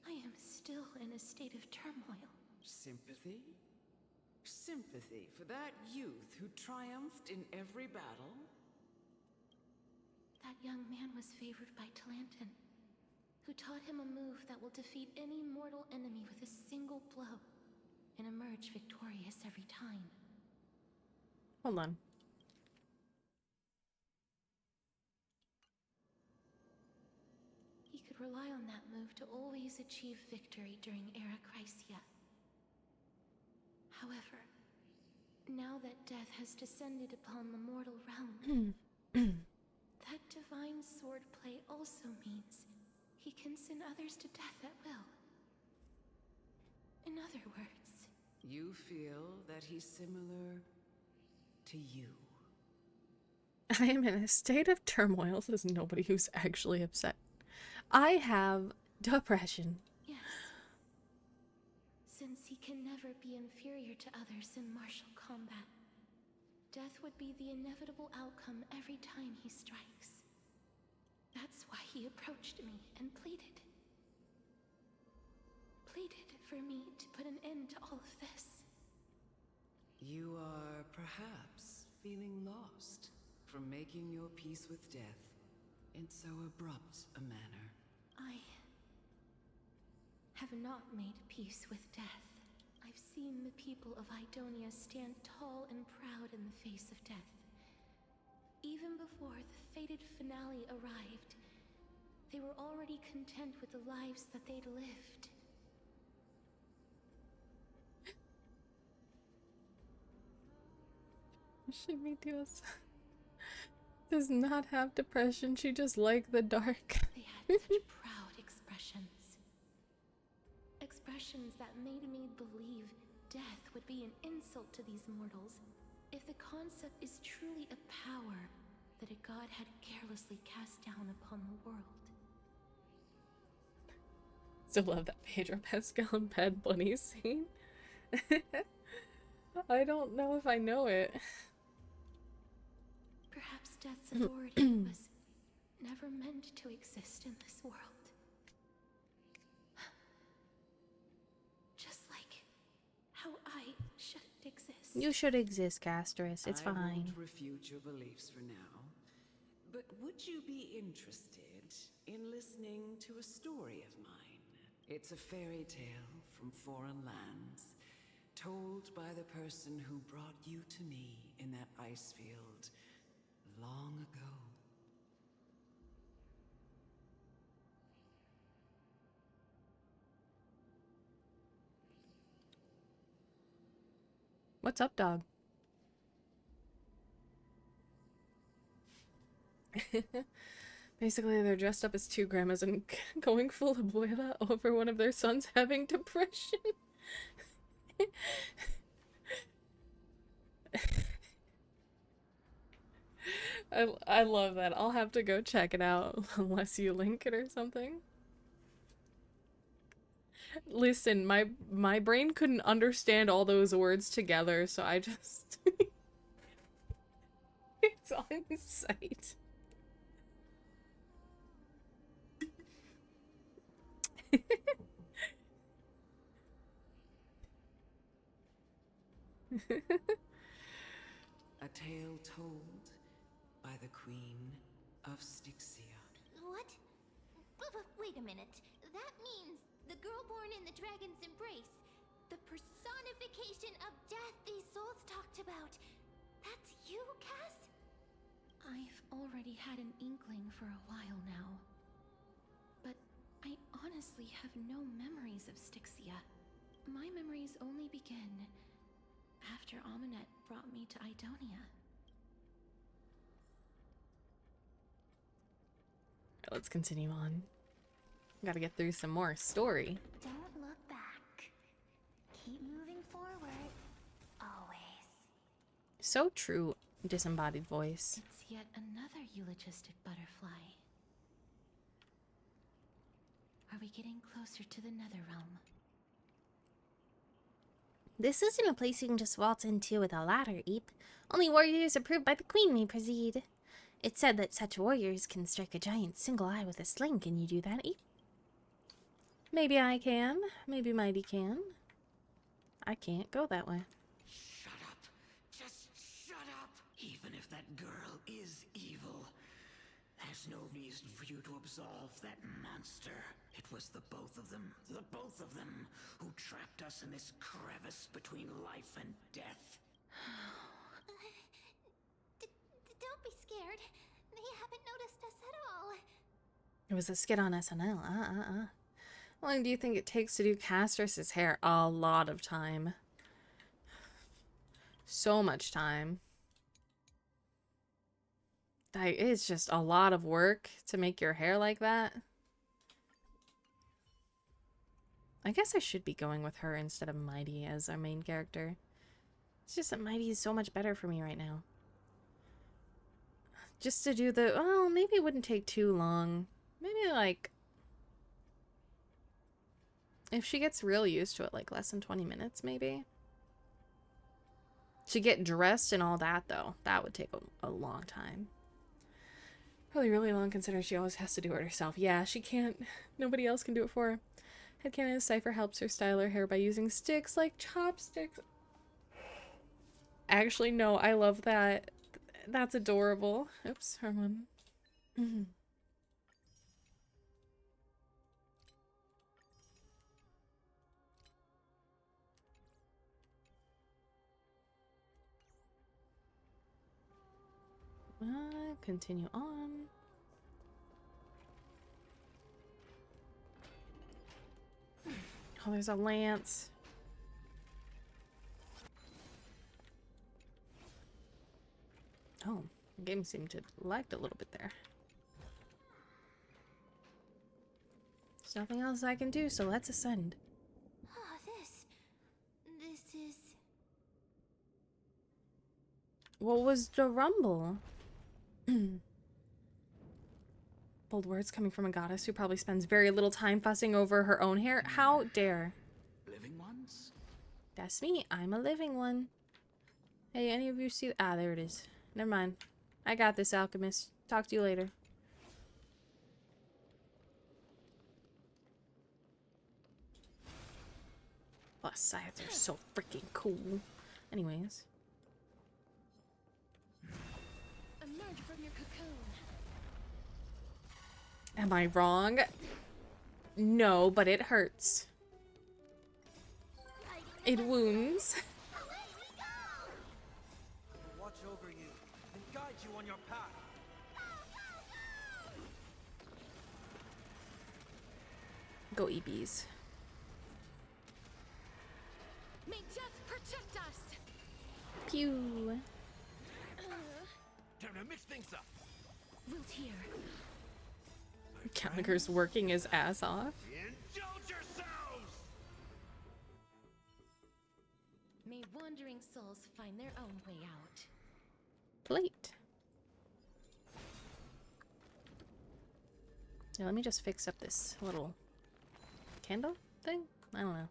[SPEAKER 2] I am still in a state of turmoil.
[SPEAKER 4] Sympathy? Sympathy for that youth who triumphed in every battle?
[SPEAKER 2] That young man was favored by Talantin, who taught him a move that will defeat any mortal enemy with a single blow and emerge victorious every time.
[SPEAKER 1] Hold on.
[SPEAKER 2] He could rely on that move to always achieve victory during Era Chrysia. However, now that death has descended upon the mortal realm, that divine swordplay also means he can send others to death at will. In other words,
[SPEAKER 4] you feel that he's similar to you.
[SPEAKER 1] I am in a state of turmoil, says nobody who's actually upset. I have depression.
[SPEAKER 2] Yes. Since he can never be inferior to others in martial combat, death would be the inevitable outcome every time he strikes. That's why he approached me and pleaded. Pleaded for me to put an end to all of this.
[SPEAKER 4] You are perhaps feeling lost from making your peace with death in so abrupt a manner.
[SPEAKER 2] I have not made peace with death. I've seen the people of Idonia stand tall and proud in the face of death. Even before the fated finale arrived, they were already content with the lives that they'd lived.
[SPEAKER 1] Shimi Dios does not have depression. She just liked the dark.
[SPEAKER 2] They had such proud expressions. Expressions that made me believe death would be an insult to these mortals if the concept is truly a power that a god had carelessly cast down upon the world.
[SPEAKER 1] Still love that Pedro Pascal and Bad Bunny scene. I don't know if I know it.
[SPEAKER 2] Perhaps death's authority was never meant to exist in this world. Just like how I shouldn't exist.
[SPEAKER 13] You should exist, Castris. It's
[SPEAKER 4] I
[SPEAKER 13] fine.
[SPEAKER 4] won't refute your beliefs for now. But would you be interested in listening to a story of mine? It's a fairy tale from foreign lands, told by the person who brought you to me in that ice field long ago.
[SPEAKER 1] What's up, dog? Basically, they're dressed up as two grandmas and going full abuela over one of their sons having depression. I love that. I'll have to go check it out unless you link it or something. Listen, my brain couldn't understand all those words together, so I just it's on site.
[SPEAKER 4] A tale told by the Queen of Styxia.
[SPEAKER 7] What? Wait a minute. That means the girl born in the dragon's embrace, the personification of death these souls talked about. That's you, Cass?
[SPEAKER 2] I've already had an inkling for a while now. But I honestly have no memories of Styxia. My memories only begin after Amunet brought me to Idonia.
[SPEAKER 1] Let's continue on. Gotta get through some more story.
[SPEAKER 7] Don't look back. Keep moving forward. Always.
[SPEAKER 1] So true, disembodied voice.
[SPEAKER 2] It's yet another eulogistic butterfly. Are we getting closer to the Netherrealm?
[SPEAKER 13] This isn't a place you can just waltz into with a ladder, Eep. Only warriors approved by the Queen may proceed. It's said that such warriors can strike a giant single eye with a sling. Can you do that, Eep?
[SPEAKER 1] Maybe I can. Maybe Mighty can. I can't go that way.
[SPEAKER 3] Shut up. Just shut up. Even if that girl is evil, there's no reason for you to absolve that monster. It was the both of them, who trapped us in this crevice between life and death.
[SPEAKER 7] Don't be scared. They haven't noticed us at all.
[SPEAKER 1] It was a skit on SNL. How long do you think it takes to do Castris's hair? A lot of time. So much time. That is just a lot of work to make your hair like that. I guess I should be going with her instead of Mighty as our main character. It's just that Mighty is so much better for me right now. Just to do the... well, maybe it wouldn't take too long. Maybe like... if she gets real used to it, like less than 20 minutes maybe. To get dressed and all that though, that would take a long time. Probably really long considering she always has to do it herself. Yeah, she can't... nobody else can do it for her. Headcanon Cypher helps her style her hair by using sticks like chopsticks. Actually, no, I love that. That's adorable. Oops, wrong one. Continue on. Oh, there's a lance. Oh, the game seemed to lagged a little bit there. There's nothing else I can do, so let's ascend.
[SPEAKER 7] Oh, this is...
[SPEAKER 1] What was the rumble? Bold words coming from a goddess who probably spends very little time fussing over her own hair. How dare.
[SPEAKER 3] Living ones?
[SPEAKER 1] That's me. I'm a living one. Hey, any of you see... Ah, there it is. Never mind. I got this, alchemist. Talk to you later. Plus, scythes are so freaking cool. Anyways.
[SPEAKER 2] Emerge from your cocoon.
[SPEAKER 1] Am I wrong? No, but it hurts. It wounds.
[SPEAKER 3] Watch over you and guide you on your path.
[SPEAKER 1] Go EBs.
[SPEAKER 2] May death protect us.
[SPEAKER 1] Pew.
[SPEAKER 3] Time to mix things up.
[SPEAKER 2] Wilt here.
[SPEAKER 1] Gallagher's working his ass off.
[SPEAKER 3] Indulge yourselves!
[SPEAKER 2] May wandering souls find their own way out.
[SPEAKER 1] Plate. Yeah, let me just fix up this little candle thing. I don't know.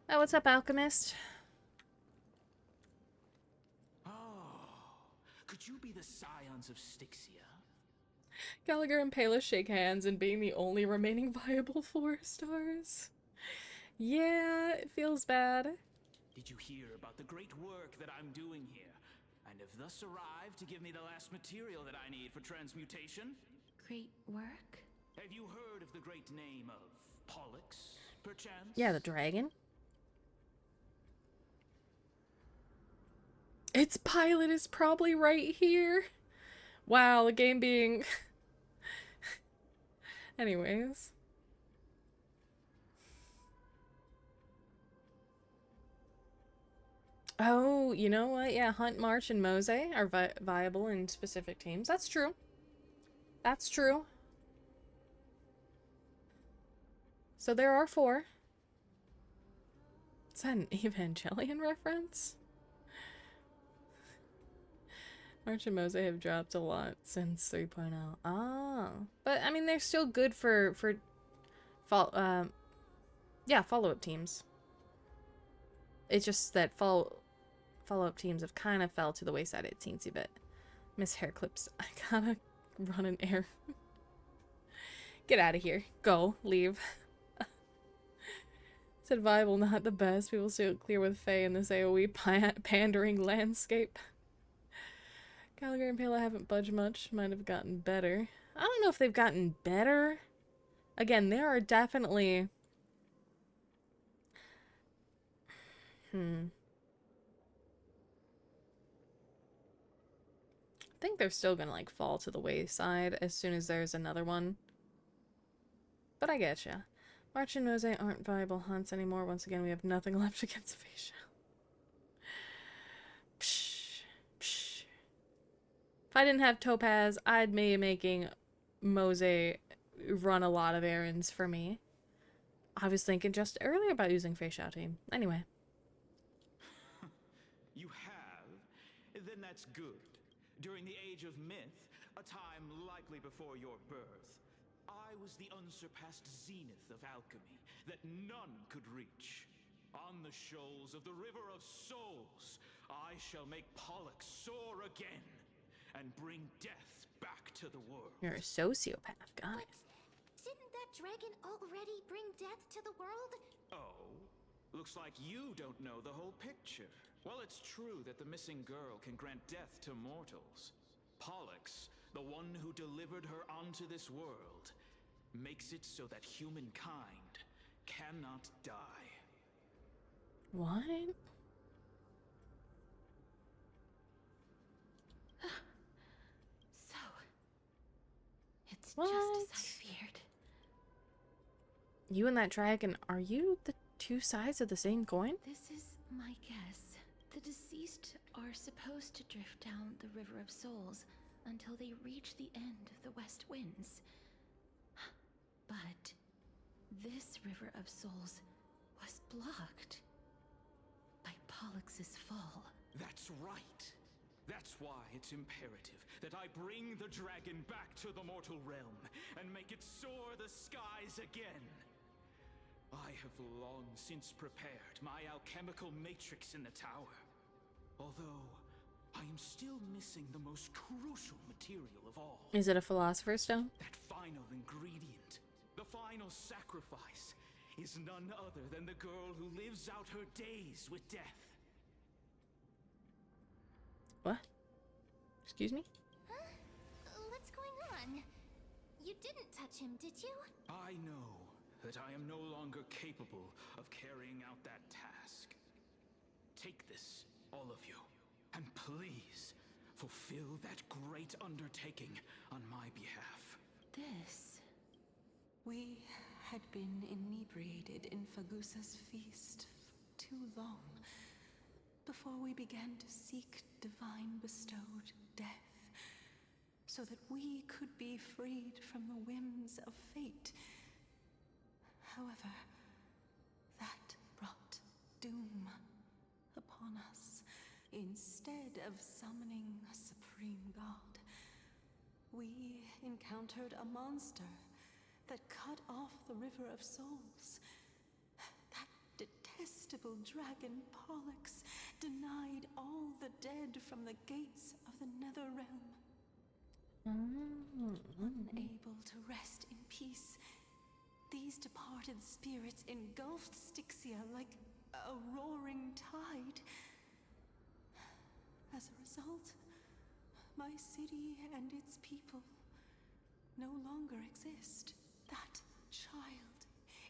[SPEAKER 1] Oh, what's up, alchemist?
[SPEAKER 3] Oh, could you be the scions of Styxia?
[SPEAKER 1] Gallagher and Palis shake hands and being the only remaining viable 4 stars. Yeah, it feels bad.
[SPEAKER 3] Did you hear about the great work that I'm doing here? And have thus arrived to give me the last material that I need for transmutation?
[SPEAKER 2] Great work?
[SPEAKER 3] Have you heard of the great name of Pollux, perchance?
[SPEAKER 1] Yeah, the dragon. Its pilot is probably right here. Wow, the game being... Anyways. Oh, you know what? Yeah, Hunt, March, and Mose are viable in specific teams. That's true. That's true. So there are 4. Is that an Evangelion reference? March and Mose have dropped a lot since 3.0. Oh. But, I mean, they're still good for follow-up teams. It's just that follow-up teams have kind of fell to the wayside a teensy bit. Miss Hair Clips, I gotta run an air. Get out of here. Go. Leave. Said viable, not the best. People still clear with Faye in this AoE pandering landscape. Gallagher and Pela haven't budged much. Might have gotten better. I don't know if they've gotten better. Again, there are definitely... I think they're still gonna, like, fall to the wayside as soon as there's another one. But I getcha. March and Mose aren't viable hunts anymore. Once again, we have nothing left against Facia. If I didn't have Topaz, I'd be making Mose run a lot of errands for me. I was thinking just earlier about using Facia team. Anyway.
[SPEAKER 3] You have? Then that's good. During the age of myth, a time likely before your birth, I was the unsurpassed zenith of alchemy that none could reach. On the shoals of the River of Souls, I shall make Pollux soar again and bring death back to the world.
[SPEAKER 1] You're a sociopath, got it.
[SPEAKER 7] Didn't that dragon already bring death to the world?
[SPEAKER 3] Oh, looks like you don't know the whole picture. Well, it's true that the missing girl can grant death to mortals. Pollux, the one who delivered her onto this world, makes it so that humankind cannot die.
[SPEAKER 1] What?
[SPEAKER 2] So, it's
[SPEAKER 1] What?
[SPEAKER 2] just as I feared.
[SPEAKER 1] You and that dragon, are you the 2 sides of the same coin?
[SPEAKER 2] This is my guess. The deceased are supposed to drift down the River of Souls until they reach the end of the West Winds. But this River of Souls was blocked.
[SPEAKER 14] right. That's why it's imperative that I bring the dragon back to the mortal realm and make it soar the skies again. I have long since prepared my alchemical matrix in the tower. Although, I am still missing the most crucial material of all.
[SPEAKER 1] Is it a philosopher's stone?
[SPEAKER 14] That final ingredient, the final sacrifice, is none other than the girl who lives out her days with death.
[SPEAKER 1] What? Excuse me?
[SPEAKER 7] Huh? What's going on? You didn't touch him, did you?
[SPEAKER 14] I know that I am no longer capable of carrying out that task. Take this, all of you, and please fulfill that great undertaking on my behalf.
[SPEAKER 6] This. We had been inebriated in Fagusa's feast for too long before we began to seek divine bestowed death, so that we could be freed from the whims of fate. However, that brought doom upon us. Instead of summoning a supreme god, we encountered a monster that cut off the River of Souls. That detestable dragon Pollux denied all the dead from the gates of the Nether Realm. Unable to rest in peace, these departed spirits engulfed Styxia like a roaring tide. As a result, my city and its people no longer exist. That child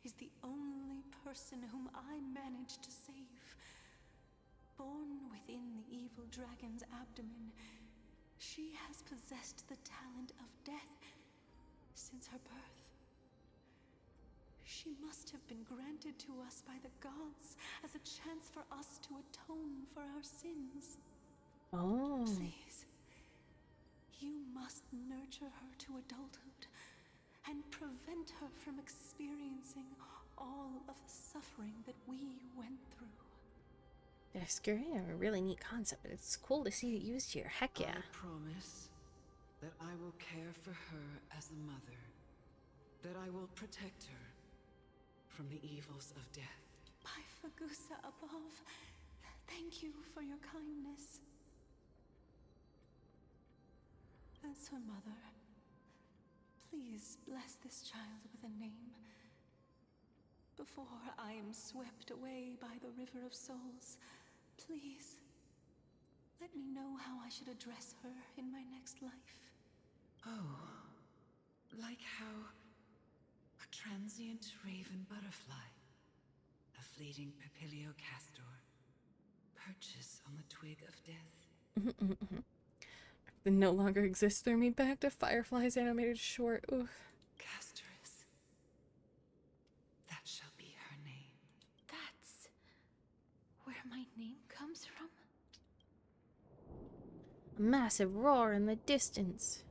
[SPEAKER 6] is the only person whom I managed to save. Born within the evil dragon's abdomen, she has possessed the talent of death since her birth. She must have been granted to us by the gods as a chance for us to atone for our sins.
[SPEAKER 1] Oh.
[SPEAKER 6] Please, you must nurture her to adulthood and prevent her from experiencing all of the suffering that we went through.
[SPEAKER 1] Yeah, scary, a really neat concept, but it's cool to see it used here. Heck yeah.
[SPEAKER 4] I promise that I will care for her as a mother, that I will protect her from the evils of death.
[SPEAKER 6] By Fagusa above, thank you for your kindness. As her mother, please bless this child with a name. Before I am swept away by the River of Souls, please, let me know how I should address her in my next life.
[SPEAKER 4] Oh, like how a transient raven butterfly, a fleeting papilio castor, perches on the twig of death.
[SPEAKER 1] It no longer exists, threw me back to Firefly's animated short. Oof.
[SPEAKER 4] Castorus. That shall be her name.
[SPEAKER 2] That's where my name comes from?
[SPEAKER 1] A massive roar in the distance.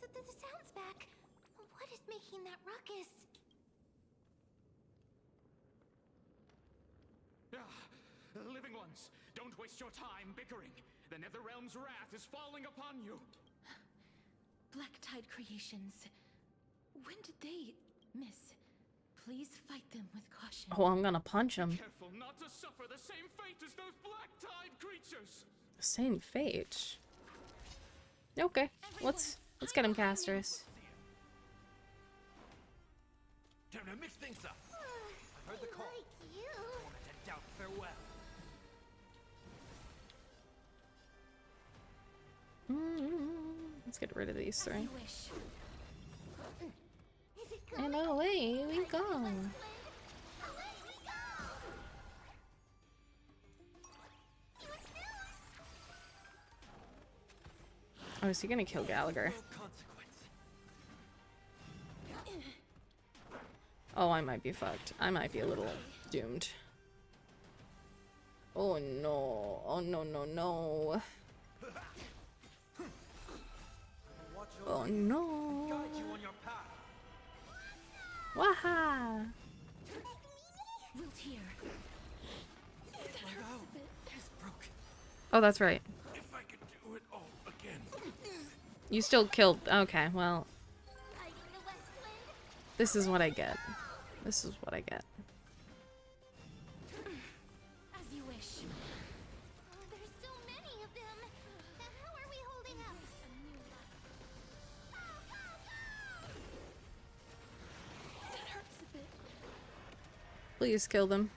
[SPEAKER 7] The sound's back. What is making that ruckus?
[SPEAKER 14] Living ones, don't waste your time bickering. The Netherrealm's wrath is falling upon you.
[SPEAKER 2] Black Tide Creations. When did they miss? Please fight them with caution.
[SPEAKER 1] Oh, I'm gonna punch him.
[SPEAKER 14] Be careful not to suffer the same fate as those Black Tide creatures.
[SPEAKER 1] Same fate. Okay, let's get him, Castorus.
[SPEAKER 3] Time to mix things up. I heard the call.
[SPEAKER 7] Like you.
[SPEAKER 3] Moment to doubt farewell.
[SPEAKER 1] Let's get rid of these three.
[SPEAKER 7] You wish. Is it good?
[SPEAKER 1] And away we go.
[SPEAKER 7] Away we go.
[SPEAKER 1] Oh, is he gonna kill Gallagher? Oh, I might be fucked. I might be a little doomed. Oh no. Oh no, no, no. Oh no.
[SPEAKER 3] Guide you on your path.
[SPEAKER 1] Waha!
[SPEAKER 2] Wilt here.
[SPEAKER 3] This broke.
[SPEAKER 1] Oh, that's right.
[SPEAKER 10] If I could do it all again.
[SPEAKER 1] You still killed. Okay, well. This is what I get. This is what I get.
[SPEAKER 2] As you wish.
[SPEAKER 7] There's so many of them. How are we holding up?
[SPEAKER 2] That hurts a bit.
[SPEAKER 1] Please kill them.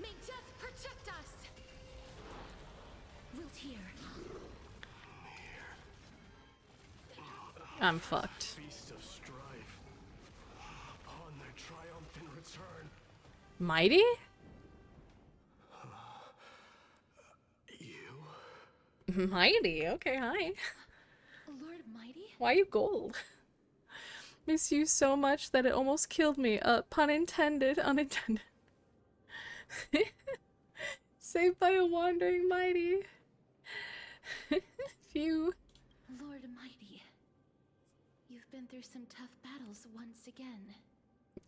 [SPEAKER 2] May death protect us. Wilt here.
[SPEAKER 1] I'm fucked.
[SPEAKER 11] Feast of strife. Upon their triumphant return.
[SPEAKER 1] Mighty?
[SPEAKER 11] You?
[SPEAKER 1] Mighty? Okay, hi.
[SPEAKER 2] Lord Mighty?
[SPEAKER 1] Why you gold? Miss you so much that it almost killed me. Pun intended, unintended. Saved by a wandering mighty. Phew.
[SPEAKER 2] Lord Mighty. You've been through some tough battles once again.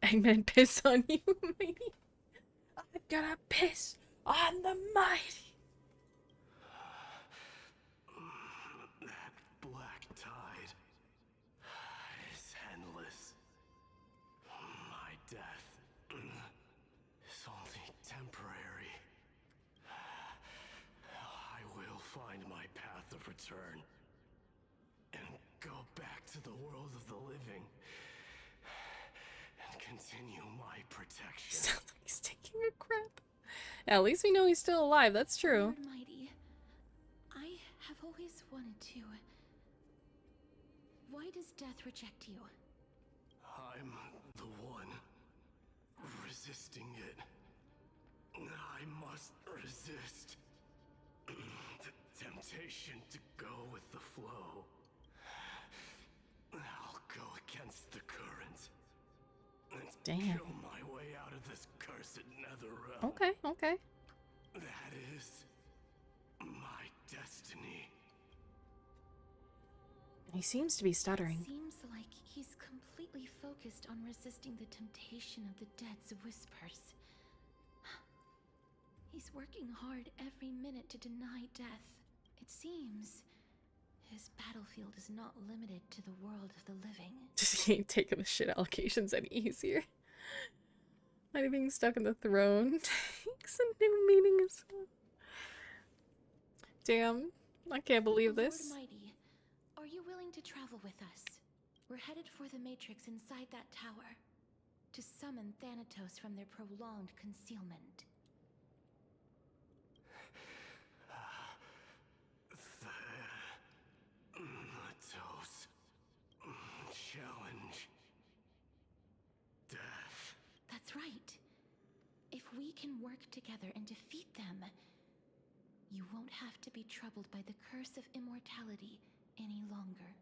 [SPEAKER 1] I meant piss on you, mighty. I'm gonna piss on the mighty.
[SPEAKER 11] That black tide is endless. My death is only temporary. I will find my path of return and go back to the world of the living and continue my protection.
[SPEAKER 1] Sounds like he's taking a crap. At least we know he's still alive, that's true.
[SPEAKER 2] Lord Mighty, I have always wanted to. Why does death reject you?
[SPEAKER 11] I'm the one resisting it. I must resist the temptation to go with the flow. I'll go against the current and
[SPEAKER 1] Damn.
[SPEAKER 11] kill my way out of this cursed nether realm.
[SPEAKER 1] Okay, okay.
[SPEAKER 11] That is my destiny.
[SPEAKER 1] He seems to be stuttering.
[SPEAKER 2] Seems like he's completely focused on resisting the temptation of the dead's whispers. He's working hard every minute to deny death. It seems his battlefield is not limited to the world of the living.
[SPEAKER 1] Just ain't taking the shit allocations any easier. Mighty being stuck in the throne takes a new meaning as well. Damn, I can't believe this.
[SPEAKER 2] Lord Mighty, are you willing to travel with us? We're headed for the Matrix inside that tower to summon Thanatos from their prolonged concealment.
[SPEAKER 11] Thanatos. Challenge. Death.
[SPEAKER 2] That's right. If we can work together and defeat them, you won't have to be troubled by the curse of immortality any longer.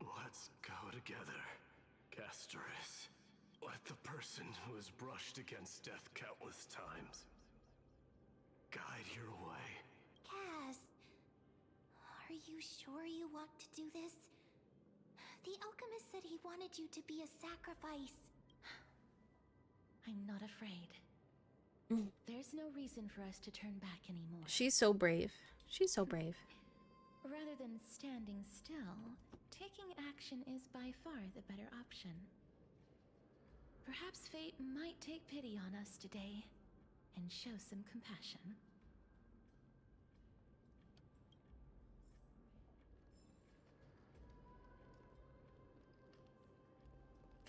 [SPEAKER 11] Let's go together, Castoris. Let the person who has brushed against death countless times guide your way.
[SPEAKER 7] Cass, are you sure you want to do this? The alchemist said he wanted you to be a sacrifice.
[SPEAKER 2] I'm not afraid. There's no reason for us to turn back anymore.
[SPEAKER 1] She's so brave. She's so brave.
[SPEAKER 2] Rather than standing still, taking action is by far the better option. Perhaps fate might take pity on us today and show some compassion.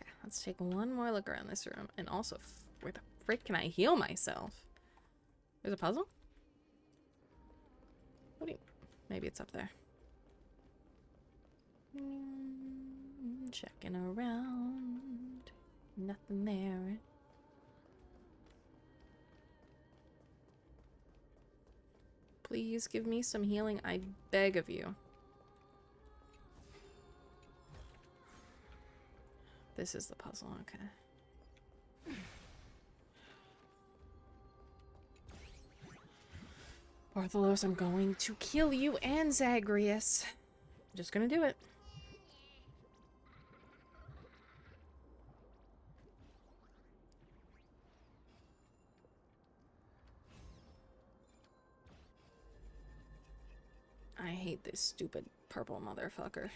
[SPEAKER 1] Okay, let's take one more look around this room. And also, where the frick can I heal myself? There's a puzzle? What do you... Maybe it's up there. Checking around. Nothing there. Please give me some healing, I beg of you. This is the puzzle, okay. Bartholos, I'm going to kill you and Zagreus. I'm just gonna do it. hate this stupid purple motherfucker.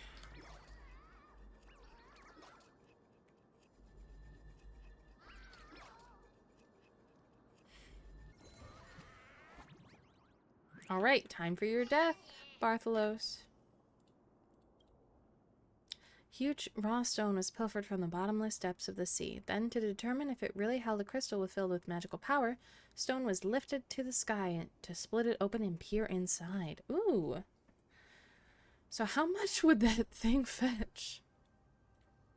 [SPEAKER 1] Alright, time for your death, Bartholos. Huge raw stone was pilfered from the bottomless depths of the sea. Then, to determine if it really held a crystal filled with magical power, stone was lifted to the sky to split it open and peer inside. Ooh. So how much would that thing fetch?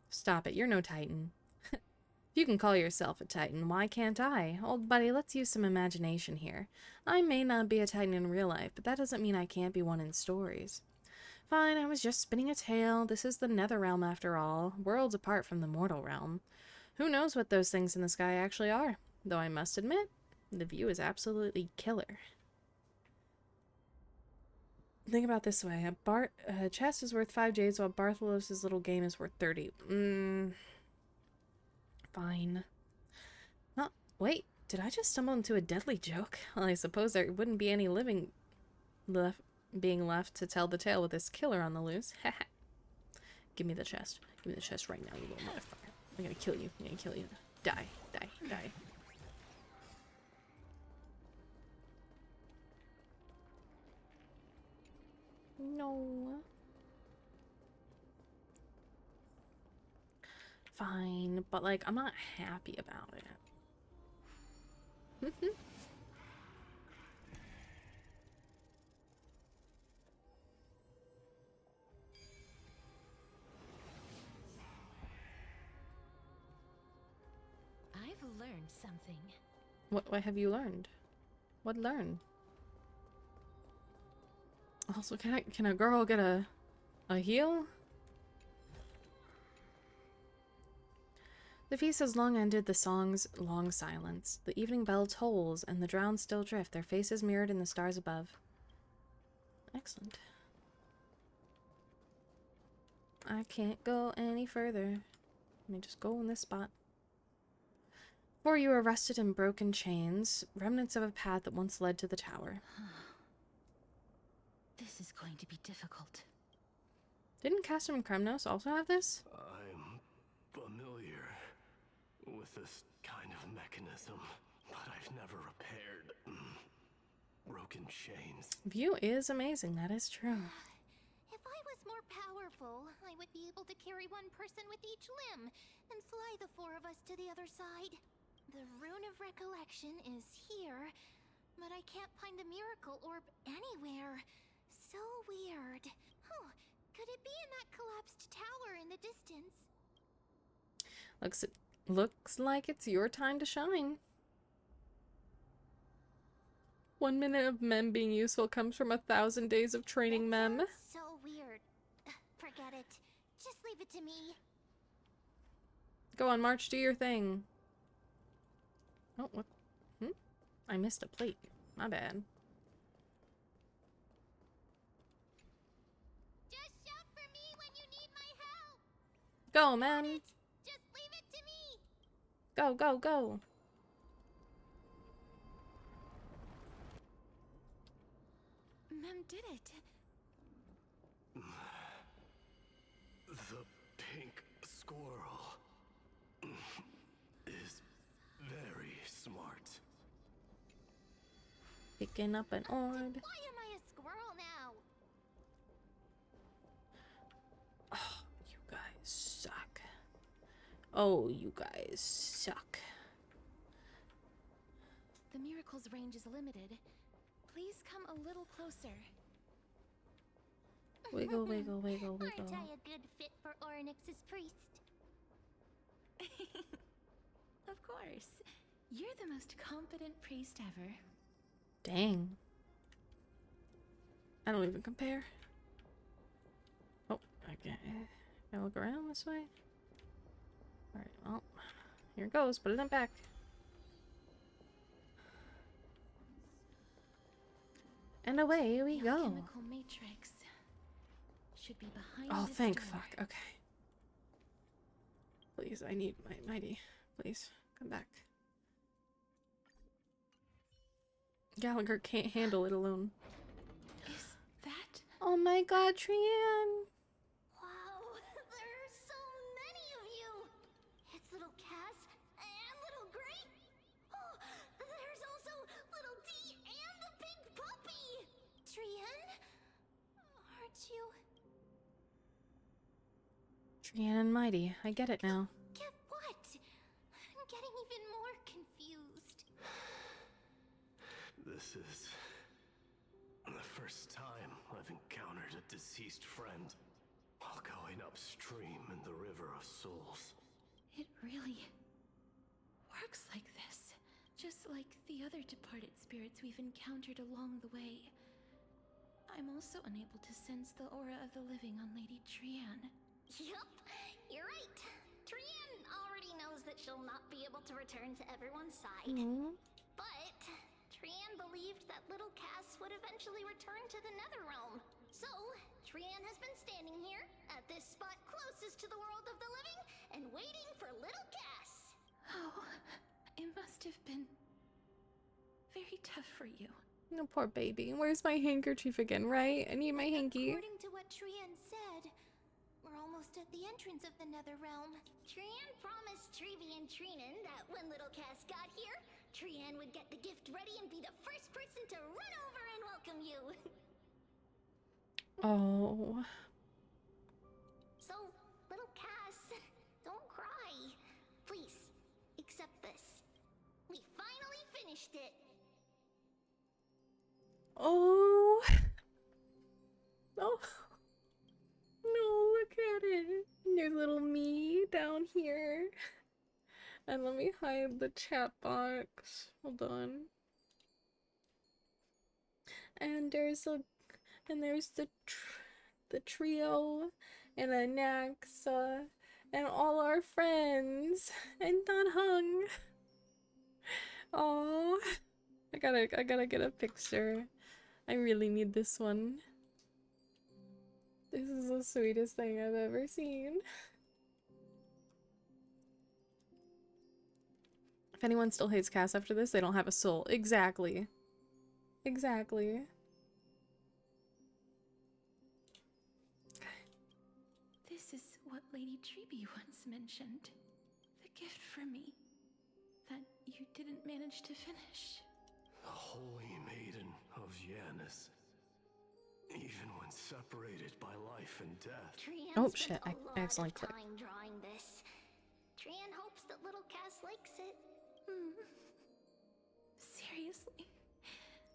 [SPEAKER 1] Stop it, you're no titan. If you can call yourself a titan, why can't I? Old buddy, let's use some imagination here. I may not be a titan in real life, but that doesn't mean I can't be one in stories. Fine, I was just spinning a tale. This is the nether realm after all, worlds apart from the mortal realm. Who knows what those things in the sky actually are? Though I must admit, the view is absolutely killer. Think about it this way. A chest is worth 5 jades, while Bartholos' little game is worth 30. Fine. Not. Wait, did I just stumble into a deadly joke? Well, I suppose there wouldn't be any being left to tell the tale with this killer on the loose. Give me the chest. Give me the chest right now, you little motherfucker. I'm gonna kill you. I'm gonna kill you. Die. Die. Die. No. Fine, but like, I'm not happy about it.
[SPEAKER 2] I've learned something.
[SPEAKER 1] What have you learned? What learn? Also, can a girl get a heal? The feast has long ended, the song's long silence. The evening bell tolls, and the drowned still drift, their faces mirrored in the stars above. Excellent. I can't go any further. Let me just go in this spot. For you are rusted in broken chains, remnants of a path that once led to the tower.
[SPEAKER 2] This is going to be difficult.
[SPEAKER 1] Didn't Castrum Kremnos also have this?
[SPEAKER 9] I'm familiar with this kind of mechanism, but I've never repaired broken chains.
[SPEAKER 1] View is amazing, that is true.
[SPEAKER 7] If I was more powerful, I would be able to carry one person with each limb and fly the 4 of us to the other side. The Rune of Recollection is here, but I can't find the miracle orb anywhere. So weird. Huh, could it be in that collapsed tower in the distance?
[SPEAKER 1] Looks like it's your time to shine. 1 minute of Mem being useful comes from 1,000 days of training Mem.
[SPEAKER 7] So weird. Forget it. Just leave it to me.
[SPEAKER 1] Go on, March, do your thing. Oh, what? I missed a plate. My bad.
[SPEAKER 7] Just shout for me when you need my help.
[SPEAKER 1] Go, Mem.
[SPEAKER 7] Just leave it to me.
[SPEAKER 1] Go, go, go.
[SPEAKER 2] Mem did it.
[SPEAKER 9] The pink squirrel is very smart.
[SPEAKER 1] Picking up an orb.
[SPEAKER 7] Why am I a squirrel now?
[SPEAKER 1] Oh, you guys suck. Oh, you guys suck.
[SPEAKER 2] The miracle's range is limited. Please come a little closer.
[SPEAKER 1] Wiggle, wiggle, wiggle, wiggle.
[SPEAKER 7] Aren't I a good fit for Ornyx's priest?
[SPEAKER 2] Of course. You're the most competent priest ever.
[SPEAKER 1] Dang. I don't even compare. Oh, okay. Can I look around this way? Alright, well, here it goes. Put it in back. And away we go.
[SPEAKER 2] Chemical matrix should be behind.
[SPEAKER 1] Oh,
[SPEAKER 2] this
[SPEAKER 1] thank
[SPEAKER 2] door.
[SPEAKER 1] fuck. Okay. Please, I need my mighty. Please, come back. Gallagher can't handle it alone.
[SPEAKER 2] Is that
[SPEAKER 1] Oh my god, Trian.
[SPEAKER 7] Wow, there are so many of you. It's little Cass and little Gray. Oh, there's also little D and the pink puppy. Trian, aren't you?
[SPEAKER 1] Trian and Mighty. I get it now.
[SPEAKER 7] Get what? I'm getting even more confused.
[SPEAKER 9] This is the first time I've encountered a deceased friend while going upstream in the River of Souls.
[SPEAKER 2] It really works like this. Just like the other departed spirits we've encountered along the way. I'm also unable to sense the aura of the living on Lady Trian.
[SPEAKER 7] Yup, you're right. Trian already knows that she'll not be able to return to everyone's side. But Trian believed that little Cass would eventually return to the Netherrealm. So, Trian has been standing here, at this spot closest to the world of the living, and waiting for little Cass.
[SPEAKER 2] Oh, it must have been very tough for you.
[SPEAKER 1] No, poor baby. Where's my handkerchief again, right? I need my hanky.
[SPEAKER 7] According to what Trian said, we're almost at the entrance of the Netherrealm. Trian promised Treevy and Treenan that when little Cass got here, Trian would get the gift ready and be the first person to run over and welcome you.
[SPEAKER 1] Oh.
[SPEAKER 7] So, little Cass, don't cry. Please, accept this. We finally finished it.
[SPEAKER 1] Oh. Oh. No, look at it. There's little me down here. And let me hide the chat box. Hold on. And there's the trio and Anaxa and all our friends and Don Hung. Oh, I gotta get a picture. I really need this one. This is the sweetest thing I've ever seen. If anyone still hates Cass after this, they don't have a soul. Exactly. Exactly.
[SPEAKER 2] This is what Lady Treeby once mentioned. The gift for me that you didn't manage to finish.
[SPEAKER 9] The Holy Maiden of Yanis. Even when separated by life and death.
[SPEAKER 7] Trian
[SPEAKER 1] Oh
[SPEAKER 7] spent
[SPEAKER 1] shit, I
[SPEAKER 7] a lot
[SPEAKER 1] accidentally
[SPEAKER 7] of
[SPEAKER 1] clicked.
[SPEAKER 7] time drawing this. Trian hopes that little Cass likes it.
[SPEAKER 2] Seriously?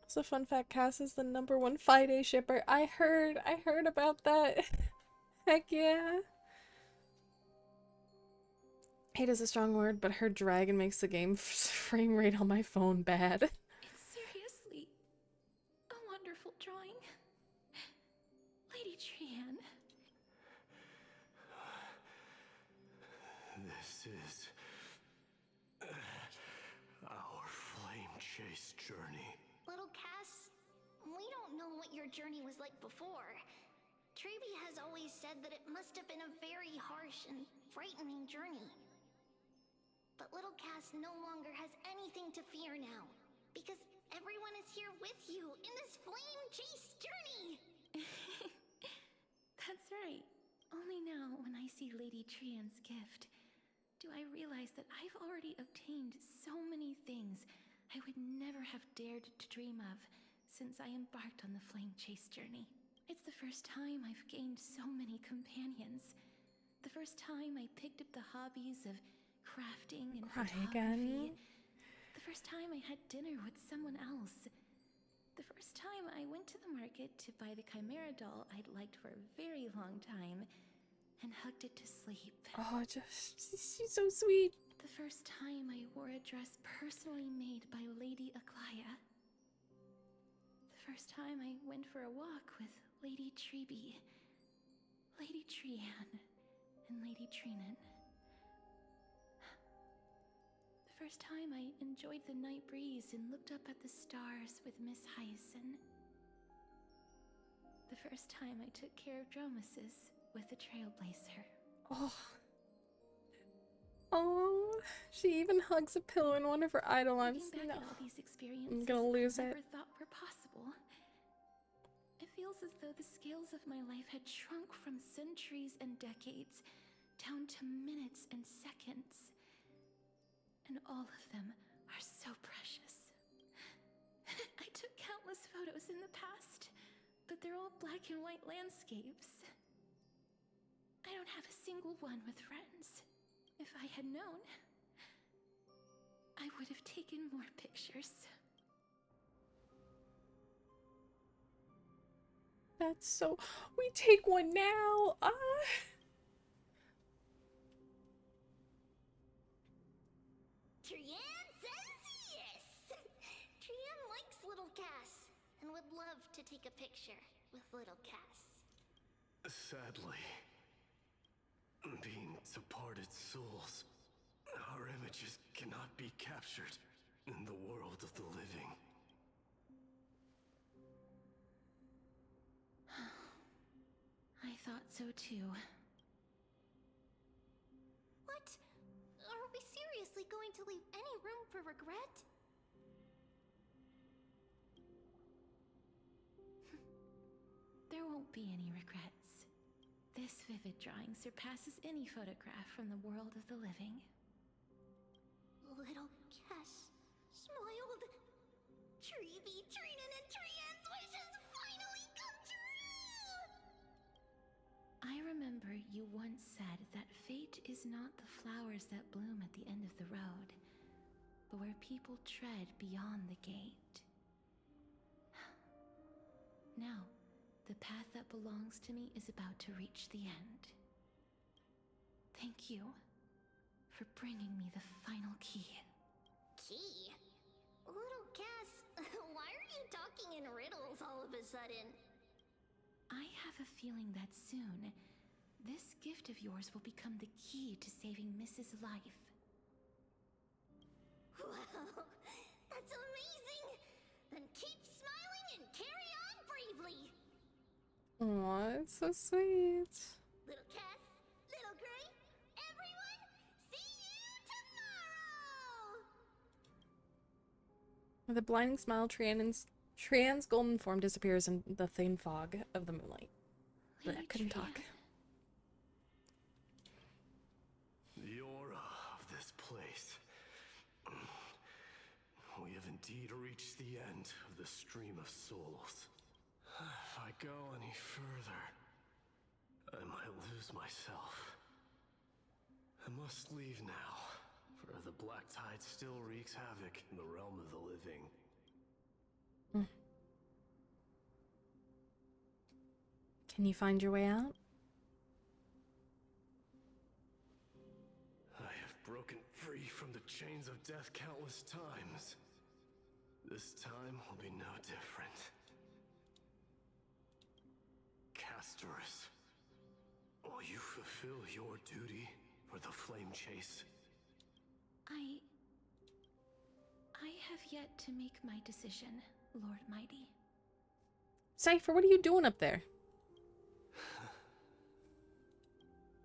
[SPEAKER 1] So fun fact, Cass is the #1 Friday shipper. I heard about that. Heck yeah. Hate is a strong word, but her dragon makes the game frame rate on my phone bad.
[SPEAKER 2] It's seriously a wonderful drawing. Lady Trian.
[SPEAKER 9] This is our flame chase journey.
[SPEAKER 7] Little Cass, we don't know what your journey was like before. Treeby has always said that it must have been a very harsh and frightening journey. But little Cass no longer has anything to fear now, because everyone is here with you in this flame chase journey!
[SPEAKER 2] That's right. Only now, when I see Lady Trian's gift, do I realize that I've already obtained so many things I would never have dared to dream of since I embarked on the flame chase journey. It's the first time I've gained so many companions. The first time I picked up the hobbies of crafting and photography. The first time I had dinner with someone else. The first time I went to the market to buy the Chimera doll I'd liked for a very long time and hugged it to sleep.
[SPEAKER 1] Oh, she's so sweet.
[SPEAKER 2] The first time I wore a dress personally made by Lady Aglaya. The first time I went for a walk with Lady Treeby, Lady Trian, and Lady Treenan. The first time I enjoyed the night breeze and looked up at the stars with Miss Hyacinth. The first time I took care of Dromasis with the Trailblazer.
[SPEAKER 1] Oh. Oh, she even hugs a pillow in one of her eidolons.
[SPEAKER 2] Looking back at all these experiences
[SPEAKER 1] I'm gonna lose
[SPEAKER 2] I
[SPEAKER 1] it.
[SPEAKER 2] never thought were possible. It feels feels as though the scales of my life had shrunk from centuries and decades down to minutes and seconds. And all of them are so precious. I took countless photos in the past, but they're all black and white landscapes. I don't have a single one with friends. If I had known, I would have taken more pictures.
[SPEAKER 1] That's so... We take one now!
[SPEAKER 7] Trian says yes! Trian likes little Cass and would love to take a picture with little Cass.
[SPEAKER 9] Sadly, being departed souls, our images cannot be captured in the world of the living.
[SPEAKER 2] I thought so too.
[SPEAKER 7] What? Are we seriously going to leave any room for regret?
[SPEAKER 2] There won't be any regrets. This vivid drawing surpasses any photograph from the world of the living.
[SPEAKER 7] Little Cass smiled. Treevee, Trinan, and Trian's wishes finally come true!
[SPEAKER 2] I remember you once said that fate is not the flowers that bloom at the end of the road, but where people tread beyond the gate. Now, the path that belongs to me is about to reach the end. Thank you for bringing me the final key.
[SPEAKER 7] Key? Little Cass, why are you talking in riddles all of a sudden?
[SPEAKER 2] I have a feeling that soon, this gift of yours will become the key to saving Mrs. Life.
[SPEAKER 7] Wow, that's amazing! Then keep smiling and carry on bravely!
[SPEAKER 1] Aw, it's so sweet.
[SPEAKER 7] Little Cass, Little Gray, everyone, see you tomorrow!
[SPEAKER 1] With a blinding smile, Trian's golden form disappears in the thin fog of the moonlight. But I couldn't talk.
[SPEAKER 9] The aura of this place. We have indeed reached the end of the stream of souls. If I go any further, I might lose myself. I must leave now, for the black tide still wreaks havoc in the realm of the living.
[SPEAKER 1] Can you find your way out?
[SPEAKER 9] I have broken free from the chains of death countless times. This time will be no different. Castorus, will you fulfill your duty for the flame chase?
[SPEAKER 2] I have yet to make my decision, Lord Mighty.
[SPEAKER 1] Cypher, what are you doing up there?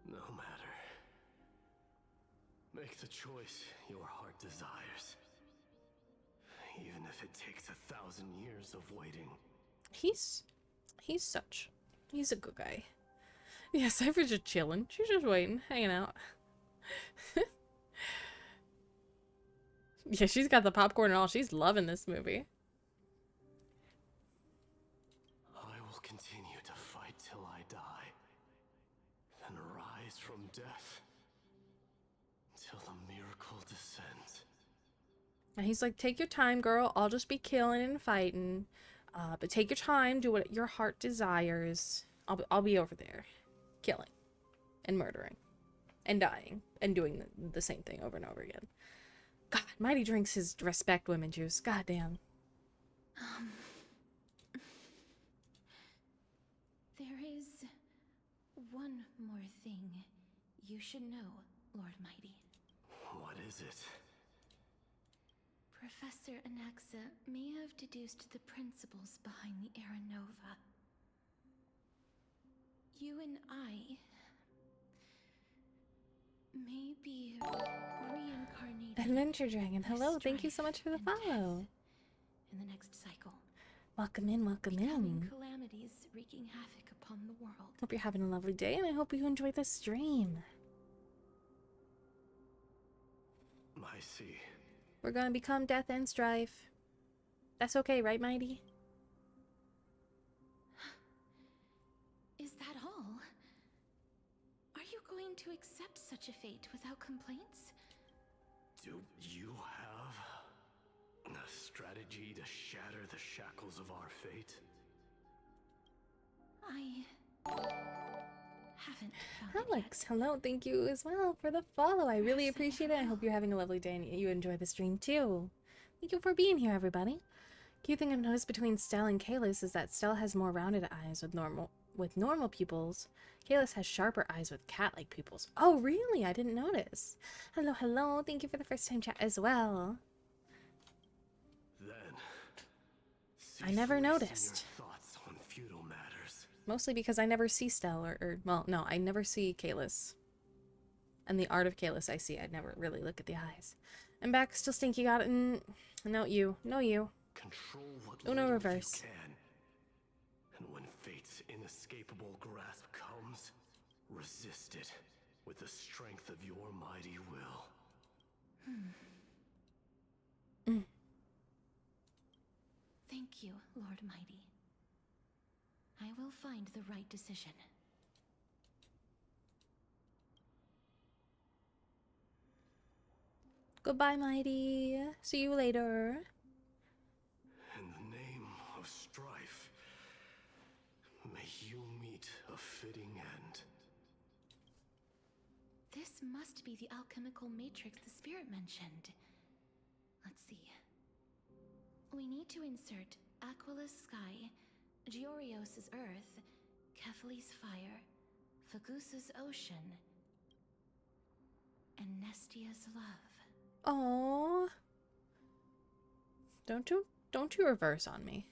[SPEAKER 9] No matter. Make the choice your heart desires. Even if it takes 1,000 years of waiting.
[SPEAKER 1] He's a good guy. Yeah, Cypher's just chilling. She's just waiting, hanging out. Yeah, she's got the popcorn and all. She's loving this movie.
[SPEAKER 9] I will continue to fight till I die. Then rise from death. Till the miracle descends.
[SPEAKER 1] And he's like, take your time, girl. I'll just be killing and fighting. But take your time. Do what your heart desires. I'll be over there. Killing. And murdering. And dying. And doing the same thing over and over again. God, Mighty drinks his respect women juice. God damn.
[SPEAKER 2] There is one more thing you should know, Lord Mighty.
[SPEAKER 9] What is it?
[SPEAKER 2] Professor Anaxa may have deduced the principles behind the Era Nova. You and I may be reincarnated.
[SPEAKER 1] Adventure Dragon, hello. Thank you so much for the follow.
[SPEAKER 2] In the next cycle.
[SPEAKER 1] Welcome in, welcome in.
[SPEAKER 2] Calamities wreak wreaking havoc upon the world.
[SPEAKER 13] Hope you're having a lovely day, and I hope you enjoy the stream.
[SPEAKER 9] I see.
[SPEAKER 13] We're gonna become Death and Strife. That's okay, right, Mighty?
[SPEAKER 2] Is that all? Are you going to accept such a fate without complaints?
[SPEAKER 9] Do you have a strategy to shatter the shackles of our fate?
[SPEAKER 2] I haven't found
[SPEAKER 13] Alex, hello, thank you as well for the follow. I really appreciate it. I hope you're having a lovely day and you enjoy the stream too. Thank you for being here, everybody. Key thing I've noticed between Stell and Kalis is that Stell has more rounded eyes with normal pupils. Kalis has sharper eyes with cat-like pupils. Oh, really? I didn't notice. Hello, hello. Thank you for the first time chat as well.
[SPEAKER 9] Then,
[SPEAKER 13] I never noticed.
[SPEAKER 9] Thoughts on feudal matters.
[SPEAKER 13] Mostly because I never see Stell well, no, I never see Kalis. And the art of Kalis I see. I never really look at the eyes. I'm back, still stinky, got it. No, you. No, you.
[SPEAKER 9] Control what
[SPEAKER 13] Uno reverse.
[SPEAKER 9] you can. And when fate's inescapable grasp comes, resist it with the strength of your mighty will.
[SPEAKER 2] Thank you, Lord Mighty. I will find the right decision.
[SPEAKER 13] Goodbye, Mighty. See you later.
[SPEAKER 9] In the name of strife, may you meet a fitting end.
[SPEAKER 2] This must be the alchemical matrix the spirit mentioned. Let's see. We need to insert Aquila's sky, Georios' earth, Kephali's fire, Fagusa's ocean, and Nestia's love.
[SPEAKER 13] Aww. Don't you reverse on me.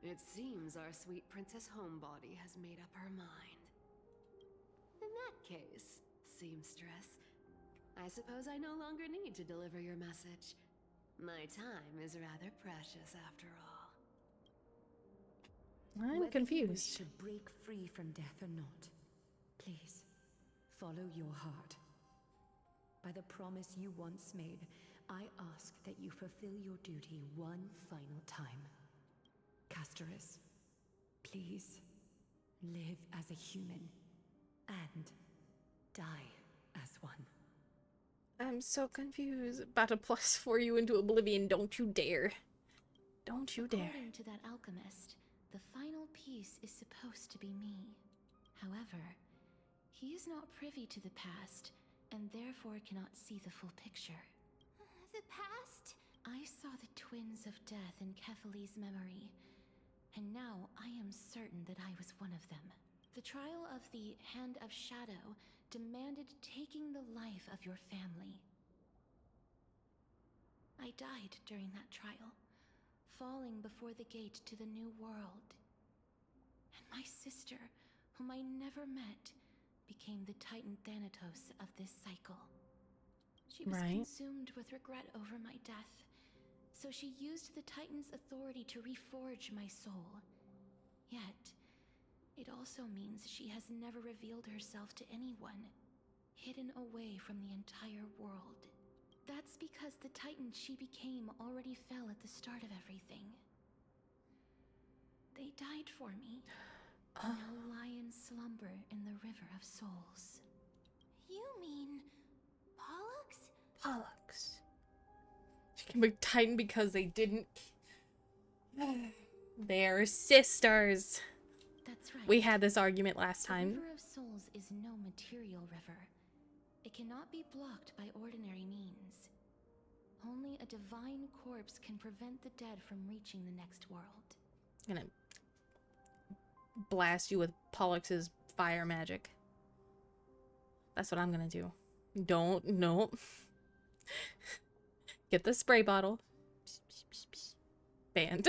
[SPEAKER 4] It seems our sweet Princess Homebody has made up her mind. In that case, seamstress, I suppose I no longer need to deliver your message. My time is rather precious after all.
[SPEAKER 13] I'm confused.
[SPEAKER 6] To break free from death or not, please follow your heart. By the promise you once made, I ask that you fulfill your duty one final time. Castoris, please live as a human and die as one.
[SPEAKER 13] I'm so confused. About to plus for you into oblivion. Don't you dare. Don't you dare.
[SPEAKER 2] According to that alchemist, the final piece is supposed to be me. However, he is not privy to the past, and therefore cannot see the full picture.
[SPEAKER 7] The past?
[SPEAKER 2] I saw the twins of death in Kephali's memory, and now I am certain that I was one of them. The trial of the Hand of Shadow demanded taking the life of your family. I died during that trial, falling before the gate to the new world. And my sister, whom I never met, became the Titan Thanatos of this cycle. She was consumed with regret over my death, so she used the Titan's authority to reforge my soul. Yet, it also means she has never revealed herself to anyone, hidden away from the entire world. That's because the Titan she became already fell at the start of everything. They died for me, and now lie in slumber in the River of Souls.
[SPEAKER 7] You mean Pollux?
[SPEAKER 13] Pollux. She can be Titan because they didn't. They're sisters.
[SPEAKER 2] That's right.
[SPEAKER 13] We had this argument last time.
[SPEAKER 2] The River of Souls is no material river. It cannot be blocked by ordinary means. Only a divine corpse can prevent the dead from reaching the next world.
[SPEAKER 13] I'm gonna blast you with Pollux's fire magic. That's what I'm gonna do. No. Get the spray bottle. Banned.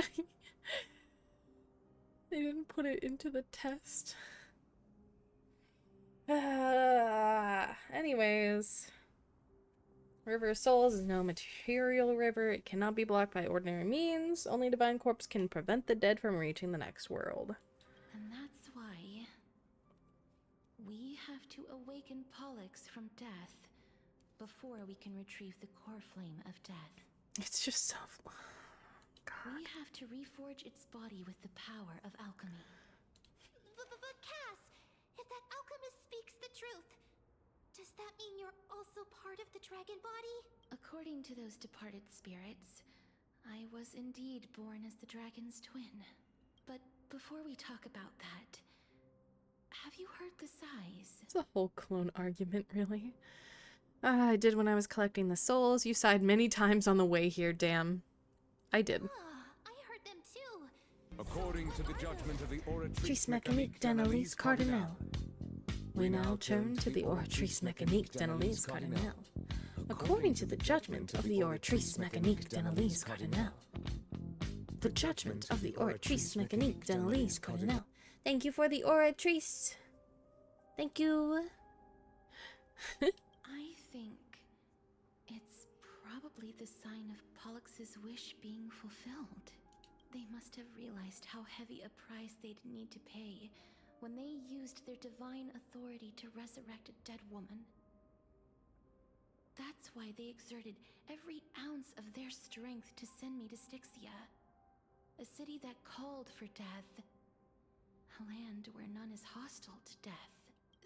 [SPEAKER 13] They didn't put it into the test. Anyways. River of Souls is no material river. It cannot be blocked by ordinary means. Only divine corpse can prevent the dead from reaching the next world.
[SPEAKER 2] And that's why we have to awaken Pollux from death before we can retrieve the core flame of death.
[SPEAKER 13] It's just so...
[SPEAKER 2] We have to reforge its body with the power of alchemy.
[SPEAKER 7] But Cass, if that alchemist speaks the truth, does that mean you're also part of the dragon body?
[SPEAKER 2] According to those departed spirits, I was indeed born as the dragon's twin. But before we talk about that, have you heard the sighs?
[SPEAKER 13] It's a whole clone argument, really. I did when I was collecting the souls. You sighed many times on the way here, damn. I did.
[SPEAKER 7] I heard them too.
[SPEAKER 12] According to the judgment of the
[SPEAKER 13] Oratrice Mécanique d'Analyse Cardinal, we now turn to the Oratrice Mécanique d'Analyse Cardinal. According to the judgment of the Oratrice Mécanique d'Analyse Cardinal. The judgment of the Oratrice Mécanique d'Analyse Cardinal. Thank you for the Oratrice. Thank you.
[SPEAKER 2] I think it's probably the sign of Pollux's wish being fulfilled. They must have realized how heavy a price they'd need to pay when they used their divine authority to resurrect a dead woman. That's why they exerted every ounce of their strength to send me to Styxia, a city that called for death, a land where none is hostile to death.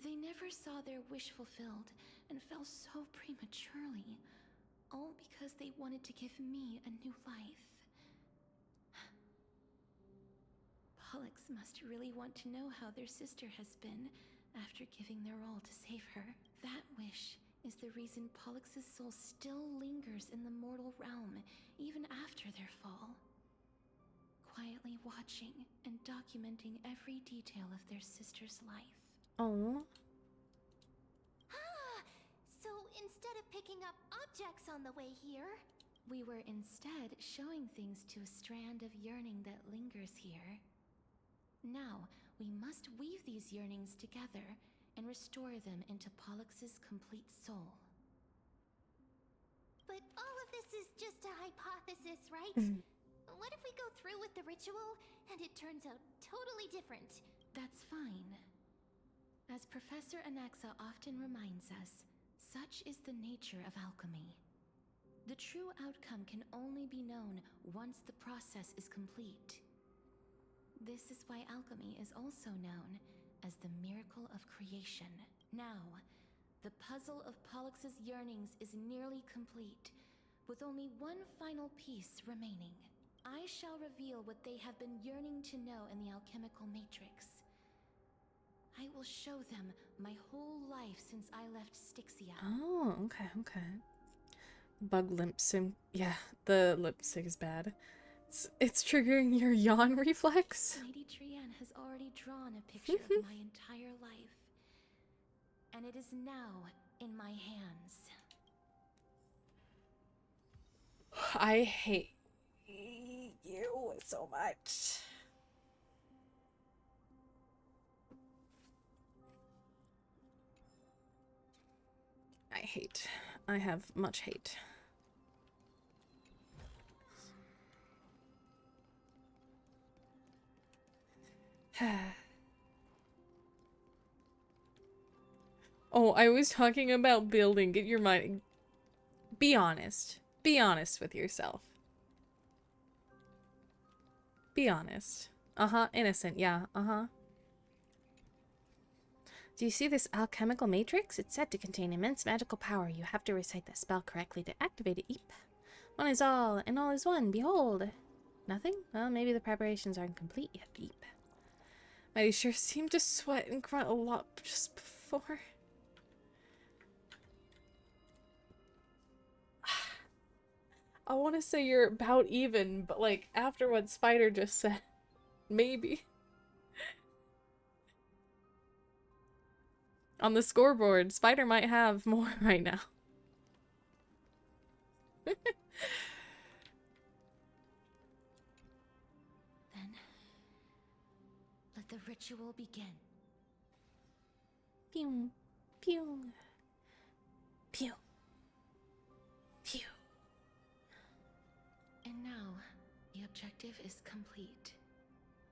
[SPEAKER 2] They never saw their wish fulfilled and fell so prematurely, all because they wanted to give me a new life. Pollux must really want to know how their sister has been after giving their all to save her. That wish is the reason Pollux's soul still lingers in the mortal realm even after their fall, quietly watching and documenting every detail of their sister's life.
[SPEAKER 13] Oh.
[SPEAKER 7] So instead of picking up objects on the way here,
[SPEAKER 2] we were instead showing things to a strand of yearning that lingers here. Now, we must weave these yearnings together and restore them into Pollux's complete soul.
[SPEAKER 7] But all of this is just a hypothesis, right? What if we go through with the ritual and it turns out totally different?
[SPEAKER 2] That's fine. As Professor Anaxa often reminds us, such is the nature of alchemy. The true outcome can only be known once the process is complete. This is why alchemy is also known as the miracle of creation. Now, the puzzle of Pollux's yearnings is nearly complete, with only one final piece remaining. I shall reveal what they have been yearning to know in the alchemical matrix. I will show them my whole life since I left Styxia.
[SPEAKER 13] Oh, okay, okay. Bug lip sync. Yeah, the lip sync is bad. It's triggering your yawn reflex.
[SPEAKER 2] Lady Trienne has already drawn a picture of my entire life, and it is now in my hands.
[SPEAKER 13] I hate you so much. I have much hate. Oh, I was talking about building. Get your mind. Be honest. Be honest with yourself. Be honest. Uh-huh. Innocent. Yeah. Uh-huh. Do you see this alchemical matrix? It's said to contain immense magical power. You have to recite the spell correctly to activate it. Eep. One is all, and all is one. Behold. Nothing? Well, maybe the preparations aren't complete yet. Eep. Mighty sure seemed to sweat and grunt a lot just before. I want to say you're about even, but like after what Spider just said, maybe. On the scoreboard, Spider might have more right now.
[SPEAKER 2] Then let the ritual begin.
[SPEAKER 13] Pew, pew, pew.
[SPEAKER 2] objective is complete.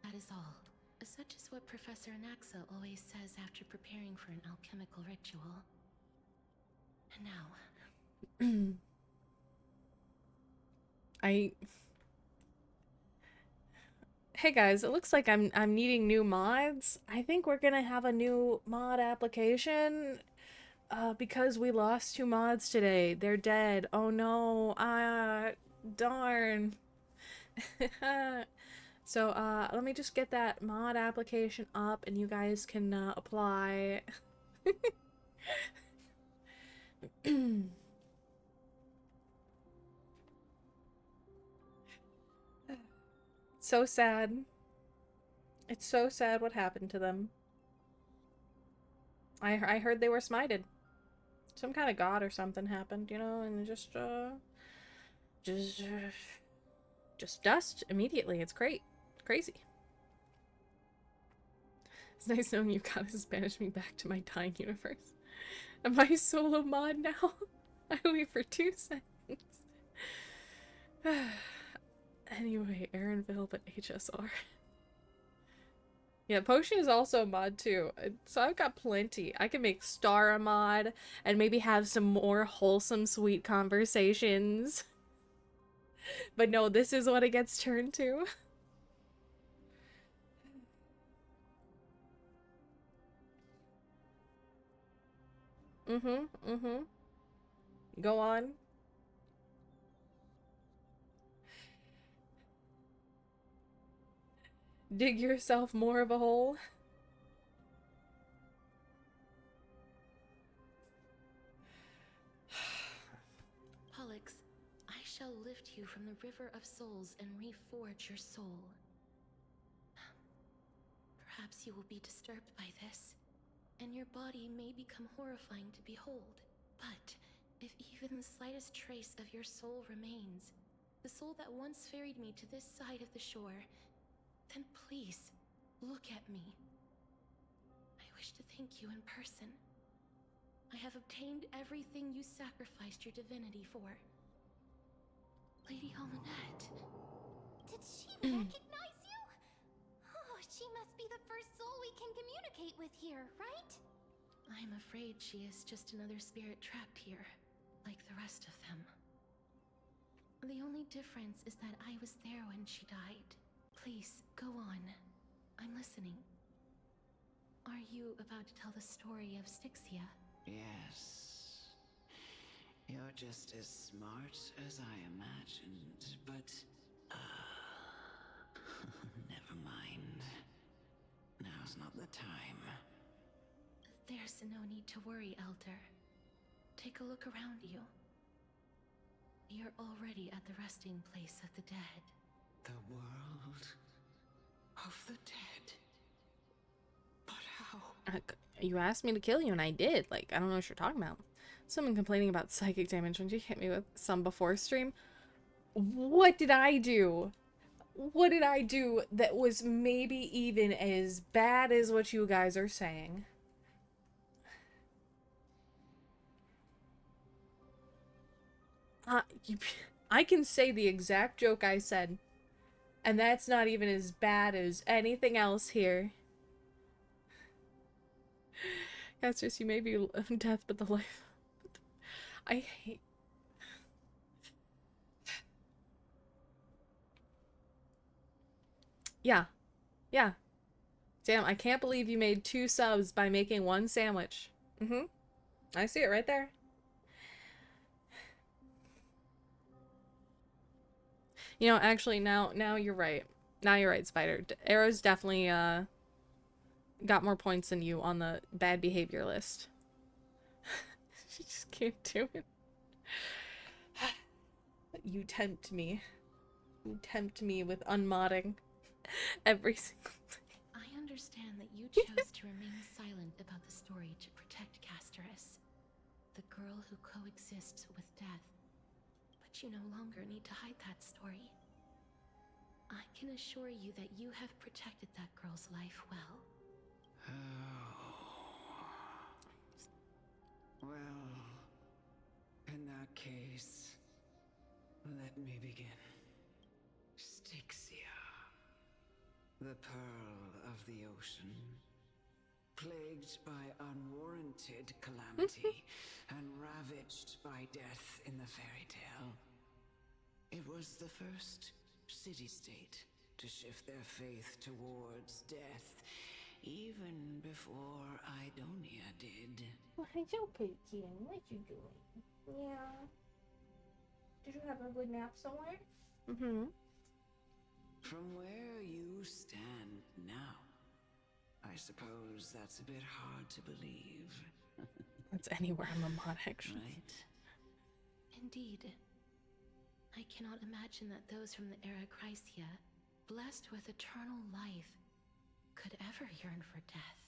[SPEAKER 2] That is all. Such is what Professor Anaxa always says after preparing for an alchemical ritual. And now...
[SPEAKER 13] Hey guys, it looks like I'm needing new mods. I think we're gonna have a new mod application because we lost 2 mods today. They're dead. Oh no. Darn. So let me just get that mod application up and you guys can apply. So sad. It's so sad what happened to them. I heard they were smited. Some kind of god or something happened, you know, and just dust immediately. It's great. It's crazy. It's nice knowing you gotta banish me back to my dying universe. Am I solo mod now? I leave for 2 seconds. Anyway, Aaronville, but HSR. Yeah, Potion is also a mod too. So I've got plenty. I can make Star a mod and maybe have some more wholesome, sweet conversations. But no, this is what it gets turned to. Go on. Dig yourself more of a hole.
[SPEAKER 2] Pollux, I shall lift you from the river of souls and reforge your soul. Perhaps you will be disturbed by this, and your body may become horrifying to behold. But if even the slightest trace of your soul remains, the soul that once ferried me to this side of the shore, then please, look at me. I wish to thank you in person. I have obtained everything you sacrificed your divinity for. Lady Almanette.
[SPEAKER 7] Did she recognize you? Oh, she must be the first soul we can communicate with here, right?
[SPEAKER 2] I'm afraid she is just another spirit trapped here, like the rest of them. The only difference is that I was there when she died. Please, go on. I'm listening. Are you about to tell the story of Styxia?
[SPEAKER 15] Yes. You're just as smart as I imagined, but... never mind. Now's not the time.
[SPEAKER 2] There's no need to worry, Elder. Take a look around you. You're already at the resting place of the dead.
[SPEAKER 15] The world of the dead. But how?
[SPEAKER 13] You asked me to kill you and I did. Like, I don't know what you're talking about. Someone complaining about psychic damage when you hit me with some before stream. What did I do? What did I do that was maybe even as bad as what you guys are saying? I can say the exact joke I said. And that's not even as bad as anything else here. That's just, you may be death, but the life. I hate. Yeah. Yeah. Damn, I can't believe you made 2 subs by making 1 sandwich. I see it right there. You know, actually, now you're right. Now you're right, Spider. Arrow's definitely, got more points than you on the bad behavior list. She just can't do it. You tempt me. You tempt me with unmodding every single thing.
[SPEAKER 2] I understand that you chose to remain silent about the story to protect Casterus, the girl who coexists with death. But you no longer need to hide that story. I can assure you that you have protected that girl's life well.
[SPEAKER 15] Well, in that case, let me begin. Styxia. The pearl of the ocean. Plagued by unwarranted calamity and ravaged by death in the fairy tale. It was the first city-state to shift their faith towards death, even before Idonia did.
[SPEAKER 13] Why, you Pekin? What you doing? Yeah. Did you have a good nap somewhere? Mm-hmm.
[SPEAKER 15] From where you stand now, I suppose that's a bit hard to believe.
[SPEAKER 13] That's anywhere I'm a mod, actually.
[SPEAKER 15] Right?
[SPEAKER 2] Indeed. I cannot imagine that those from the era Chrysia, blessed with eternal life, could ever yearn for death.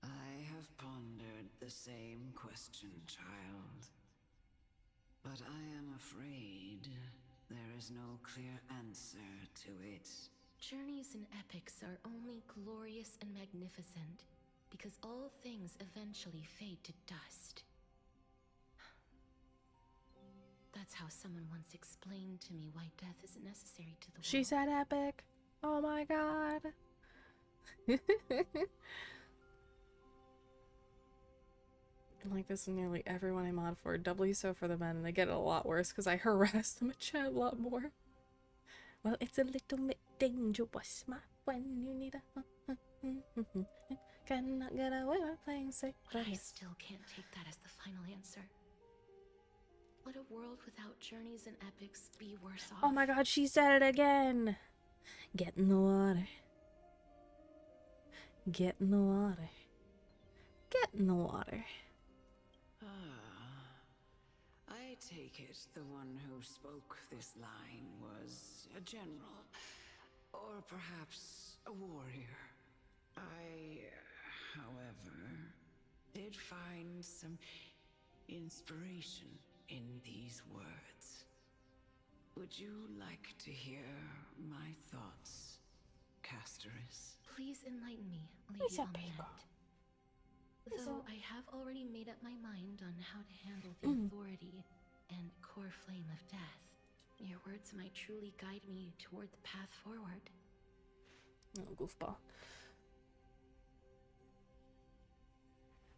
[SPEAKER 15] I have pondered the same question, child. But I am afraid there is no clear answer to it.
[SPEAKER 2] Journeys and epics are only glorious and magnificent because all things eventually fade to dust. That's how someone once explained to me why death isn't necessary to the world.
[SPEAKER 13] She said epic. Oh my god. Like this is nearly everyone I mod for, doubly so for the men, and they get it a lot worse because I harass them in chat a lot more. Well, it's a little bit dangerous, my friend. You need a cannot get away with playing safe.
[SPEAKER 2] I still can't take that as the final answer. Would a world without journeys and epics be worse off?
[SPEAKER 13] Oh my god, she said it again. Get in the water. Get in the water. Get in the water.
[SPEAKER 15] I take it the one who spoke this line was a general, or perhaps a warrior. I, however, did find some inspiration in these words. Would you like to hear my thoughts, Castoris?
[SPEAKER 2] Please enlighten me, Lady Almond. Though I have already made up my mind on how to handle the authority and core flame of death, your words might truly guide me toward the path forward.
[SPEAKER 13] Oh, goofball.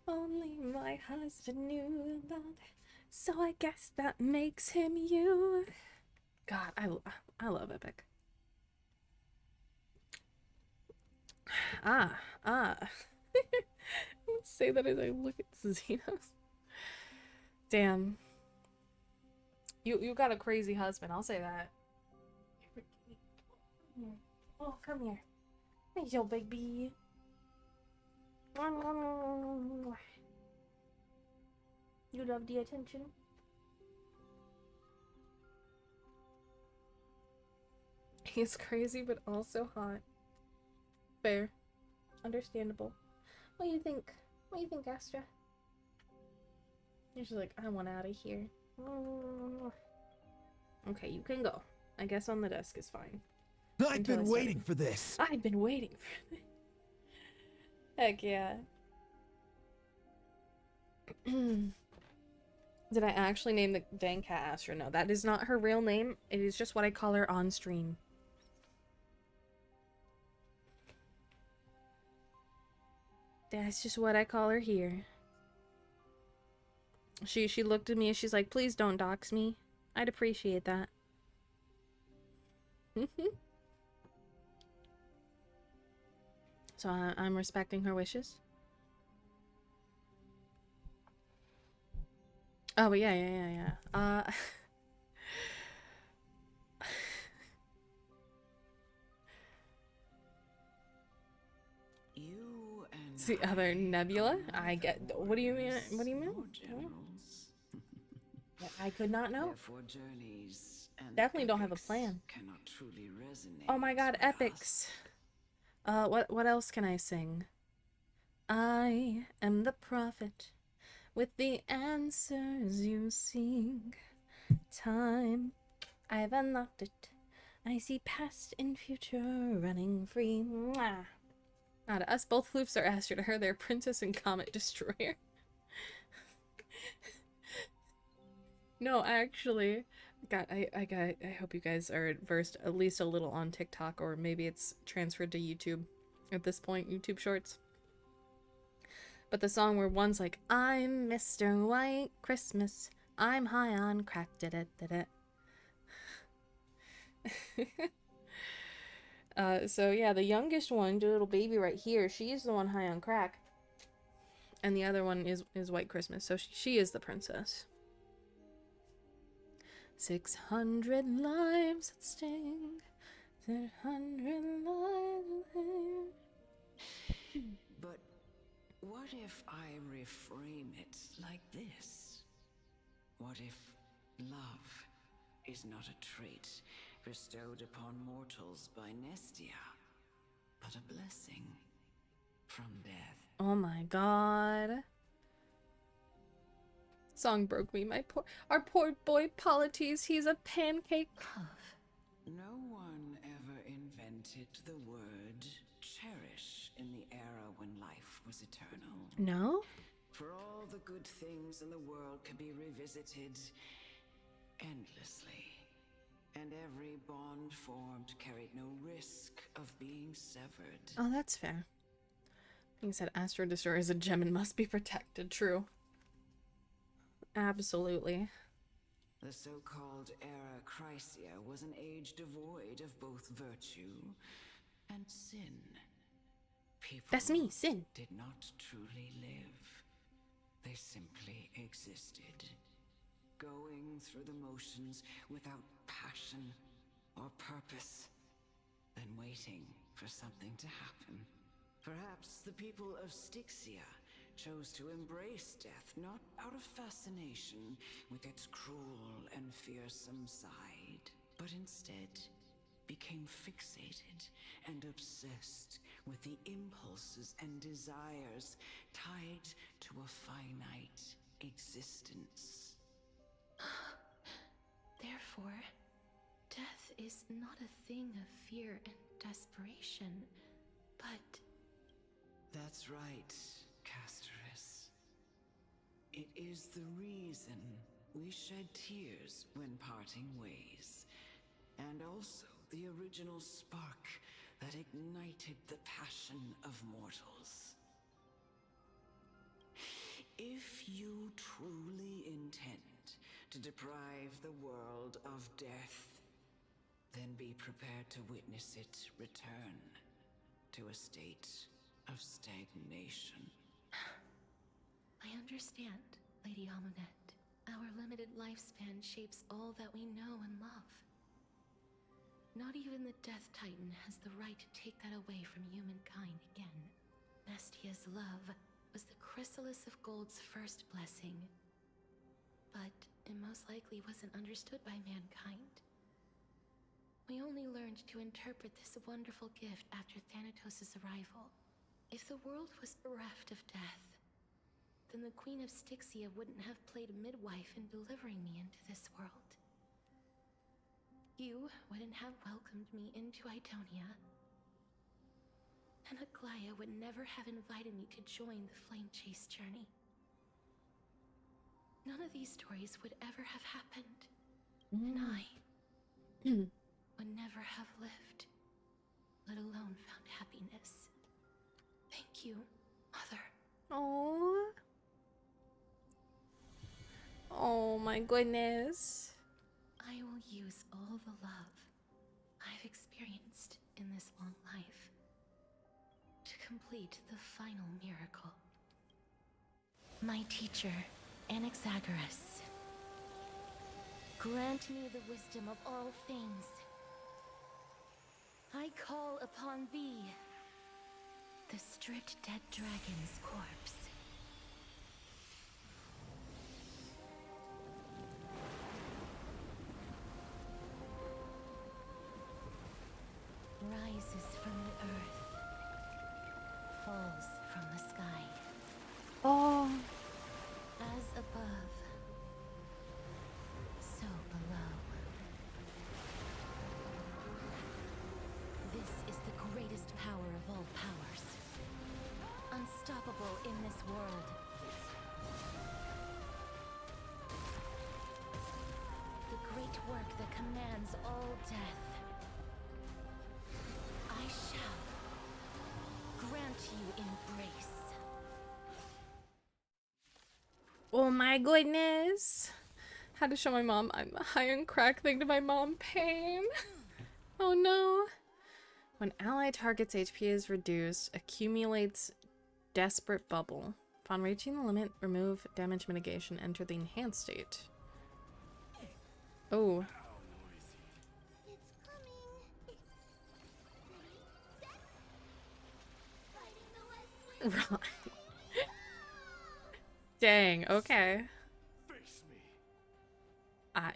[SPEAKER 13] Only my husband knew about it, so I guess that makes him you. God, I love epic. Say that as I look at Xenos. Damn. You got a crazy husband, I'll say that. Oh, come here. There's your baby. You love the attention. He's crazy, but also hot. Fair. Understandable. What do you think? What do you think, Astra? She's like, I want out of here. Okay, you can go. I guess on the desk is fine.
[SPEAKER 16] I've been waiting for this.
[SPEAKER 13] I've been waiting for this. Heck yeah. Did I actually name the dang cat Astra? No, that is not her real name. It is just what I call her on stream. That's just what I call her here. She looked at me and she's like, please don't dox me. I'd appreciate that. So I'm respecting her wishes. Oh, but yeah.
[SPEAKER 15] You and
[SPEAKER 13] It's the other Nebula. I get. What do you mean? What do you mean? I could not know. Definitely don't have a plan. Oh my god, epics. What else can I sing? I am the prophet with the answers you seek. Time, I've unlocked it. I see past and future running free. Mwah. Not to us, both floofs are Astra. To her, they're Princess and Comet Destroyer. No, actually,
[SPEAKER 1] I hope you guys are versed at least a little on TikTok, or maybe it's transferred to YouTube at this point, YouTube Shorts. But the song where one's like, I'm Mr. White Christmas, I'm high on crack, did it. So yeah, the youngest one, the little baby right here, she's the one high on crack. And the other one is White Christmas, so she is the princess. 600 lives at stake, 600 lives at stake.
[SPEAKER 15] But what if I reframe it like this? What if love is not a trait bestowed upon mortals by Nestia, but a blessing from death?
[SPEAKER 1] Oh my god. Song broke me. Our poor boy Polites, he's a pancake.
[SPEAKER 15] No one ever invented the word cherish in the era when life was eternal.
[SPEAKER 1] No?
[SPEAKER 15] For all the good things in the world can be revisited endlessly. And every bond formed carried no risk of being severed.
[SPEAKER 1] Oh, that's fair. Being said, Astro Destroyer is a gem and must be protected. True. Absolutely.
[SPEAKER 15] The so-called Era Chrysia was an age devoid of both virtue and sin. People
[SPEAKER 1] That's me, Sin.
[SPEAKER 15] did not truly live. They simply existed, going through the motions without passion or purpose, then waiting for something to happen. Perhaps the people of Styxia chose to embrace death not out of fascination with its cruel and fearsome side, but instead became fixated and obsessed with the impulses and desires tied to a finite existence.
[SPEAKER 2] Therefore, death is not a thing of fear and desperation, but...
[SPEAKER 15] That's right, Casterus. It is the reason we shed tears when parting ways, and also the original spark that ignited the passion of mortals. If you truly intend to deprive the world of death, then be prepared to witness it return to a state of stagnation.
[SPEAKER 2] I understand, Lady Amunet. Our limited lifespan shapes all that we know and love. Not even the Death Titan has the right to take that away from humankind again. Nestia's love was the chrysalis of Gold's first blessing, but it most likely wasn't understood by mankind. We only learned to interpret this wonderful gift after Thanatos' arrival. If the world was bereft of death, then the Queen of Styxia wouldn't have played midwife in delivering me into this world. You wouldn't have welcomed me into Idonia, and Aglaia would never have invited me to join the Flame Chase journey. None of these stories would ever have happened, and I would never have lived, let alone found happiness. Thank you, Mother.
[SPEAKER 1] Oh. Oh my goodness.
[SPEAKER 2] I will use all the love I've experienced in this long life to complete the final miracle. My teacher, Anaxagoras, grant me the wisdom of all things. I call upon thee, the stripped dead dragon's corpse. Rises from the earth, falls from the sky.
[SPEAKER 1] Oh.
[SPEAKER 2] As above, so below. This is the greatest power of all powers. Unstoppable in this world. The great work that commands all death. I shall grant you embrace.
[SPEAKER 13] Oh my goodness. Had to show my mom I'm high on crack thing to my mom. Pain. Oh no. When ally target's HP is reduced, accumulates desperate bubble. Upon reaching the limit, remove damage mitigation, enter the enhanced state. Oh. Right. Dang, okay.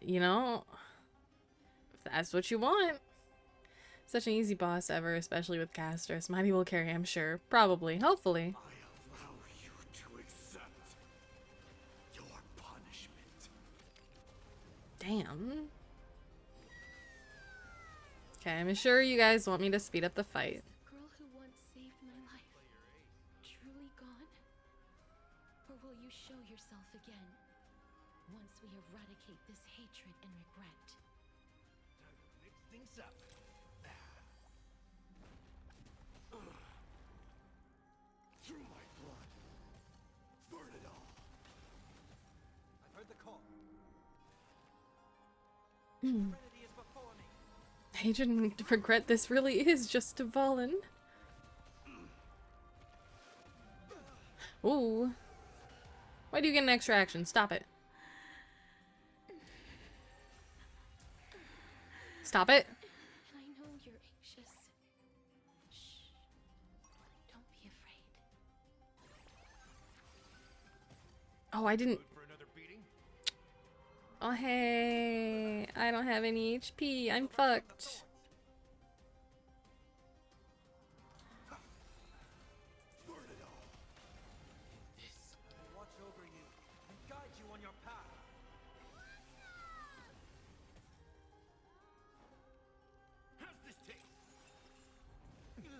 [SPEAKER 13] You know, if that's what you want. Such an easy boss ever, especially with casters. Mighty will carry, I'm sure. Probably. Hopefully.
[SPEAKER 9] I allow you to accept your punishment.
[SPEAKER 13] Damn. Okay, I'm sure you guys want me to speed up the fight.
[SPEAKER 2] The girl who once saved my life truly gone? Or will you show yourself again once we eradicate this hatred and regret?
[SPEAKER 9] Time to mix things up. Through my blood. Burn it all. I've heard the call.
[SPEAKER 3] Serenity is before me.
[SPEAKER 13] Hatred and regret, this really is just a Valen. Ooh. Why do you get an extra action? Stop it. Stop it.
[SPEAKER 2] And I know you're anxious. Shh. Don't be afraid.
[SPEAKER 13] Oh, I didn't. Oh, hey. I don't have any HP. I'm fucked.
[SPEAKER 9] Burn it all.
[SPEAKER 3] This will watch over you and guide you on your path.
[SPEAKER 9] How's this taste?
[SPEAKER 3] Now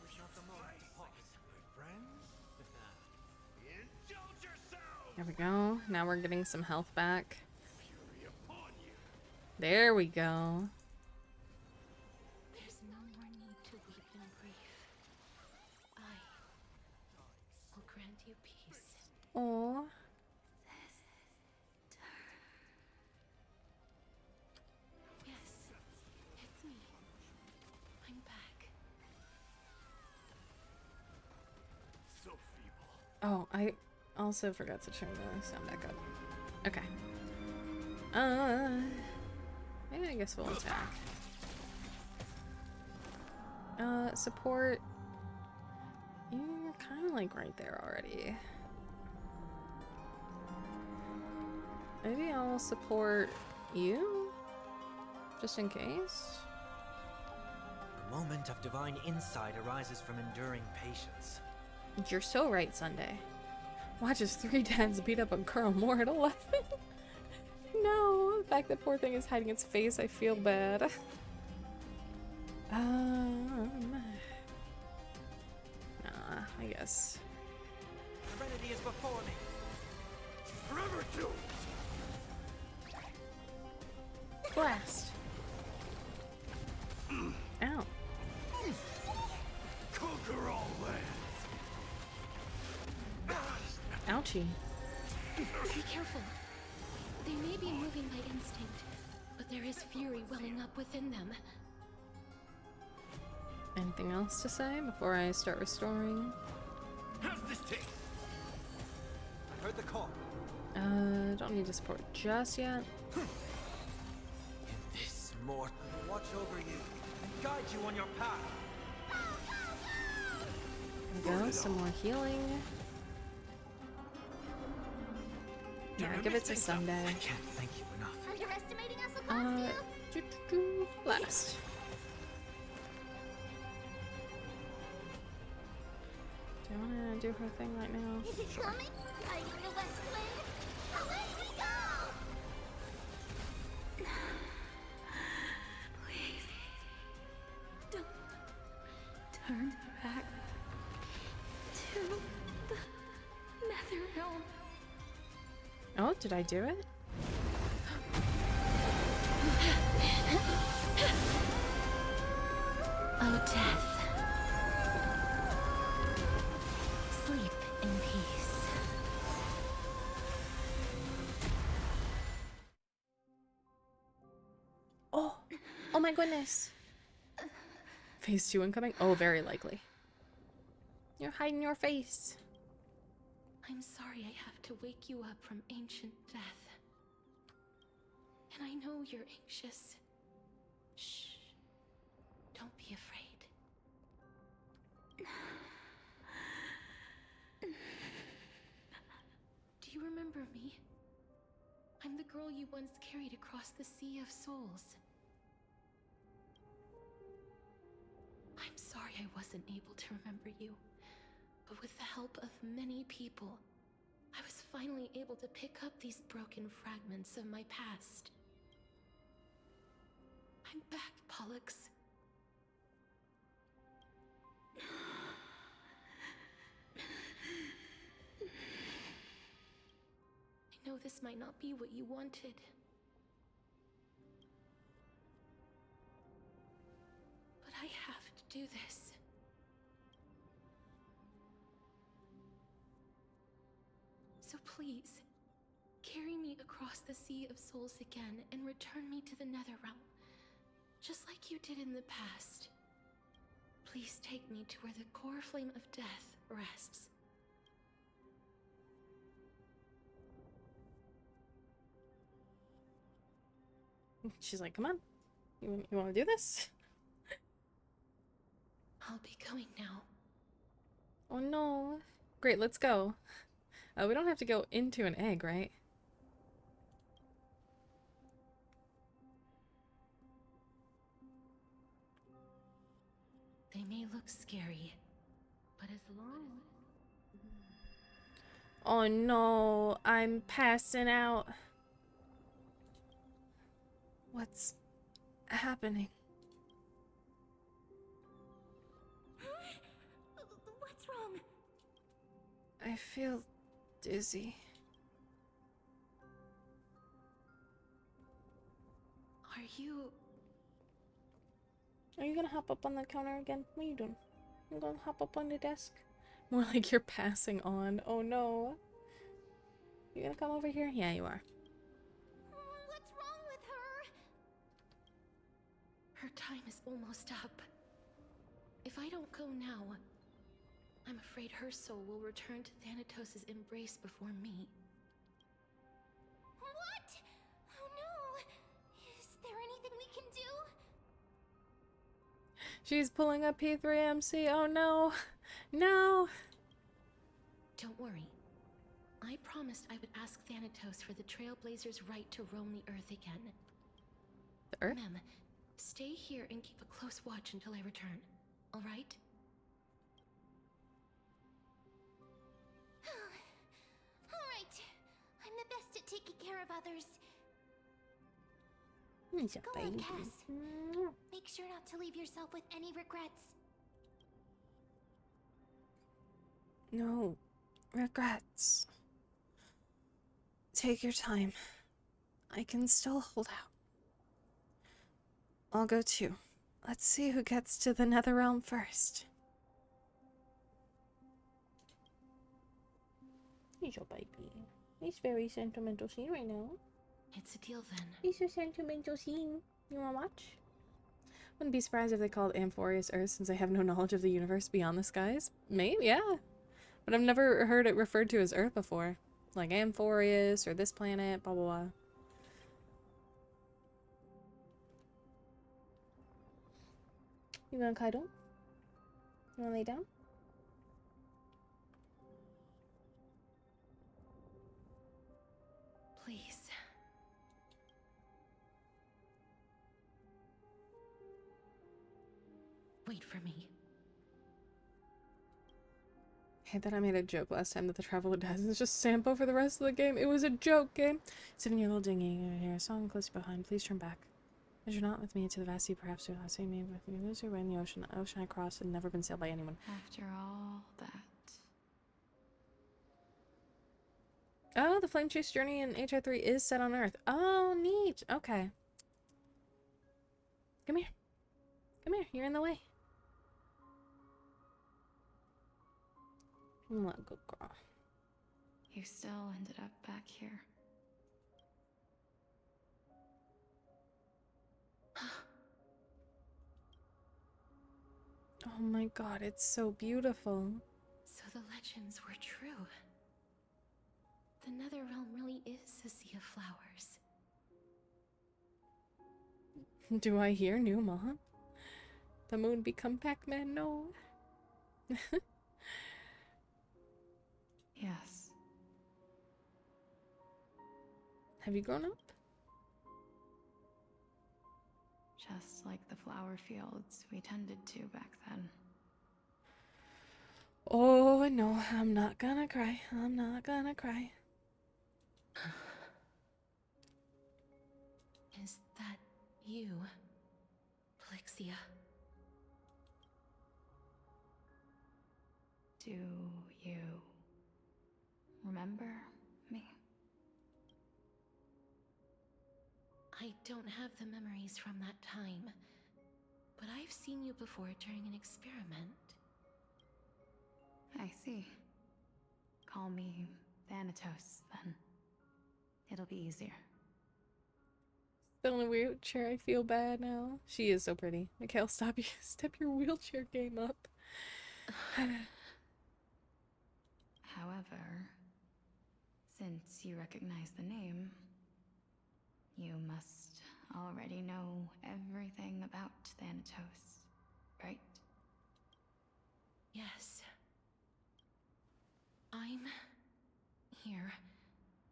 [SPEAKER 3] is not the moment to pause, my friends.
[SPEAKER 9] Indulge yourself.
[SPEAKER 13] There we go. Now we're getting some health back.
[SPEAKER 9] Fury upon you.
[SPEAKER 13] There we go.
[SPEAKER 2] There's no more need to weep in grief. I will grant you peace.
[SPEAKER 13] Oh.
[SPEAKER 2] Yes, it's me. I'm back.
[SPEAKER 9] So feeble.
[SPEAKER 13] Oh, I also forgot to turn the sound back up. Okay. Maybe I guess we'll attack. Support. You're kind of like right there already. Maybe I'll support you? Just in case?
[SPEAKER 17] A moment of divine insight arises from enduring patience.
[SPEAKER 13] You're so right, Sunday. Watches 3 dads beat up a girl more at 11. No, the fact that poor thing is hiding its face, I feel bad. Nah, I guess.
[SPEAKER 3] Serenity is before me.
[SPEAKER 9] Forever doomed.
[SPEAKER 13] Blast. Ow.
[SPEAKER 9] Conquer all lands.
[SPEAKER 13] Ouchie.
[SPEAKER 2] Be careful. They may be moving by instinct, but there is fury welling up within them.
[SPEAKER 13] Anything else to say before I start restoring?
[SPEAKER 9] How's this taste?
[SPEAKER 3] I heard the call.
[SPEAKER 13] Don't need to support just yet.
[SPEAKER 17] In this mortal
[SPEAKER 3] Watch over you and guide you on your path.
[SPEAKER 13] There we go, some more healing. Yeah, give it to Sunday.
[SPEAKER 17] I can't thank you enough.
[SPEAKER 7] Underestimating us, Apostle?
[SPEAKER 13] Blast. Do you wanna do her thing right now?
[SPEAKER 7] Is it coming? Hiding the West Wind? Away we go!
[SPEAKER 2] Please, don't turn back to the Nether Realm.
[SPEAKER 13] Oh, did I do it?
[SPEAKER 2] Oh, death. Sleep in peace.
[SPEAKER 13] Oh my goodness. Phase 2 incoming? Oh, very likely. You're hiding your face.
[SPEAKER 2] I'm sorry I have to wake you up from ancient death. And I know you're anxious. Shh. Don't be afraid. Do you remember me? I'm the girl you once carried across the Sea of Souls. I'm sorry I wasn't able to remember you, but with the help of many people, I was finally able to pick up these broken fragments of my past. I'm back, Pollux. I know this might not be what you wanted. But I have to do this. So please, carry me across the Sea of Souls again and return me to the Netherrealm, just like you did in the past. Please take me to where the core flame of death rests.
[SPEAKER 13] She's like, come on. You want to do this?
[SPEAKER 2] I'll be going now.
[SPEAKER 13] Oh no. Great, let's go. We don't have to go into an egg, right?
[SPEAKER 2] They may look scary, but as long
[SPEAKER 13] Oh no, I'm passing out. What's happening?
[SPEAKER 7] What's wrong?
[SPEAKER 13] I feel dizzy. Are you gonna hop up on the counter again? What are you doing? I'm gonna hop up on the desk. More like you're passing on. Oh no. You gonna come over here? Yeah, you are.
[SPEAKER 7] What's wrong with her?
[SPEAKER 2] her time is almost up. If I don't go now, I'm afraid her soul will return to Thanatos' embrace before me.
[SPEAKER 7] What? Oh no! Is there anything we can do?
[SPEAKER 13] She's pulling up P3MC. Oh no. No.
[SPEAKER 2] Don't worry. I promised I would ask Thanatos for the Trailblazers' right to roam the Earth again.
[SPEAKER 13] The Earth?
[SPEAKER 2] Mem, stay here and keep a close watch until I return. All right?
[SPEAKER 7] All right. I'm the best at taking care of others.
[SPEAKER 13] He's a
[SPEAKER 7] Go on,
[SPEAKER 13] baby.
[SPEAKER 7] Cass. Make sure not to leave yourself with any regrets.
[SPEAKER 13] No regrets. Take your time. I can still hold out. I'll go too. Let's see who gets to the Netherrealm first. He's your baby. He's very sentimental scene right now.
[SPEAKER 2] It's a deal then.
[SPEAKER 13] It's a sentimental scene. You wanna watch? Wouldn't be surprised if they called Amphorius Earth since I have no knowledge of the universe beyond the skies. Maybe, yeah. But I've never heard it referred to as Earth before. Like Amphorius or this planet, blah blah blah. You wanna cuddle? You wanna lay down?
[SPEAKER 2] Please. Wait for me.
[SPEAKER 13] I hate that I made a joke last time that the Traveler does is just Sampo for the rest of the game. It was a joke game. Sit in your little dinghy. You hear a song close behind. Please turn back. As you're not with me to the vast sea, perhaps you'll see me with you. Lose your way in the ocean. The ocean I crossed and never been sailed by anyone.
[SPEAKER 18] After all that.
[SPEAKER 13] Oh, the Flame Chase journey in HI3 is set on Earth. Oh, neat. Okay. Come here. Come here. You're in the way. Let go, girl.
[SPEAKER 2] You still ended up back here.
[SPEAKER 13] Oh my god, it's so beautiful.
[SPEAKER 2] So the legends were true. The Netherrealm really is a sea of flowers.
[SPEAKER 13] Do I hear new mom? The moon become Pac-Man? No.
[SPEAKER 2] Yes.
[SPEAKER 13] Have you grown up?
[SPEAKER 2] Just like the flower fields we tended to back then.
[SPEAKER 13] Oh no, I'm not gonna cry. I'm not gonna cry.
[SPEAKER 2] Is that you, Plixia? Do you remember me? I don't have the memories from that time, but I've seen you before during an experiment. I see. Call me Thanatos, then. It'll be easier.
[SPEAKER 13] Still in a wheelchair, I feel bad now. She is so pretty. Mikhail, step your wheelchair game up.
[SPEAKER 2] However, since you recognize the name, you must already know everything about Thanatos, right? Yes. I'm here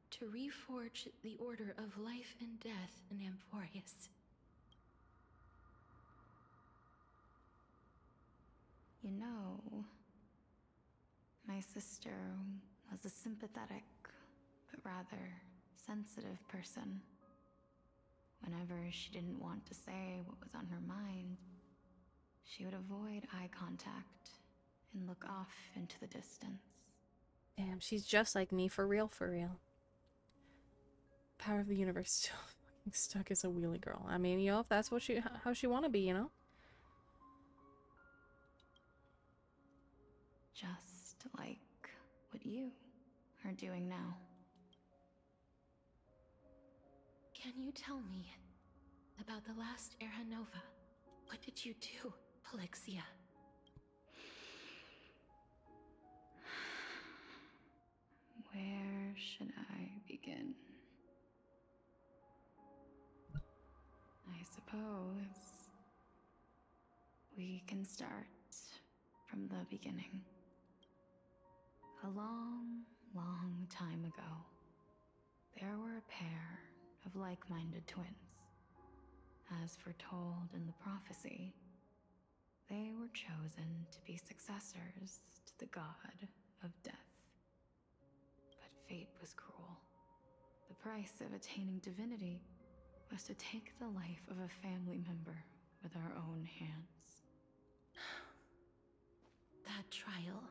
[SPEAKER 2] to reforge the order of life and death in Amphorius. You know, my sister was a sympathetic, but rather sensitive person. Whenever she didn't want to say what was on her mind, she would avoid eye contact and look off into the distance.
[SPEAKER 13] Damn, she's just like me, for real, for real. Power of the universe, still fucking stuck as a wheelie girl. I mean, you know, if that's what how she want to be, you know?
[SPEAKER 2] Just like what you are doing now. Can you tell me about the last Era Nova? What did you do, Polixia? Where should I begin? I suppose we can start from the beginning. A long, long time ago, there were a pair of like-minded twins. As foretold in the prophecy, they were chosen to be successors to the god of death. But fate was cruel. The price of attaining divinity was to take the life of a family member with our own hands. That trial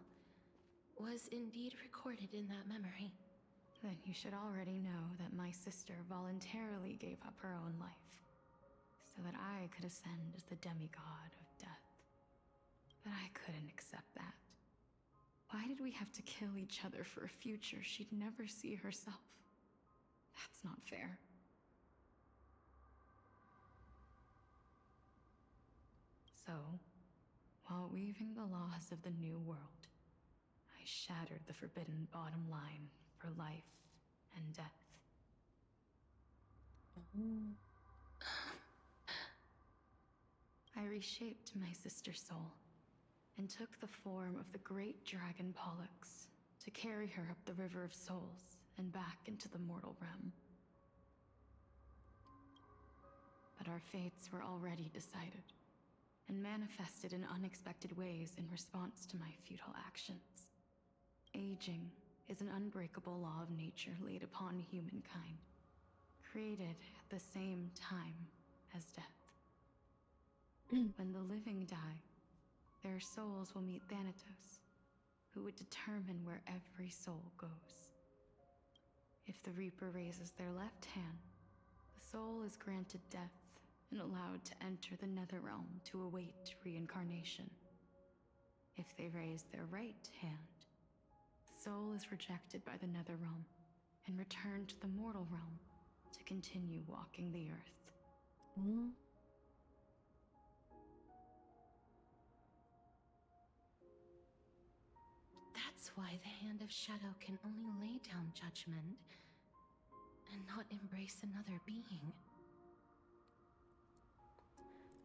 [SPEAKER 2] was indeed recorded in that memory. Then you should already know that my sister voluntarily gave up her own life, so that I could ascend as the demigod of death. But I couldn't accept that. Why did we have to kill each other for a future she'd never see herself? That's not fair. So, while weaving the laws of the new world, I shattered the forbidden bottom line for life and death. I reshaped my sister's soul and took the form of the great dragon Pollux to carry her up the River of Souls and back into the mortal realm. But our fates were already decided and manifested in unexpected ways in response to my futile actions. Aging is an unbreakable law of nature laid upon humankind, created at the same time as death. When the living die, their souls will meet Thanatos, who would determine where every soul goes. If the Reaper raises their left hand, the soul is granted death and allowed to enter the Netherrealm to await reincarnation. If they raise their right hand, soul is rejected by the Netherrealm and returned to the mortal realm to continue walking the earth.
[SPEAKER 13] Mm.
[SPEAKER 2] That's why the Hand of Shadow can only lay down judgment and not embrace another being.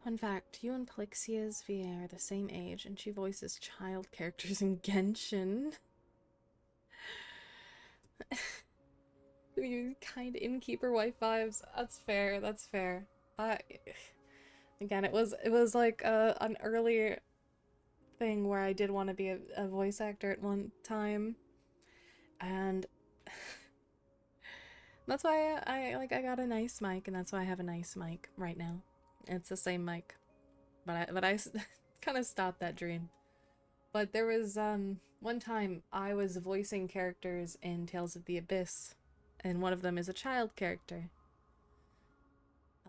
[SPEAKER 13] Fun fact, you and Palixia's VA are the same age, and she voices child characters in Genshin. You kind innkeeper wife vibes. That's fair, that's fair. Again, it was like an early thing where I did want to be a voice actor at one time. And that's why I got a nice mic, and that's why I have a nice mic right now. It's the same mic, but I kind of stopped that dream. But there was one time I was voicing characters in Tales of the Abyss, and one of them is a child character.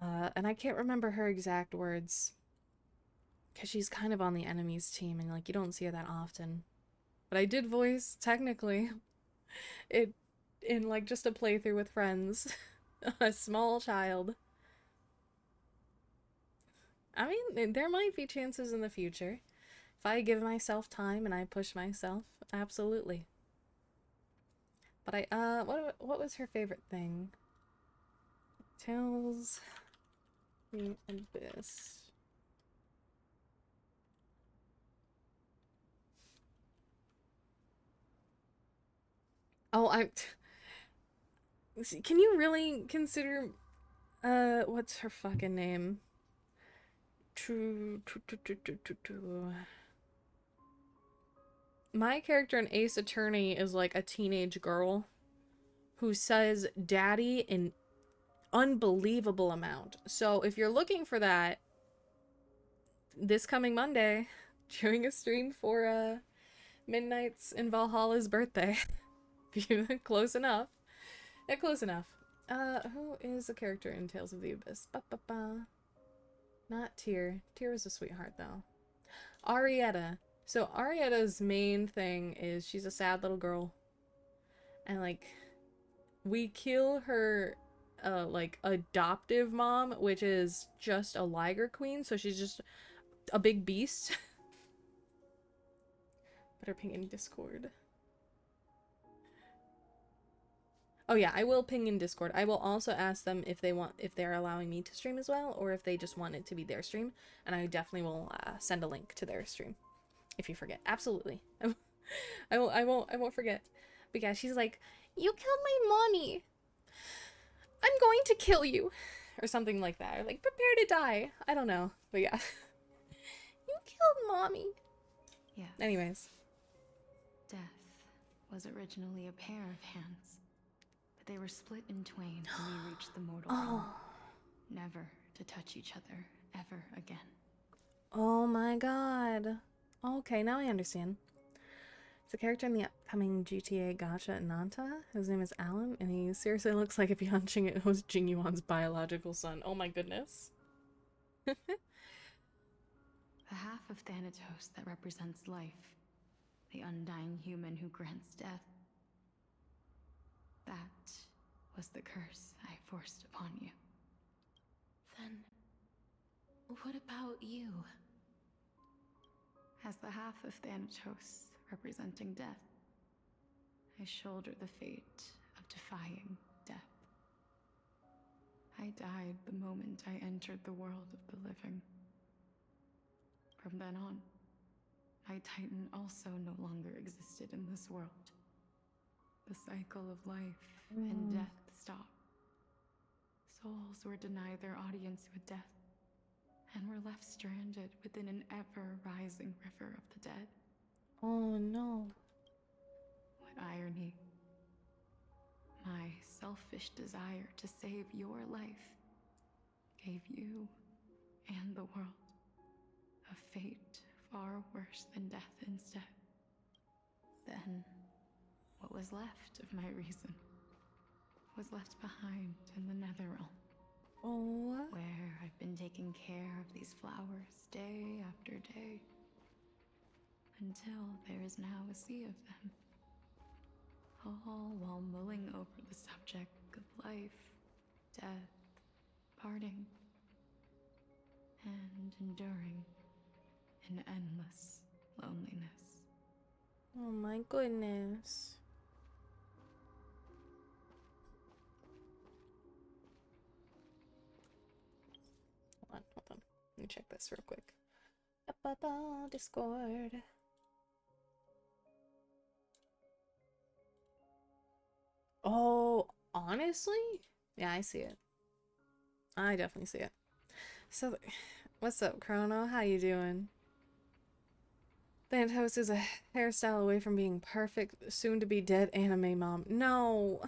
[SPEAKER 13] And I can't remember her exact words, because she's kind of on the enemy's team, and like you don't see her that often. But I did voice technically it in like just a playthrough with friends, a small child. I mean, there might be chances in the future. If I give myself time and I push myself, absolutely. But what was her favorite thing? Tales the Abyss. Oh, can you really consider, what's her fucking name? My character in Ace Attorney is like a teenage girl who says daddy in unbelievable amount. So if you're looking for that, this coming Monday, doing a stream for Midnight's in Valhalla's birthday. Close enough. Yeah, close enough. Who is a character in Tales of the Abyss? Not Tyr. Tyr is a sweetheart, though. Arietta. So Arietta's main thing is she's a sad little girl. And, like, we kill her, like, adoptive mom, which is just a Liger Queen, so she's just a big beast. Put her ping in Discord. Oh yeah, I will ping in Discord. I will also ask them if they're allowing me to stream as well, or if they just want it to be their stream, and I definitely will send a link to their stream. If you forget, absolutely, I won't forget. But yeah, she's like, "You killed my mommy. I'm going to kill you," or something like that. Or like, "Prepare to die." I don't know, but yeah, you killed mommy.
[SPEAKER 2] Yes.
[SPEAKER 13] Anyways,
[SPEAKER 2] Death was originally a pair of hands. They were split in twain when we reached the mortal realm, never to touch each other ever again.
[SPEAKER 13] Oh my god. Okay, now I understand. It's a character in the upcoming GTA Gacha at Nanta. His name is Alan, and he seriously looks like if Yanqing it was Jing Yuan's biological son. Oh my goodness.
[SPEAKER 2] The half of Thanatos that represents life, the undying human who grants death. That was the curse I forced upon you. Then, what about you? As the half of Thanatos representing death, I shoulder the fate of defying death. I died the moment I entered the world of the living. From then on, my Titan also no longer existed in this world. The cycle of life and death stopped. Souls were denied their audience with death, and were left stranded within an ever-rising river of the dead.
[SPEAKER 13] Oh no.
[SPEAKER 2] What irony. My selfish desire to save your life gave you and the world a fate far worse than death instead. Then, what was left of my reason was left behind in the Netherrealm.
[SPEAKER 13] Oh.
[SPEAKER 2] Where I've been taking care of these flowers day after day, until there is now a sea of them.
[SPEAKER 18] all while mulling over the subject of life, death, parting, and enduring an endless loneliness.
[SPEAKER 13] Oh my goodness. Hold on. Let me check this real quick. Discord. Oh, honestly? Yeah, I see it. I definitely see it. So, what's up, Chrono? How you doing? Thanatos is a hairstyle away from being perfect, soon to be dead anime mom. No!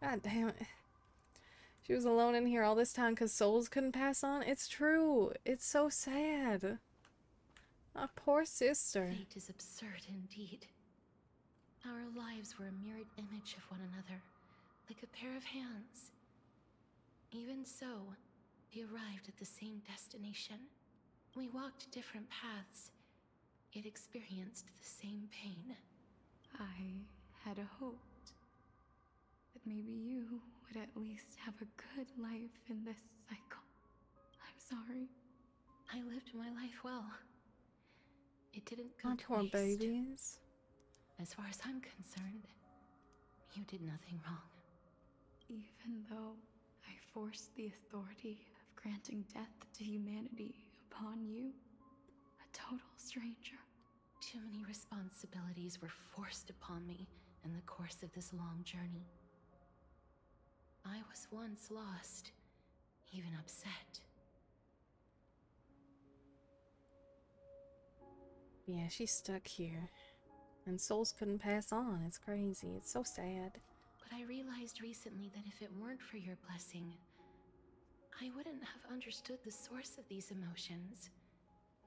[SPEAKER 13] God damn it. She was alone in here all this time because souls couldn't pass on? It's true. It's so sad. Our poor sister.
[SPEAKER 2] Fate is absurd indeed. Our lives were a mirrored image of one another, like a pair of hands. Even so, we arrived at the same destination. We walked different paths, yet experienced the same pain.
[SPEAKER 18] I had hoped that maybe you would at least have a good life in this cycle. I'm sorry.
[SPEAKER 2] I lived my life well. It didn't go
[SPEAKER 13] Our
[SPEAKER 2] to
[SPEAKER 13] poor
[SPEAKER 2] waste.
[SPEAKER 13] babies.
[SPEAKER 2] As far as I'm concerned, you did nothing wrong.
[SPEAKER 18] Even though I forced the authority of granting death to humanity upon you, a total stranger.
[SPEAKER 2] Too many responsibilities were forced upon me in the course of this long journey. I was once lost, even upset.
[SPEAKER 13] Yeah, she's stuck here. And souls couldn't pass on. It's crazy. It's so sad.
[SPEAKER 2] But I realized recently that if it weren't for your blessing, I wouldn't have understood the source of these emotions,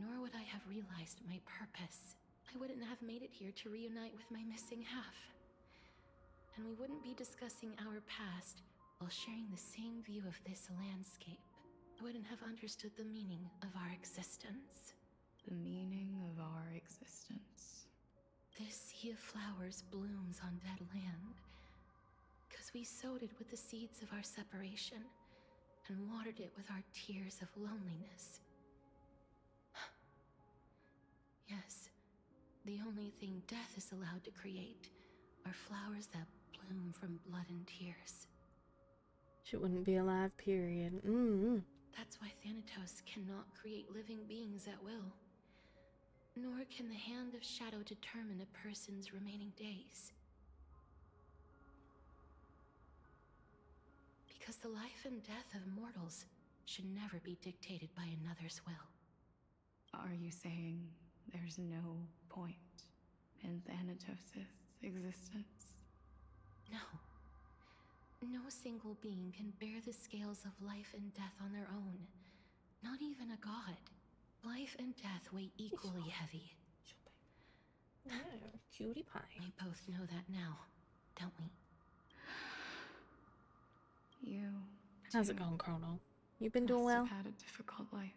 [SPEAKER 2] nor would I have realized my purpose. I wouldn't have made it here to reunite with my missing half. And we wouldn't be discussing our past while sharing the same view of this landscape. I wouldn't have understood the meaning of our existence.
[SPEAKER 18] The meaning of our existence.
[SPEAKER 2] This sea of flowers blooms on dead land, because we sowed it with the seeds of our separation and watered it with our tears of loneliness. Yes, the only thing death is allowed to create are flowers that bloom from blood and tears.
[SPEAKER 13] She wouldn't be alive, period.
[SPEAKER 2] That's why Thanatos cannot create living beings at will. Nor can the Hand of Shadow determine a person's remaining days. Because the life and death of mortals should never be dictated by another's will.
[SPEAKER 18] Are you saying there's no point in Thanatos' existence?
[SPEAKER 2] No. No single being can bear the scales of life and death on their own. Not even a god. Life and death weigh equally heavy.
[SPEAKER 13] Yeah, cutie pie.
[SPEAKER 2] We both know that now, don't we?
[SPEAKER 18] You.
[SPEAKER 13] How's it going, Chrono? You been
[SPEAKER 18] must
[SPEAKER 13] doing well?
[SPEAKER 18] have had a difficult life.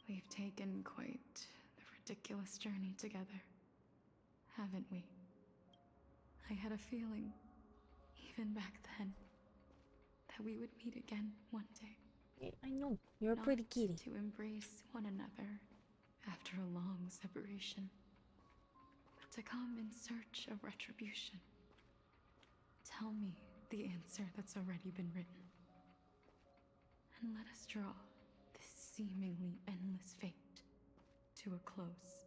[SPEAKER 18] We've taken quite the ridiculous journey together, haven't we? I had a feeling, even back then, that we would meet again one day.
[SPEAKER 13] I know. You're a pretty kitty.
[SPEAKER 18] To embrace one another after a long separation, but to come in search of retribution. Tell me the answer that's already been written, and let us draw this seemingly endless fate to a close.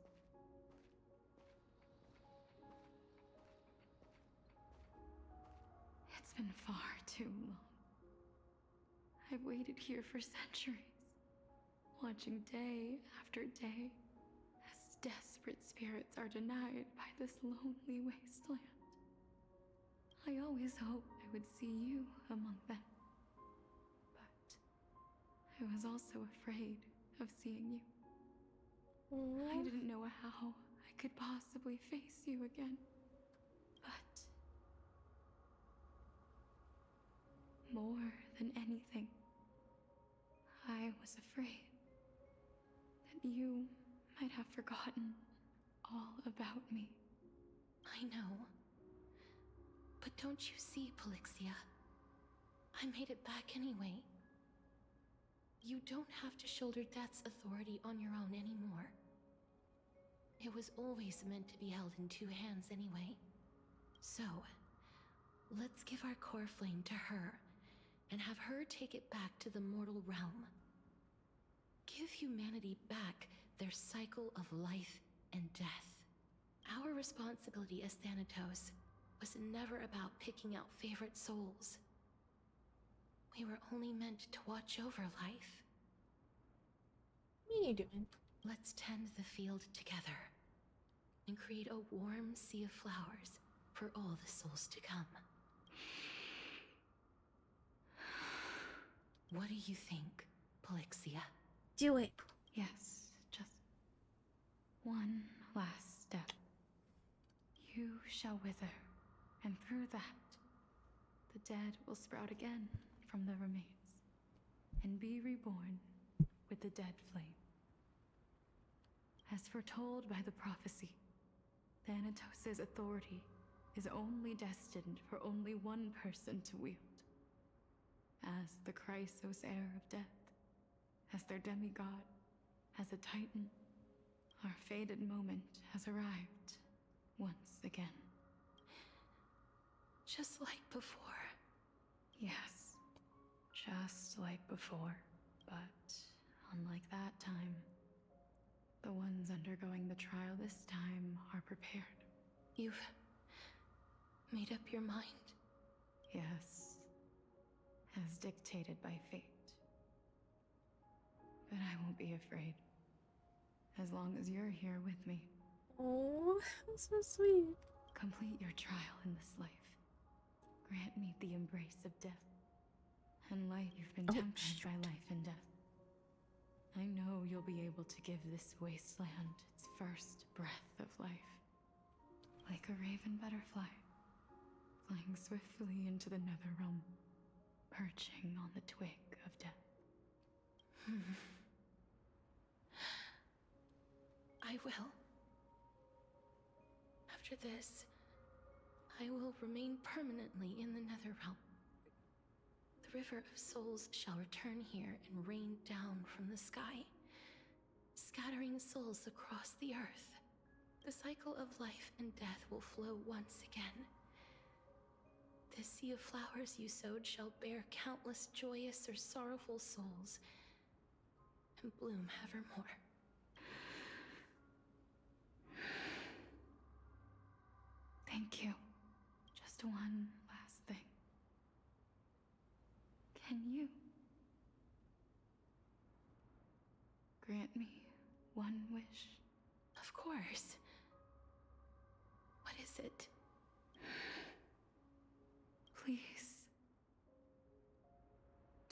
[SPEAKER 18] It's been far too long. I've waited here for centuries, watching day after day as desperate spirits are denied by this lonely wasteland. I always hoped I would see you among them, but I was also afraid of seeing you. I didn't know how I could possibly face you again, but more than anything, I was afraid that you might have forgotten all about me.
[SPEAKER 2] I know. Don't you see, Polixia? I made it back anyway. You don't have to shoulder death's authority on your own anymore. It was always meant to be held in two hands anyway. So, let's give our core flame to her, and have her take it back to the mortal realm. Give humanity back their cycle of life and death. Our responsibility as Thanatos was never about picking out favorite souls. We were only meant to watch over life.
[SPEAKER 13] What are you doing?
[SPEAKER 2] Let's tend the field together and create a warm sea of flowers for all the souls to come. What do you think, Polixia?
[SPEAKER 13] Do it.
[SPEAKER 18] Yes, just one last step. You shall wither, and through that, the dead will sprout again from the remains, and be reborn with the dead flame. As foretold by the prophecy, Thanatos' authority is only destined for only one person to wield. As the Chrysos heir of death, as their demigod, as a titan, our fated moment has arrived once again.
[SPEAKER 2] Just like before.
[SPEAKER 18] Yes, just like before. But unlike that time, the ones undergoing the trial this time are prepared.
[SPEAKER 2] You've made up your mind?
[SPEAKER 18] Yes, as dictated by fate. But I won't be afraid, as long as you're here with me.
[SPEAKER 13] Oh, that's so sweet.
[SPEAKER 18] Complete your trial in this life. Grant me the embrace of death. And life, you've been tempted by life and death. I know you'll be able to give this wasteland its first breath of life. Like a raven butterfly, flying swiftly into the netherrealm, perching on the twig of death.
[SPEAKER 2] I will. After this, I will remain permanently in the Netherrealm. The River of Souls shall return here and rain down from the sky, scattering souls across the earth. The cycle of life and death will flow once again. This sea of flowers you sowed shall bear countless joyous or sorrowful souls, and bloom evermore.
[SPEAKER 18] Thank you. Just one last thing. Can you grant me one wish?
[SPEAKER 2] Of course. What is it?
[SPEAKER 18] Please.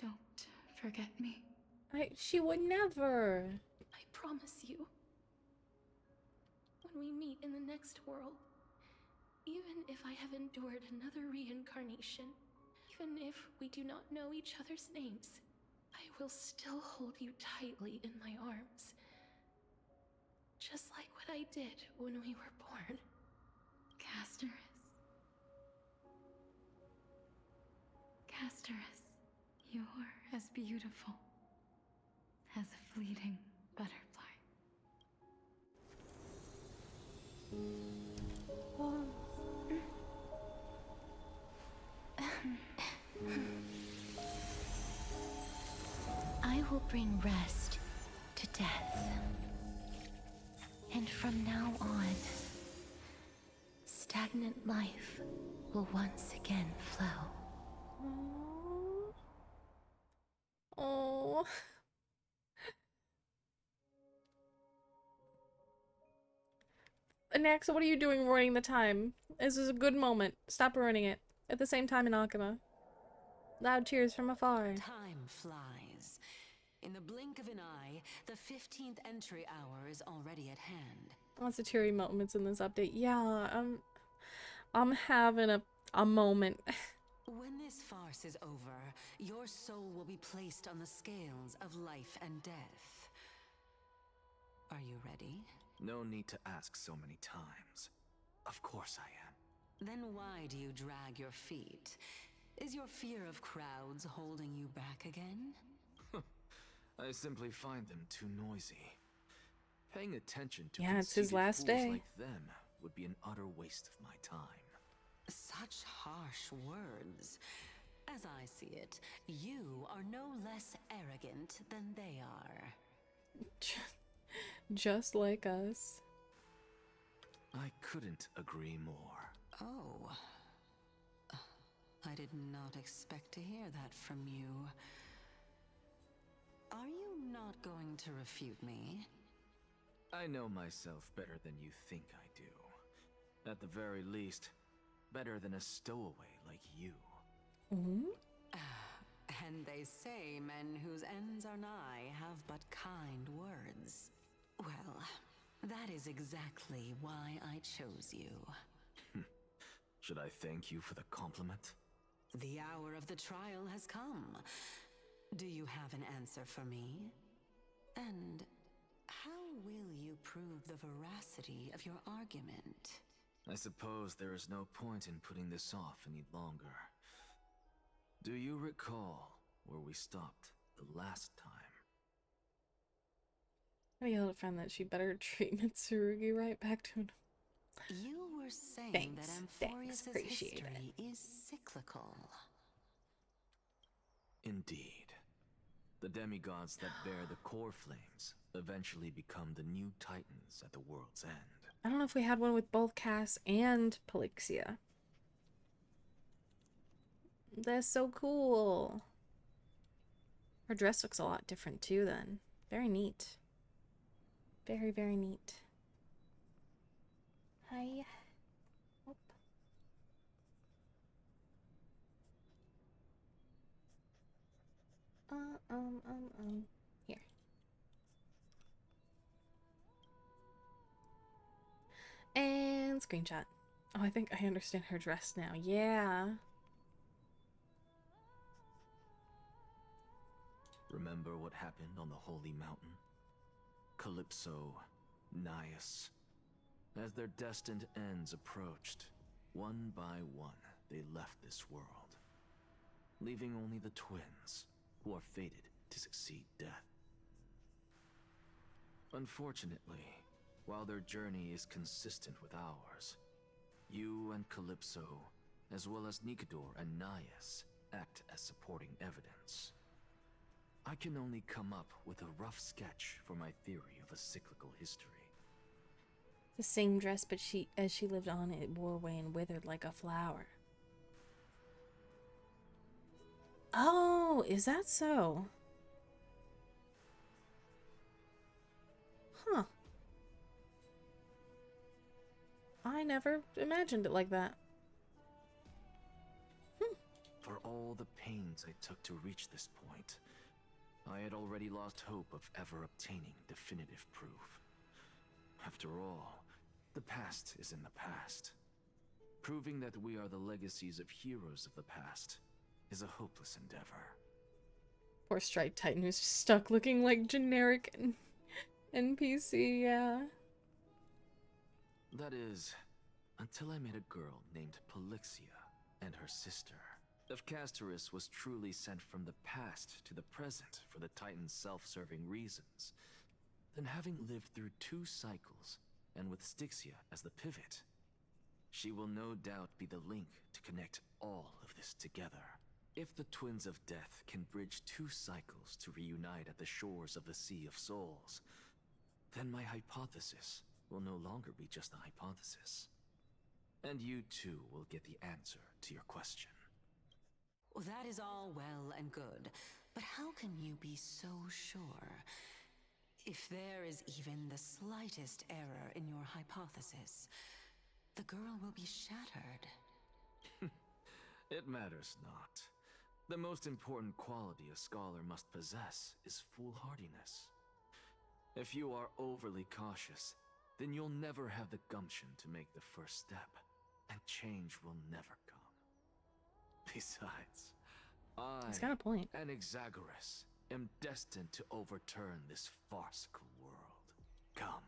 [SPEAKER 18] Don't forget me.
[SPEAKER 13] She would never.
[SPEAKER 2] I promise you. When we meet in the next world, even if I have endured another reincarnation, even if we do not know each other's names, I will still hold you tightly in my arms. Just like what I did when we were born.
[SPEAKER 18] Casterus. Casterus, you're as beautiful as a fleeting butterfly.
[SPEAKER 2] I will bring rest to death. And from now on, stagnant life will once again flow.
[SPEAKER 13] Oh. Anaxa, what are you doing ruining the time? This is a good moment. Stop ruining it. At the same time in Akama. Loud cheers from afar.
[SPEAKER 6] Time flies. In the blink of an eye, the 15th entry hour is already at hand.
[SPEAKER 13] Lots of cheery moments in this update. Yeah, I'm having a moment.
[SPEAKER 6] When this farce is over, your soul will be placed on the scales of life and death. Are you ready?
[SPEAKER 19] No need to ask so many times. Of course I am.
[SPEAKER 6] Then why do you drag your feet? Is your fear of crowds holding you back again?
[SPEAKER 11] I simply find them too noisy. Paying attention to
[SPEAKER 13] Yeah, it's his
[SPEAKER 11] conceited
[SPEAKER 13] last
[SPEAKER 11] fools
[SPEAKER 13] day.
[SPEAKER 11] like them would be an utter waste of my time.
[SPEAKER 6] Such harsh words. As I see it, you are no less arrogant than they are.
[SPEAKER 13] Just like us.
[SPEAKER 11] I couldn't agree more.
[SPEAKER 6] Oh. I did not expect to hear that from you. Are you not going to refute me?
[SPEAKER 11] I know myself better than you think I do. At the very least, better than a stowaway like you.
[SPEAKER 6] And they say men whose ends are nigh have but kind words. Well, that is exactly why I chose you.
[SPEAKER 11] Should I thank you for the compliment?
[SPEAKER 6] The hour of the trial has come. Do you have an answer for me? And how will you prove the veracity of your argument?
[SPEAKER 11] I suppose there is no point in putting this off any longer. Do you recall where we stopped the last time?
[SPEAKER 13] I yelled at friend that she better treat Mitsurugi right back to him.
[SPEAKER 6] You were saying that Amphorius'
[SPEAKER 13] appreciate
[SPEAKER 6] history is cyclical.
[SPEAKER 11] Indeed. The demigods that bear the core flames eventually become the new titans at the world's end.
[SPEAKER 13] I don't know if we had one with both Cass and Polixia. That's so cool. Her dress looks a lot different too then. Very neat. Very, very neat. Hi. Oop. Here. And screenshot. Oh, I think I understand her dress now. Yeah.
[SPEAKER 11] Remember what happened on the Holy Mountain? Calypso, Naias. As their destined ends approached, one by one, they left this world, leaving only the twins, who are fated to succeed death. Unfortunately, while their journey is consistent with ours, you and Calypso, as well as Nikador and Naias, act as supporting evidence. I can only come up with a rough sketch for my theory of a cyclical history.
[SPEAKER 13] The same dress, but as she lived on, it wore away and withered like a flower. Oh, is that so? Huh. I never imagined it like that.
[SPEAKER 11] For all the pains I took to reach this point, I had already lost hope of ever obtaining definitive proof. After all, the past is in the past. Proving that we are the legacies of heroes of the past is a hopeless endeavor.
[SPEAKER 13] Poor Strike Titan who's just stuck looking like generic NPC, yeah.
[SPEAKER 11] That is, until I met a girl named Polixia and her sister. If Castorus was truly sent from the past to the present for the Titan's self-serving reasons, then having lived through 2 cycles, and with Styxia as the pivot, she will no doubt be the link to connect all of this together. If the Twins of Death can bridge 2 cycles to reunite at the shores of the Sea of Souls, then my hypothesis will no longer be just a hypothesis. And you too will get the answer to your question.
[SPEAKER 6] Well, that is all well and good, but how can you be so sure? If there is even the slightest error in your hypothesis, the girl will be shattered.
[SPEAKER 11] It matters not. The most important quality a scholar must possess is foolhardiness. If you are overly cautious, then you'll never have the gumption to make the first step, and change will never come. Besides,
[SPEAKER 13] He's got a point.
[SPEAKER 11] and Exagoras am destined to overturn this farcical world. Come,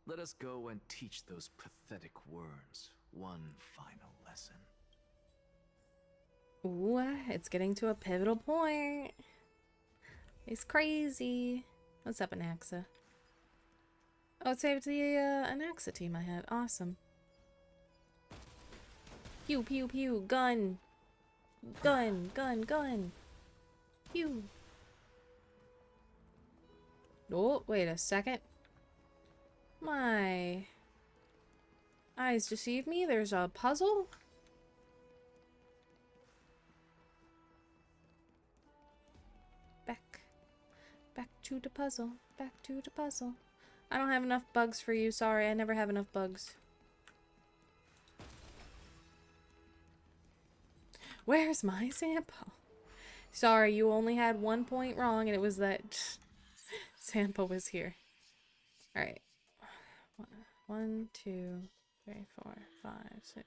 [SPEAKER 11] let us go and teach those pathetic worms
[SPEAKER 3] one final lesson.
[SPEAKER 13] Ooh, it's getting to a pivotal point. It's crazy. What's up, Anaxa? Oh, it saved the Anaxa team I have. Awesome. Pew, pew, pew. Gun. Gun, gun, gun. Pew. Oh, wait a second. My eyes deceive me. There's a puzzle. Back to the puzzle. Back to the puzzle. I don't have enough bugs for you. Sorry, I never have enough bugs. Where's my sample? Sorry, you only had 1 point wrong, and it was that sample was here. Alright. 1, 2, 3, 4, 5, 6.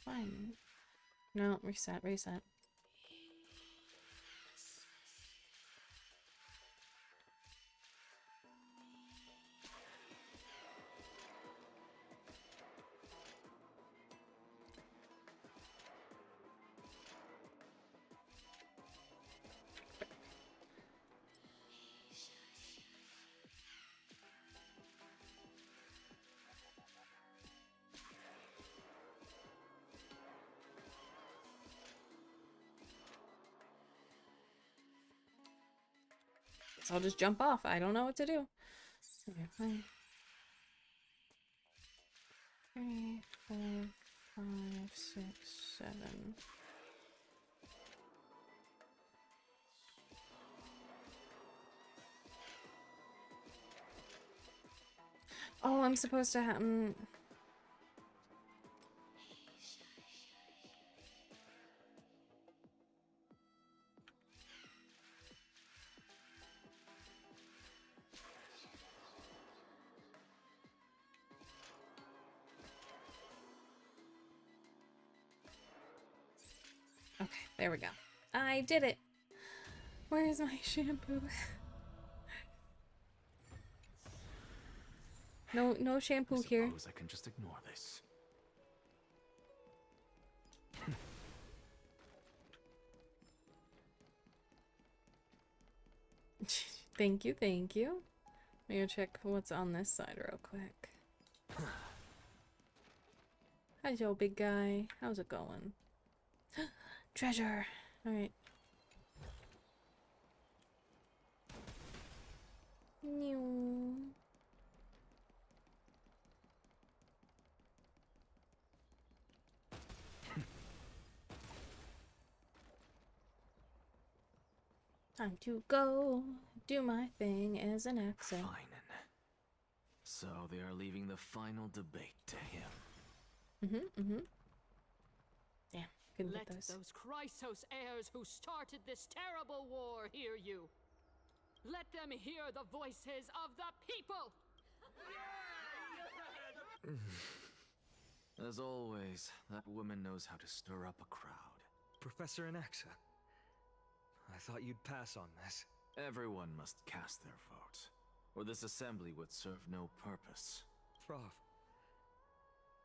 [SPEAKER 13] Fine. No, reset, reset. So I'll just jump off. I don't know what to do. Okay, fine. 3, 4, 5, 6, 7. Oh, I'm supposed to have. Okay, there we go. I did it. Where is my shampoo? No shampoo here.
[SPEAKER 9] I suppose I can just ignore this.
[SPEAKER 13] Thank you, thank you. Let me go check what's on this side real quick. Hi, Joe, big guy. How's it going? Treasure. All right. New. Time to go do my thing as an accent.
[SPEAKER 3] Fine. So they are leaving the final debate to him.
[SPEAKER 13] Damn, couldn't
[SPEAKER 19] Let
[SPEAKER 13] get those.
[SPEAKER 19] those Chrysos heirs who started this terrible war hear you. Let them hear the voices of the people!
[SPEAKER 3] As always, that woman knows how to stir up a crowd.
[SPEAKER 11] Professor Anaxa, I thought you'd pass on this.
[SPEAKER 3] Everyone must cast their vote, or this assembly would serve no purpose.
[SPEAKER 11] Prof,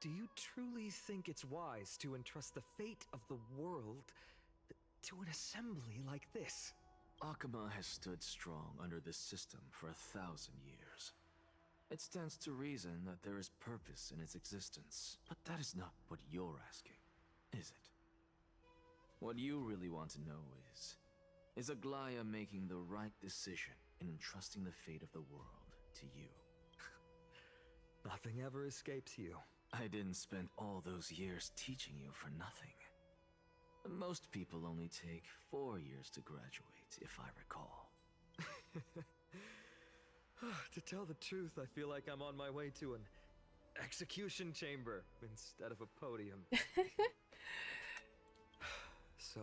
[SPEAKER 11] do you truly think it's wise to entrust the fate of the world to an assembly like this?
[SPEAKER 3] Akama has stood strong under this system for 1,000 years. It stands to reason that there is purpose in its existence. But that is not what you're asking, is it? What you really want to know is Aglaya making the right decision in entrusting the fate of the world to you?
[SPEAKER 11] Nothing ever escapes you.
[SPEAKER 3] I didn't spend all those years teaching you for nothing. Most people only take 4 years to graduate, if I recall.
[SPEAKER 11] To tell the truth, I feel like I'm on my way to an execution chamber instead of a podium. So,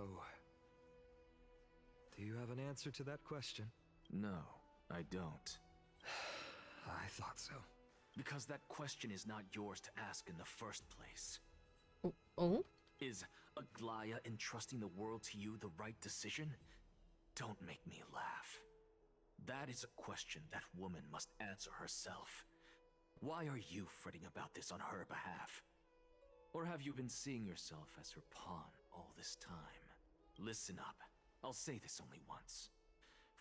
[SPEAKER 11] do you have an answer to that question?
[SPEAKER 14] No, I don't.
[SPEAKER 11] I thought so.
[SPEAKER 14] Because that question is not yours to ask in the first place.
[SPEAKER 13] Oh?
[SPEAKER 14] Is Aglaya entrusting the world to you the right decision? Don't make me laugh. That is a question that woman must answer herself. Why are you fretting about this on her behalf? Or have you been seeing yourself as her pawn all this time? Listen up. I'll say this only once.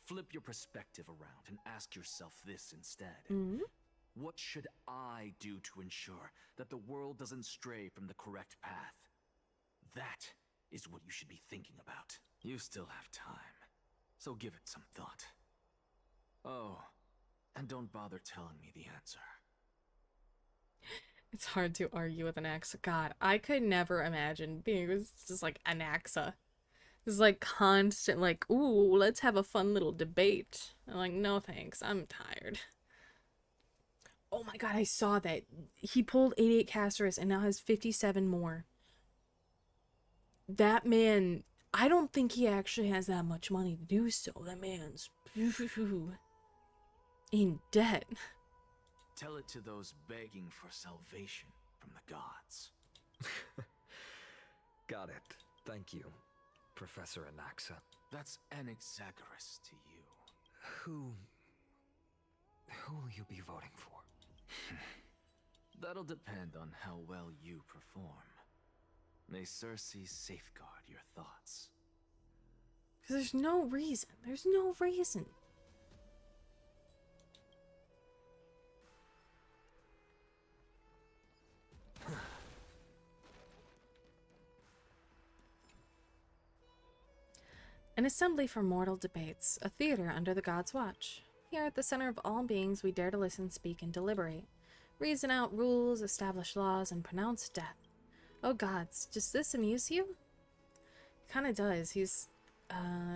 [SPEAKER 14] Flip your perspective around and ask yourself this instead. What should I do to ensure that the world doesn't stray from the correct path? That is what you should be thinking about. You still have time, so give it some thought. Oh, and don't bother telling me the answer.
[SPEAKER 13] It's hard to argue with an ex. God, I could never imagine being just like an AXA. It's like constant, like, ooh, let's have a fun little debate. I'm like, no thanks, I'm tired. Oh my god, I saw that. He pulled 88 Caceres and now has 57 more. That man, I don't think he actually has that much money to do so. That man's in debt.
[SPEAKER 14] Tell it to those begging for salvation from the gods.
[SPEAKER 11] Got it. Thank you, Professor Anaxa.
[SPEAKER 14] That's Anaxagoras to you.
[SPEAKER 11] Who will you be voting for?
[SPEAKER 14] That'll depend on how well you perform. May Cersei safeguard your thoughts.
[SPEAKER 13] Because there's no reason. There's no reason. An assembly for mortal debates, a theater under the gods' watch. Here at the center of all beings we dare to listen, speak, and deliberate. Reason out rules, establish laws, and pronounce death. Oh gods, does this amuse you? Kinda does. He's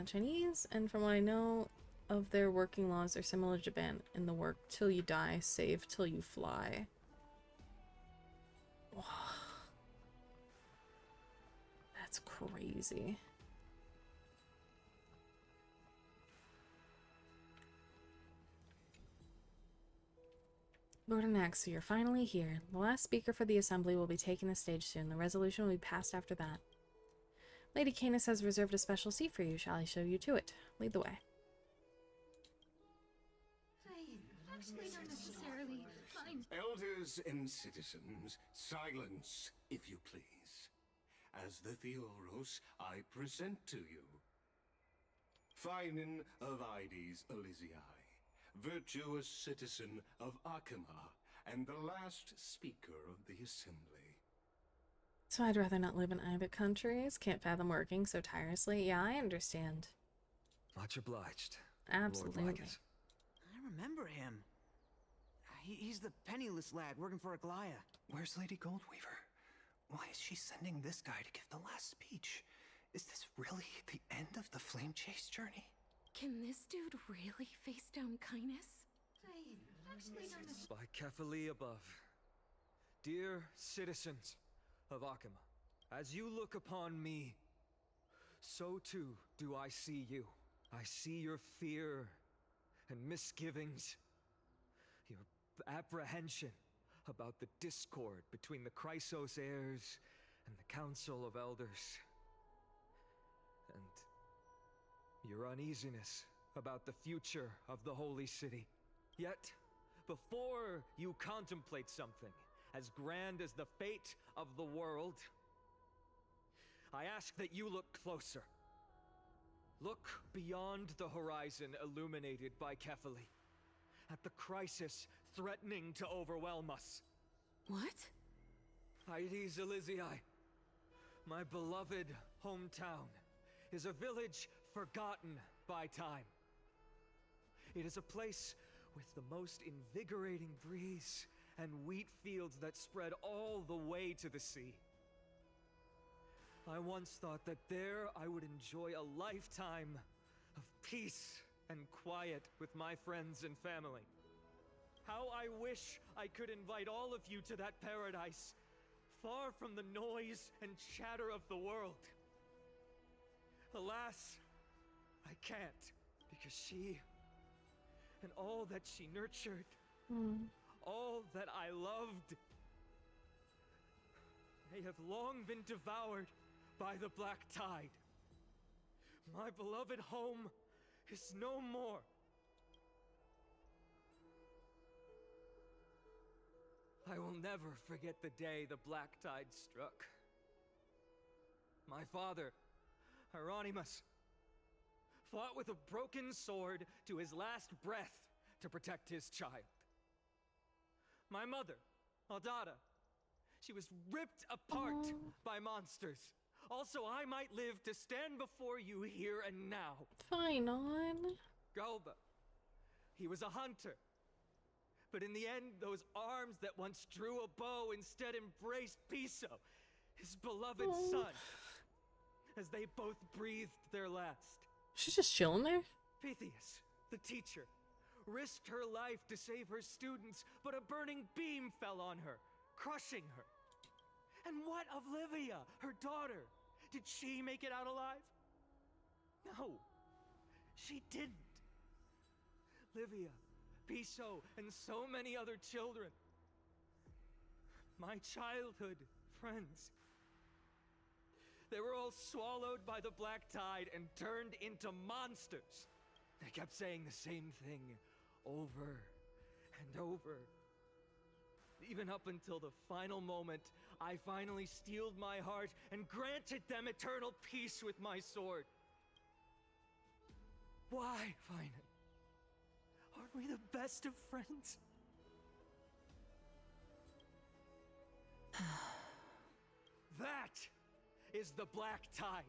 [SPEAKER 13] Chinese, and from what I know of their working laws, they're similar to Japan in the work till you die, save till you fly. That's crazy. Lord Anaxa, you're finally here. The last speaker for the assembly will be taking the stage soon. The resolution will be passed after that. Lady Canis has reserved a special seat for you. Shall I show you to it? Lead the way.
[SPEAKER 7] I actually don't necessarily find...
[SPEAKER 9] Elders and citizens, silence, if you please. As the Theoros, I present to you Finan of Ides Elysiae, virtuous citizen of Akima, and the last speaker of the assembly.
[SPEAKER 13] So I'd rather not live in either countries. Can't fathom working so tirelessly. Yeah, I understand.
[SPEAKER 11] Much obliged.
[SPEAKER 13] Absolutely.
[SPEAKER 11] Lord Vlacus.
[SPEAKER 3] I remember him. He's the penniless lad working for Aglaya.
[SPEAKER 20] Where's Lady Goldweaver? Why is she sending this guy to give the last speech? Is this really the end of the flame chase journey?
[SPEAKER 2] Can this dude really face down Kindness?
[SPEAKER 7] I actually don't necessarily...
[SPEAKER 11] By Kefali above. Dear citizens of Akima, as you look upon me, so too do I see you. I see your fear and misgivings, your apprehension about the discord between the Chrysos heirs and the Council of Elders, and your uneasiness about the future of the Holy City. Yet, before you contemplate something as grand as the fate of the world, I ask that you look closer. Look beyond the horizon illuminated by Kefali, at the crisis threatening to overwhelm us.
[SPEAKER 2] What?
[SPEAKER 11] Ides Elysiae, my beloved hometown, is a village forgotten by time. It is a place with the most invigorating breeze and wheat fields that spread all the way to the sea. I once thought that there I would enjoy a lifetime of peace and quiet with my friends and family.
[SPEAKER 3] How I wish I could invite all of you to that paradise, far from the noise and chatter of the world. Alas, I can't, because she and all that she nurtured, all that I loved, they have long been devoured by the black tide. My beloved home is no more. I will never forget the day the black tide struck. My father, Hieronymus, fought with a broken sword to his last breath to protect his child. My mother, Aldada, she was ripped apart by monsters. Also, I might live to stand before you here and now.
[SPEAKER 13] Fine on.
[SPEAKER 3] Galba, he was a hunter. But in the end, those arms that once drew a bow instead embraced Piso, his beloved son, as they both breathed their last.
[SPEAKER 13] She's just chilling there?
[SPEAKER 3] Pythias, the teacher, risked her life to save her students, but a burning beam fell on her, crushing her. And what of Livia, her daughter? Did she make it out alive? No, she didn't. Livia, Piso, and so many other children. My childhood friends. They were all swallowed by the black tide and turned into monsters. They kept saying the same thing over and over. Even up until the final moment, I finally steeled my heart and granted them eternal peace with my sword. Why, finally? Aren't we the best of friends? That is the black tide.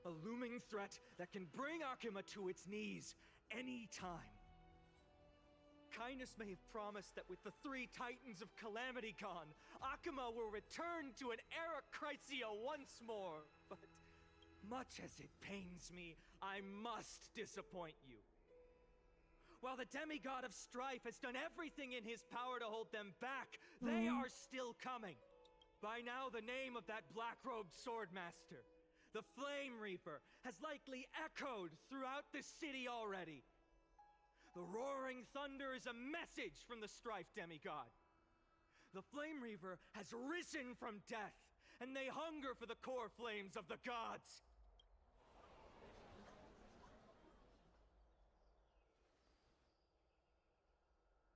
[SPEAKER 3] A looming threat that can bring Akuma to its knees any time. Kindness may have promised that with the 3 Titans of Calamity gone, Akuma will return to an era Chrysia once more. But much as it pains me, I must disappoint you. While the demigod of strife has done everything in his power to hold them back, they are still coming. By now, the name of that black-robed swordmaster, the Flame Reaper, has likely echoed throughout the city already. The roaring thunder is a message from the strife demigod. The Flame Reaver has risen from death, and they hunger for the core flames of the gods.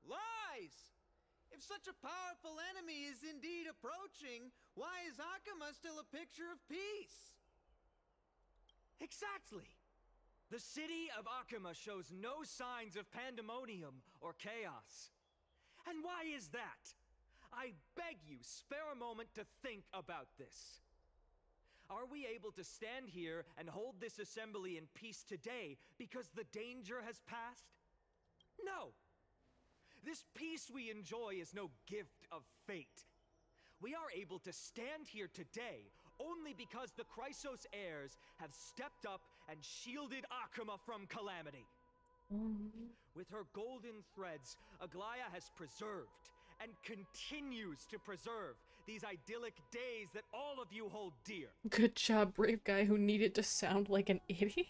[SPEAKER 21] Lies! If such a powerful enemy is indeed approaching, why is Akuma still a picture of peace?
[SPEAKER 3] Exactly! The city of Akuma shows no signs of pandemonium or chaos. And why is that? I beg you, spare a moment to think about this. Are we able to stand here and hold this assembly in peace today because the danger has passed? No! This peace we enjoy is no gift of fate. We are able to stand here today only because the Chrysos heirs have stepped up and shielded Akuma from calamity. With her golden threads, Aglaya has preserved and continues to preserve these idyllic days that all of you hold dear.
[SPEAKER 13] Good job, brave guy who needed to sound like an idiot.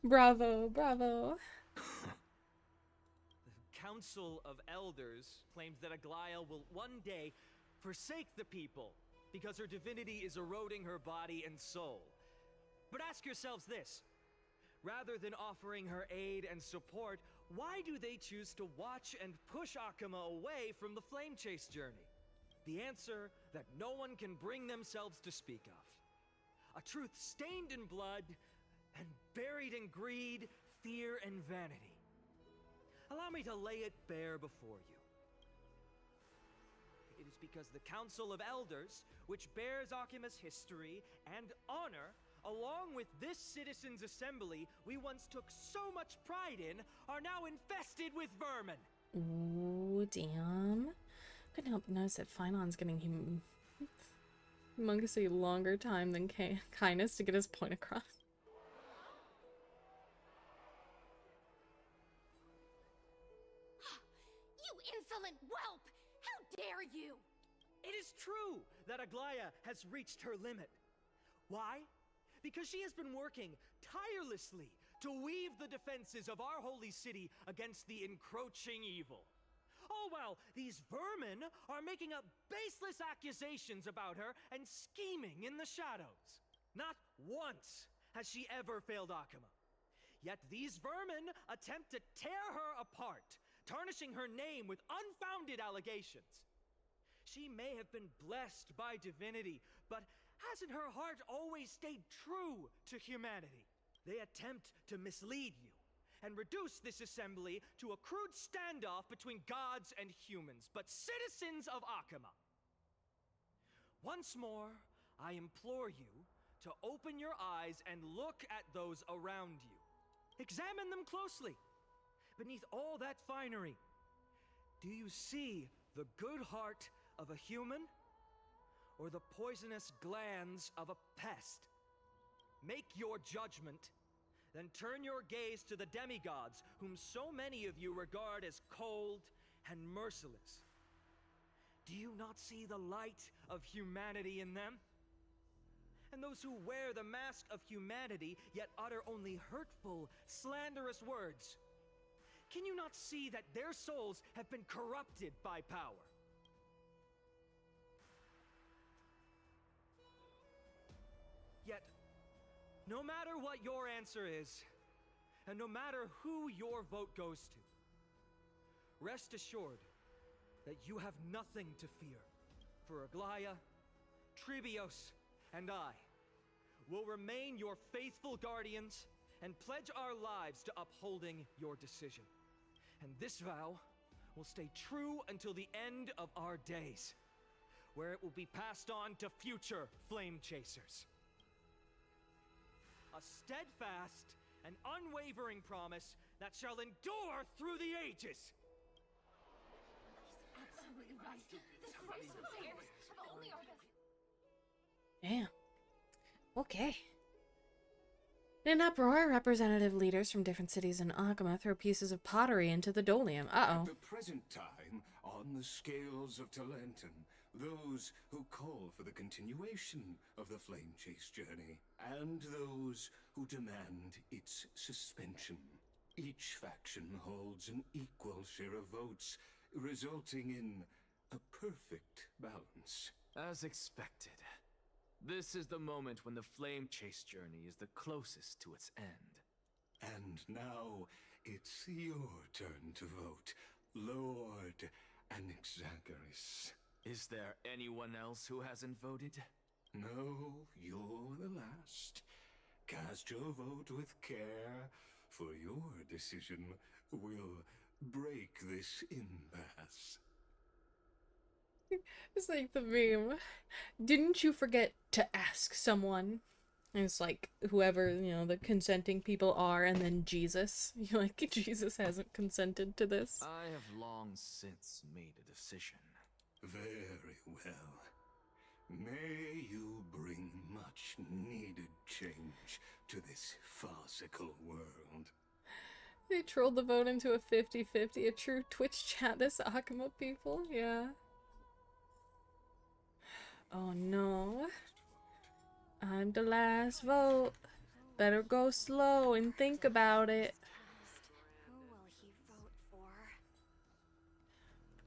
[SPEAKER 13] Bravo, bravo.
[SPEAKER 3] Council of Elders claims that Aglaya will one day forsake the people because her divinity is eroding her body and soul. But ask yourselves this. Rather than offering her aid and support, why do they choose to watch and push Akuma away from the Flame Chase journey? The answer that no one can bring themselves to speak of. A truth stained in blood and buried in greed, fear, and vanity. Allow me to lay it bare before you. It is because the Council of Elders, which bears Akuma's history and honor, along with this citizens' assembly we once took so much pride in, are now infested with vermin.
[SPEAKER 13] Ooh, damn. Couldn't help but notice that Finon's getting humongously longer time than Kindness to get his point across.
[SPEAKER 3] It is true that Aglaya has reached her limit. Why? Because she has been working tirelessly to weave the defenses of our holy city against the encroaching evil. All while these vermin are making up baseless accusations about her and scheming in the shadows. Not once has she ever failed Akuma. Yet these vermin attempt to tear her apart, tarnishing her name with unfounded allegations. She may have been blessed by divinity, but hasn't her heart always stayed true to humanity? They attempt to mislead you and reduce this assembly to a crude standoff between gods and humans, but citizens of Akuma. Once more, I implore you to open your eyes and look at those around you. Examine them closely. Beneath all that finery, do you see the good heart of a human or the poisonous glands of a pest? Make your judgment, then turn your gaze to the demigods whom so many of you regard as cold and merciless. Do you not see the light of humanity in them? And those who wear the mask of humanity yet utter only hurtful, slanderous words. Can you not see that their souls have been corrupted by power? Yet, no matter what your answer is, and no matter who your vote goes to, rest assured that you have nothing to fear, for Aglaya, Tribios, and I will remain your faithful guardians and pledge our lives to upholding your decision. And this vow will stay true until the end of our days, where it will be passed on to future flame chasers. A steadfast and unwavering promise that shall endure through the ages.
[SPEAKER 2] He's absolutely right. The Freemasons have only our best.
[SPEAKER 13] Damn. Okay. In an uproar, representative leaders from different cities in Akuma throw pieces of pottery into the Dolium. Uh-oh.
[SPEAKER 10] At the present time, on the scales of Talenton, those who call for the continuation of the Flame Chase journey, and those who demand its suspension. Each faction holds an equal share of votes, resulting in a perfect balance.
[SPEAKER 5] As expected. This is the moment when the Flame Chase journey is the closest to its end.
[SPEAKER 10] And now, it's your turn to vote, Lord Anaxagoras.
[SPEAKER 5] Is there anyone else who hasn't voted?
[SPEAKER 10] No, you're the last. Cast your vote with care, for your decision will break this impasse.
[SPEAKER 13] It's like the meme. Didn't you forget to ask someone? And it's like whoever, you know, the consenting people are, and then Jesus. You're like, Jesus hasn't consented to this.
[SPEAKER 5] I have long since made a decision.
[SPEAKER 10] Very well. May you bring much needed change to this farcical world.
[SPEAKER 13] They trolled the vote into a 50-50, a true Twitch chat, this Akuma people, yeah. Oh no. I'm the last vote. Better go slow and think about it.
[SPEAKER 7] Who will he vote for?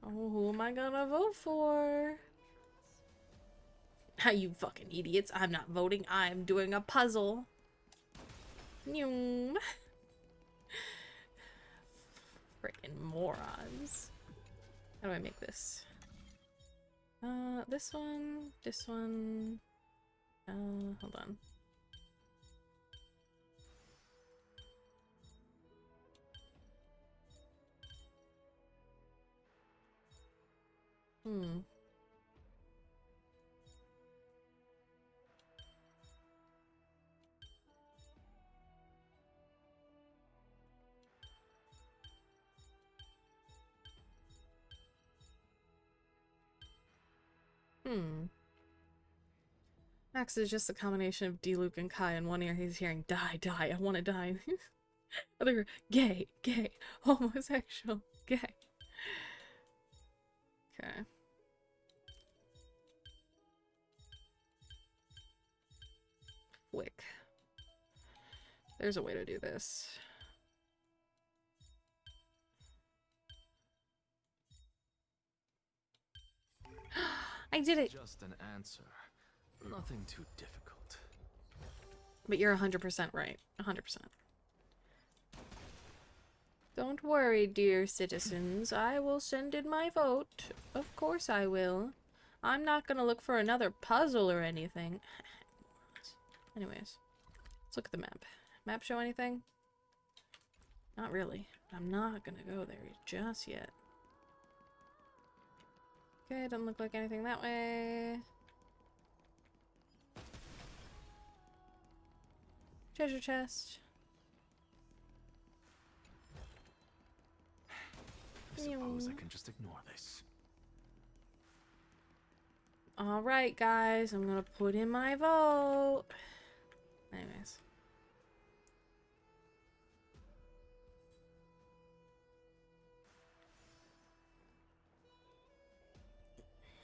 [SPEAKER 13] Oh, who am I gonna vote for? How you fucking idiots. I'm not voting. I'm doing a puzzle. Freaking morons. How do I make this? This one, hold on. Max is just a combination of D-Luke and Kai. In one ear he's hearing, die, die, I wanna die. Other ear, gay, gay, homosexual, gay. Okay.
[SPEAKER 1] quick. There's a way to do this. I did it!
[SPEAKER 5] Just an answer. Nothing too difficult.
[SPEAKER 1] But you're 100% right. 100%. Don't worry, dear citizens. I will send in my vote. Of course I will. I'm not gonna look for another puzzle or anything. Anyways, let's look at the map. Map show anything? Not really. I'm not gonna go there just yet. Okay, doesn't look like anything that way. Treasure chest.
[SPEAKER 5] I suppose I can just ignore this.
[SPEAKER 1] Alright, guys, I'm gonna put in my vote. Anyways.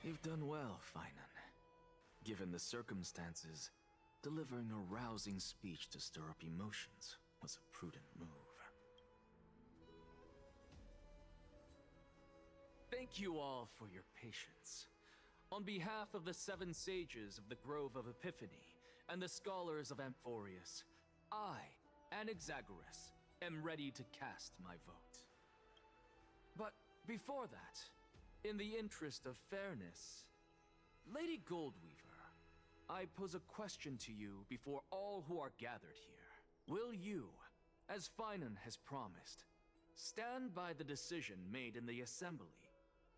[SPEAKER 5] You've done well, Finan. Given the circumstances, delivering a rousing speech to stir up emotions was a prudent move. Thank you all for your patience. On behalf of the 7 sages of the Grove of Epiphany and the scholars of Amphorius, I, Anaxagoras, am ready to cast my vote. But before that, in the interest of fairness, Lady Goldweaver, I pose a question to you before all who are gathered here. Will you, as Finan has promised, stand by the decision made in the Assembly,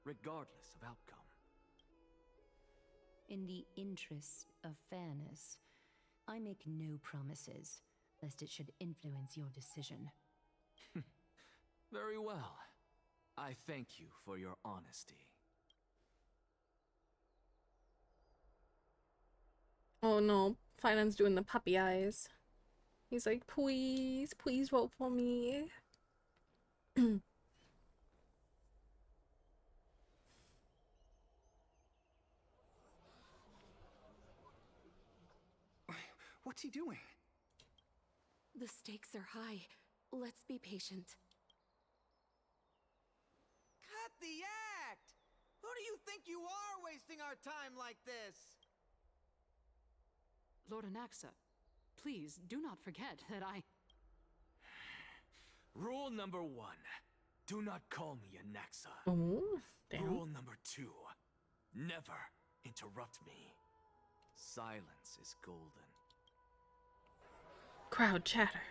[SPEAKER 5] regardless of outcome?
[SPEAKER 6] In the interest of fairness, I make no promises, lest it should influence your decision.
[SPEAKER 5] Very well. I thank you for your honesty.
[SPEAKER 1] Oh no, Finan's doing the puppy eyes. He's like, please, please vote for me.
[SPEAKER 20] What's he doing?
[SPEAKER 2] The stakes are high. Let's be patient.
[SPEAKER 21] Cut the act! Who do you think you are wasting our time like this?
[SPEAKER 19] Lord Anaxa, please do not forget that I...
[SPEAKER 5] Rule number 1. Do not call me Anaxa.
[SPEAKER 1] Oh, damn.
[SPEAKER 5] Rule number 2. Never interrupt me. Silence is golden.
[SPEAKER 1] Crowd chatter.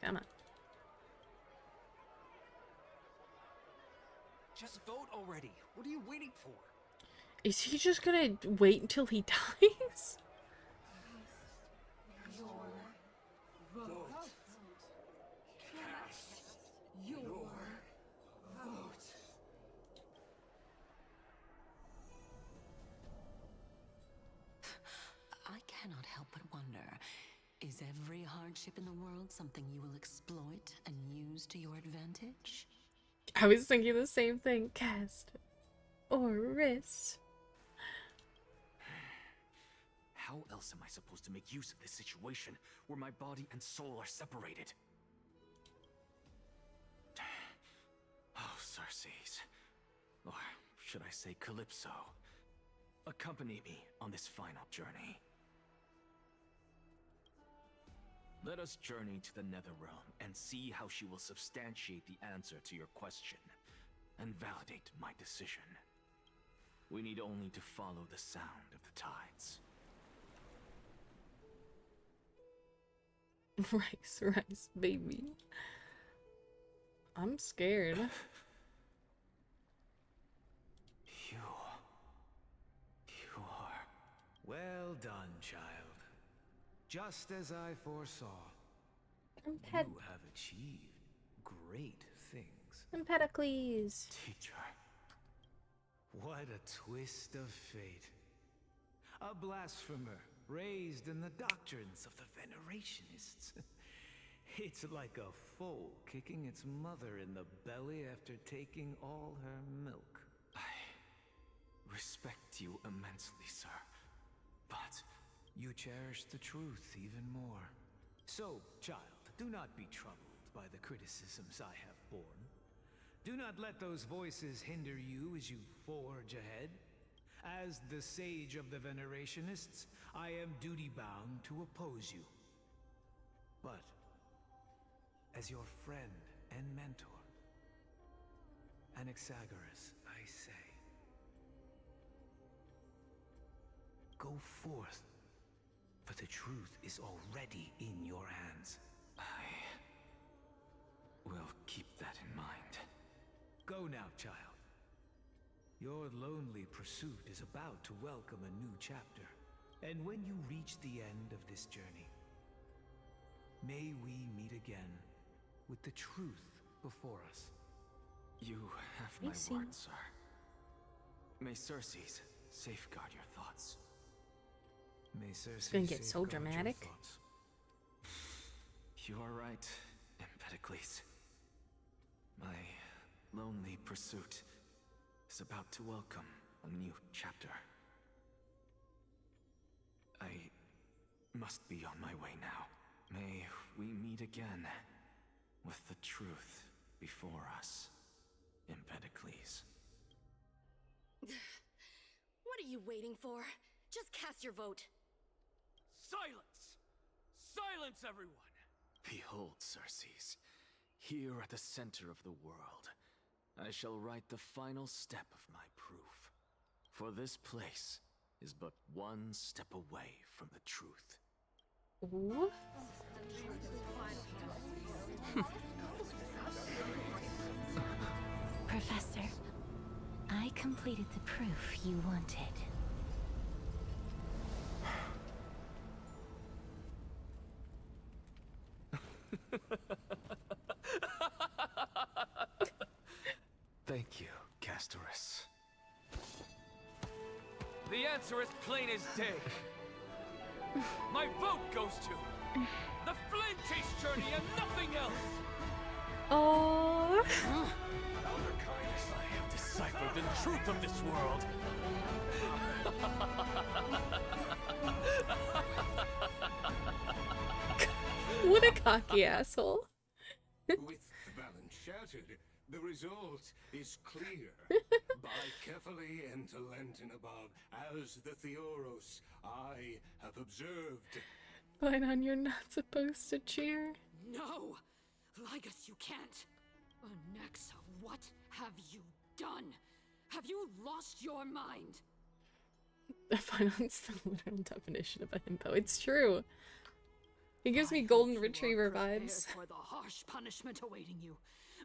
[SPEAKER 1] Come on.
[SPEAKER 20] Just vote already. What are you waiting for?
[SPEAKER 1] Is he just gonna wait until he dies?
[SPEAKER 4] Your vote. Cast your vote.
[SPEAKER 6] I cannot help but wonder, is every hardship in the world something you will exploit and use to your advantage?
[SPEAKER 1] I was thinking the same thing. Cast or risk.
[SPEAKER 5] How else am I supposed to make use of this situation where my body and soul are separated? Oh, Circes. Or should I say Calypso? Accompany me on this final journey. Let us journey to the Netherrealm and see how she will substantiate the answer to your question and validate my decision. We need only to follow the sound of the tides.
[SPEAKER 1] Rice, baby. I'm scared.
[SPEAKER 5] You are...
[SPEAKER 3] Well done, child. Just as I foresaw. You
[SPEAKER 1] Emped
[SPEAKER 3] have achieved great things.
[SPEAKER 1] Empedocles.
[SPEAKER 5] Teacher.
[SPEAKER 3] What a twist of fate. A blasphemer raised in the doctrines of the Venerationists. It's like a foal kicking its mother in the belly after taking all her milk.
[SPEAKER 5] I respect you immensely, sir. But
[SPEAKER 8] you cherish the truth even more. So, child, do not be troubled by the criticisms I have borne. Do not let those voices hinder you as you forge ahead. As the sage of the Venerationists, I am duty-bound to oppose you. But, as your friend and mentor, Anaxagoras, I say, go forth, for the truth is already in your hands.
[SPEAKER 14] I will keep that in mind.
[SPEAKER 8] Go now, child. Your lonely pursuit is about to welcome a new chapter. And when you reach the end of this journey, may we meet again with the truth before us.
[SPEAKER 14] You have my word, sir. May Cersei's safeguard your thoughts.
[SPEAKER 8] May Cersei
[SPEAKER 13] It's gonna get so dramatic.
[SPEAKER 14] You are right, Empedocles. My lonely pursuit is about to welcome a new chapter. I must be on my way now. May we meet again with the truth before us, Empedocles.
[SPEAKER 22] What are you waiting for? Just cast your vote.
[SPEAKER 5] Silence! Silence, everyone!
[SPEAKER 14] Behold, Cersei, here at the center of the world, I shall write the final step of my proof. For this place is but one step away from the truth.
[SPEAKER 13] Ooh.
[SPEAKER 2] Professor, I completed the proof you wanted.
[SPEAKER 14] Thank you, Castorus.
[SPEAKER 5] The answer is plain as day. My vote goes to the Flame Chase journey and nothing else.
[SPEAKER 13] Oh.
[SPEAKER 5] I have deciphered the truth of this world.
[SPEAKER 13] What a cocky asshole.
[SPEAKER 9] With the balance shattered, the result is clear. By carefully enter Lenten above, as the Theoros I have observed.
[SPEAKER 13] Fine, you're not supposed to cheer.
[SPEAKER 19] No! Lygus, you can't! Anaxa, what have you done? Have you lost your mind?
[SPEAKER 13] It's the literal definition of a himbo. It's true. He gives me golden retriever vibes.
[SPEAKER 19] For the harsh punishment awaiting you.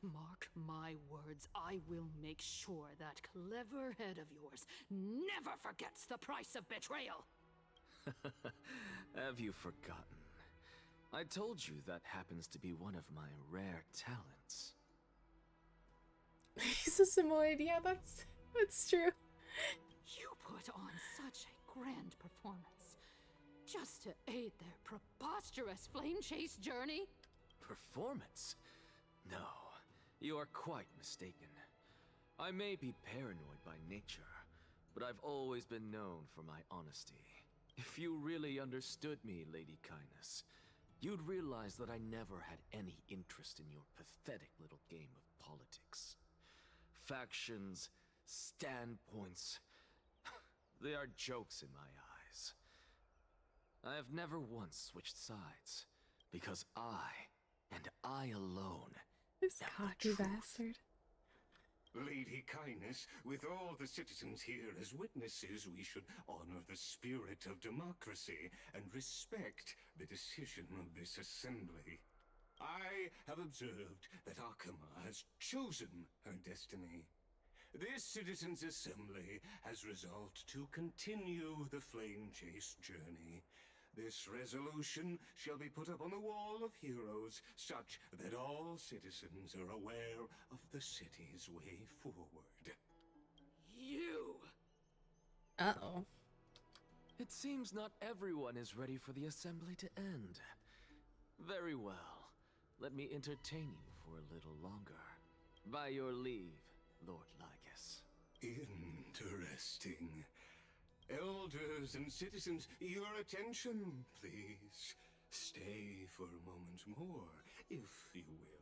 [SPEAKER 19] Mark my words, I will make sure that clever head of yours never forgets the price of betrayal.
[SPEAKER 14] Have you forgotten? I told you that happens to be one of my rare talents.
[SPEAKER 13] He's a Samoyed. Yeah, that's true.
[SPEAKER 19] You put on such a grand performance just to aid their preposterous flame chase journey.
[SPEAKER 14] Performance? No, you are quite mistaken. I may be paranoid by nature, but I've always been known for my honesty. If you really understood me, Lady Kindness, you'd realize that I never had any interest in your pathetic little game of politics. Factions, standpoints, they are jokes in my eyes. I have never once switched sides, because I, and I alone,
[SPEAKER 13] this cocky bastard.
[SPEAKER 9] Lady Kindness, with all the citizens here as witnesses, we should honor the spirit of democracy and respect the decision of this assembly. I have observed that Akama has chosen her destiny. This citizens' assembly has resolved to continue the flame chase journey. This resolution shall be put up on the Wall of Heroes, such that all citizens are aware of the city's way forward.
[SPEAKER 19] You!
[SPEAKER 13] Uh-oh.
[SPEAKER 14] It seems not everyone is ready for the assembly to end. Very well. Let me entertain you for a little longer. By your leave, Lord Lygus.
[SPEAKER 9] Interesting.
[SPEAKER 11] Elders and citizens, your attention, please. Stay for a moment more, if you will.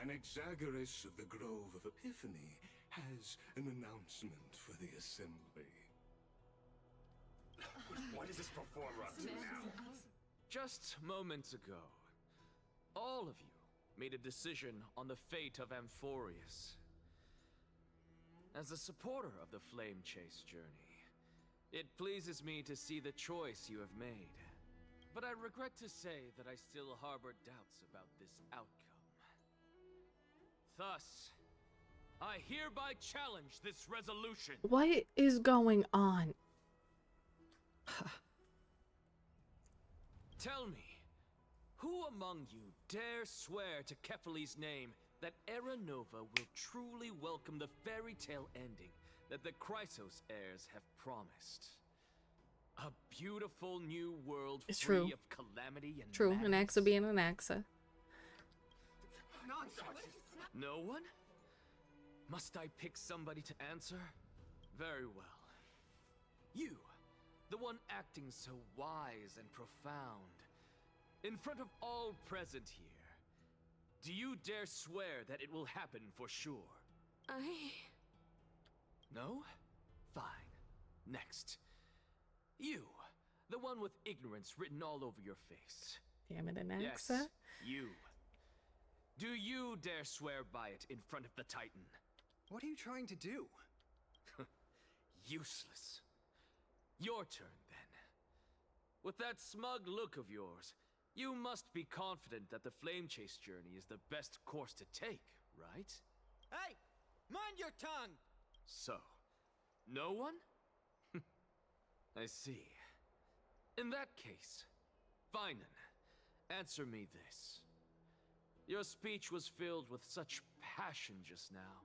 [SPEAKER 11] Anaxagoras of the Grove of Epiphany has an announcement for the assembly.
[SPEAKER 12] What is this performer up to now?
[SPEAKER 5] Just moments ago, all of you made a decision on the fate of Amphorius. As a supporter of the Flame Chase journey, it pleases me to see the choice you have made. But I regret to say that I still harbor doubts about this outcome. Thus, I hereby challenge this resolution.
[SPEAKER 1] What is going on?
[SPEAKER 5] Tell me, who among you dare swear to Kefali's name that Era Nova will truly welcome the fairy tale ending that the Chrysos heirs have promised? A beautiful new world
[SPEAKER 1] It's
[SPEAKER 5] free
[SPEAKER 1] true.
[SPEAKER 5] of calamity and
[SPEAKER 1] True, an
[SPEAKER 5] madness?
[SPEAKER 1] Axa being an Axa.
[SPEAKER 5] No one? Must I pick somebody to answer? Very well. You, the one acting so wise and profound. In front of all present here, do you dare swear that it will happen for sure? No? Fine. Next. You, the one with ignorance written all over your face.
[SPEAKER 1] Damn it, an
[SPEAKER 5] Yes,
[SPEAKER 1] Axa.
[SPEAKER 5] you. Do you dare swear by it in front of the Titan?
[SPEAKER 20] What are you trying to do?
[SPEAKER 5] Useless. Your turn, then. With that smug look of yours, you must be confident that the Flame Chase journey is the best course to take, right?
[SPEAKER 21] Hey! Mind your tongue!
[SPEAKER 5] So, no one? I see. In that case, Finan, answer me this. Your speech was filled with such passion just now.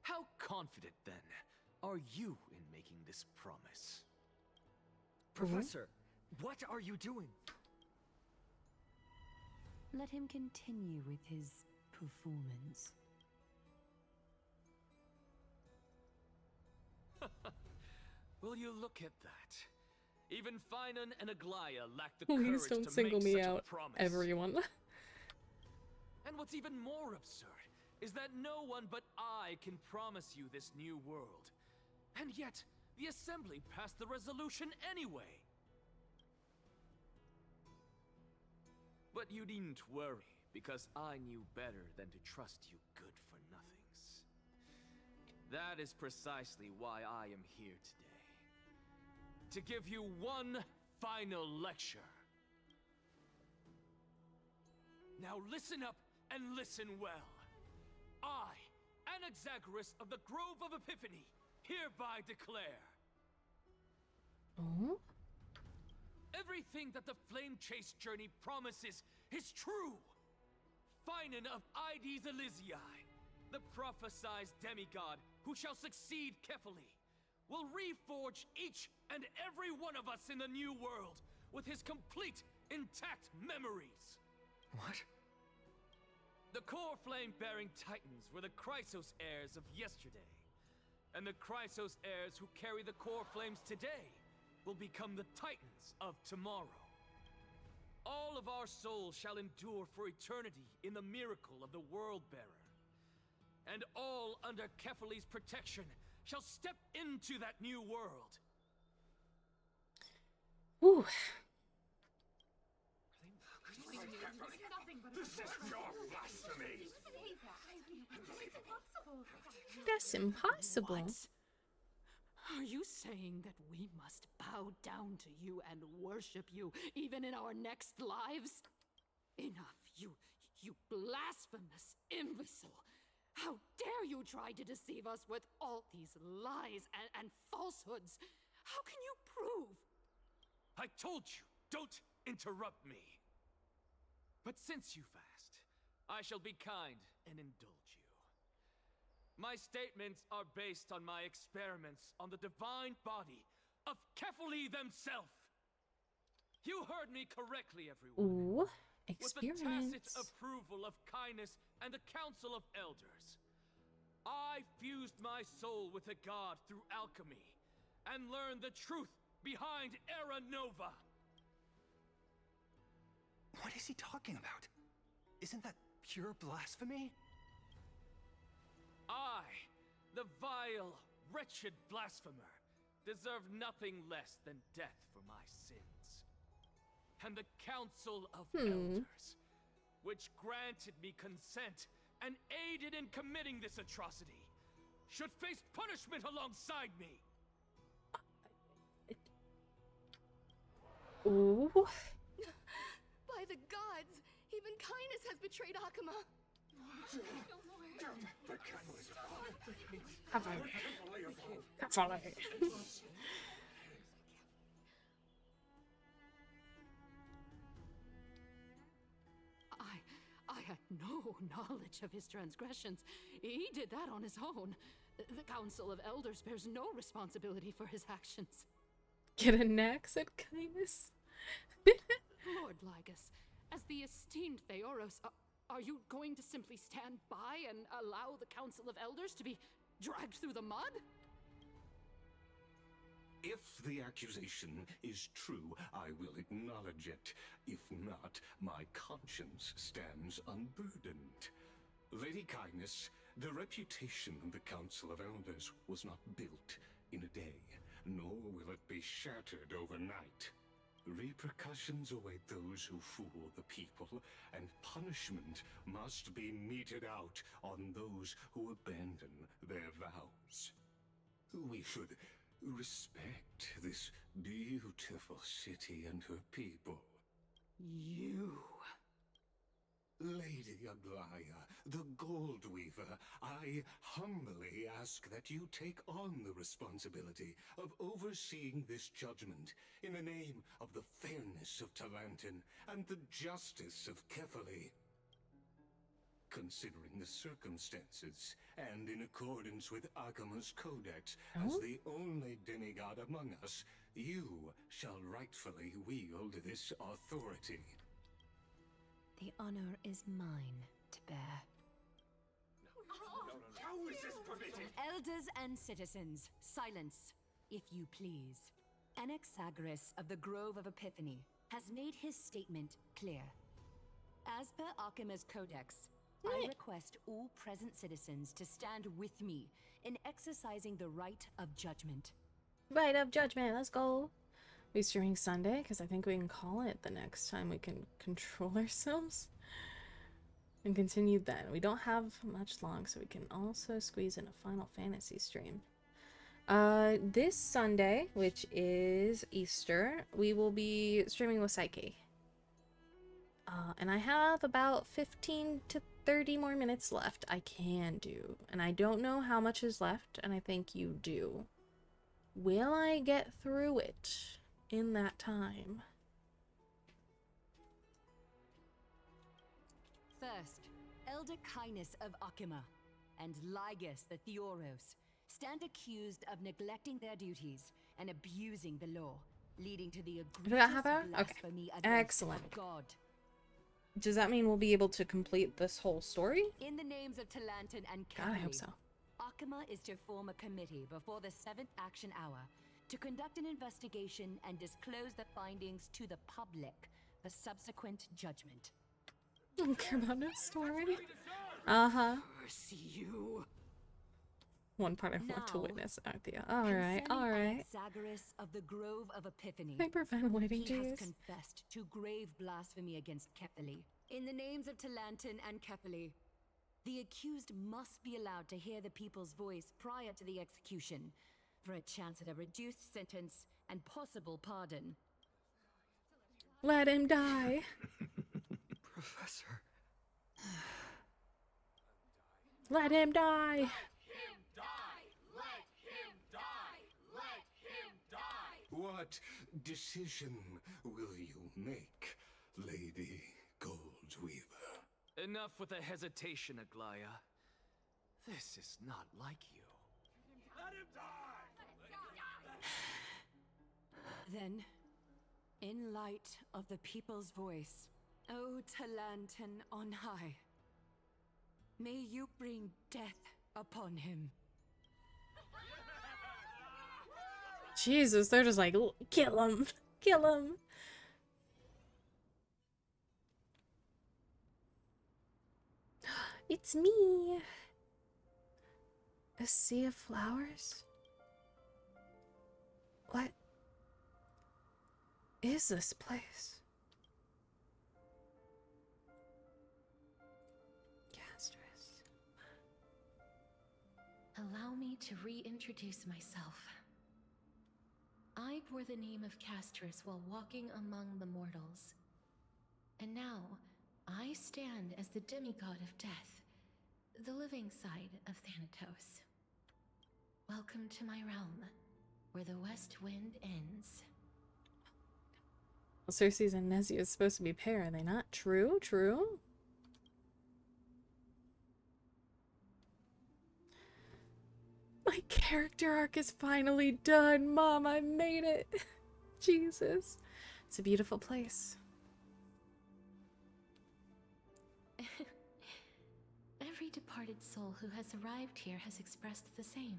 [SPEAKER 5] How confident, then, are you in making this promise?
[SPEAKER 16] Professor, what are you doing?
[SPEAKER 6] Let him continue with his performance.
[SPEAKER 5] Will you look at that? Even Finan and Aglaya lack the
[SPEAKER 1] Please
[SPEAKER 5] courage
[SPEAKER 1] don't
[SPEAKER 5] to
[SPEAKER 1] single
[SPEAKER 5] make
[SPEAKER 1] me
[SPEAKER 5] such
[SPEAKER 1] out,
[SPEAKER 5] a promise.
[SPEAKER 1] everyone.
[SPEAKER 5] And what's even more absurd is that no one but I can promise you this new world. And yet, the Assembly passed the resolution anyway. But you needn't worry, because I knew better than to trust you good-for-nothings. That is precisely why I am here today. To give you one final lecture. Now listen up and listen well. I, Anaxagoras of the Grove of Epiphany, hereby declare...
[SPEAKER 1] Oh?
[SPEAKER 5] Everything that the Flame Chase journey promises is true! Finan of Ides Elysiae, the prophesized demigod who shall succeed Kefali, will reforge each and every one of us in the new world with his complete, intact memories.
[SPEAKER 20] What?
[SPEAKER 5] The core flame-bearing titans were the Chrysos heirs of yesterday, and the Chrysos heirs who carry the core flames today will become the titans of tomorrow. All of our souls shall endure for eternity in the miracle of the World-Bearer. And all under Kefali's protection shall step into that new world.
[SPEAKER 1] Ooh.
[SPEAKER 12] This is your blasphemy!
[SPEAKER 1] That's impossible.
[SPEAKER 19] Are you saying that we must bow down to you and worship you even in our next lives? Enough, you blasphemous imbecile! How dare you try to deceive us with all these lies and falsehoods? How can you prove?
[SPEAKER 5] I told you, don't interrupt me. But since you've asked, I shall be kind and indulge you. My statements are based on my experiments on the divine body of Kefali themselves. You heard me correctly, everyone.
[SPEAKER 1] Ooh,
[SPEAKER 5] With the tacit
[SPEAKER 1] experiments.
[SPEAKER 5] approval of Kindness and the Council of Elders, I fused my soul with a god through alchemy and learn the truth behind Era Nova.
[SPEAKER 20] What is he talking about? Isn't that pure blasphemy?
[SPEAKER 5] I, the vile, wretched blasphemer, deserve nothing less than death for my sins. And the Council of Elders, which granted me consent and aided in committing this atrocity, should face punishment alongside me.
[SPEAKER 13] Ooh.
[SPEAKER 22] By the gods, even kindness has betrayed Akuma.
[SPEAKER 19] I had no knowledge of his transgressions. He did that on his own. The Council of Elders bears no responsibility for his actions.
[SPEAKER 13] Get a neck, said kindness.
[SPEAKER 19] Lord Lygus, as the esteemed Theoros, are you going to simply stand by and allow the Council of Elders to be dragged through the mud?
[SPEAKER 11] If the accusation is true, I will acknowledge it. If not, my conscience stands unburdened. Lady Kindness, the reputation of the Council of Elders was not built in a day, nor will it be shattered overnight. Repercussions await those who fool the people, and punishment must be meted out on those who abandon their vows. We should respect this beautiful city and her people.
[SPEAKER 19] You...
[SPEAKER 11] Lady Aglaya, the Gold Weaver, I humbly ask that you take on the responsibility of overseeing this judgment in the name of the fairness of Talantin and the justice of Kefali. Considering the circumstances, and in accordance with Akuma's codex, as the only demigod among us, you shall rightfully wield this authority.
[SPEAKER 6] The honor is mine to bear.
[SPEAKER 12] How is this permitted?
[SPEAKER 6] Elders and citizens, silence, if you please. Anaxagoras of the Grove of Epiphany has made his statement clear. As per Akuma's codex, I request all present citizens to stand with me in exercising the right of judgment.
[SPEAKER 13] Right of judgment, let's go. We're streaming Sunday because I think we can call it the next time we can control ourselves and continue then. We don't have much long, so we can also squeeze in a Final Fantasy stream. This Sunday, which is Easter, we will be streaming with Psyche. And I have about 15 to 30 more minutes left I can do. And I don't know how much is left, and I think you do. Will I get through it in that time?
[SPEAKER 6] First, Elder Kindness of Akuma and Lygus the Theoros stand accused of neglecting their duties and abusing the law, leading to the egregious blasphemy against
[SPEAKER 13] Excellent.
[SPEAKER 6] God.
[SPEAKER 13] Does that mean we'll be able to complete this whole story?
[SPEAKER 6] In the names of Talantin and
[SPEAKER 13] God, I hope
[SPEAKER 6] Kefali,
[SPEAKER 13] so.
[SPEAKER 6] Akuma is to form a committee before the 7th Action Hour to conduct an investigation and disclose the findings to the public for subsequent judgment.
[SPEAKER 13] I don't care about no story. Uh-huh.
[SPEAKER 19] Curse you.
[SPEAKER 13] One part I want to
[SPEAKER 6] Now,
[SPEAKER 13] witness, Arthea. Alright,
[SPEAKER 6] Concerning
[SPEAKER 13] alright.
[SPEAKER 6] Anaxagoras of the Grove of Epiphany,
[SPEAKER 13] Hyperventilating,
[SPEAKER 6] he has
[SPEAKER 13] jeez.
[SPEAKER 6] confessed to grave blasphemy against Kefali. In the names of Talantin and Kefali, the accused must be allowed to hear the people's voice prior to the execution, for a chance at a reduced sentence and possible pardon.
[SPEAKER 13] Let him die.
[SPEAKER 11] Professor.
[SPEAKER 13] Let him die.
[SPEAKER 11] What decision will you make, Lady Goldweaver?
[SPEAKER 5] Enough with the hesitation, Aglaya. This is not like you.
[SPEAKER 12] Let him die!
[SPEAKER 6] Then, in light of the people's voice, O Talantin on high, may you bring death upon him.
[SPEAKER 1] Jesus, they're just like, kill him, kill him. It's me. A sea of flowers? What is this place? Castress.
[SPEAKER 2] Allow me to reintroduce myself. I bore the name of Castress while walking among the mortals. And now, I stand as the demigod of death, the living side of Thanatos. Welcome to my realm, where the west wind ends.
[SPEAKER 1] Well, Cersei's and Nezzy is supposed to be a pair, are they not? True, true. My character arc is finally done, Mom. I made it. Jesus. It's a beautiful place.
[SPEAKER 2] Every departed soul who has arrived here has expressed the same.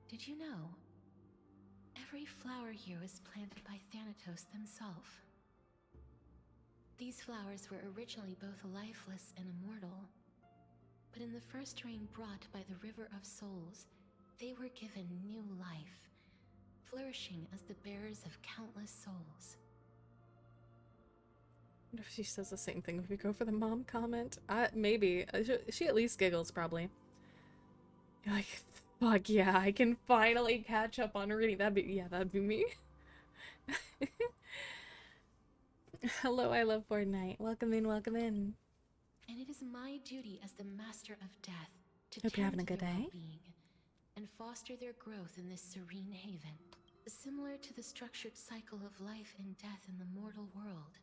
[SPEAKER 2] Did you know? Every flower here was planted by Thanatos himself. These flowers were originally both lifeless and immortal, but in the first rain brought by the River of Souls, they were given new life, flourishing as the bearers of countless souls.
[SPEAKER 1] I wonder if she says the same thing if we go for the mom comment. Maybe. She at least giggles, probably. You're like, fuck yeah, I can finally catch up on reading. That'd be me. Hello, I love Fortnite. Welcome in, welcome in.
[SPEAKER 2] And it is my duty as the master of death to
[SPEAKER 1] Hope you're having a
[SPEAKER 2] tend
[SPEAKER 1] good
[SPEAKER 2] their
[SPEAKER 1] day.
[SPEAKER 2] well-being and foster their growth in this serene haven, similar to the structured cycle of life and death in the mortal world.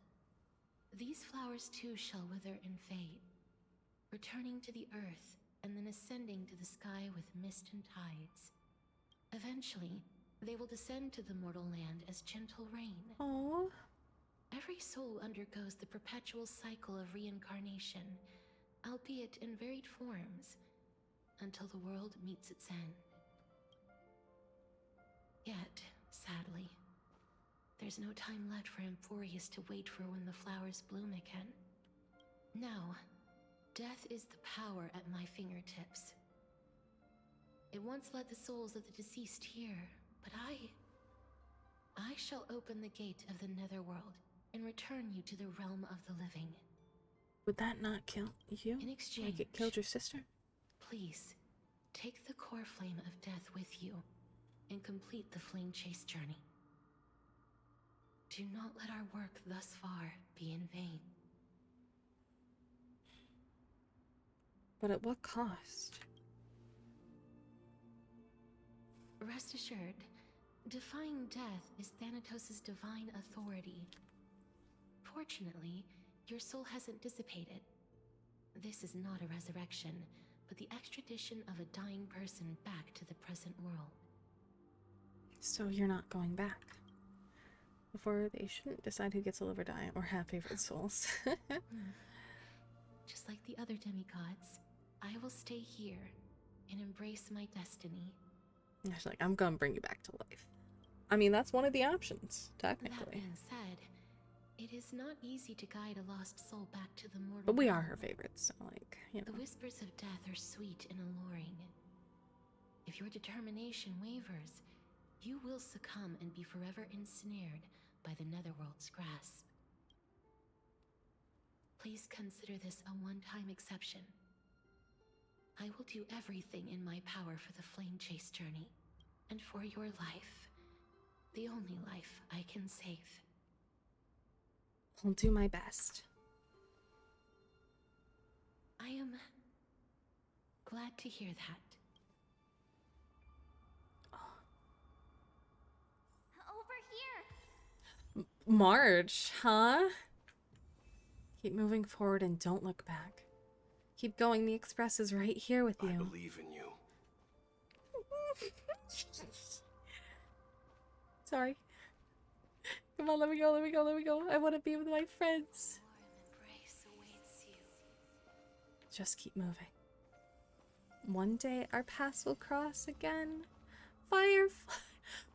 [SPEAKER 2] These flowers too shall wither and fade, returning to the earth and then ascending to the sky with mist and tides. Eventually, they will descend to the mortal land as gentle rain.
[SPEAKER 1] Aww.
[SPEAKER 2] Every soul undergoes the perpetual cycle of reincarnation, albeit in varied forms, until the world meets its end. Yet, sadly, there's no time left for Amphorius to wait for when the flowers bloom again. Now, death is the power at my fingertips. It once led the souls of the deceased here, but I shall open the gate of the Netherworld and return you to the realm of the living.
[SPEAKER 1] Would that not kill you?
[SPEAKER 2] In exchange,
[SPEAKER 1] like it killed your sister?
[SPEAKER 2] Please, take the core flame of death with you and complete the flame chase journey. Do not let our work thus far be in vain.
[SPEAKER 1] But at what cost?
[SPEAKER 2] Rest assured, defying death is Thanatos' divine authority. Fortunately, your soul hasn't dissipated. This is not a resurrection, but the extradition of a dying person back to the present world.
[SPEAKER 1] So you're not going back. Before they shouldn't decide who gets to live or die or have favorite souls.
[SPEAKER 2] Just like the other demigods, I will stay here and embrace my destiny.
[SPEAKER 1] She's like, I'm gonna bring you back to life. I mean, that's one of the options, technically.
[SPEAKER 2] That being said, it is not easy to guide a lost soul back to the mortal
[SPEAKER 1] But we are
[SPEAKER 2] realm.
[SPEAKER 1] her favorites, so like, you know.
[SPEAKER 2] The whispers of death are sweet and alluring. If your determination wavers, you will succumb and be forever ensnared by the Netherworld's grasp. Please consider this a one-time exception. I will do everything in my power for the flame chase journey, and for your life, the only life I can save.
[SPEAKER 1] I'll do my best.
[SPEAKER 2] I am glad to hear that.
[SPEAKER 7] Over here!
[SPEAKER 1] Marge, huh? Keep moving forward and don't look back. Keep going, the express is right here with you.
[SPEAKER 9] I believe in you.
[SPEAKER 1] Sorry. Come on, let me go, let me go, let me go. I want to be with my friends.
[SPEAKER 2] Embrace awaits you.
[SPEAKER 1] Just keep moving. One day our paths will cross again.
[SPEAKER 13] firefly.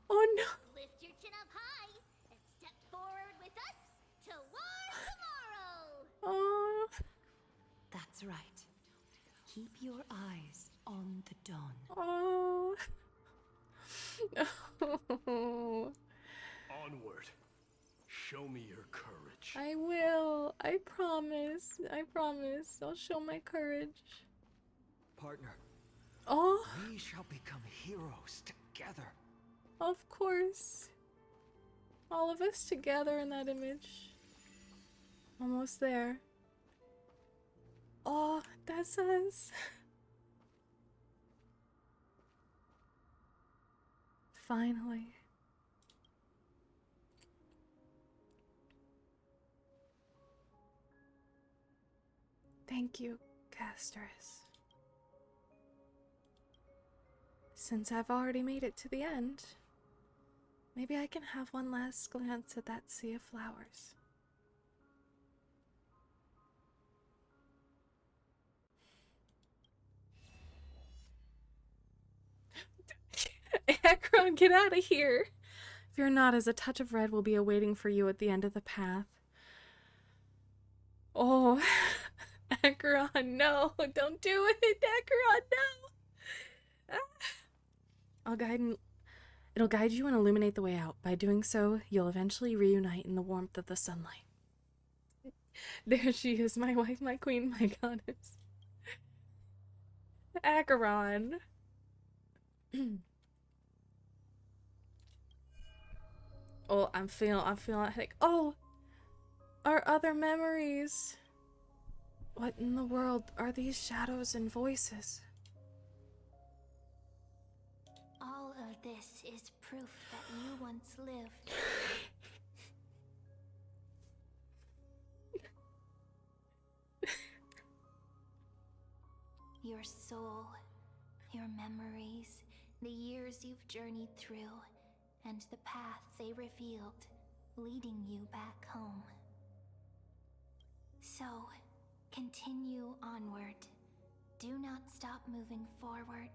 [SPEAKER 13] Oh no.
[SPEAKER 7] Lift your chin up high and step forward with us toward tomorrow.
[SPEAKER 13] Oh.
[SPEAKER 6] That's right. Keep your eyes on the dawn.
[SPEAKER 13] Oh.
[SPEAKER 9] Onward. Show me your courage.
[SPEAKER 13] I will. I promise. I promise. I'll show my courage.
[SPEAKER 16] Partner.
[SPEAKER 13] Oh.
[SPEAKER 16] We shall become heroes together.
[SPEAKER 13] Of course. All of us together in that image. Almost there. Oh, that's us. Finally. Thank you, Casterus. Since I've already made it to the end, maybe I can have one last glance at that sea of flowers. Akron, get out of here! Fear not, as a touch of red will be awaiting for you at the end of the path. Oh, Akron, no, don't do it, Akron, no! Ah. It'll guide you and illuminate the way out. By doing so, you'll eventually reunite in the warmth of the sunlight. There she is, my wife, my queen, my goddess. Acheron. Oh, I'm feeling a headache. Oh, our other memories. What in the world are these shadows and voices?
[SPEAKER 7] All of this is proof that you once lived. Your soul, your memories, the years you've journeyed through, and the path they revealed, leading you back home. So, continue onward. Do not stop moving forward,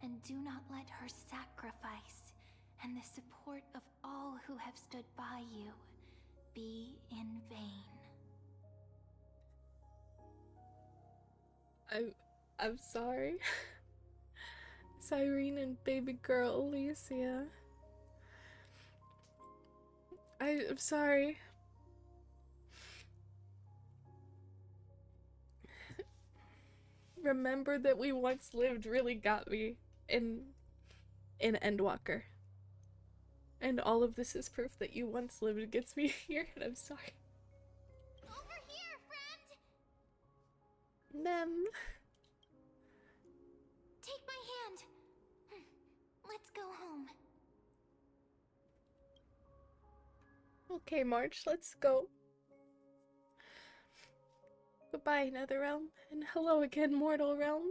[SPEAKER 7] and do not let her sacrifice and the support of all who have stood by you be in vain.
[SPEAKER 13] I'm sorry. Cyrene and baby girl Alicia. I'm sorry. Remember that we once lived really got me in Endwalker. And all of this is proof that you once lived gets me here, and I'm sorry.
[SPEAKER 7] Over here, friend!
[SPEAKER 13] Mem.
[SPEAKER 7] Take my hand. Let's go home.
[SPEAKER 13] Okay, March, let's go. Goodbye, Netherrealm, and hello again, Mortal Realm.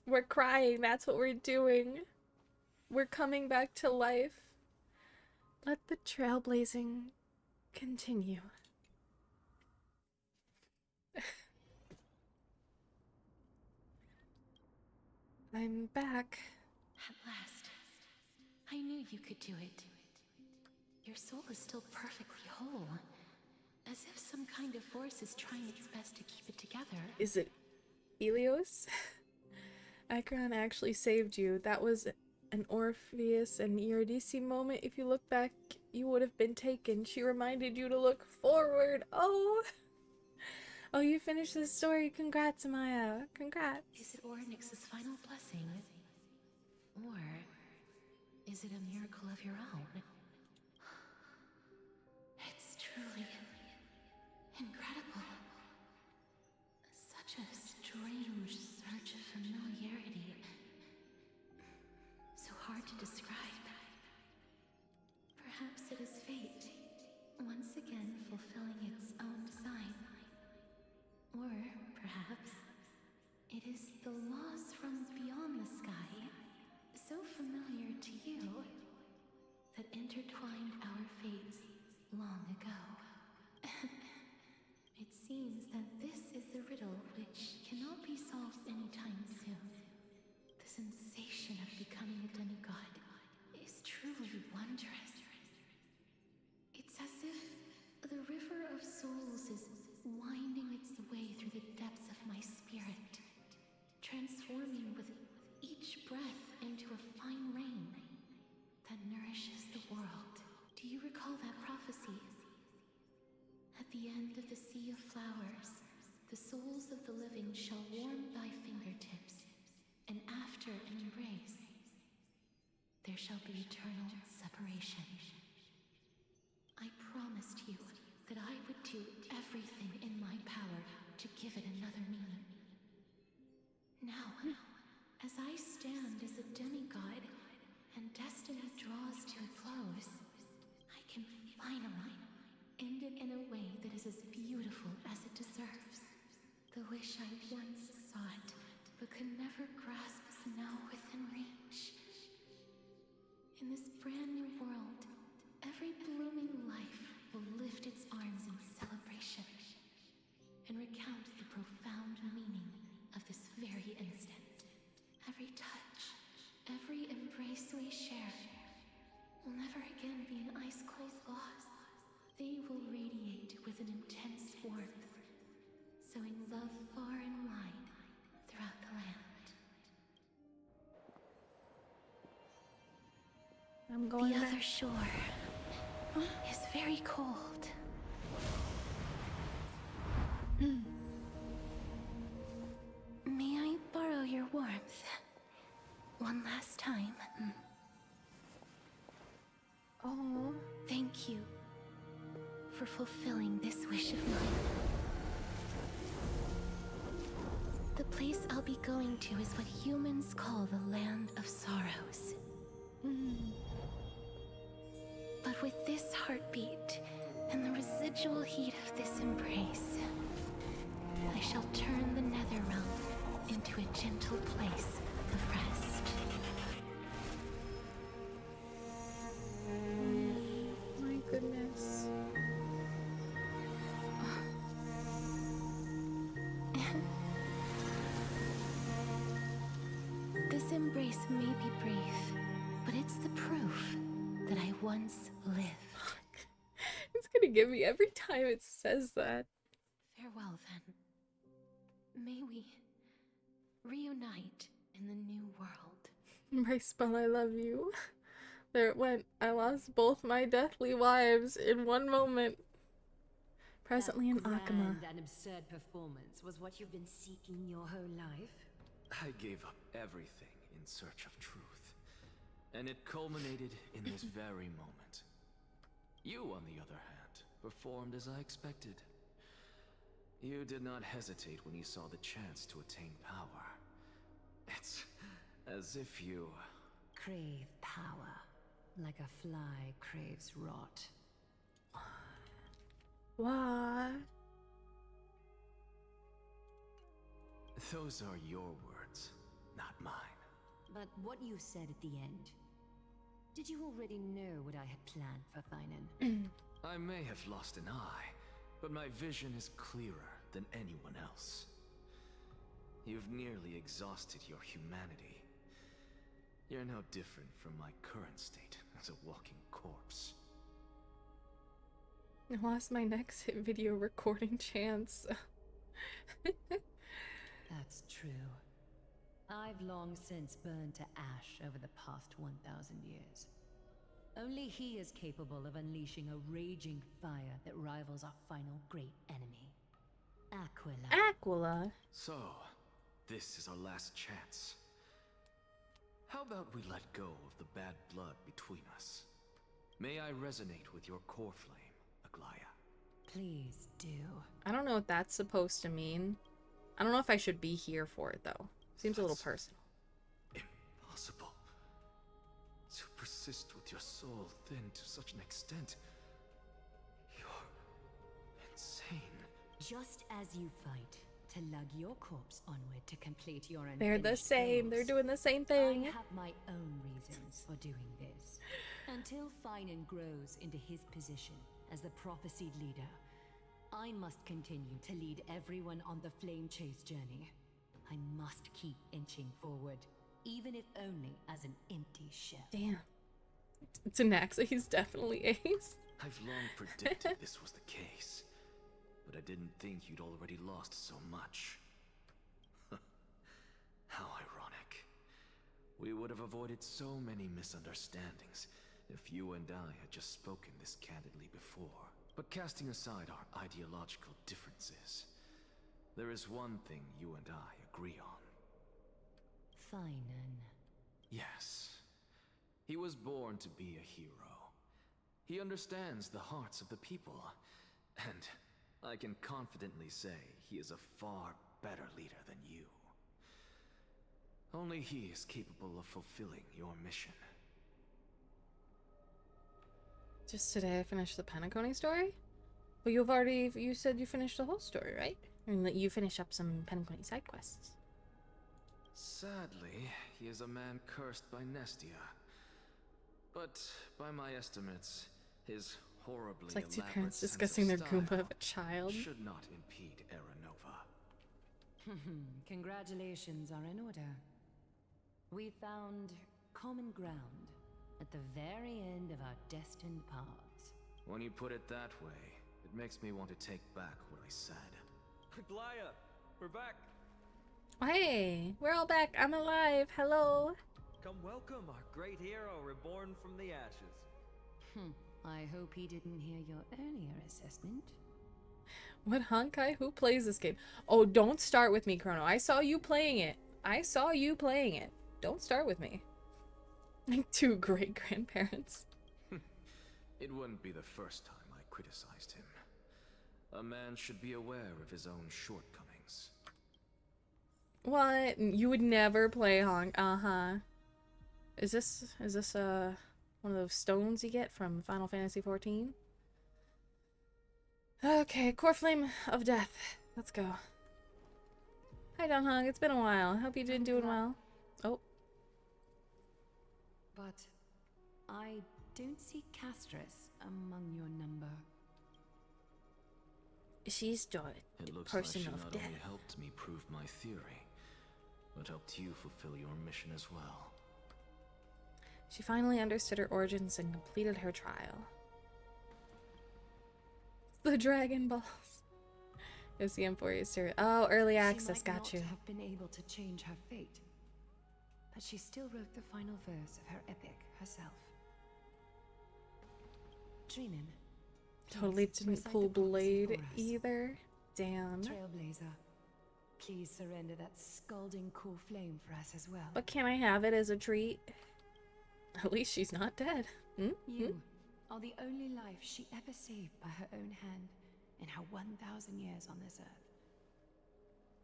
[SPEAKER 13] We're crying, that's what we're doing. We're coming back to life. Let the trailblazing continue. I'm back.
[SPEAKER 2] At last. I knew you could do it. Your soul is still perfectly whole. As if some kind of force is trying its best to keep it together.
[SPEAKER 13] Is it Helios? Acheron actually saved you. That was an Orpheus and Eurydice moment. If you look back, you would have been taken. She reminded you to look forward. Oh! Oh, you finished this story. Congrats, Maya. Congrats.
[SPEAKER 2] Is it Ornyx's final blessing? Or is it a miracle of your own? It's truly incredible. Such a strange surge of familiarity. So hard to describe. Perhaps it is fate, once again fulfilling its own design. Or perhaps it is the laws from beyond the sky, so familiar to you, that intertwined our fates long ago. It seems that this is the riddle which cannot be solved anytime soon. The sensation of becoming a demigod is truly wondrous. It's as if the river of souls is winding its way through the depths of my spirit, transforming with each breath into a fine rain that nourishes the world. Do you recall that prophecy? At the end of the sea of flowers, the souls of the living shall warm thy fingertips, and after an embrace, there shall be eternal separation. I promised you that I would do everything in my power to give it another meaning. Now, as I stand as a demigod and destiny draws to a close, I can finally end it in a way that is as beautiful as it deserves. The wish I once sought, but could never grasp, is now within reach. In this brand new world, every blooming life will lift its arms in celebration and recount the profound meaning of this very instant. Every touch, every embrace we share will never again be an ice-cold loss. They will radiate with an intense warmth, sowing love far and wide throughout the land.
[SPEAKER 13] I'm going
[SPEAKER 2] The
[SPEAKER 13] back.
[SPEAKER 2] other shore is very cold. May I borrow your warmth one last time?
[SPEAKER 13] Oh,
[SPEAKER 2] thank you for fulfilling this wish of mine. The place I'll be going to is what humans call the Land of Sorrows. But with this heartbeat and the residual heat of this embrace, I shall turn the nether realm into a gentle place of rest.
[SPEAKER 13] My goodness.
[SPEAKER 2] This embrace may be brief, but it's the proof that I once lived.
[SPEAKER 13] It's gonna give me every time it says that.
[SPEAKER 2] Farewell, then. May we reunite in the new world.
[SPEAKER 13] My spell, I love you. There it went. I lost both my deathly wives in one moment. Presently in Akama.
[SPEAKER 6] Grand and absurd performance was what you've been seeking your whole life?
[SPEAKER 5] I gave up everything in search of truth, and it culminated in this very moment. You, on the other hand, performed as I expected. You did not hesitate when you saw the chance to attain power. It's as if you...
[SPEAKER 6] Crave power, like a fly craves rot.
[SPEAKER 13] What?
[SPEAKER 5] Those are your words, not mine.
[SPEAKER 6] But what you said at the end, did you already know what I had planned for Thainan?
[SPEAKER 5] I may have lost an eye, but my vision is clearer than anyone else. You've nearly exhausted your humanity. You're no different from my current state as a walking corpse.
[SPEAKER 13] I lost my next hit video recording chance.
[SPEAKER 6] That's true. I've long since burned to ash over the past 1,000 years. Only he is capable of unleashing a raging fire that rivals our final great enemy, Aquila.
[SPEAKER 13] Aquila?
[SPEAKER 5] So, this is our last chance. How about we let go of the bad blood between us? May I resonate with your core flame, Aglaya?
[SPEAKER 6] Please do.
[SPEAKER 13] I don't know what that's supposed to mean. I don't know if I should be here for it, though. Seems a little personal.
[SPEAKER 5] Impossible. To persist with your soul thinned to such an extent. You're insane.
[SPEAKER 6] Just as you fight to lug your corpse onward to complete your own.
[SPEAKER 13] They're the same. They're doing the same thing.
[SPEAKER 6] I have my own reasons for doing this. Until Thainan grows into his position as the prophesied leader, I must continue to lead everyone on the flame chase journey. I must keep inching forward. even if only as an empty shell.
[SPEAKER 13] Damn. To Naxa, he's definitely ace.
[SPEAKER 5] I've long predicted this was the case, but I didn't think you'd already lost so much. How ironic. We would have avoided so many misunderstandings if you and I had just spoken this candidly before. But casting aside our ideological differences, there is one thing you and I agree on.
[SPEAKER 6] Feinen.
[SPEAKER 5] Yes. He was born to be a hero. He understands the hearts of the people, and I can confidently say he is a far better leader than you. Only he is capable of fulfilling your mission.
[SPEAKER 13] Just today I finished the Penacony story? But you said you finished the whole story, right? And that you finish up some Penacony side quests.
[SPEAKER 5] Sadly, he is a man cursed by Nestia. But by my estimates, his horribly
[SPEAKER 13] It's like two
[SPEAKER 5] elaborate
[SPEAKER 13] parents
[SPEAKER 5] sense
[SPEAKER 13] discussing their
[SPEAKER 5] of
[SPEAKER 13] Goomba
[SPEAKER 5] style
[SPEAKER 13] of a child.
[SPEAKER 5] should not impede Aranova.
[SPEAKER 6] Congratulations are in order. We found common ground at the very end of our destined paths.
[SPEAKER 5] When you put it that way, it makes me want to take back what I said.
[SPEAKER 21] Glaya, we're back.
[SPEAKER 13] Hey, we're all back. I'm alive. Hello.
[SPEAKER 21] Come welcome our great hero reborn from the ashes.
[SPEAKER 6] I hope he didn't hear your earlier assessment.
[SPEAKER 13] What Honkai? Who plays this game? Oh, don't start with me, Chrono. I saw you playing it. I saw you playing it. Don't start with me. Like two great grandparents.
[SPEAKER 5] It wouldn't be the first time I criticized him. A man should be aware of his own shortcomings.
[SPEAKER 13] What? You would never play Honk? Uh-huh. Is this one of those stones you get from Final Fantasy XIV? Okay, Core Flame of Death. Let's go. Hi, Don Hung. It's been a while. Hope you've been doing well. Oh.
[SPEAKER 6] But I don't see Castris among your number.
[SPEAKER 13] She's the
[SPEAKER 5] It looks like
[SPEAKER 13] person
[SPEAKER 5] she
[SPEAKER 13] of
[SPEAKER 5] not
[SPEAKER 13] death.
[SPEAKER 5] only helped me prove my theory, but helped you fulfill your mission as well.
[SPEAKER 13] She finally understood her origins and completed her trial. The Dragon Balls. It's the M4 series. Oh, early access.
[SPEAKER 6] She might
[SPEAKER 13] Got you.
[SPEAKER 6] not have been able to change her fate, but she still wrote the final verse of her epic herself. Dreamin'.
[SPEAKER 13] Totally didn't pull blade either. Damn.
[SPEAKER 6] Trailblazer, please surrender that scalding core flame for us as well.
[SPEAKER 13] But can I have it as a treat? At least she's not dead.
[SPEAKER 6] You are the only life she ever saved by her own hand in her 1,000 years on this earth.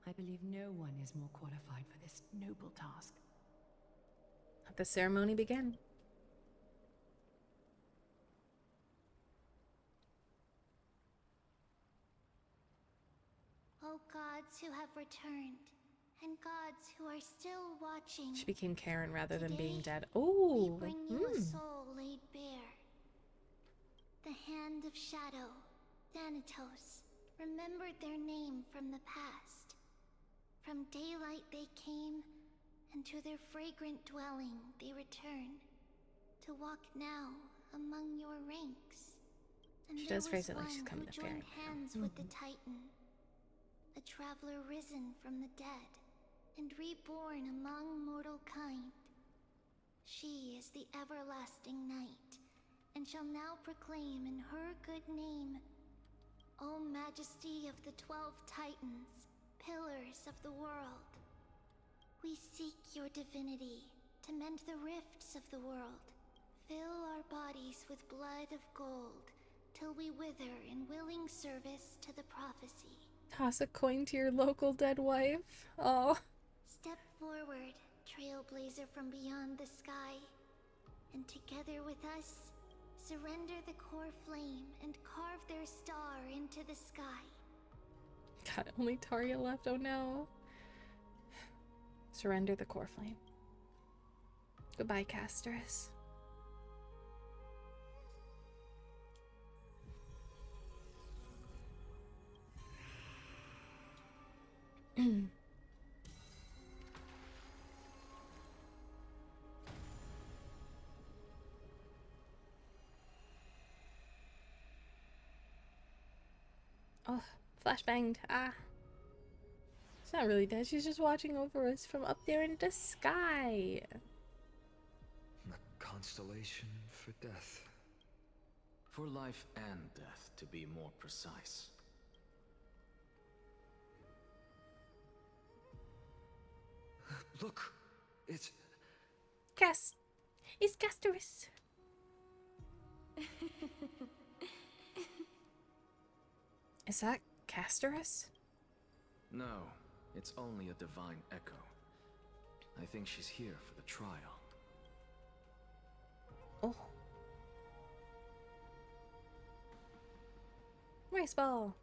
[SPEAKER 6] I believe no one is more qualified for this noble task.
[SPEAKER 13] Let the ceremony begin.
[SPEAKER 7] O gods who have returned, and gods who are still watching.
[SPEAKER 13] She became Karen rather than being
[SPEAKER 7] Today,
[SPEAKER 13] dead. Oh.
[SPEAKER 7] we bring you a soul laid bare. The hand of shadow, Thanatos, remembered their name from the past. From daylight they came, and to their fragrant dwelling they return, to walk now among your ranks. And
[SPEAKER 13] She
[SPEAKER 7] there
[SPEAKER 13] does phrase
[SPEAKER 7] was
[SPEAKER 13] it like she's
[SPEAKER 7] one
[SPEAKER 13] coming
[SPEAKER 7] who
[SPEAKER 13] to
[SPEAKER 7] joined
[SPEAKER 13] fairy.
[SPEAKER 7] hands with the Titan, a traveler risen from the dead and reborn among mortal kind. She is the everlasting night, and shall now proclaim in her good name, O Majesty of the 12 Titans, pillars of the world. We seek your divinity to mend the rifts of the world. Fill our bodies with blood of gold, till we wither in willing service to the prophecy.
[SPEAKER 13] Toss a coin to your local dead wife. Oh.
[SPEAKER 7] Step forward, trailblazer from beyond the sky, and together with us, surrender the core flame and carve their star into the sky.
[SPEAKER 13] God, only Tarya left. Oh no. Surrender the core flame. Goodbye, Castris. Oh, flashbanged. Ah. She's not really dead. She's just watching over us from up there in the sky.
[SPEAKER 11] A constellation for death.
[SPEAKER 5] For life and death, to be more precise.
[SPEAKER 11] Look, it's
[SPEAKER 13] Castorus. Is that Castorus?
[SPEAKER 5] No, it's only a divine echo. I think she's here for the trial.
[SPEAKER 13] Oh. Rice ball.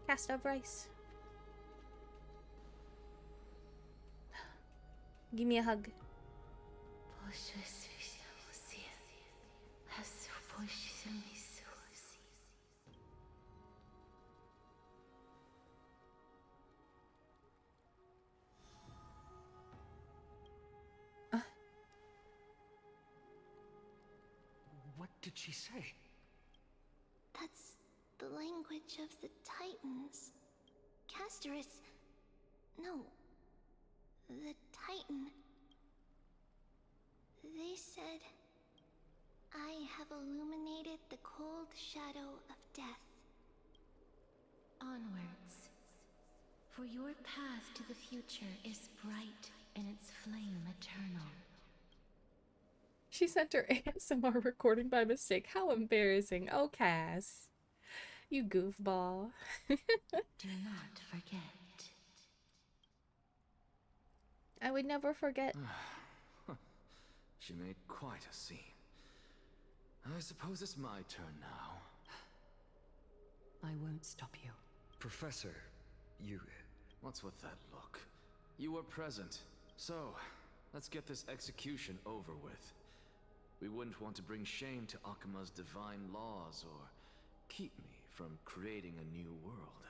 [SPEAKER 13] Cast of rice. Give me a hug.
[SPEAKER 11] What did she say?
[SPEAKER 7] That's the language of the Titans. Castorus... No. The Titan. They said... I have illuminated the cold shadow of death.
[SPEAKER 2] Onwards. For your path to the future is bright and its flame eternal.
[SPEAKER 13] She sent her ASMR recording by mistake. How embarrassing. Oh, Cass. You goofball.
[SPEAKER 2] Do not forget.
[SPEAKER 13] I would never forget.
[SPEAKER 5] She made quite a scene. I suppose it's my turn now.
[SPEAKER 6] I won't stop you.
[SPEAKER 11] Professor, you...
[SPEAKER 5] What's with that look? You were present. So, let's get this execution over with. We wouldn't want to bring shame to Akuma's divine laws or keep me from creating a new world.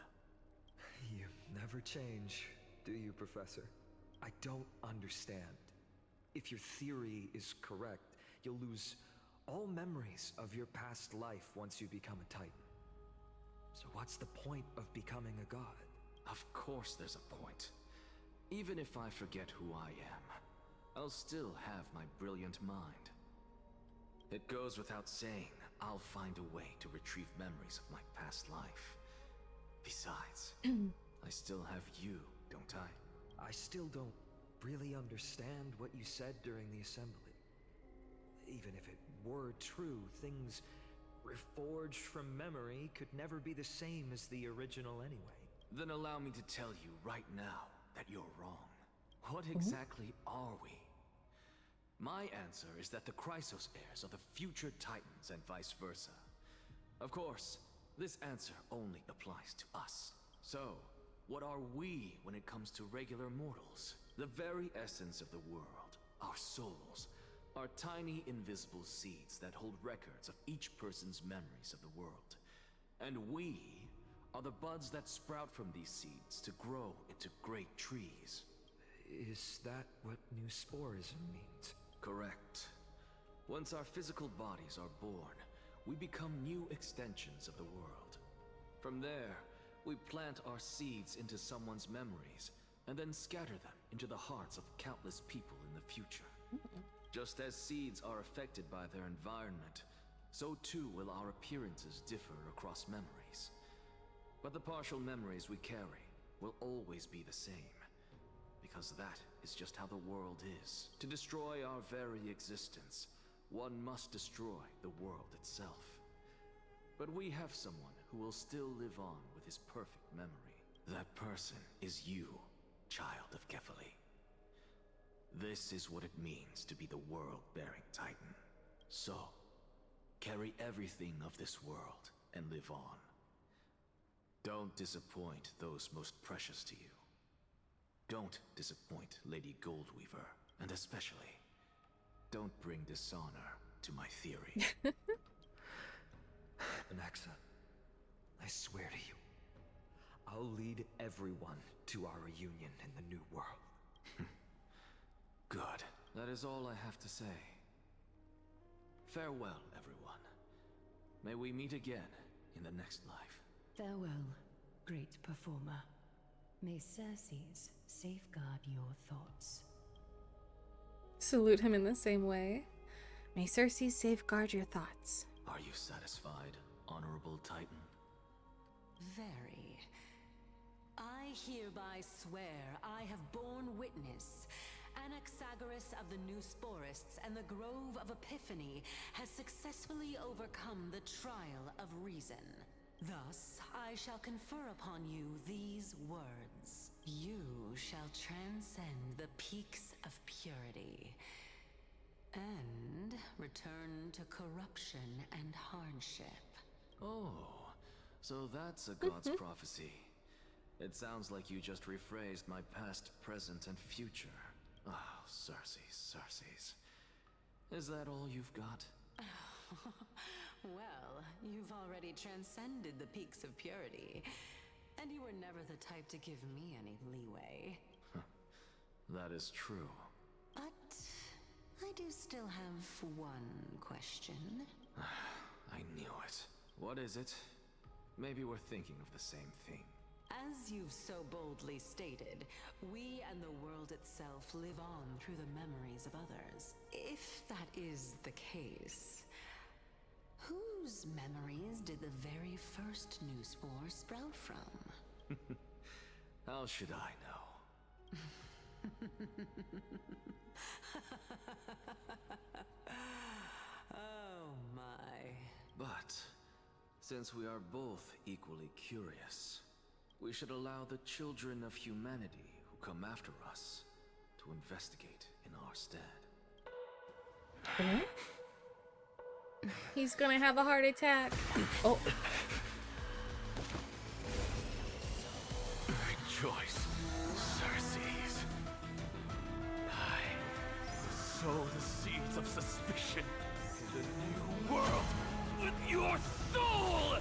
[SPEAKER 11] You never change, do you, Professor? I don't understand. If your theory is correct, you'll lose all memories of your past life once you become a Titan. So what's the point of becoming a god?
[SPEAKER 5] Of course there's a point. Even if I forget who I am, I'll still have my brilliant mind. It goes without saying, I'll find a way to retrieve memories of my past life. Besides, I still have you, don't I?
[SPEAKER 11] I still don't really understand what you said during the assembly. Even if it were true, things reforged from memory could never be the same as the original anyway.
[SPEAKER 5] Then allow me to tell you right now that you're wrong. What exactly are we? My answer is that the Chrysos heirs are the future Titans and vice versa. Of course, this answer only applies to us. So, what are we when it comes to regular mortals? The very essence of the world, our souls, are tiny invisible seeds that hold records of each person's memories of the world. And we are the buds that sprout from these seeds to grow into great trees.
[SPEAKER 11] Is that what new sporism means?
[SPEAKER 5] Correct. Once our physical bodies are born, we become new extensions of the world. From there, we plant our seeds into someone's memories, and then scatter them into the hearts of countless people in the future. Just as seeds are affected by their environment, so too will our appearances differ across memories. But the partial memories we carry will always be the same, because that is just how the world is. To destroy our very existence, one must destroy the world itself. But we have someone who will still live on with his perfect memory. That person is you, child of Kefali. This is what it means to be the world-bearing Titan. So, carry everything of this world and live on. Don't disappoint those most precious to you. Don't disappoint Lady Goldweaver, and especially, don't bring dishonor to my theory.
[SPEAKER 11] Anaxa, I swear to you, I'll lead everyone to our reunion in the new world.
[SPEAKER 5] Good. That is all I have to say. Farewell, everyone. May we meet again
[SPEAKER 20] in the next life.
[SPEAKER 6] Farewell, great performer. May Circes safeguard your thoughts.
[SPEAKER 13] Salute him in the same way. May Circes safeguard your thoughts.
[SPEAKER 20] Are you satisfied, Honorable Titan?
[SPEAKER 6] Very. I hereby swear I have borne witness. Anaxagoras of the New Sporists and the Grove of Epiphany has successfully overcome the trial of reason. Thus, I shall confer upon you these words. You shall transcend the peaks of purity and return to corruption and hardship.
[SPEAKER 5] Oh, so that's a god's prophecy. It sounds like you just rephrased my past, present, and future. Oh, Circes. Is that all you've got?
[SPEAKER 6] Well, you've already transcended the peaks of purity, and you were never the type to give me any leeway.
[SPEAKER 5] That is true.
[SPEAKER 6] But I do still have one question.
[SPEAKER 5] I knew it. What is it? Maybe we're thinking of the same thing.
[SPEAKER 6] As you've so boldly stated, we and the world itself live on through the memories of others. If that is the case, whose memories did the very first new spore sprout from?
[SPEAKER 5] How should I know?
[SPEAKER 6] Oh my.
[SPEAKER 5] But, since we are both equally curious, we should allow the children of humanity who come after us to investigate in our stead.
[SPEAKER 13] He's gonna have a heart attack. Oh.
[SPEAKER 9] Rejoice, Circes. I sow the seeds of suspicion in the new world with your soul!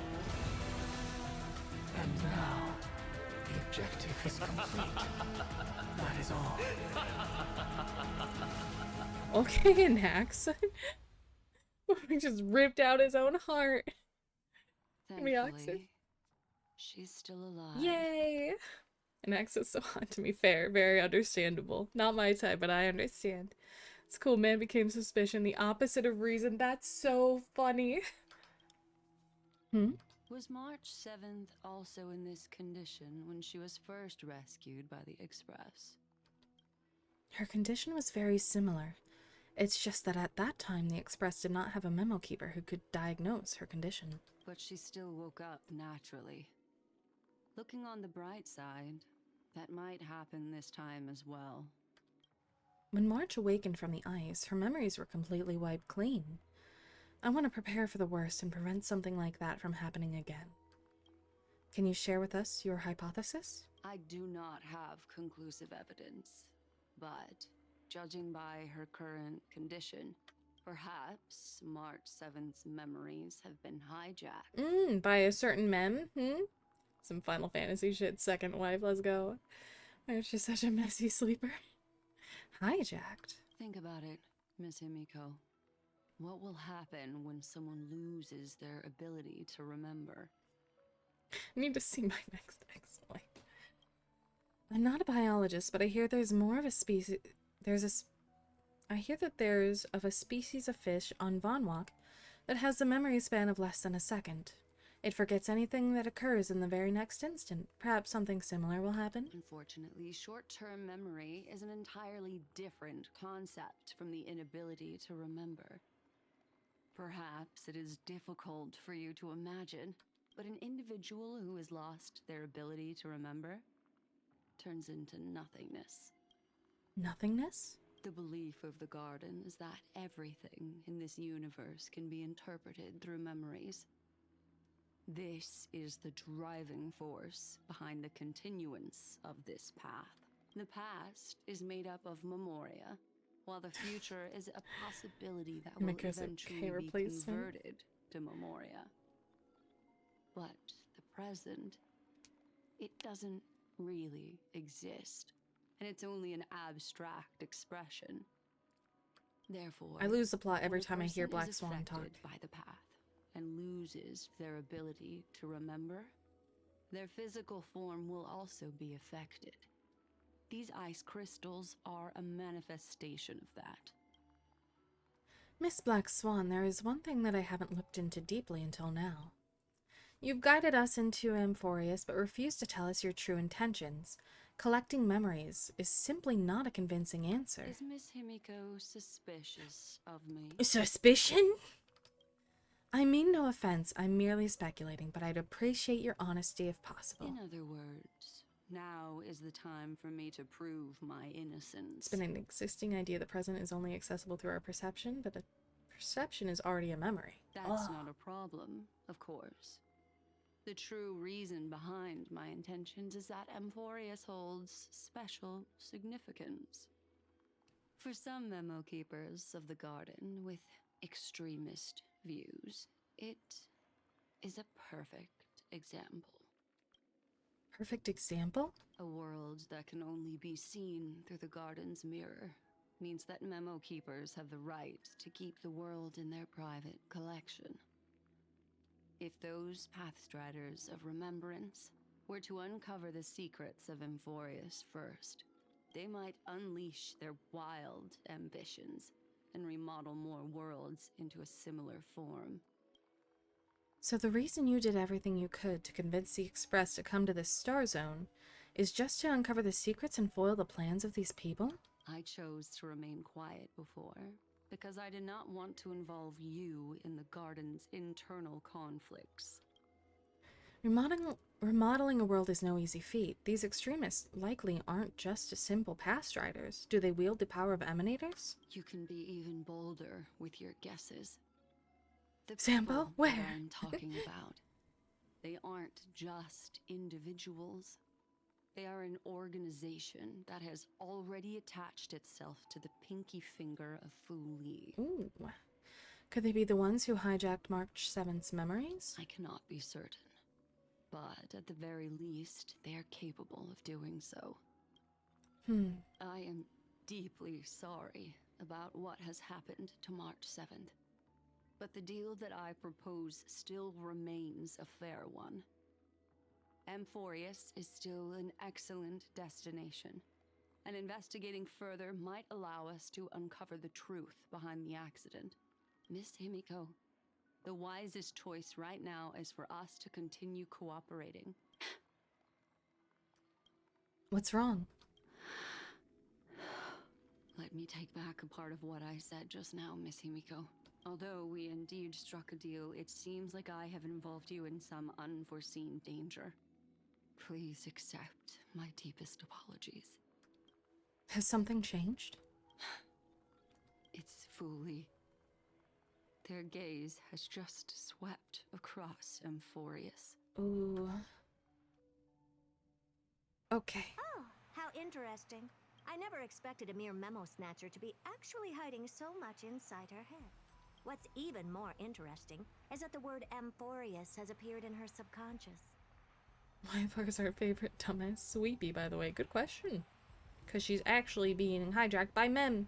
[SPEAKER 9] And now, the objective is complete. That is all.
[SPEAKER 13] Okay, Nax. He just ripped out his own heart.
[SPEAKER 6] Thankfully, she's still alive.
[SPEAKER 13] Yay! Nax is so hot to me. Fair, very understandable. Not my type, but I understand. It's cool. Man became suspicion, the opposite of reason. That's so funny.
[SPEAKER 6] Was March 7th also in this condition when she was first rescued by the Express?
[SPEAKER 13] Her condition was very similar. It's just that at that time, the Express did not have a memo keeper who could diagnose her condition.
[SPEAKER 6] But she still woke up naturally. Looking on the bright side, that might happen this time as well.
[SPEAKER 13] When March awakened from the ice, her memories were completely wiped clean. I want to prepare for the worst and prevent something like that from happening again. Can you share with us your hypothesis?
[SPEAKER 6] I do not have conclusive evidence, but judging by her current condition, perhaps March 7th's memories have been hijacked.
[SPEAKER 13] By a certain mem? Some Final Fantasy shit, second wife, let's go. March is such a messy sleeper. Hijacked?
[SPEAKER 6] Think about it, Miss Himiko. What will happen when someone loses their ability to remember?
[SPEAKER 13] I need to see my next ex-wife. I'm not a biologist, but I hear there's more of a species. I hear that there's of a species of fish on Vonwalk that has the memory span of less than a second. It forgets anything that occurs in the very next instant. Perhaps something similar will happen.
[SPEAKER 6] Unfortunately, short-term memory is an entirely different concept from the inability to remember. Perhaps it is difficult for you to imagine, but an individual who has lost their ability to remember turns into nothingness.
[SPEAKER 13] Nothingness?
[SPEAKER 6] The belief of the Garden is that everything in this universe can be interpreted through memories. This is the driving force behind the continuance of this path. The past is made up of memoria, while the future is a possibility that will eventually be converted to memoria. But the present, it doesn't really exist, and it's only an abstract expression. Therefore,
[SPEAKER 13] I lose the plot every
[SPEAKER 6] when a
[SPEAKER 13] time I hear
[SPEAKER 6] person
[SPEAKER 13] Black
[SPEAKER 6] is
[SPEAKER 13] Swan talk.
[SPEAKER 6] affected by the path, and loses their ability to remember, their physical form will also be affected. These ice crystals are a manifestation of that.
[SPEAKER 13] Miss Black Swan, there is one thing that I haven't looked into deeply until now. You've guided us into Amphorius, but refused to tell us your true intentions. Collecting memories is simply not a convincing answer.
[SPEAKER 6] Is Miss Himiko suspicious of me?
[SPEAKER 13] Suspicion? I mean no offense, I'm merely speculating, but I'd appreciate your honesty if possible.
[SPEAKER 6] In other words, now is the time for me to prove my innocence.
[SPEAKER 13] It's been an existing idea the present is only accessible through our perception, but a perception is already a memory.
[SPEAKER 6] That's not a problem, of course. The true reason behind my intentions is that Amphorius holds special significance. For some memo keepers of the garden with extremist views, it is a perfect example.
[SPEAKER 13] Perfect example?
[SPEAKER 6] A world that can only be seen through the garden's mirror means that memo keepers have the right to keep the world in their private collection. If those pathstriders of remembrance were to uncover the secrets of Amphorius first, they might unleash their wild ambitions and remodel more worlds into a similar form.
[SPEAKER 13] So the reason you did everything you could to convince the Express to come to this star zone is just to uncover the secrets and foil the plans of these people?
[SPEAKER 6] I chose to remain quiet before, because I did not want to involve you in the garden's internal conflicts.
[SPEAKER 13] Remodeling a world is no easy feat. These extremists likely aren't just simple pathstriders. Do they wield the power of emanators?
[SPEAKER 6] You can be even bolder with your guesses. The
[SPEAKER 13] Sambo?
[SPEAKER 6] people
[SPEAKER 13] Where?
[SPEAKER 6] that I'm talking about, they aren't just individuals. They are an organization that has already attached itself to the pinky finger of Fu Li.
[SPEAKER 13] Ooh. Could they be the ones who hijacked March 7th's memories?
[SPEAKER 6] I cannot be certain, but at the very least, they are capable of doing so. I am deeply sorry about what has happened to March 7th, but the deal that I propose still remains a fair one. Amphorius is still an excellent destination, and investigating further might allow us to uncover the truth behind the accident. Miss Himiko, the wisest choice right now is for us to continue cooperating.
[SPEAKER 13] What's wrong?
[SPEAKER 6] Let me take back a part of what I said just now, Miss Himiko. Although we indeed struck a deal, it seems like I have involved you in some unforeseen danger. Please accept my deepest apologies.
[SPEAKER 13] Has something changed?
[SPEAKER 6] It's Fu Li. Their gaze has just swept across Amphorius.
[SPEAKER 13] Ooh. Okay.
[SPEAKER 15] Oh, how interesting. I never expected a mere memo snatcher to be actually hiding so much inside her head. What's even more interesting is that the word Amphorius has appeared in her subconscious.
[SPEAKER 13] Why the fuck is our favorite dumbass Sweepy, by the way? Good question. Because she's actually being hijacked by men.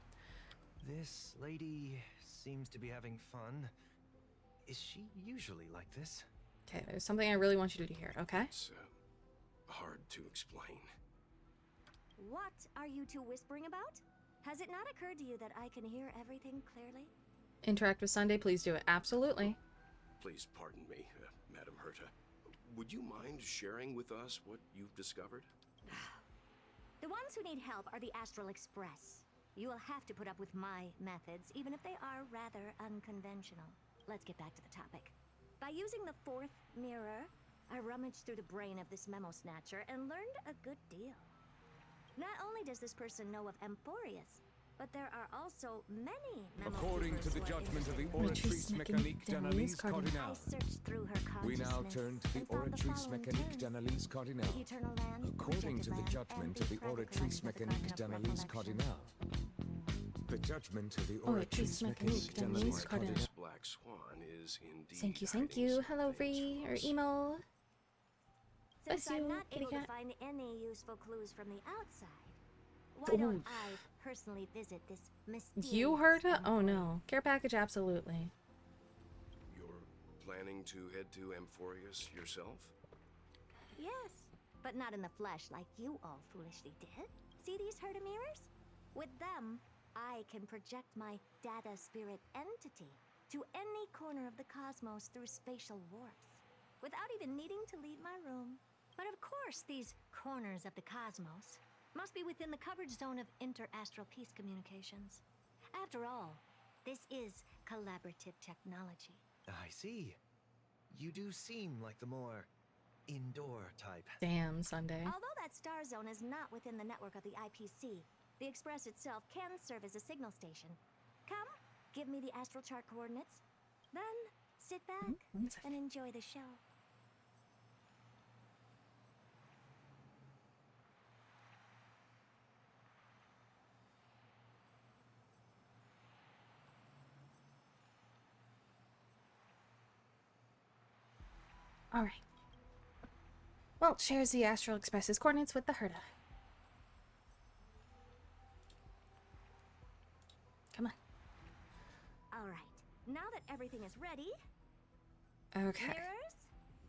[SPEAKER 17] This lady seems to be having fun. Is she usually like this?
[SPEAKER 13] Okay, there's something I really want you to hear, okay?
[SPEAKER 9] It's hard to explain.
[SPEAKER 15] What are you two whispering about? Has it not occurred to you that I can hear everything clearly?
[SPEAKER 13] Interact with Sunday, please do it. Absolutely.
[SPEAKER 9] Please pardon me, Madam Herta. Would you mind sharing with us what you've discovered?
[SPEAKER 15] The ones who need help are the Astral Express. You will have to put up with my methods, even if they are rather unconventional. Let's get back to the topic. By using the fourth mirror, I rummaged through the brain of this memo snatcher and learned a good deal. Not only does this person know of Amphorius, but there are also many memo
[SPEAKER 11] According to the judgment of the Oratrice Mécanique d'Analyse Cardinale, we now turn to the Oratrice Mécanique d'Analyse Cardinale. According to the judgment of the Oratrice Mécanique d'Analyse Cardinale, the judgment of the Oratrice Mécanique d'Analyse Cardinale.
[SPEAKER 9] This Black Swan is indeed.
[SPEAKER 13] Thank you. Hello, Ree, or Emo.
[SPEAKER 15] Since
[SPEAKER 13] Bless you,
[SPEAKER 15] I'm not
[SPEAKER 13] kitty
[SPEAKER 15] able
[SPEAKER 13] cat.
[SPEAKER 15] to find any useful clues from the outside, why don't
[SPEAKER 13] Oof.
[SPEAKER 15] I personally visit this mysterious
[SPEAKER 13] You heard it? Oh no. Care package, absolutely.
[SPEAKER 9] Your
[SPEAKER 10] planning to head to Amphorius yourself?
[SPEAKER 15] Yes, but not in the flesh like you all foolishly did. See these Herda mirrors? With them, I can project my data spirit entity to any corner of the cosmos through spatial warps, without even needing to leave my room. But of course, these corners of the cosmos must be within the coverage zone of inter-astral peace communications. After all, this is collaborative technology.
[SPEAKER 17] I see. You do seem like the more indoor type.
[SPEAKER 13] Damn, Sunday.
[SPEAKER 15] Although that star zone is not within the network of the IPC, the Express itself can serve as a signal station. Come, give me the astral chart coordinates. Then, sit back and enjoy the show.
[SPEAKER 13] Alright. Well, shares the Astral Express's coordinates with the Herda. Come on.
[SPEAKER 15] All right. Now that everything is ready,
[SPEAKER 13] Okay.
[SPEAKER 15] mirrors,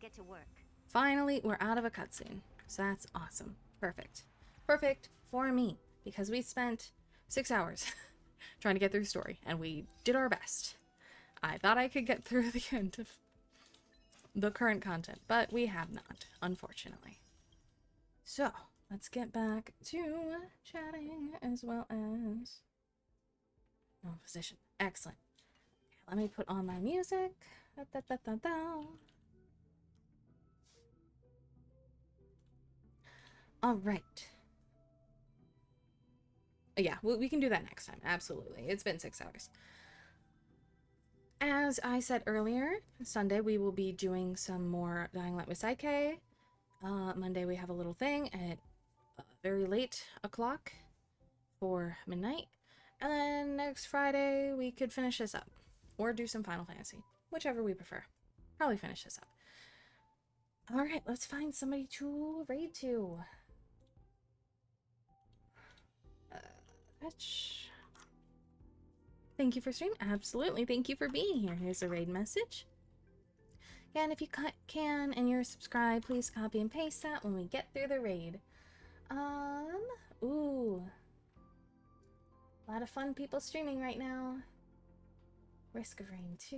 [SPEAKER 15] get to work.
[SPEAKER 13] Finally, we're out of a cutscene. So that's awesome. Perfect. Perfect for me. Because we spent 6 hours trying to get through the story. And we did our best. I thought I could get through the end of the current content. But we have not, unfortunately. So, let's get back to chatting as well as... No position. Excellent. Let me put on my music. Da, da, da, da. All right. Yeah, we can do that next time. Absolutely. It's been 6 hours. As I said earlier, Sunday we will be doing some more Dying Light with Psyche. Monday we have a little thing at very late o'clock for midnight. And then next Friday we could finish this up. Or do some Final Fantasy. Whichever we prefer. Probably finish this up. Alright, let's find somebody to raid to. Thank you for stream. Absolutely. Thank you for being here. Here's a raid message. Again, if you can and you're subscribed, please copy and paste that when we get through the raid. Ooh. A lot of fun people streaming right now. Risk of Rain 2.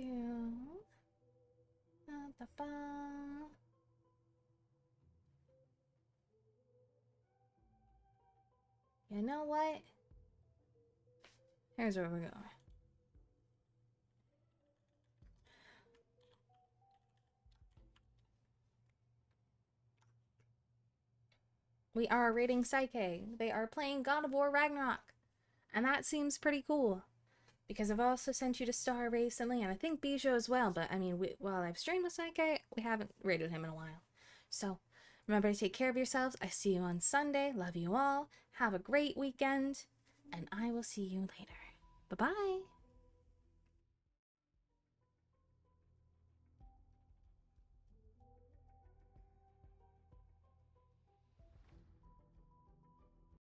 [SPEAKER 13] You know what? Here's where we're going. We are raiding Psyche. They are playing God of War Ragnarok. And that seems pretty cool. Because I've also sent you to Star recently, and I think Bijou as well. But, I mean, while I've streamed with Psyche, we haven't raided him in a while. So, remember to take care of yourselves. I see you on Sunday. Love you all. Have a great weekend. And I will see you later. Bye-bye.